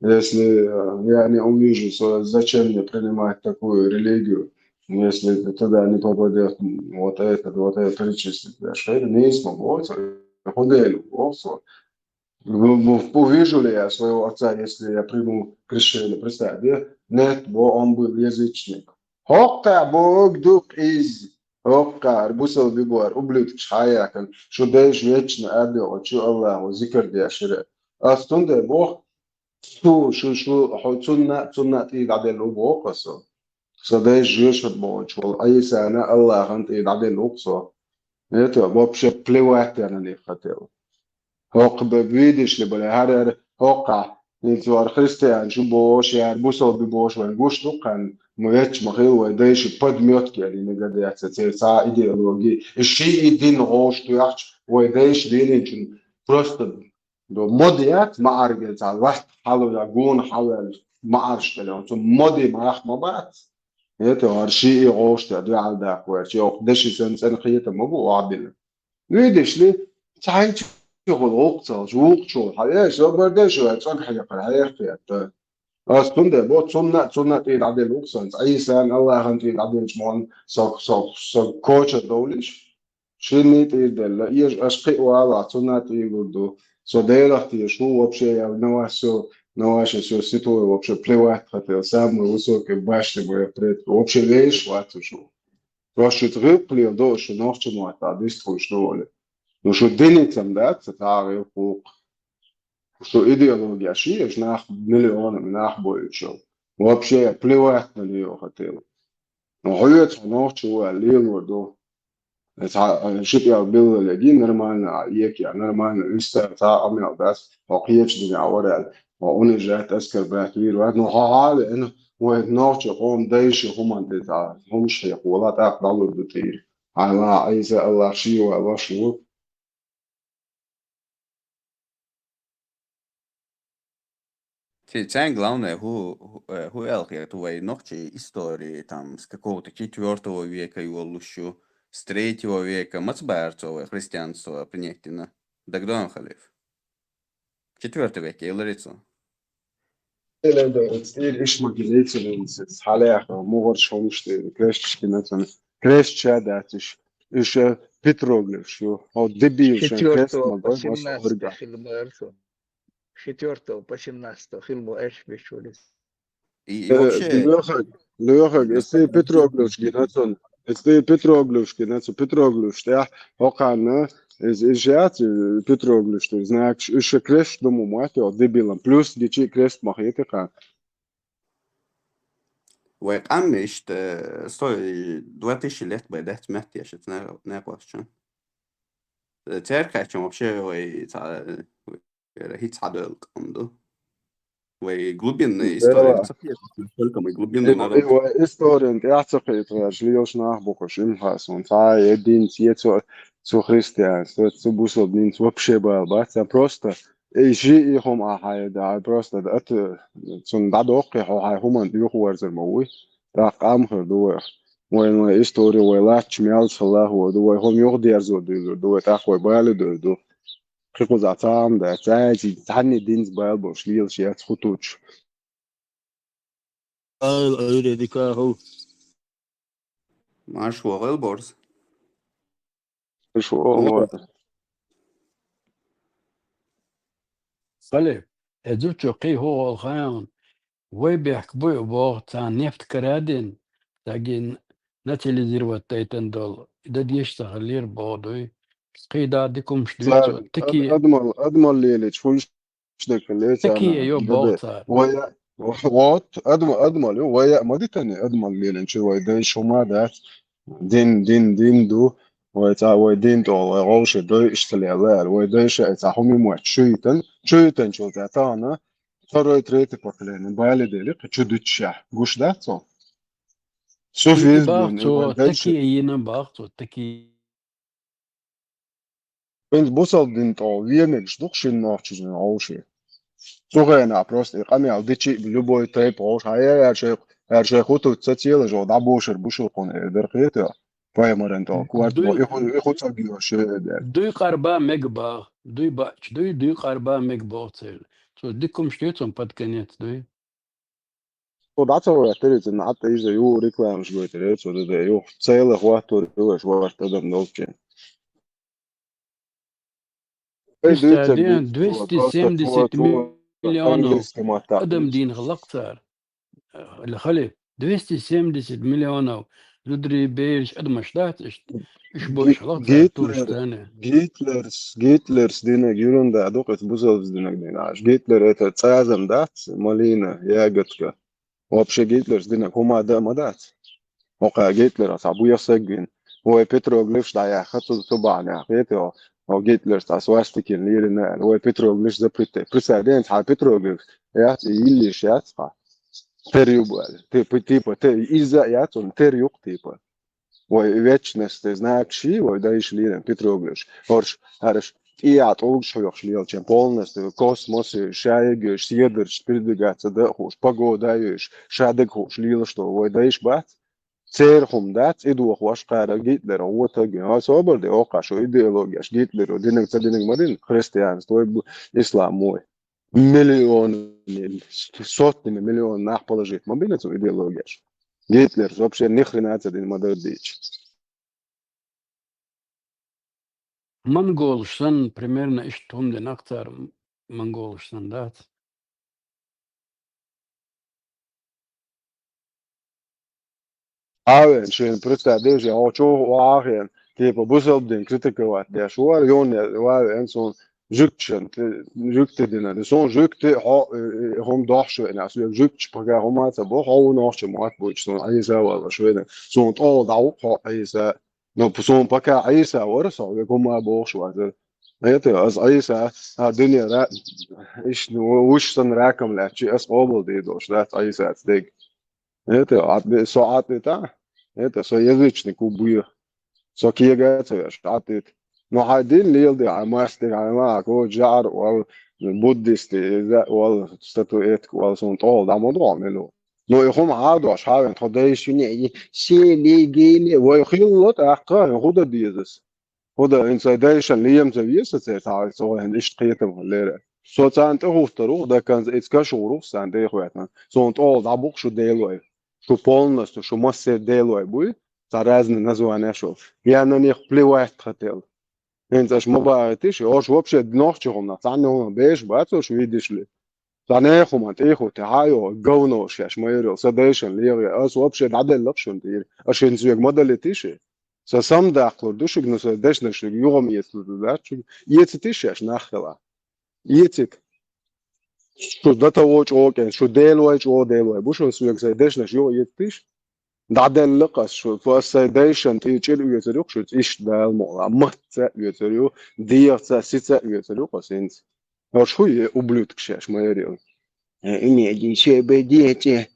Если يعني он вижу, зачем мне принимать такую религию, если туда не попадет вот это перечислить, что это не смогу, модель, увижу ли я своего отца, если я приму крещение, представь, нет, он был язычник. Хока Бог дух из Хока, арбусал бибуар, ублюдок шаяkan, что даешь вечно адо, что Аллаху, зикр диашире. А стунде Бог, شو سنة عدل وقصة صداش جيش بوش والأي سنة الله أنت عدل وقصة نتوى بوبش بلوات أنا اللي خاتل هوق بفيديش لبلا هذا هوقع نتوى خريستيان شو بوش يعني بوصل ببوش ونقوش لقان ميتش مخيل ويديش بود ميوت يعني نقدر يحسن ساعة إيديولوجي الشيء دين غوش تيحش ويديش دينين просто do modiyat ma'arge zal wacht halu ya gun halu ma'arsh tele so modi ma'ach mabat yeto arshi ghosh ta do al da kwa chi oqdash sen khiyata mabu adil nidish li tahin شغل وقت شو حياة شو بردش شو هتصنع حاجة حياة في أصلا ده بوت سنة تيد عدل وقت أي سنة الله هم تيد عدل شمون سو كوتش دولش شيني تيد لا يج أشقي وعلى سنة تيد برضو سو ديرة تيد شو وبشي أو نواش سو سيتو وبشي بلوات خاطر سام وسو كباش تبغى بريت وبشي ليش واتو شو روش تغيب لي دو شو نوش موات ديستو شو Ну что денется, да, цитары, что идеология шиешь, нах миллионами, нах больше. Вообще плевать на нее хотел. Но хуется нах чего, лило до. Это шипя было леги нормально, а еки нормально, листа, та амел дас, وقيتش دنيا ورال, ونجات أسكر باكير, وأنه حال إنه وين ناقش قوم دايش هم عند تا هم شيء ولا تقبلوا بتير. على عايز الله شيء والله شو. Самое главное, хуэлхи, твои ногти истории там с какого-то 4 века его лущу, с 3 века, мацбарцовое христианство принятено. Дагдон халиф. 4 век, Иларицу. إيش مجلس الإنسان حاليا مغرش همشتي كريش كناتنا كريش شاداتش إيش بتروغلف شو أو دبي وشان كريس 4 по مجال واسو 17 هرجع Хильмерсу. 4 по 17 Хильму Эш бешулис. И вообще... لوخك استي بتروغلف كناتنا استي بتروغلف كناتنا بتروغلف شتاح وقعنا إيجات بتروغلف شتو знак إيش كريش دمو ماتي أو دبيلان بلس ديشي كريس مخيتي قان ويقامش стоит 2000 лет بدأت مهتي عشان ناقش تركة вообще هيت عدل قمدو وглубинные истории сколько мы глубинный народ история تعتقد رجليوش نахбухош им хасон та един цу христианство цу бусоднин вообще балбаца просто شيء هم أحياء просто это цун дадоқи хай хуман юхуарзер мауи рақам хердуэ وين история ويلاتش ميالش الله ودوي هم يغديرزو دوي تاخوي بالي دو خيقو زعتام دا تاجي تعني دينز بالبو شليل شيات خطوش ماش وغل بورز شو خلي ادو تشقي هو الخيان وي بيحكبوا بوغ تاع نفط كرادين تاجين نتيلي زيروات تايتن دول اذا يشتغل لير بودوي قيدا ديكم شدويتو تكي أدمر ليلي شفول شدك اللي تكي يو بوغ تاع ويا وات أدمر ويا ما دي تاني أدمر ليلي شو ويدا شو ما ده دين دو ويتا ويدين دو ويغوش دو اشتلي على ويدا شيء تاعهم يموت شويتن شو تاعنا ترى تريت بقلين بالي ديلي شو دتشح قوش ده صو شوف يزبون باغتو تكي ينا باغتو تكي Wenn busal din to вене штукшин норчжин ауши. Цугэна просто иqami алдичи любой тайп ауш хая я хуту цатила жо да бушер бушер кон дерхета. Паймаренто кварт мо иху цагио шеде. دوی قربا مگبا دوی باچ دوی قربا مگبا цел. So диком штецом под конец دوی. So that's all right. There is an at is the you reclams go there. So the you sale what to do is what the notion. Представляем 270 миллионов قدم دين غلق صار الخلي 270 مليونов لدري بيرش قد ما شلاتش ايش بوش غلط صار طول ثاني Гитлерс дина гюрунда адокет бузовс дина гнаш. Гитлер это цазам дат малина ягодка. Вообще Гитлерс дина кума дама дат. Ока Гитлер асабуя сегин. Ой Петроглиш да я хату тубаня. Это او Гитлерс асвастикин лирина. Ой Петроглиш запрете. Присаден ха Петроглиш. Я илиш я ца. Периубал. Типа из-за я он терюк типа. Ой, вечность, знак ши, ой, да ишь лирен, Петроглиш. Орш, и от улучших лил, чем полностью космос, шаегешь, съедешь, передвигаться, да, хуш, погода, шадек хуш, лил, что, ой, да ишь бат. Церхум, да, иду хуаш кара Гитлера, вот так, а собор, да, окашу, идеология, Гитлеру, динек цадинек марин, христианство, ислам мой. Миллион, сотнями миллионов нах положить, мобильницу идеология. Гитлер вообще ни хрена цадин мадер дичь. Монголштан примерно ايش تهم لنا اكثر монголштан دات. Авен, шен представляешь, я хочу уахен, типа бусалдин критиковать, я шуар йон, авен сон жукчен, жуктедина, det сон jukte hom dachsho en as jukt paga homata bo ho nachsho mat bo son ayisa wala shweden son all da ho ayisa no son paga ayisa wala so we koma bo shwada это as ayisa a dunya ra ish no wish san rakam la chi as obol de dosh that ayisa stig это so ateta это so язычник убы so kiega atet no hadin lil de amastig ama ko jar wal buddhist wal statuet wal sånt all da modal melo no يخم عادش حاول تدايش ني شي لي جيلي ويخلط اقا هدا ديزس هدا انسايديشن ليم زويس تاع سو ان اشتقيتم ليره سو تانت هوفترو da kan it's kashuru san de khwatna sånt all da bok shu deloi shu полностью shu masse deloi bu за разные названия шел я на них плевать хотел. Wenn es mobile ist, ja, ich вообще nachschauen, nach Zahnung, beige, was so schwedisch ли. Dann kommt te hayo, говно, шаш, майор, sedation, лири, аз вообще надо лапшон дир. А шен зуг модели тише. Со сам дахло, душиг на sedation, шиг югом есть, да, есть тише, нахла. Есть. Что до того, что делай, буш зуг sedation, jo есть тише. Daden lukas şu fascidation teacher üyesi şu iş dal mo matsa üyesi diyorsa sitsa üyesi kasins. Ya şu ye ублюдок şaş mayarıyor. İmeci şey bediyeci.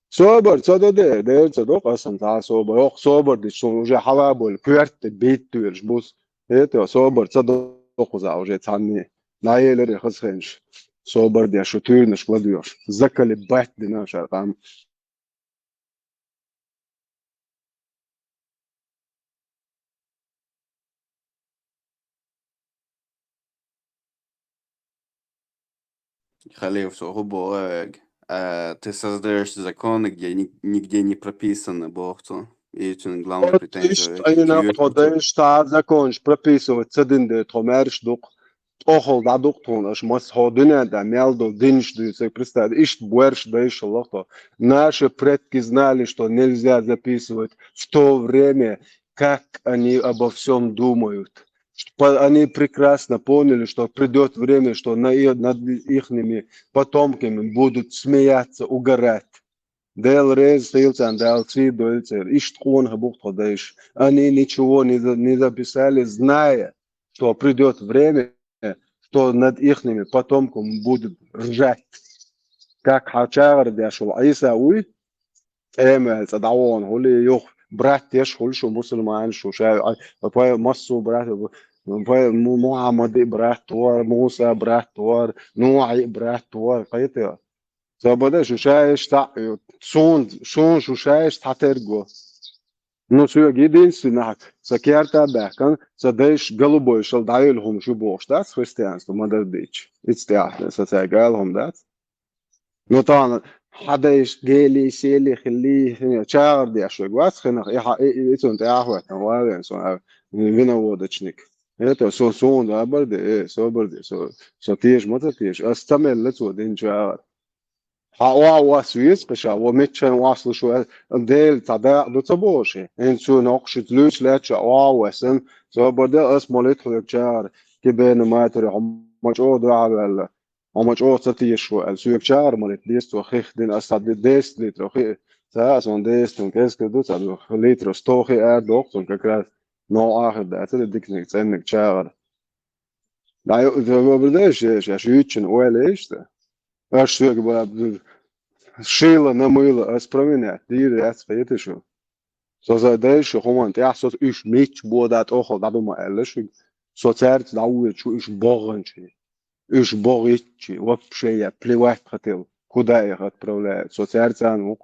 Sober sada de sada kasan ta sober yok sober de şu уже hava bol kürt bit diyor bus. Evet ya sober sada okuza уже tanni. Nayeleri hızgenç. Sober de şu tüyünüş kladıyor. Zakali bat dina şarkam. Халев Согуборг, ты создаешь законы, где нигде не прописано Богцу. И это главная претензия. Aynen kodayış ta zakonş прописывать цединде томерш дук охол да дук тонаш мас ходыне да мелдо динш ты представь ишт буэрш да иш лохто наши предки знали что нельзя записывать в то время как они обо всем думают. Они прекрасно поняли, что придет время, что над ихними потомками будут смеяться, угорать. Дел рез тилцан, дел ци дольцер, иштхун хабух ходейш. Они ничего не записали, зная, что придет время, что над ихними потомками будут ржать. Как хачагар дяшул Аисауи, эмэл цадавон, хули юх брат теш хулшу мусульман шу, шай массу брат محمد إبراهيم موسى إبراهيم نوح إبراهيم قيتها سبدا شو شايش تاع شون شو شايش تحترجو Ну, все, единственное, сакерта бэкан, садеш голубой шел дайлхум шубош, да, с христианством, мадардич. Ицтяхне, сацайгалхум, да. Ну, там, حداش جيلي سيلي خليه شاعر دي أشوي قواس خنا إيتون تأخوه نوارين سو فينا وودشنيك إيه سو سون ده برد إيه سو برد سو تيش متى تيش أستمر لتو دين شاعر واسويس قشا ومتشن واصل شو ديل تدا دو تبوشي إنسو نقشت لوش لاتش واسن سو برد اسمولت خلق شاعر كبين ما تري مجو دو على Omdat ook dat is zo, als je jaar maar het leest toch echt den als dat de deze liter ook, zo zo'n deze toen keer doet dat nog liter stoch er ook toen krijg nou eigenlijk dat de dik niks en ik jaar. Nou, we hebben deze als je iets een oil is, als je gewoon schillen na moeilijk als prominent die het weet is zo. Zo deze gewoon ja zo is niet bod dat ook dat maar alles zo zert dat is borrentje. إيش بغيتشي وبشيء بلوات خطيل كوداي هتبرولا سو سيرتان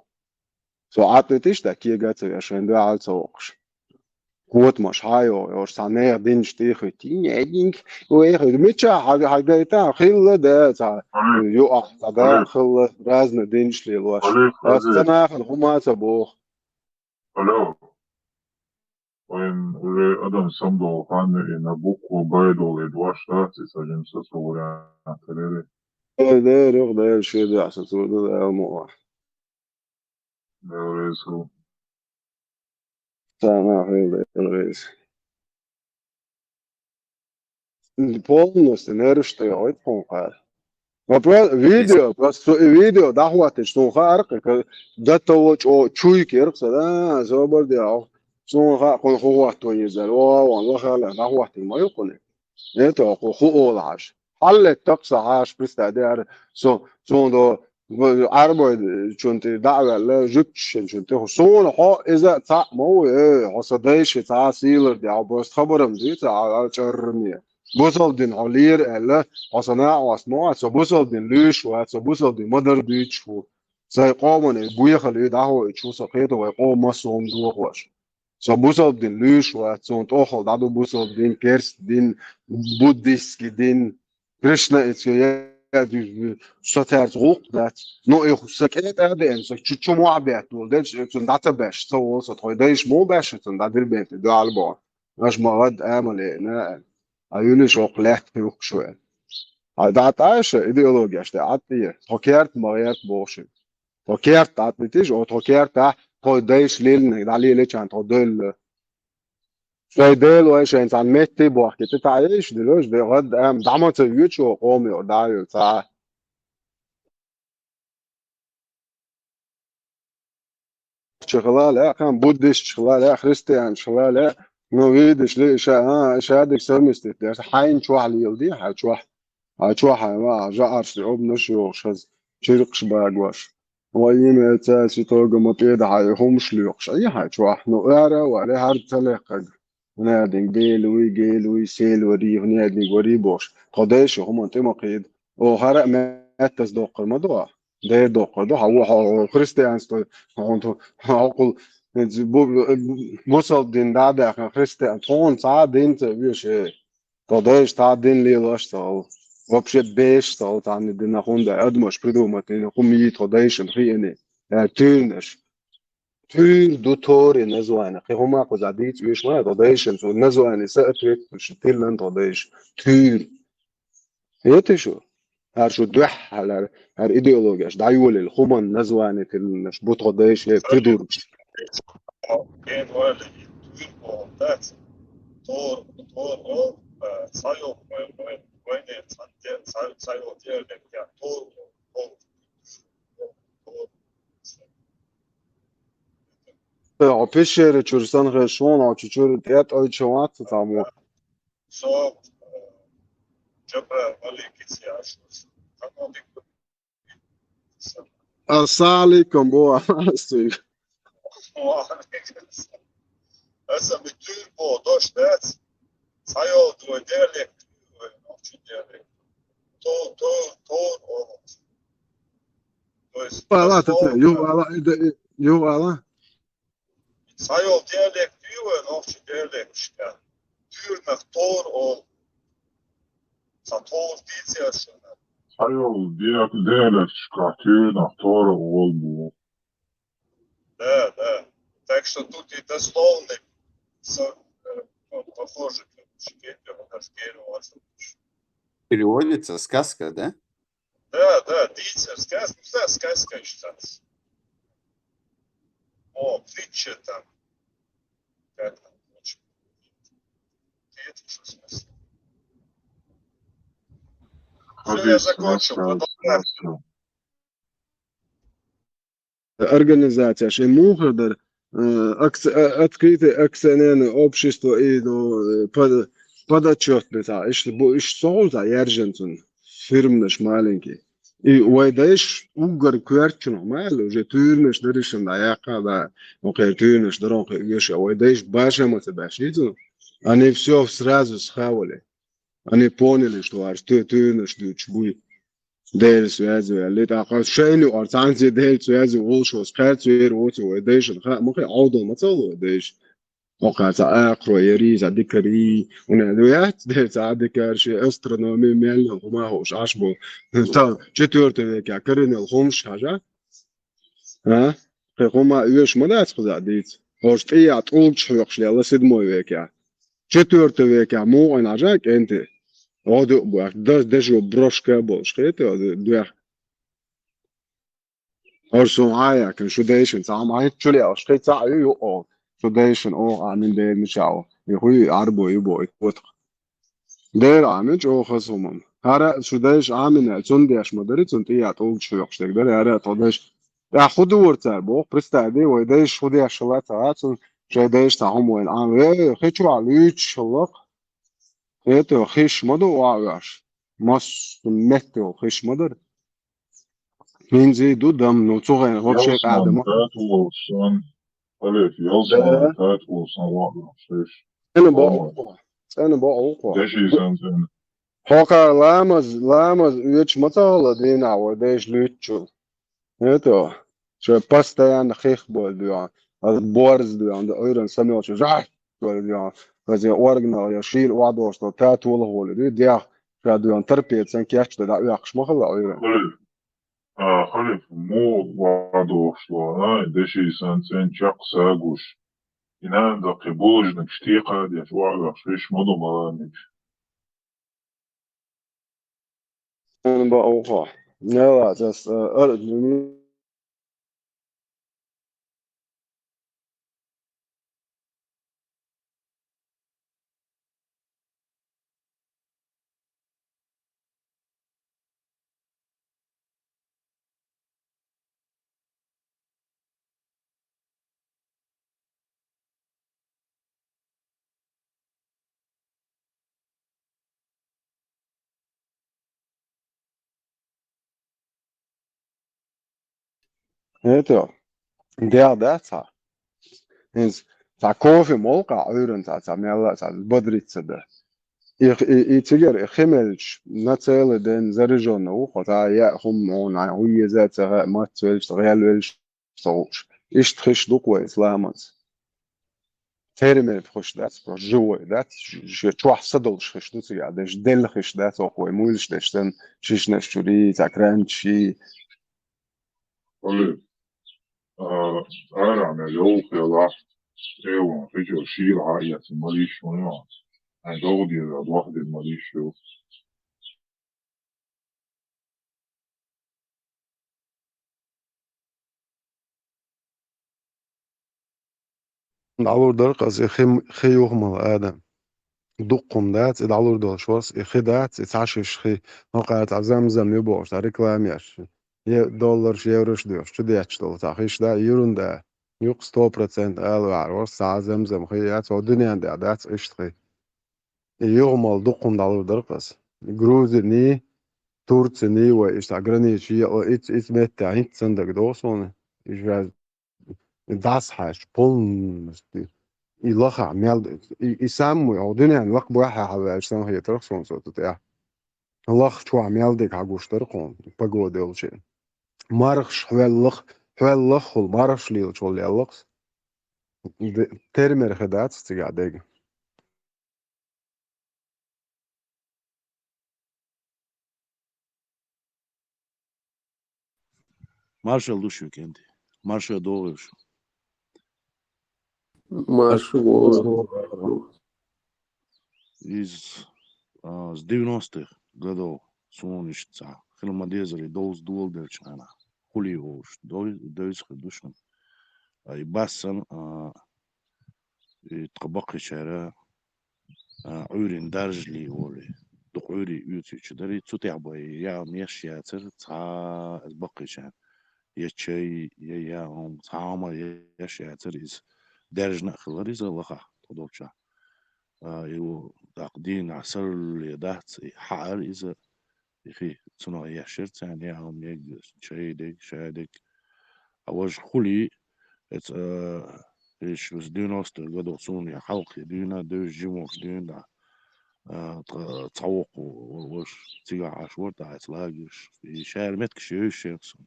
سو عطيتش دا كي جات عشان ده على سوقش قوت مش هايو يور سانير دين شتيخ تين ادينك ويخ ميتشا حاجه خيل ده تاع يو ده خيل رازنا دينش لي الواش استنا هما تبو Алло. Он уже Адам сам долхан и на букву Б долы два штаты садимся с вариантами. ده روح ده شيء ده عشان تقول ده مو ده وريسو. تمام خير الرئيس полностью нервштэй ойдхон гар. Вопрос видео, просто видео дахват что харк, да то чуйк еркса да, зобор да. Сон ха хохват то يزال والله خلا дахват ما يقول. Это خولаш. حل تقصى عاش بستعدار سون دو عربي شنت دعوة لا جبتش شنت صون حق إذا تاع مو حصديش تاع سيلر دي عباس خبرم دي تاع شرمية بوصل دين علير إلا حصناع واسماع سبوصل دين ليش وسبوصل دين مدر بيتش زي قامن بوي خلي دعوة تشو سقيت ويقوم مصوم دوخش سبوصل دين ليش وسون تأخذ دعوة بوصل دين كيرس دين بوديسك دين Krishna is soort rook dat no ik zeg het en zo chuchu moabet wil dat is een database zo zo het is mooi best een dat wil beter door allemaal als maar wat amale na jullie zo slecht ook zo dat is ideologie is dat die verkeerd maar het boosje verkeerd dat het is of verkeerd dat het is lelijk dat lelijk aan het deel فايدال واش انت عن متي بوحكي تتعايش دلوش بغد ام دعمت يوتشو قومي ودايو تاع شغلة كان بودش شغلة خريستيان شغلة نو فيدش ليش شادك سمستي حين شو على يلدي شو ما جارش لعب نشيو شز شرقش باقواش ويم تاسي توقع مطيد هم شليوقش اي حاجة شو نو ارا ولا هارد تلاقق نادين جيلوي سيل وري نادين وري بوش قداش هم انت مقيد او هرق ما تصدق الموضوع ده دوق ده هو كريستيانس هون عقل وصل دين ده كريستيان هون صار دين تبيش قداش صار دين لي لاشتغل вообще бешто там дин хунда адмош придумать хумит قداش خيني تونش في دكتور نزوانه هما قزاديت ويش ما قداش نزوانه سأتريت شتيل انت قداش تير يتشو هر شو دوح على هر ايديولوجياش دايول الخمن نزوانه النش بوت قداش تدور كان ولا تور بوتات تور صايو وين صايو ديال تور Fischer چورسان خشون آچور دیت آی چوات تامو صوت جبر مالكيتياش السلام عليكم بو استوي هسه بتور بو دوش دات Sayol tvoj dijalekt, opći dijalekt. To ono. To jest Valla tete, ju valla. Sayol dijalekt diyor, opći dijalekt işte. Tüyürmek tor ol. Sa tor diyeceksin. Sayol dijalekt škratjena tora olmu. Да. Так что тут и дословно похоже, Переводится сказка, да? Да, дитя, сказка считается. О, притча там. Как там, очень. Это что смысл? Все, я закончил. Продолжаем. Организация, что мухадер, открытые акционерное общество и подотчетность, иш солза яржентун, фирмнаш маленький. И уайдаиш угар квертчно мало, уже тюрнеш дырышем да яка да, окей тюрнеш дорог ешь, уайдаиш баша мотебашиту, они все сразу схавали, они поняли, что аж тюрнеш дучбуй. دير سوازي اللي تاخذ شيني أرتانتي دير سوازي وولشوس كاتوير ووتو وديش الخاء ممكن عوض المطلو وديش وقع تأخر يري تذكري ونادويات دير تذكر شيء أسترونومي ميل وما هوش عشبو تا جتورت ذيك كرين الخمش حاجة ها خما يوش مدات خذ ديت هوش تيا طول شويخش لي الله سدمو ذيك جتورت ذيك مو أنا جاك أنت هذا بوح دجو بروشكا بوشكيت هذا دوح أرسو عايا كان شو دايشن سام عايت شو لي أشكيت ساعة يو شو دايشن عامل ده مشاو يخوي عربو يبو يكوت دير عامل شو خصومم هذا شو دايش عامل تنديش مدري تنتي أطول شو يخشك ده هذا توديش يا خدو ورتا بو برستعدي ويدايش خدي عشلات هاتون شو دايش تعهم وين عامل خيشوا عليك شلق Это хиш моду уагаш. Мас меттел хиш модер. Минзи дудам ну цугай вообще قاعدة Yalsan Alef, Yalsan Tatulsan Wagner. أنا بقى Deshi Santen. هوكا لامز يوش مطالة دينا وديش لوتشو. Это شو постоянно خيخ بول ديان. البورز ديان ده أيضا سمعوا شو جاي بول ديان. فزي أورجنا يشيل وعدوش تو تاتول هول دي شادو ينتربيت سن كياتش ده ياخش مخلا أيضا. Khalif mo вадошло, Deshi Santen Chak Sagush. Ina da qibulujnak shtiqa di Wagner fish modu malamik. أنا بقى لا بس أرد Это داتا إنس تا كوفي موقع أيضا تا ميلا تا بدريت ده يتجر خملش نتسأل دين زرجون وخو تا يأخم عون عوية ذات ما تسألش تغيال ويلش صوش إيش تخش دوق إسلامات ترمي بخش دات جوا دات شو حصدل خش دوت يعني دل خش دات أخوي مولش دشتن شيش نشوري تكران شي Khalif, أنا من يوم خلاص أيوة فيجو شيل عاية ماليش منوع. عند أودي الواحد ماليش شو. دعور درقس خي يغمل آدم دقم دات دعور دول شوس خي دات تعشش خي نقعت زمزم يبوش ريكلام ياش $, يوروش ديوش شو دياتش دول تاخيش دا يورون دا يوق 100% قالوا عروس ساعة زمزم خي يات ودنيا دا دات إيش خي يغمل دقم دعور درقس جروز ني تورت ني وإيش تعجرني شيء إيش مت عين صندق دوسون إيش das heißt Pollen يلخ عمل يسمو عودنا الوقت بواحد على أجسام هي ترخصون صوت تاع الله شو عمل ديك عجوش ترقون بقوا دول شيء مارخش حوال لخ والمارخش ليل شو اللي اللخ ترمر خدات استقع ديك Marshall dušu kendi. Marshall doğruş. Маршал. Из с 90-х годов солнечца. Хилмадезали доуз дуалдерч она. Хуливош. Доуз худушн. И бассан طبقي شارع عورين درجلي ولي دقوري يوتيوب دري تتعب يا ميشيا تر تا بقي شان يشي يا هم تعامل يشيا تر إز درجنا خلري زلخا تدوشا يو تقدين عسر لدات حار إذا يخي تنو يشير تان يا هم يج شايدك أوج خلي ات إيش بس دينوست قدو صوني حلقي دينا دوش جيموش دينا تعوق وش تيجا عشور تاع تلاقيش في شهر متكش يوشيكسون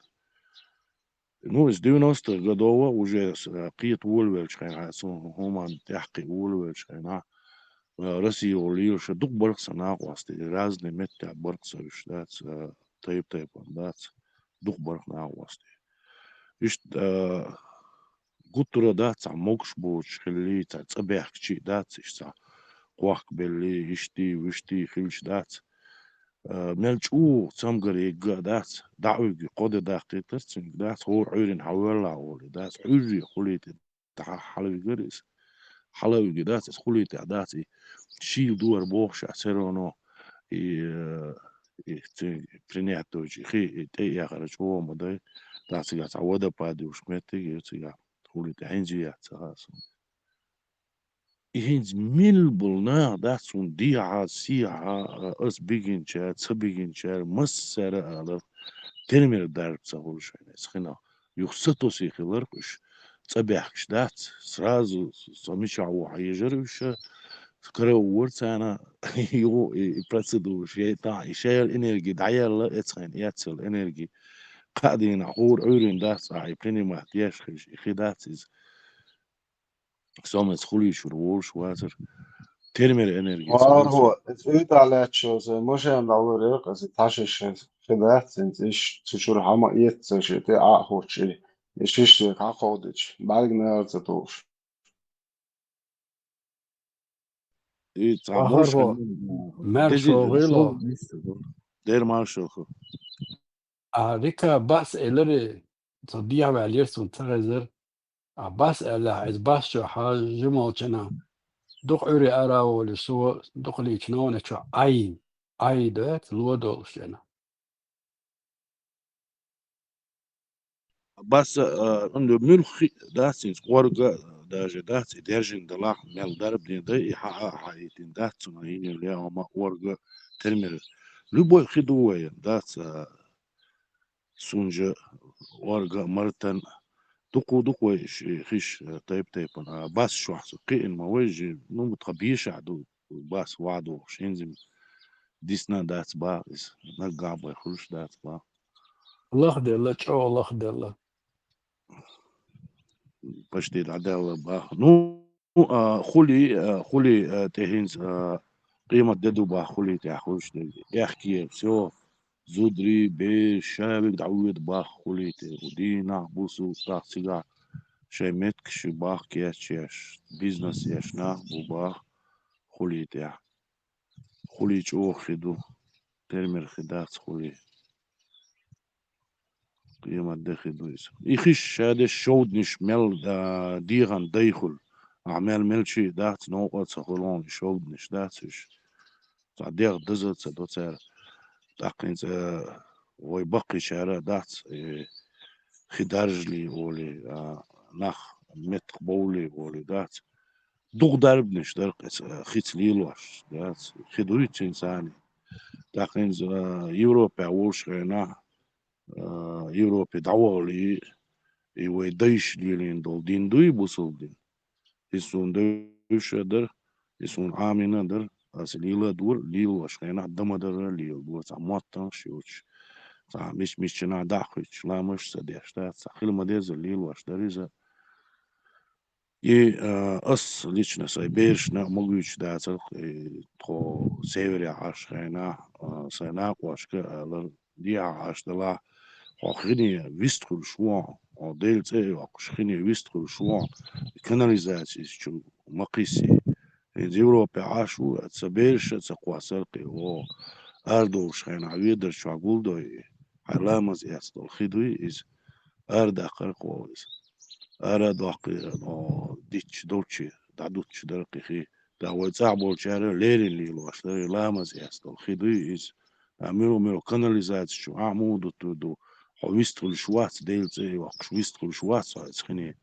نو إز دينوست قدوة وجه قيت وولوش خين عاصون هما تحقي وولوش خين رسي وليوش دوق برقص ناقواستي رازني متى برقص وشدات طيب دات دوق برق ناقواستي إيش قطرة دات موكش بوش خلي تصبح كشي دات إيش قواك باللي هشتي وشتي خلش دات ملش تمقر يقا دات دعوي قود داقي ترسن دات هو عيرين حوالا ولي دات عيري خليت تاع حلوي قريس حلوي دات خليت داتي شيل دور بوخش عسيرونو برينياتوجي خي تي يا خرج هو مدي دات قاعد عودا بادي وشمتي يتيا خليت عينجي خلاص إهنز ملبلنا داتون ديعة سيعة أس بيجنشار تبيجنشار مسر على ترمير دارب سهول شوية سخنا يخصتو سيخلرقش تبيحكش دات سرازو سميشع وحيجرش كرو ورتانا يو برسدو شيء تاع شيء الانرجي دعيا اتسخن ياتسل انرجي قاعدين عور عورين دات صاحي بريني ما احتياج خداتيز سومت خلي شروش واتر ترمير انرجي هو تفيد على تشوز مش عند الله ريق از تاشش خدات انت ايش تشور حما يتسش تي اخوشي ايش اخودش بعد نرتوش تعموش هو مارشو غيلو دير مارشو ريكا باس إلري تضيع باليرسون تغزر باس إلا إز باس شو حاجمو كنا دق عري أرا ولسو دق لي كنونة شو أي دوت لودول شنا بس عنده ملخي داسين ورقة داجة داسي ديرجن دلاح مال درب دين دي حقا حايتين داتسون هين اللي هما ورقة ترمير لبوي خدوة دات سونجا ورقة مرتن دقو خيش طيب بس شو حسو قين ما وجه نو متخبيش عدو بس وعدو شينزم ديسنا دات باقس نقع بيخرج دات با الله خدي الله شو الله خدي الله بشتي العدالة با نو خلي تهينز قيمة ددو با خلي تاخوش يحكي سو زودري بشابك دعويد با خلي ودينا بوسو تاخسيغا شيمتك شباخ كياش بيزنس ياشنا وباخ خلي تاع خلي شو خدو ترمر خدات خلي قيمة دخدو يخش هذا الشود نش مل ديغان ديخل أعمال ملشي دات نوقات سخلون شود نش داتش تعديغ دزت دوتر تاقين ويبقي شارع دات خدارجلي ولي نخ متق بولي ولي دات دوغ درب نش درق خيت ليلوش دات خدوريت إنساني تاقين يوروبا ووش غينا يوروبا دعوالي ويدايش ليلين دول دين دوي بوصل دين يسون دوش در يسون عامنا در أس ليلا دور ليل وشخينا دم در ليل دور تعمطن شوش تع مش نا داخش لا مش سديشتا تخيل ما ديز ليل وش دريزا и лично сайбершна могуч да то северя ашхайна сайна кошка алар дия аштала хохини виструл шуа дельце хохини виструл шуа канализация чу мақиси Европе ашу цаберш цақвасарқи о ардо шхайна видер шагулдой халамаз ястол хидуи из арда қарқоз أرى داقي ديتش دوتشي دادوتش درقي دا ويتعبوا شارع ليري اللي الواشتري لامز يستل خدي إز ميرو كاناليزات شو عمود دو حويستل شوات ديلتي وقشويستل شوات صايت خني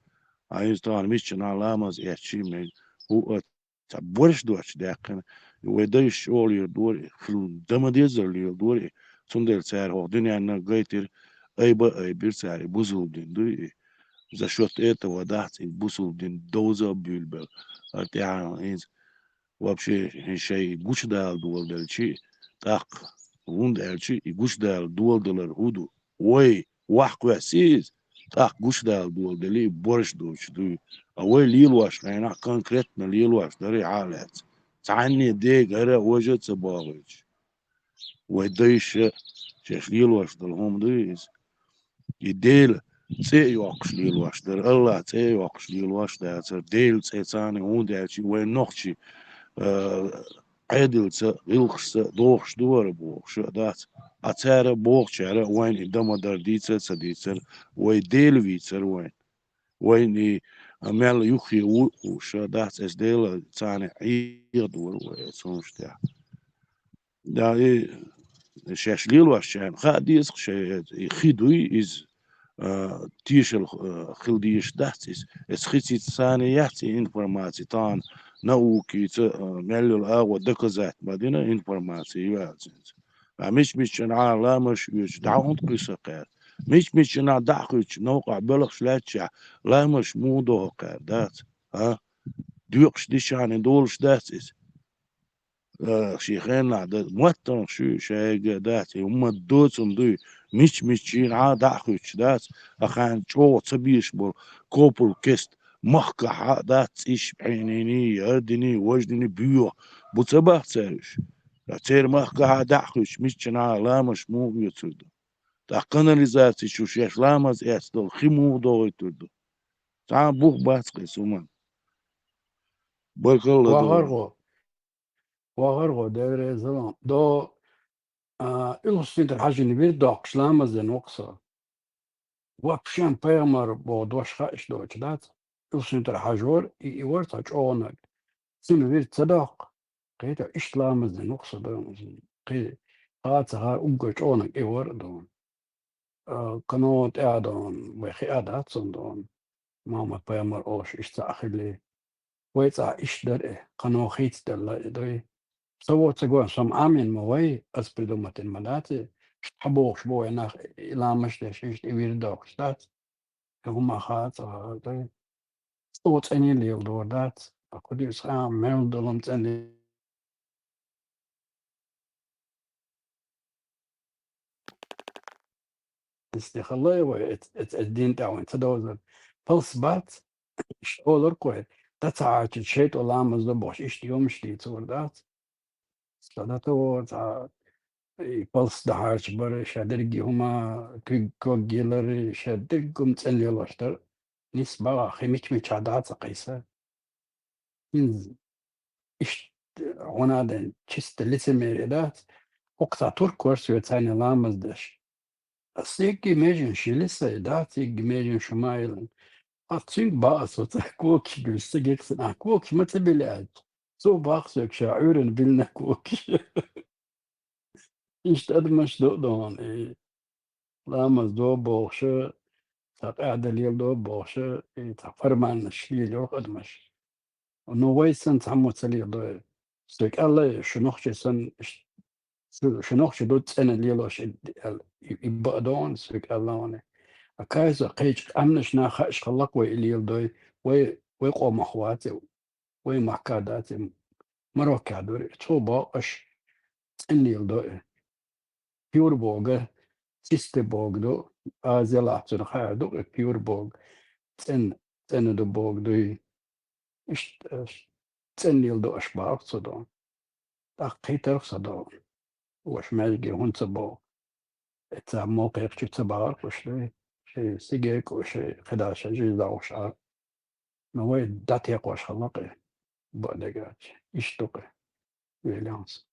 عايز طبعا مش نا لامز يحشي من هو تبورش دوتش داقن ويدايش أولي دوري خلو دم ديزر لي دوري تندل سعر هو دنيا أنا قايتر أي بير سعر بوزل دين دوري За счет этого, да, бусул дин доза бюльбер, вообще еще и гучдал дуал дальчи, так, вундальчи и гучдал дуал далар худу, ой, вахквасиз, так, гучдал дуал дали борщ дуч ду, а ой лилуаш, она конкретно лилуаш, дари алят, тعني دي غير وجد سباغج, ой да еще, чеш лилуаш далхом дуис, يديل تي وقش ليل واش در الله تي وقش ليل واش در ديل تي تاني هون دالشي وين نوخشي عدل تي غلخش دوخش دور بوخش دات اتار بوخش على وين دم در ديتر تديتر وين ديل ويتر وين عمل يخي وش دات اس ديل تاني عير دور ويتسونش تاع دا شاش ليل واش كان خاديس خيدوي از تيشل خلديش دهتس اسخيتي ثاني يحتي انفورماتي تان نوكي ملل اغو دكزات مدينة انفورماتي يوازنت مش انا لا مش دعوت قصقات مش انا دعقش نوقع بلغش لاتشع لا مش مودو قادات ها ديوقش ديشان دولش دهتس شيخنا ده موتن شو شيء دات هم الدوتم دو مش شين داخوش دات أخان شو تبيش بول كوبل كست محكة دات إيش بعينيني يردني وجدني بيو بتبه تريش تير محكة داخوش مش شنا لا مش مو يتردو تا كاناليزاتي شو شيخ لامز يستل خيمو دو يتردو تا بوخ باتقي سومان بركل وغرغو داير زمان دو إلغسين الحاجة اللي بير دوق شلامة زي نقصة وابشان بيغمر بودوش خايش دوش دات إلغسين الحاجور يورتا جونك سين بير تصدق قيتا إش لامة زي نقصة دون قيتا قاتها أبقى جونك إيور دون قنوات إعدون ويخي إعدات صندون ماما بيغمر أوش إش تأخلي ويتا إش در قنو خيت دل دوي سووا تقول سم آمين موي أسبردومة الملاتي حبوش بوي ناخ إلا مش دشيش يوير دوك شتات هما خات طيب صوت أني اللي يلدور دات أقول يسخام ميل دولم تاني استخلاي الدين تاعون تدوزر بلس بات شغل ركوي تتعاش شيت ولا مزدبوش إيش يوم شتي تصور دات صداتو تا بلس دهارش بر شادرگی هما کوگیلر شادرگم تسلی لاشتر نسبة خيمش مشادات قيسة إن إيش هنا ده چست لسه ميردات وقتا تركورس يتاني لامزدش أصيك ميجن شلسة دات ميجن شمايلن أتصيك باس وتحكوك بالسجكسن أحكوك ما تبلعج سو باقسك شاعرن بالنكوك إيش تدمش دون لامز دو بوخشة تقعد اليل دو بوخشة تفرمان الشيل يوق أدمش ونوي سن تعمو تسليل دو سيك الله شنوخش سن شنوخش دو تسن اليلوش يبقى دون سيك الله وني أكايزة قيج أمنش ناخش خلق وي اليل دو وي ويقوم أخواتي ويمحكاداتي مروكادوري توبا أش إني يلدو بيور بوغ سيستي بوغ دو آزيلا تنخادو بيور بوغ تن دو بوغ دوي تن يلدو أشباق صدون تقيتر صدون وش مالجي هون تبو تا موقع كتب تبارك وشي شي سيجيك وشي خداشة جيزا وشعر نوي داتيق وش خلقي بودقات يشتقي ويلانس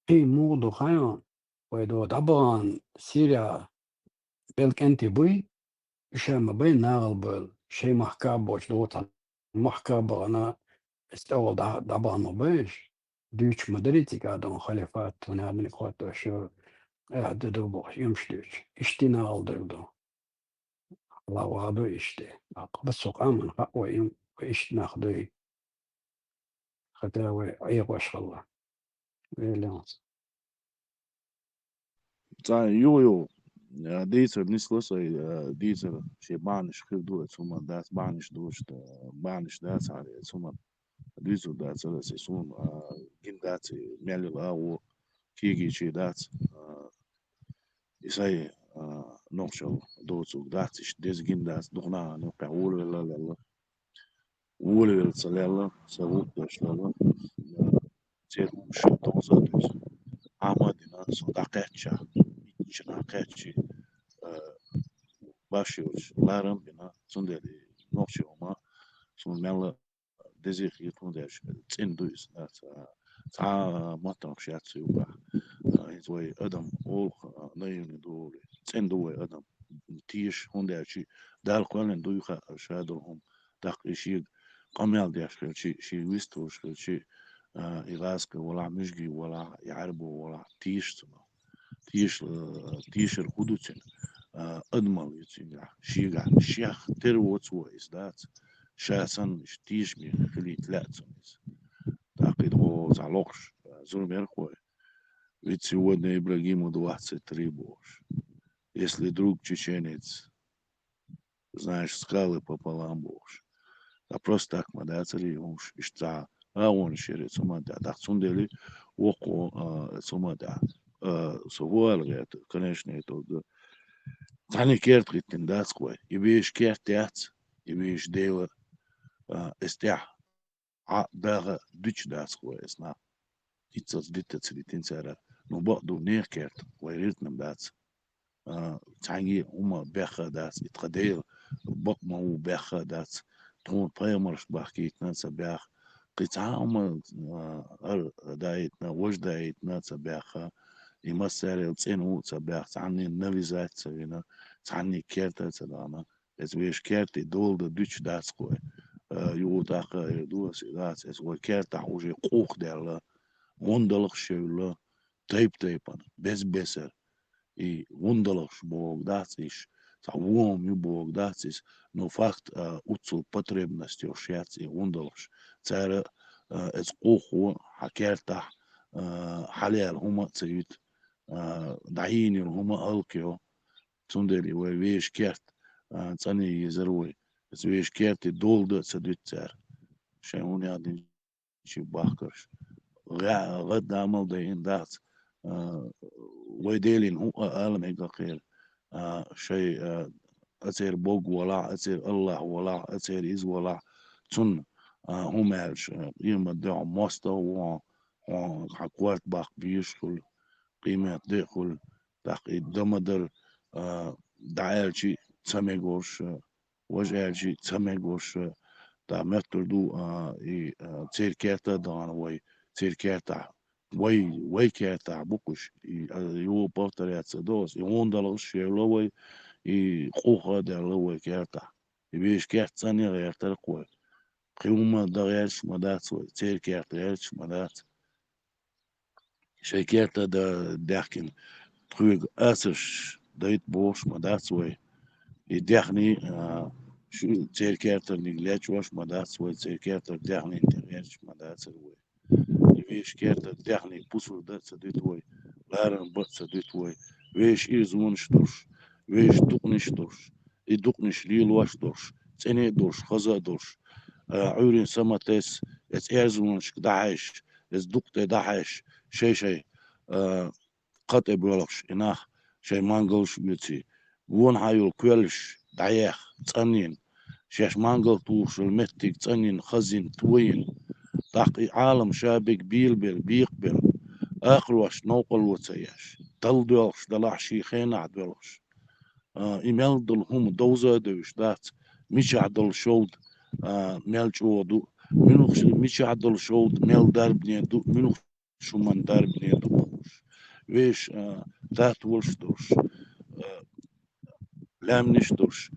في موضوع خيان ويدو طبعا سيريا بلك انت بوي شام بين ناغل بل شي محكاب بوش دوت محكاب انا استول طبعا مبيش ديش مدريتي قادم خليفات ونعمل اخوات شو اعددو بوش يمشدوش اشتي ناغل دردو الله وادو اشتي بس سوق من حق ويم واشت ناخدوي خداوي عيق وش الله ويلانس يو ديتر نسلس ديتر شي بانش خير دو ثم دات بانش دوش بانش دات على ثم ديتر دات سيسون جن دات مالي لاو كيجي شي دات يساي نوشل دوتو داتش ديز جن دات دغنا نوقع وول سلالا سوق دشلالا تير شو دوزا عمادنا صداقاتشا شناقاتشي باشيوش لارم بنا سندري نوشيوما سون مالا دزيخ يتونداش تندويس تا ماتن شاتسي وبا هيزوي ادم اول نيوني دولي تندوي ادم تيش هونداشي دال قولن دويخا شادرهم داقشي قميال دياشكل شي ويستوش شي إغاسك ولا مشجي ولا يعربو ولا تيش تيش الخدوتين أدمل يتسمع شيغا شيخ تروت وإسدات شاسن تيش مي خلي تلاتسميز تاقيد هو زعلوقش زرمير خوي ведь сегодня Ибрагиму 23 больше. Если друг чеченец, знаешь, скалы пополам больше. А просто так мадацари уж ишта он шерит сумада да сундели око сумада сувал гет конечно это тани керт гитин дацкой и веш кертят и веш дела эстя а дага дич дацкой сна ицос дитец литинцара но баду неркерт вайритнам дац تاني هما بخا داس اتقدير بق مو بخا داس تون بايمرش بحكي ناسا بخ قطعة هما دايتنا وش دايتنا تبخا يمسر تسينو تبخ تعني نفيزات سوينا تعني كيرتا تدانا ازويش كيرتي دول دا دوش داس كوي يو داقا يدوس داس ازوي كيرتا وجي قوق دالا وندلق شولا تيبان بسر и wunderlich Bogdaciš, sa uom ju Bogdacis, no fakt ucul potrебности ošiac i wunderlich. Cera ez qohu hakerta halal huma tsayut dayini huma alkio tsundeli we wees kert tsani yezerwe ez wees kert dolda tsadut cer shayun yadin shi bakers غد عمل ده إندات ويديلين هو أعلم إقاقير شيء أتير بوغ ولا أتير الله ولا أتير إز ولا تون همالش يما دعو ماستا وحقوات باق بيشكل قيمة ديخل تاقي دمدر دعالشي تسميقوش وجعالشي تسميقوش تا متر دو تير كيرتا دان وي تير كيرتا وي كيرتا بوكش يو بورتريات سدوس يوندلش يلوي خوخا دلوي كيرتا يبيش كيرت ثانية غير تلقوي قيومة دغيرش مدات وي تير كيرتا غيرش مدات شي كيرتا دا داكن تخويق أسش دايت بوش مدات وي يدخني شو تيركيرتر نيجليتش واش مدات وي تيركيرتر دخني انتريرش مدات وي ويش كيرتر دخني بوسو دات سديت وي لارن بات سديت وي ويش إيزون شتوش ويش دقنش دوش يدقنش ليل واش دوش تاني دوش خزا دوش عورين سماتيس اس إيزونش دعاش اس دقت دعاش شي قط بولش إناخ شي مانجلش بيتي وون هايو كويلش دعيخ تانين شاش مانجل توش المتك تانين خزين توين داقي عالم شابك بيلبل بيقبل آخر واش نوقل وتسياش دل دولش دلع شيخين عدولش إيميل دل هم دوزة دوش دات مش عدل شولد ميل جودو منو مش عدل شولد ميل داربني دو منو شو من داربني دوش ويش دات ولش دوش لامنش دوش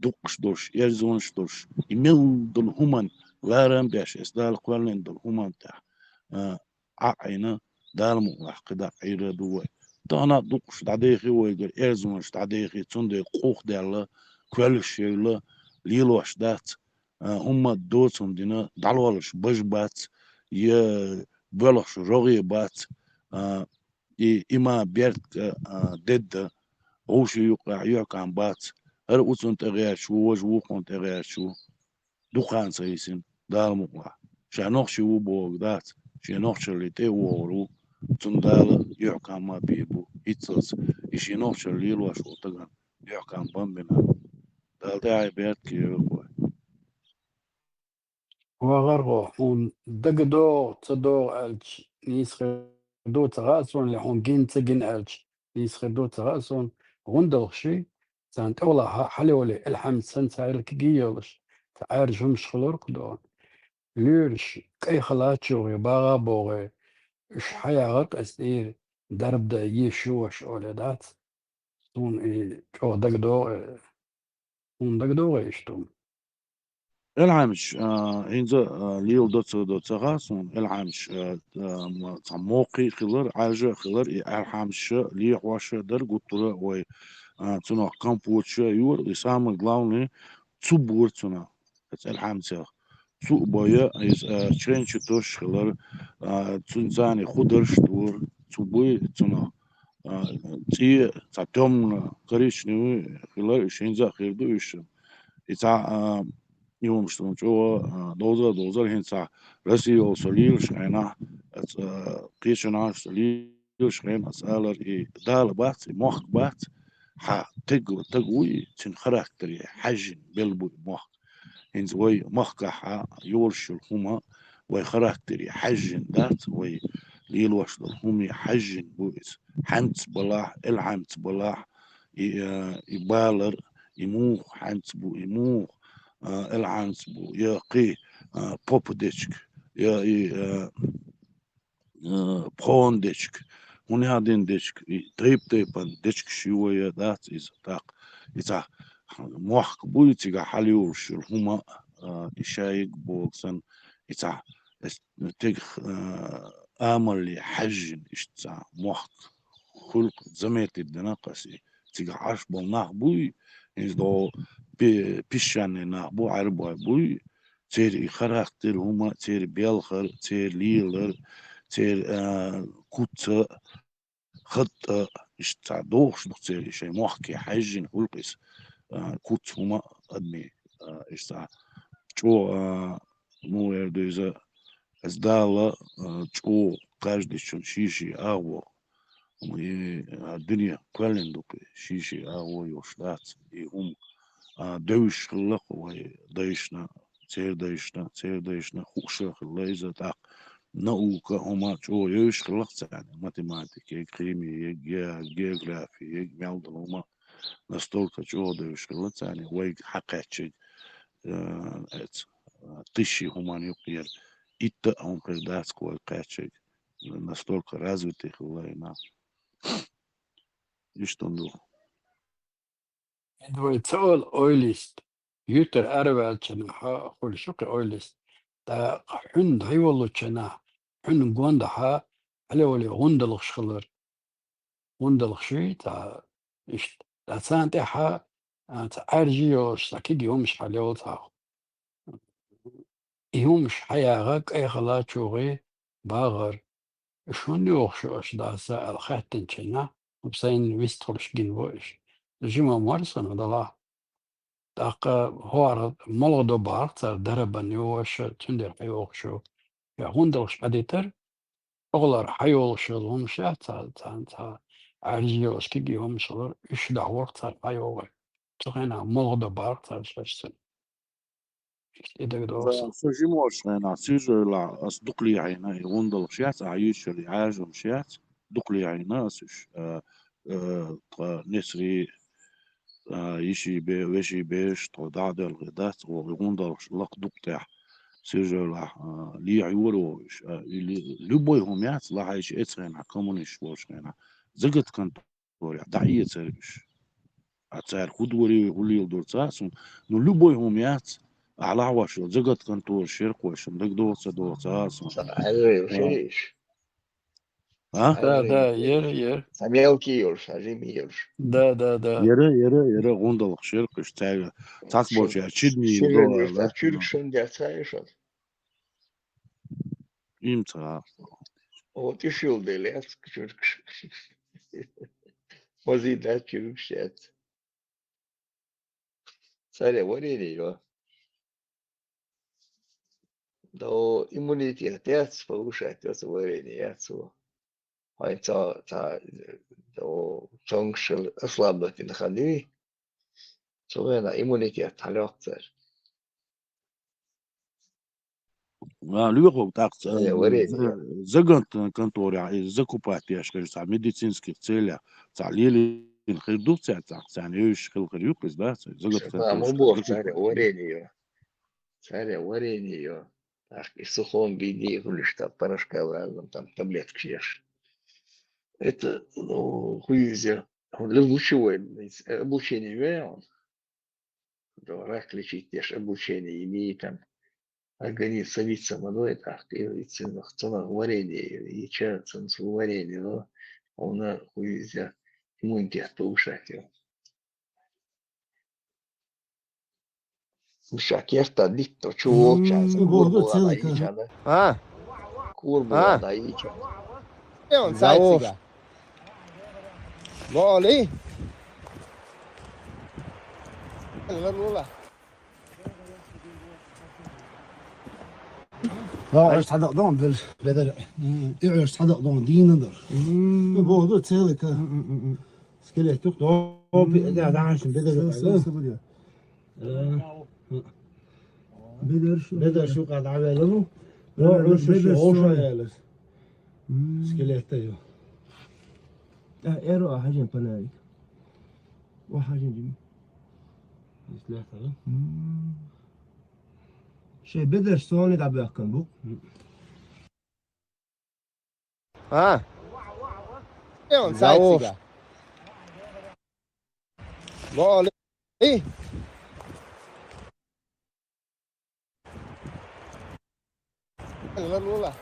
دقش دوش يرزونش دوش إيميل دل همان لارم بيش إسدال قوالين دل همان تاع عقينا دالمو وحقدا عيرا دوي تانا دقش تعديخي ويقر إرزونش تعديخي تندي قوخ دالا كوالش يلا ليلوش دات هما دوتهم دينا دالوالش بجبات ي بلش رغي بات إما بيرت ضد غوشي يقع يقع بات هر وصن تغير شو وجوقون تغير شو دخان سيسن دالمو شانوخ شو بوغ دات شانوخ شلي تي وورو تندال يقع ما بيبو إتص إشينوخ شلي لواش وطغان يقع بمبنا دال داعي بيت كيرو وغرغو حون دقدو تصدو ألج نيسخدو تغاسون لحون جين تجين ألج نيسخدو تغاسون غندوخشي سانت أولا حلولي الحمد سنسايل كجيولش تعارج هم شخلور قدون ليرش كي خلاتشو باغا بوغي إش حيا غرق أسير درب دا يشوش أولادات سون جو دقدو إشتون العامش إنزا ليل دوتسا غاسون العامش موقي خلر عاجة خلر العامش لي عواش در قطرة وي تنو كامبوتش يور إسام главный цубур تنو العامش цу боя из чренч тош خلر цунзани худерш тур цубуй تنو تي تم коричневый خلر إشينزا خيردو إيش إذا يوم شتون جو دوزر هنسا رسي أو سليل شعنا قيشنا سليل شعنا أسألر دال بات مخ بات تقوي تن خراكتري حجن بلبو مخ هنز وي مخ كحا يورش الهما وي خراكتري حجن دات وي ليل وش الهمي حجن بويس حنت بلاح الحنت بلاح يبالر يموخ حنت بو يموخ العنس بو يقي بوبديشك يا بخون ديشك هوني هادين ديشك تيبان ديشك شوية ذات إز تاق إذا موحك بويتيغا حاليورش هما إشايق بوكسن إذا تيغ آمل حجن إشتا موحك خلق زميتي الدناقسي تيغا عرش بالناق بوي إذا بيشان بو عربو بوي تير خراختر هما تير بيلخر تير ليلر تير كوت خط اشتا دوخش نو تير شي موحكي حجن هلقس كوت هما ادمي اشتا جو مو يردوزا ازدالا جو каждый чон شيشي اغو الدنيا كلن دوك شيشي اغو يوشلات هم دوش خلق وديشنا تير ديشنا خوشة خليزة تاق نوكا هما جو يوش خلق يعني ماتيماتيك كيمياء جيوغرافي ميلدن هما настолько جو دوش خلق يعني ويك حقاتشي تشي هما يقير إتا هم قردات كوي قاتشي настолько развитый خلينا يشتندو Edward Toll oilist يوتر أربعة سنة خل شوك oilist تا حن هيولو سنة حن قوند ها على ولي غندلخ شخلر غندلخ شي تا إشت لسان تحا تعرجيوش لكن يومش حليو تاو يومش حياغك أي خلا شوغي باغر شون يوخشوش داسا الخاتن شنا وبسين ويستخلش جنوش جيما مارسن دلا داق هوار مولدو بارتر دربن يوش تندر حيوخشو يا هوندلش أديتر أغلر حيوخشو لهمشا تا عرجيوش كي يومشلر إش دعوة حيوغي تغينا مولدو بارتر شاشتن إذا إذا دوسا سجموش هنا سيجر أصدق لي عينا يغندل شيات عيش اللي عاجم شيات دق لي عينا سش نسري يشي بي وشي بيش تضعد الغدات وغندل لق دقتح سيجر لي عيورو اللي لبوي هم يات لا عايش اترين كومونيش وش هنا زقت كنت وري دعية سربش أتصير خدوري ولي يلدور تاسون نو لبوي هم يات على عواش زقت كنتور شرق وش مدق دوسة عري وشيش ها دا ير سميلكي يورش عجيم يورش دا يرى غندل شرق تاع تصبر يا تشدني شيرن دو يرتا تشيرك شون دير تايشون إمتى هو تشيل ديلات تشيرك وزيد تشيرك شات ساري وريني يو دو إيمونيتي هتيات فوشات يوس وريني ياتسو هاي تا دو تونغشل أصلابة الخليوي سوينا إيمونيتي هتحلوقتر لوغو تاقت ساري وريني زقت كنتور يعني زكو باتياش كيش تاع ميديسينسكي تسيلا تاع ليلي الخير تاع يوش خلق ريوكس ده زقت شفا كنتور مبور ساري وريني يو ساري وريني يو أخي سخون بيدي كلش تبرشكا ولازم таблетки кшеш. Это, ну, хуйзя. Он облучение имеет, да, рак лечить, ешь облучение имеет там, организм садится водой, так, и цена варенье, и чается на варенье, но он хуйзя иммунитет повышать его. Слушай, а дикто чего чается, курбула да ича, да? Курбула да ича. on saitsika. Gooli. المرمومة. لا يستحدق دون بدل يستحدق دون دين نظر بوضع تسلك سكليت تقطع بيقدر دعش بدل بدل شو قاعد عمله لا شو هو شايلس سكليت ايوه ايرو حاجه بناي وحاجه دي شيء بدر سوني دا بيحكم بو ها on saitsika. Gooli. المرمومة.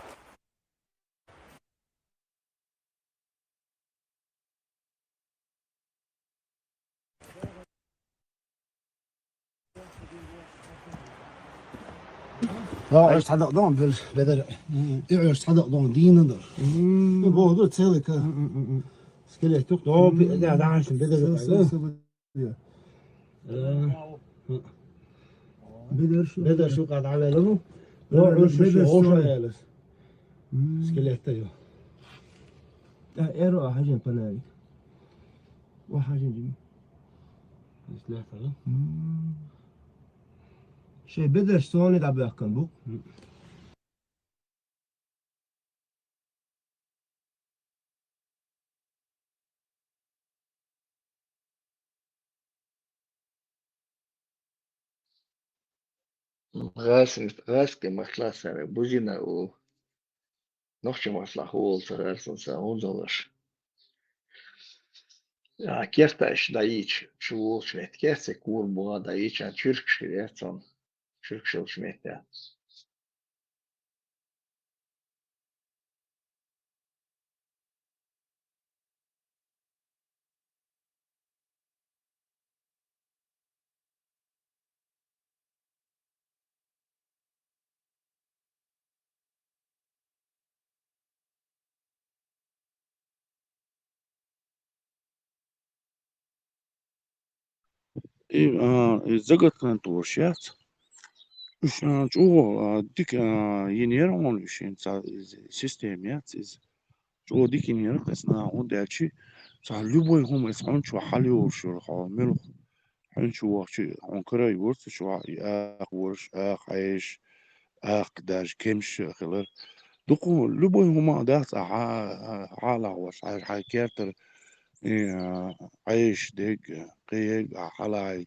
لا يستحدق دون بدل يستحدق دون دين نظر بوضع تسلك سكليت تقطع بيقدر دعش بدل بدر شو قاعد عمله لا شو هو شايلس سكليت ايوه ايرو حاجه بناي وحاجه دي شيء بدر سوني دا بيحكم بو غاسك مخلاص بوزينا و نوخش مصلح هو صغير سنساون زلش كيرتاش دايتش شو شمت كيرتس كور بوا دايتش عن تشرك شريتون تشرك شو شمت И загадка торщат. Чего дик енер он еще системе из чего дик енер касна он дальше любой хом он чего халио شو حامل он чего он كره يورث شو ورش عايش داش كمش خلال دقو любой هما ده حالا وش حكيتر عايش ديك قيق حالا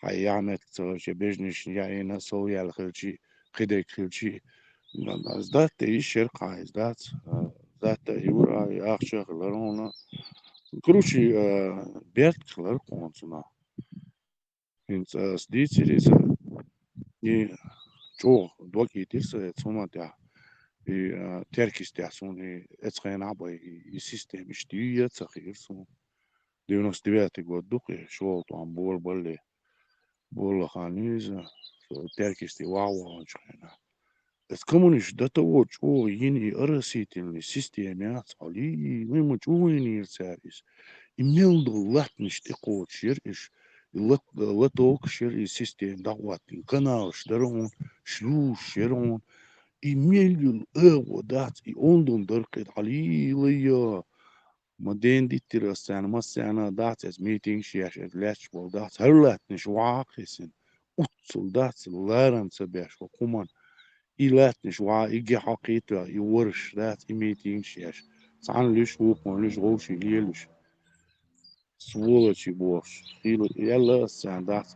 هيعمل شي بيزنس يعني نسوي على خلشي قدر خلشي ذات يشرق عايز ذات يورا أخشى خلرونا كروشي بيت خلر قونسنا إنت سديت ريزا ي جو دوكي تيس تسمع ده تركيز تحسوني اتخين عباي السيستم اشتية تخير سون ديونس دبياتي قد دوكي شو طعم بول بالي بول خانيزة تركيز واو عنشينا الكومونيش ده توج او يني ارسيتين السيستمات علي مهم جويني الساريس إميل دولات نشتقو تشيرش لتوك شير السيستم دوات القناة شدرون شلوش شيرون إميل الأو دات يوندون دركت علي ليا مدين دي ترسان مسانا دات از ميتينج شياش از لاتش بول دات هرلات نشواقسن أتصل دات لارن سباش وكمان إيلات نشوا إيجي حقيقة يورش دات ميتينج شياش سان ليش وقون ليش غوشي ليلش сволочи бош يلا ساندات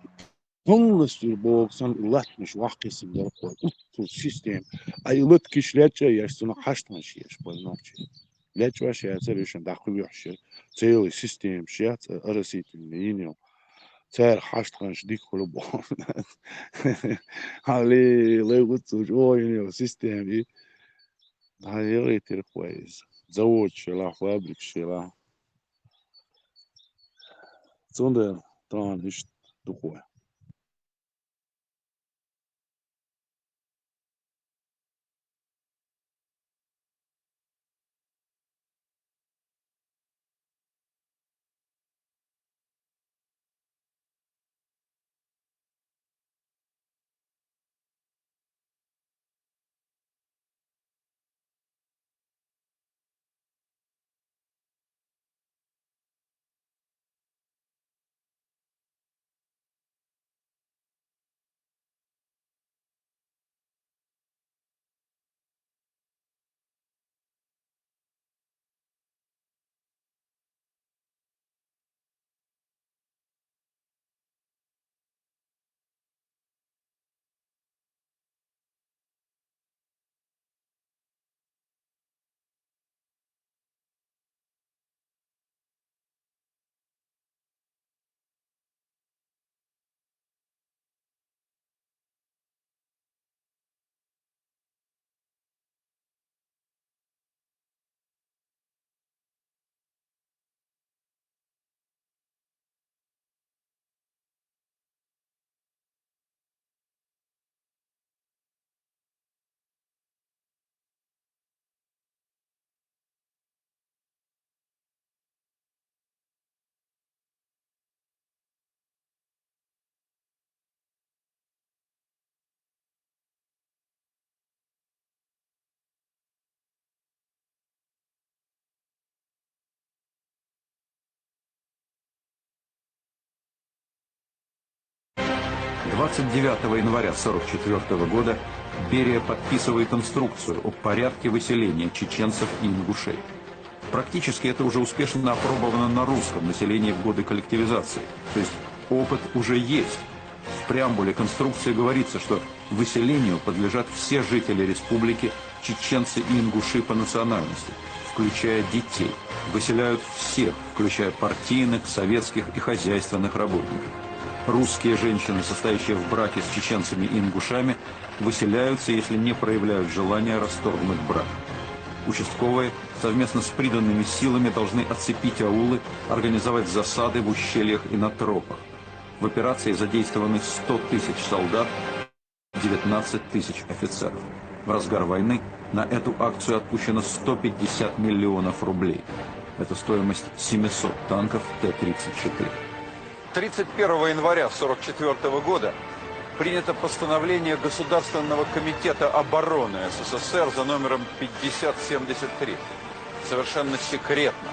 Полностью боксан латниш вахкисин доркой уту систем ай лоткиш леча ястуна хаштан шиеш больночи лечва шиятер ишен дахуйш целый систем шият араситин инё цер хаштан шдик холбо али легут ой систем и ай этер коис завод шела фабрик шела Зондер тран ist такое. января 1944 года Берия подписывает инструкцию о порядке выселения чеченцев и ингушей. Практически это уже успешно опробовано на русском населении в годы коллективизации. То есть опыт уже есть. В преамбуле конструкции говорится, что выселению подлежат все жители республики, чеченцы и ингуши по национальности, включая детей. Выселяют всех, включая партийных, советских и хозяйственных работников. Русские женщины, состоящие в браке с чеченцами и ингушами, выселяются, если не проявляют желания расторгнуть брак. Участковые совместно с приданными силами должны оцепить аулы, организовать засады в ущельях и на тропах. В операции задействованы 100 тысяч солдат, 19 тысяч офицеров. В разгар войны на эту акцию отпущено 150 миллионов рублей. Это стоимость 700 танков Т-34. 31 января 1944 года принято постановление Государственного комитета обороны СССР за номером 5073, совершенно секретно,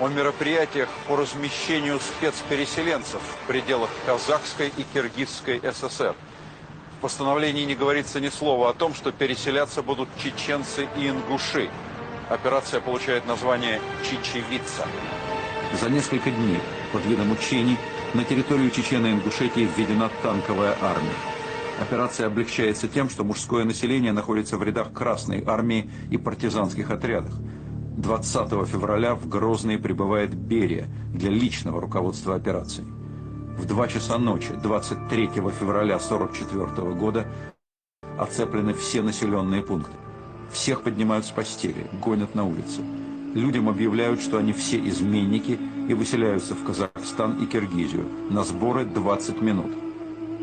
о мероприятиях по размещению спецпереселенцев в пределах Казахской и Киргизской ССР. В постановлении не говорится ни слова о том, что переселяться будут чеченцы и ингуши. Операция получает название «Чечевица». За несколько дней под видом учений на территорию Чечено-Ингушетии введена танковая армия. Операция облегчается тем, что мужское население находится в рядах Красной армии и партизанских отрядах. 20 февраля в Грозный прибывает Берия для личного руководства операцией. В 2 часа ночи 23 февраля 1944 года оцеплены все населенные пункты. Всех поднимают с постели, гонят на улицы. Людям объявляют, что они все изменники и выселяются в Казахстан и Киргизию. На сборы 20 минут.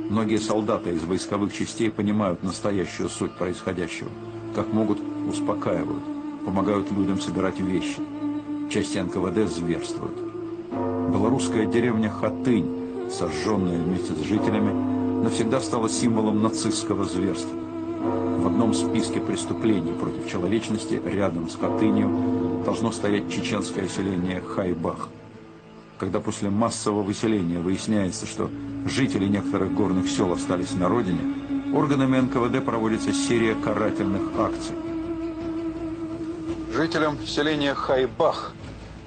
Многие солдаты из войсковых частей понимают настоящую суть происходящего. Как могут, успокаивают, помогают людям собирать вещи. Части НКВД зверствуют. Белорусская деревня Хатынь, сожженная вместе с жителями, навсегда стала символом нацистского зверства. В одном списке преступлений против человечности рядом с Хатынью должно стоять чеченское селение Хайбах. Когда после массового выселения выясняется, что жители некоторых горных сел остались на родине, органами НКВД проводится серия карательных акций. Жителям селения Хайбах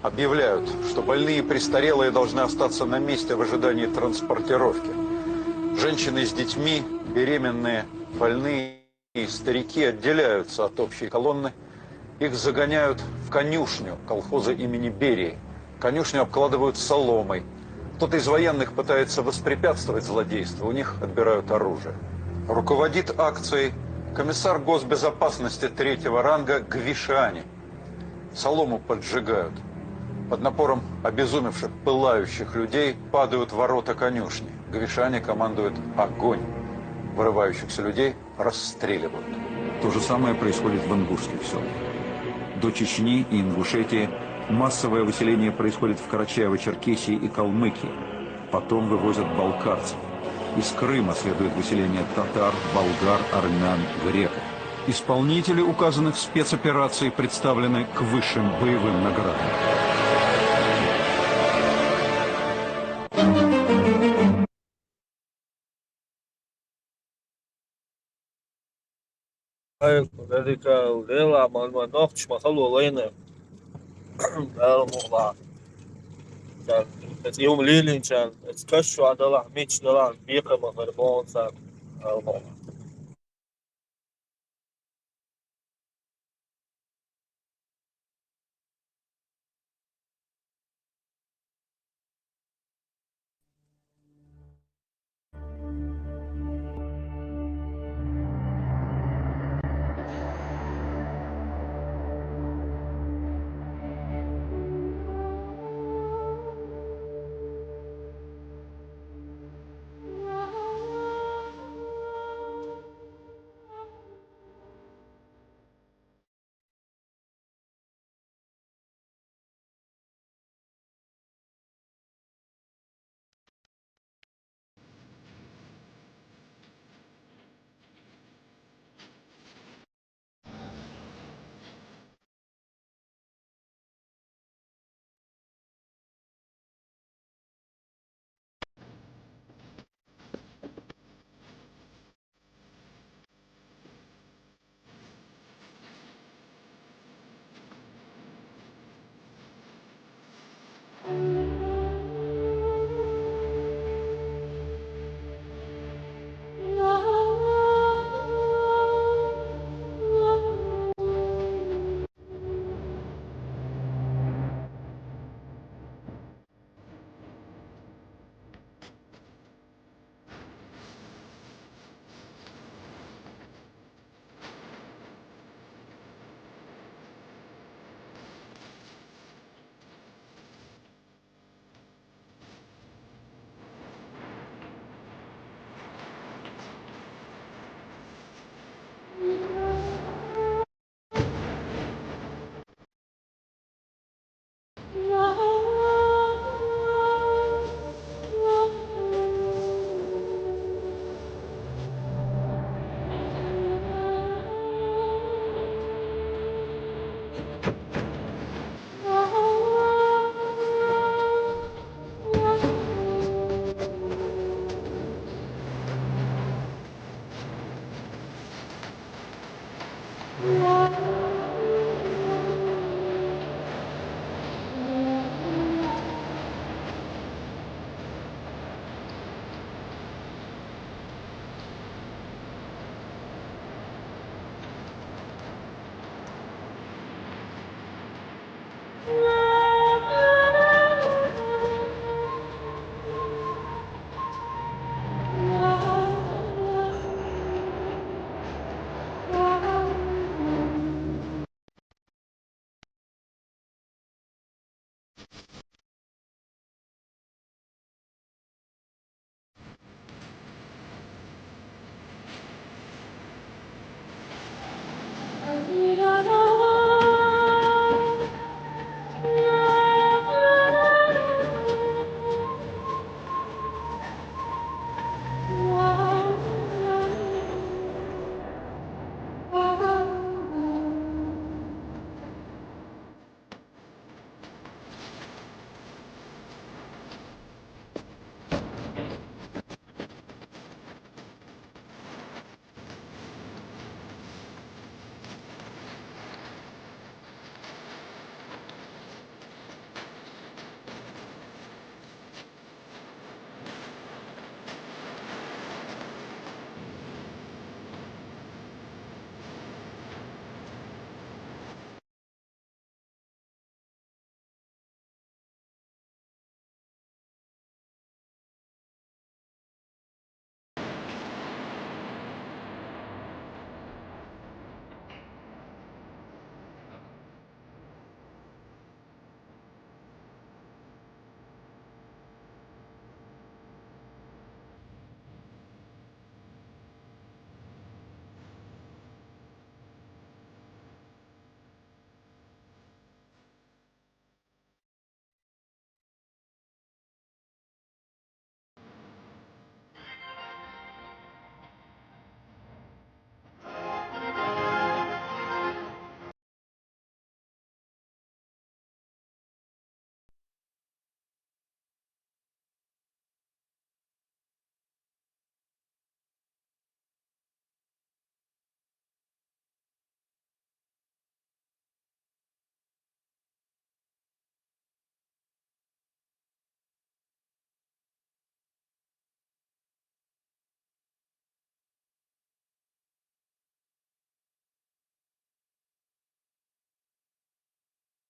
объявляют, что больные и престарелые должны остаться на месте в ожидании транспортировки. Женщины с детьми, беременные, больные и старики отделяются от общей колонны. Их загоняют в конюшню колхоза имени Берии. Конюшню обкладывают соломой. Кто-то из военных пытается воспрепятствовать злодейству, у них отбирают оружие. Руководит акцией комиссар госбезопасности 3-го ранга Гвишани. Солому поджигают. Под напором обезумевших, пылающих людей падают ворота конюшни. Гвишани командует огонь. Вырывающихся людей расстреливают. То же самое происходит в ингушских селах. До Чечни и Ингушетии массовое выселение происходит в Карачаево-Черкесии и Калмыкии. Потом вывозят балкарцев. Из Крыма следует выселение татар, болгар, армян, греков. Исполнители указанных спецопераций представлены к высшим боевым наградам. Radical dela manmanok chmakhalo lene dal mola kan yom lilin chan skashu adala mich dala biqa maharbon san al mola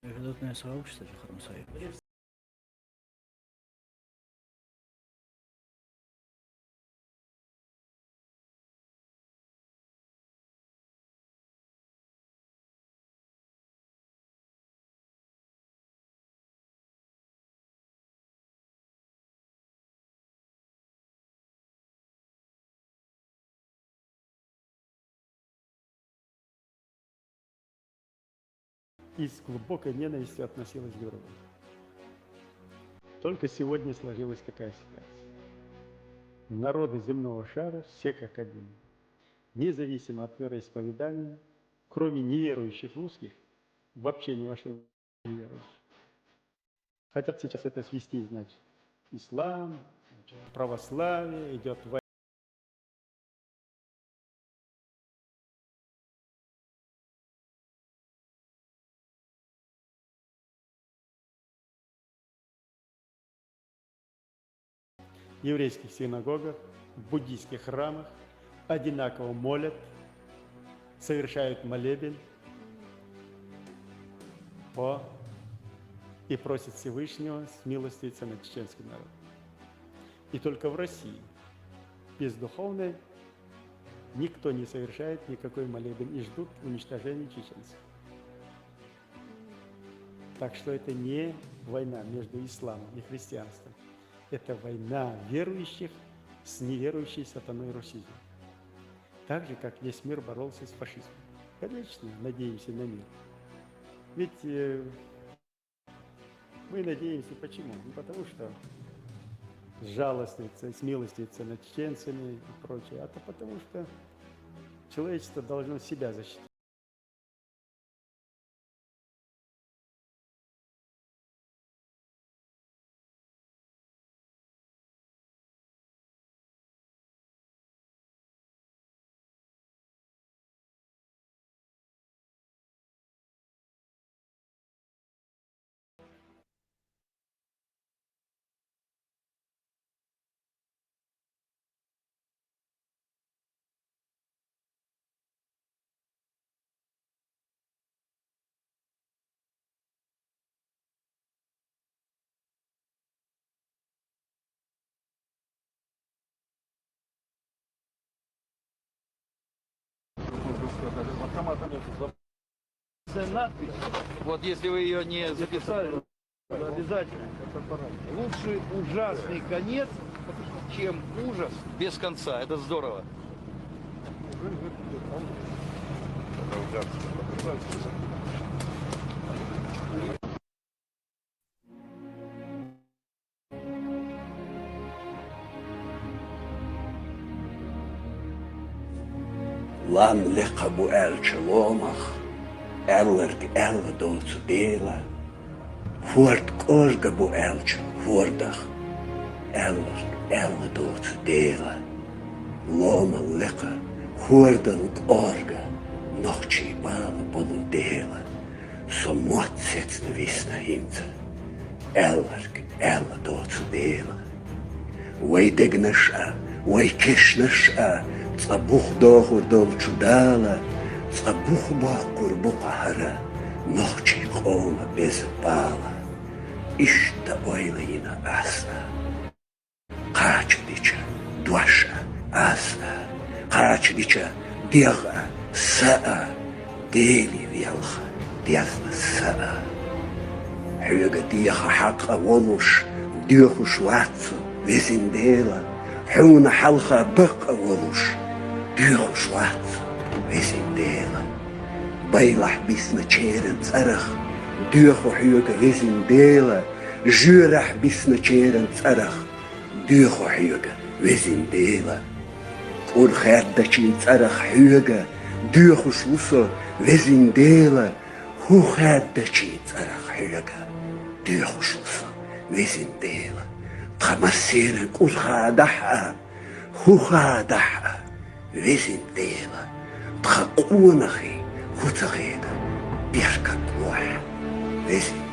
Международное сообщество Джахармсай. И с глубокой ненавистью относилась к другу. Только сегодня сложилась какая ситуация. Народы земного шара все как один, независимо от вероисповедания, кроме неверующих русских, вообще ни во что не верующих. Хотят сейчас это свести, значит, ислам, значит, православие, идет война. В еврейских синагогах, в буддийских храмах одинаково молят, совершают молебен и просят Всевышнего смилостивиться над чеченским народом. И только в России без духовной никто не совершает никакой молебен и ждут уничтожения чеченцев. Так что это не война между исламом и христианством. Это война верующих с неверующей сатаной русизмом. Так же, как весь мир боролся с фашизмом. Конечно, надеемся на мир. Ведь мы надеемся почему? Ну, потому что жалостливится, смилостивится над чеченцами и прочее. А то потому что человечество должно себя защитить. Надпись. Вот если вы ее не записали, обязательно. Лучше ужасный конец, чем ужас без конца. Это здорово. Lan liqa bu elçilomach, ellerg elga dolcu dela, fuort korga bu elçil, fuordach, ellerg elga dolcu dela, loma liqa, fuordalg orga, nochi bala bolu dela, so mot setsna visna hinta, ellerg elga dolcu dela, way dignasha, way kishnasha, صبوخ داخل دل چودالا صبوخ باقر بقهرة نخشي قوم بزبالا إشتا أويلينا أسلا قاچ ديچا دوشا أسلا قاچ ديچا ديغا ساء ديلي ويالخا ديغنا ساء حيوغا ديغا حقا ولوش ديغو شواتسو ويزين ديلا حونا حلخا بقا ولوش ديغو شوات ويسين ديلا بيلح بيسنا تشيرن صرخ ديغو حيوغا ويسين ديلا جورح بيسنا تشيرن صرخ ديغو حيوغا ويسين ديلا قول خير داشين صرخ حيوغا ديغو شوصو ويسين ديلا هو خير داشين صرخ حيوغا ديغو شوصو ويسين ديلا تخمسيرن قول خادحا هو خادحا ويزن ديلا تخقونخي خوتغيدا بيركا كوح ويزن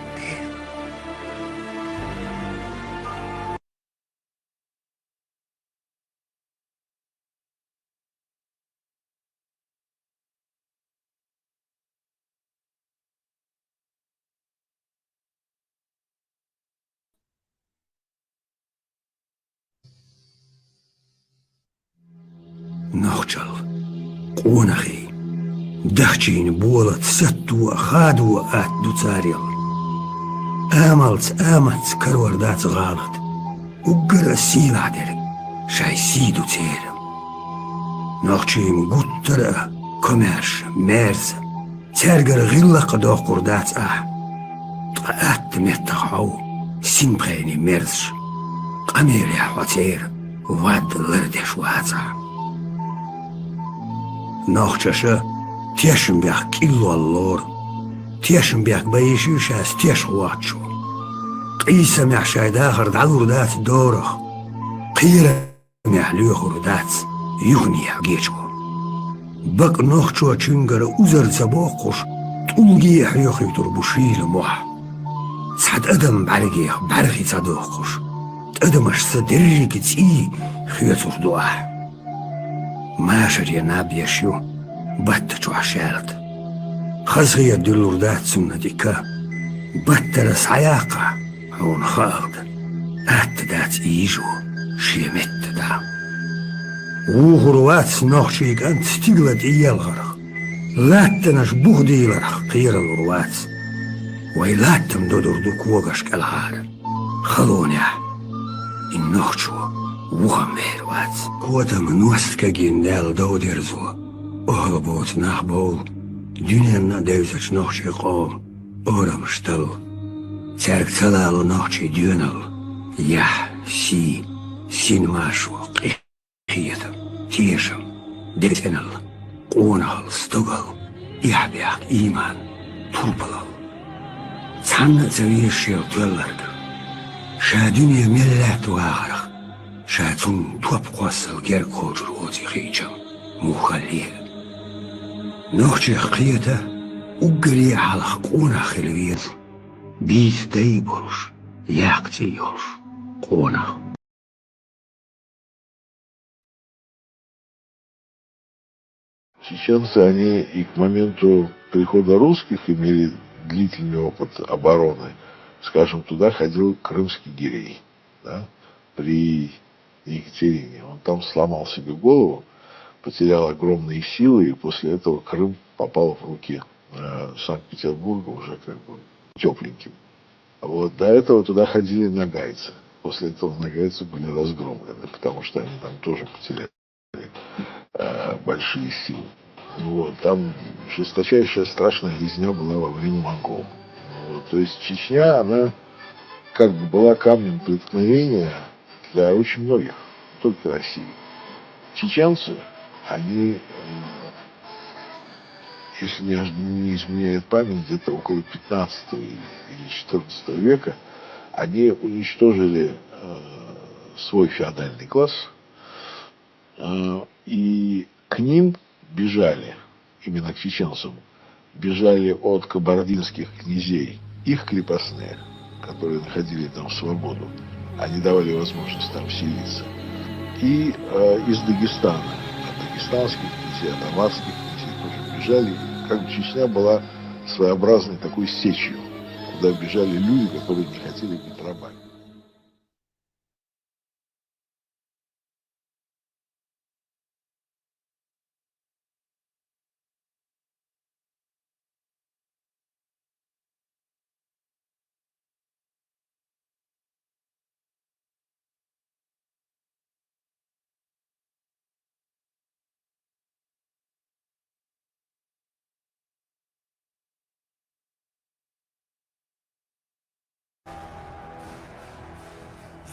نخجل قونخي دخشين بولت ستو خادو آت دو تاريل آمت كرور دات غالط وقر سيل عدل شاي سيدو تيرم نخشين قطر كوميرش ميرز ترقر غلق دو قردات آت متخو سيمبغيني ميرزش قمير يا حواتير واد لردش واتع نخشش تيشن بيخ كيلو اللور تيشن بيخ بيشي شاس تيش واتشو قيسة ميح شايد آخر دعلور دات دورخ قيرة ميح ليوخر دات يغني حقيشو بق نخشو چنگر اوزر زباقش طولگي حيوخي تربوشيل موح سعد ادم برگيخ برغي صدوقش ادمش صدري كتي خيطر دوح ماشر يا نابيشيو باتشو عشالت خزغي الدلور دات سنة ديكا باترس عياقة هون خالد ات دات ايجو شيمت دا وغروات نوخشيك انت تقلد ايال غرق لاتنش بوغدي لرخ قير الغروات ويلاتم دودر دوك وغش كالعار خلونيا النوخشو وغمير وات كوتا منوست كاقين دال دودرزو أهربوت نحبول دنيانا دوزش نوخشي قوم أورم شتل ترك تلالو نوخشي ديونل يح سين ماشو قيخيتم تيشم ديتنل قونال ستوغل يحبيح إيمان تربلل تحنى زويشيو تولرد شا دنيا ملات واغرق شا تون توب قوصل جير كوجر ووتي خيجم مخليل نوخشي خيته وقري على قونا خلويت بيت دايبرش ياقتيوش قونا Чеченцы, они и к моменту прихода русских имели длительный опыт обороны. Скажем, туда ходил крымский гирей, да, при Екатерине. Он там сломал себе голову, потерял огромные силы, и после этого Крым попал в руки Санкт-Петербурга уже как бы тепленьким. Вот до этого туда ходили нагайцы. После этого нагайцы были разгромлены, потому что они там тоже потеряли большие силы. Вот, там жесточайшая страшная резня была во время монгол. Вот, то есть Чечня, она как бы была камнем преткновения для очень многих, не только России. Чеченцы, они, если не изменяет память, где-то около 15 или 14 века, они уничтожили свой феодальный класс, и к ним бежали, именно к чеченцам, бежали от кабардинских князей их крепостные, которые находили там свободу, они давали возможность там селиться, и из Дагестана, от дагестанских князей, от аварских князей тоже бежали. Как бы Чечня была своеобразной такой сечью, куда бежали люди, которые не хотели быть рабами.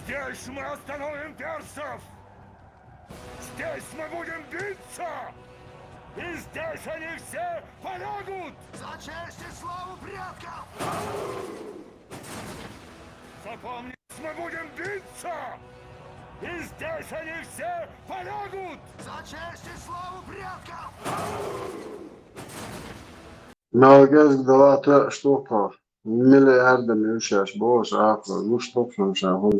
Здесь мы остановим персов! Здесь мы будем биться! И здесь они все полягут! За честь и славу предков! Запомните, мы будем биться! И здесь они все полягут! За честь и славу предков! Melges Galata Stopa. Mille erdem ülşeş boğaz aklı. Bu stopşan şahı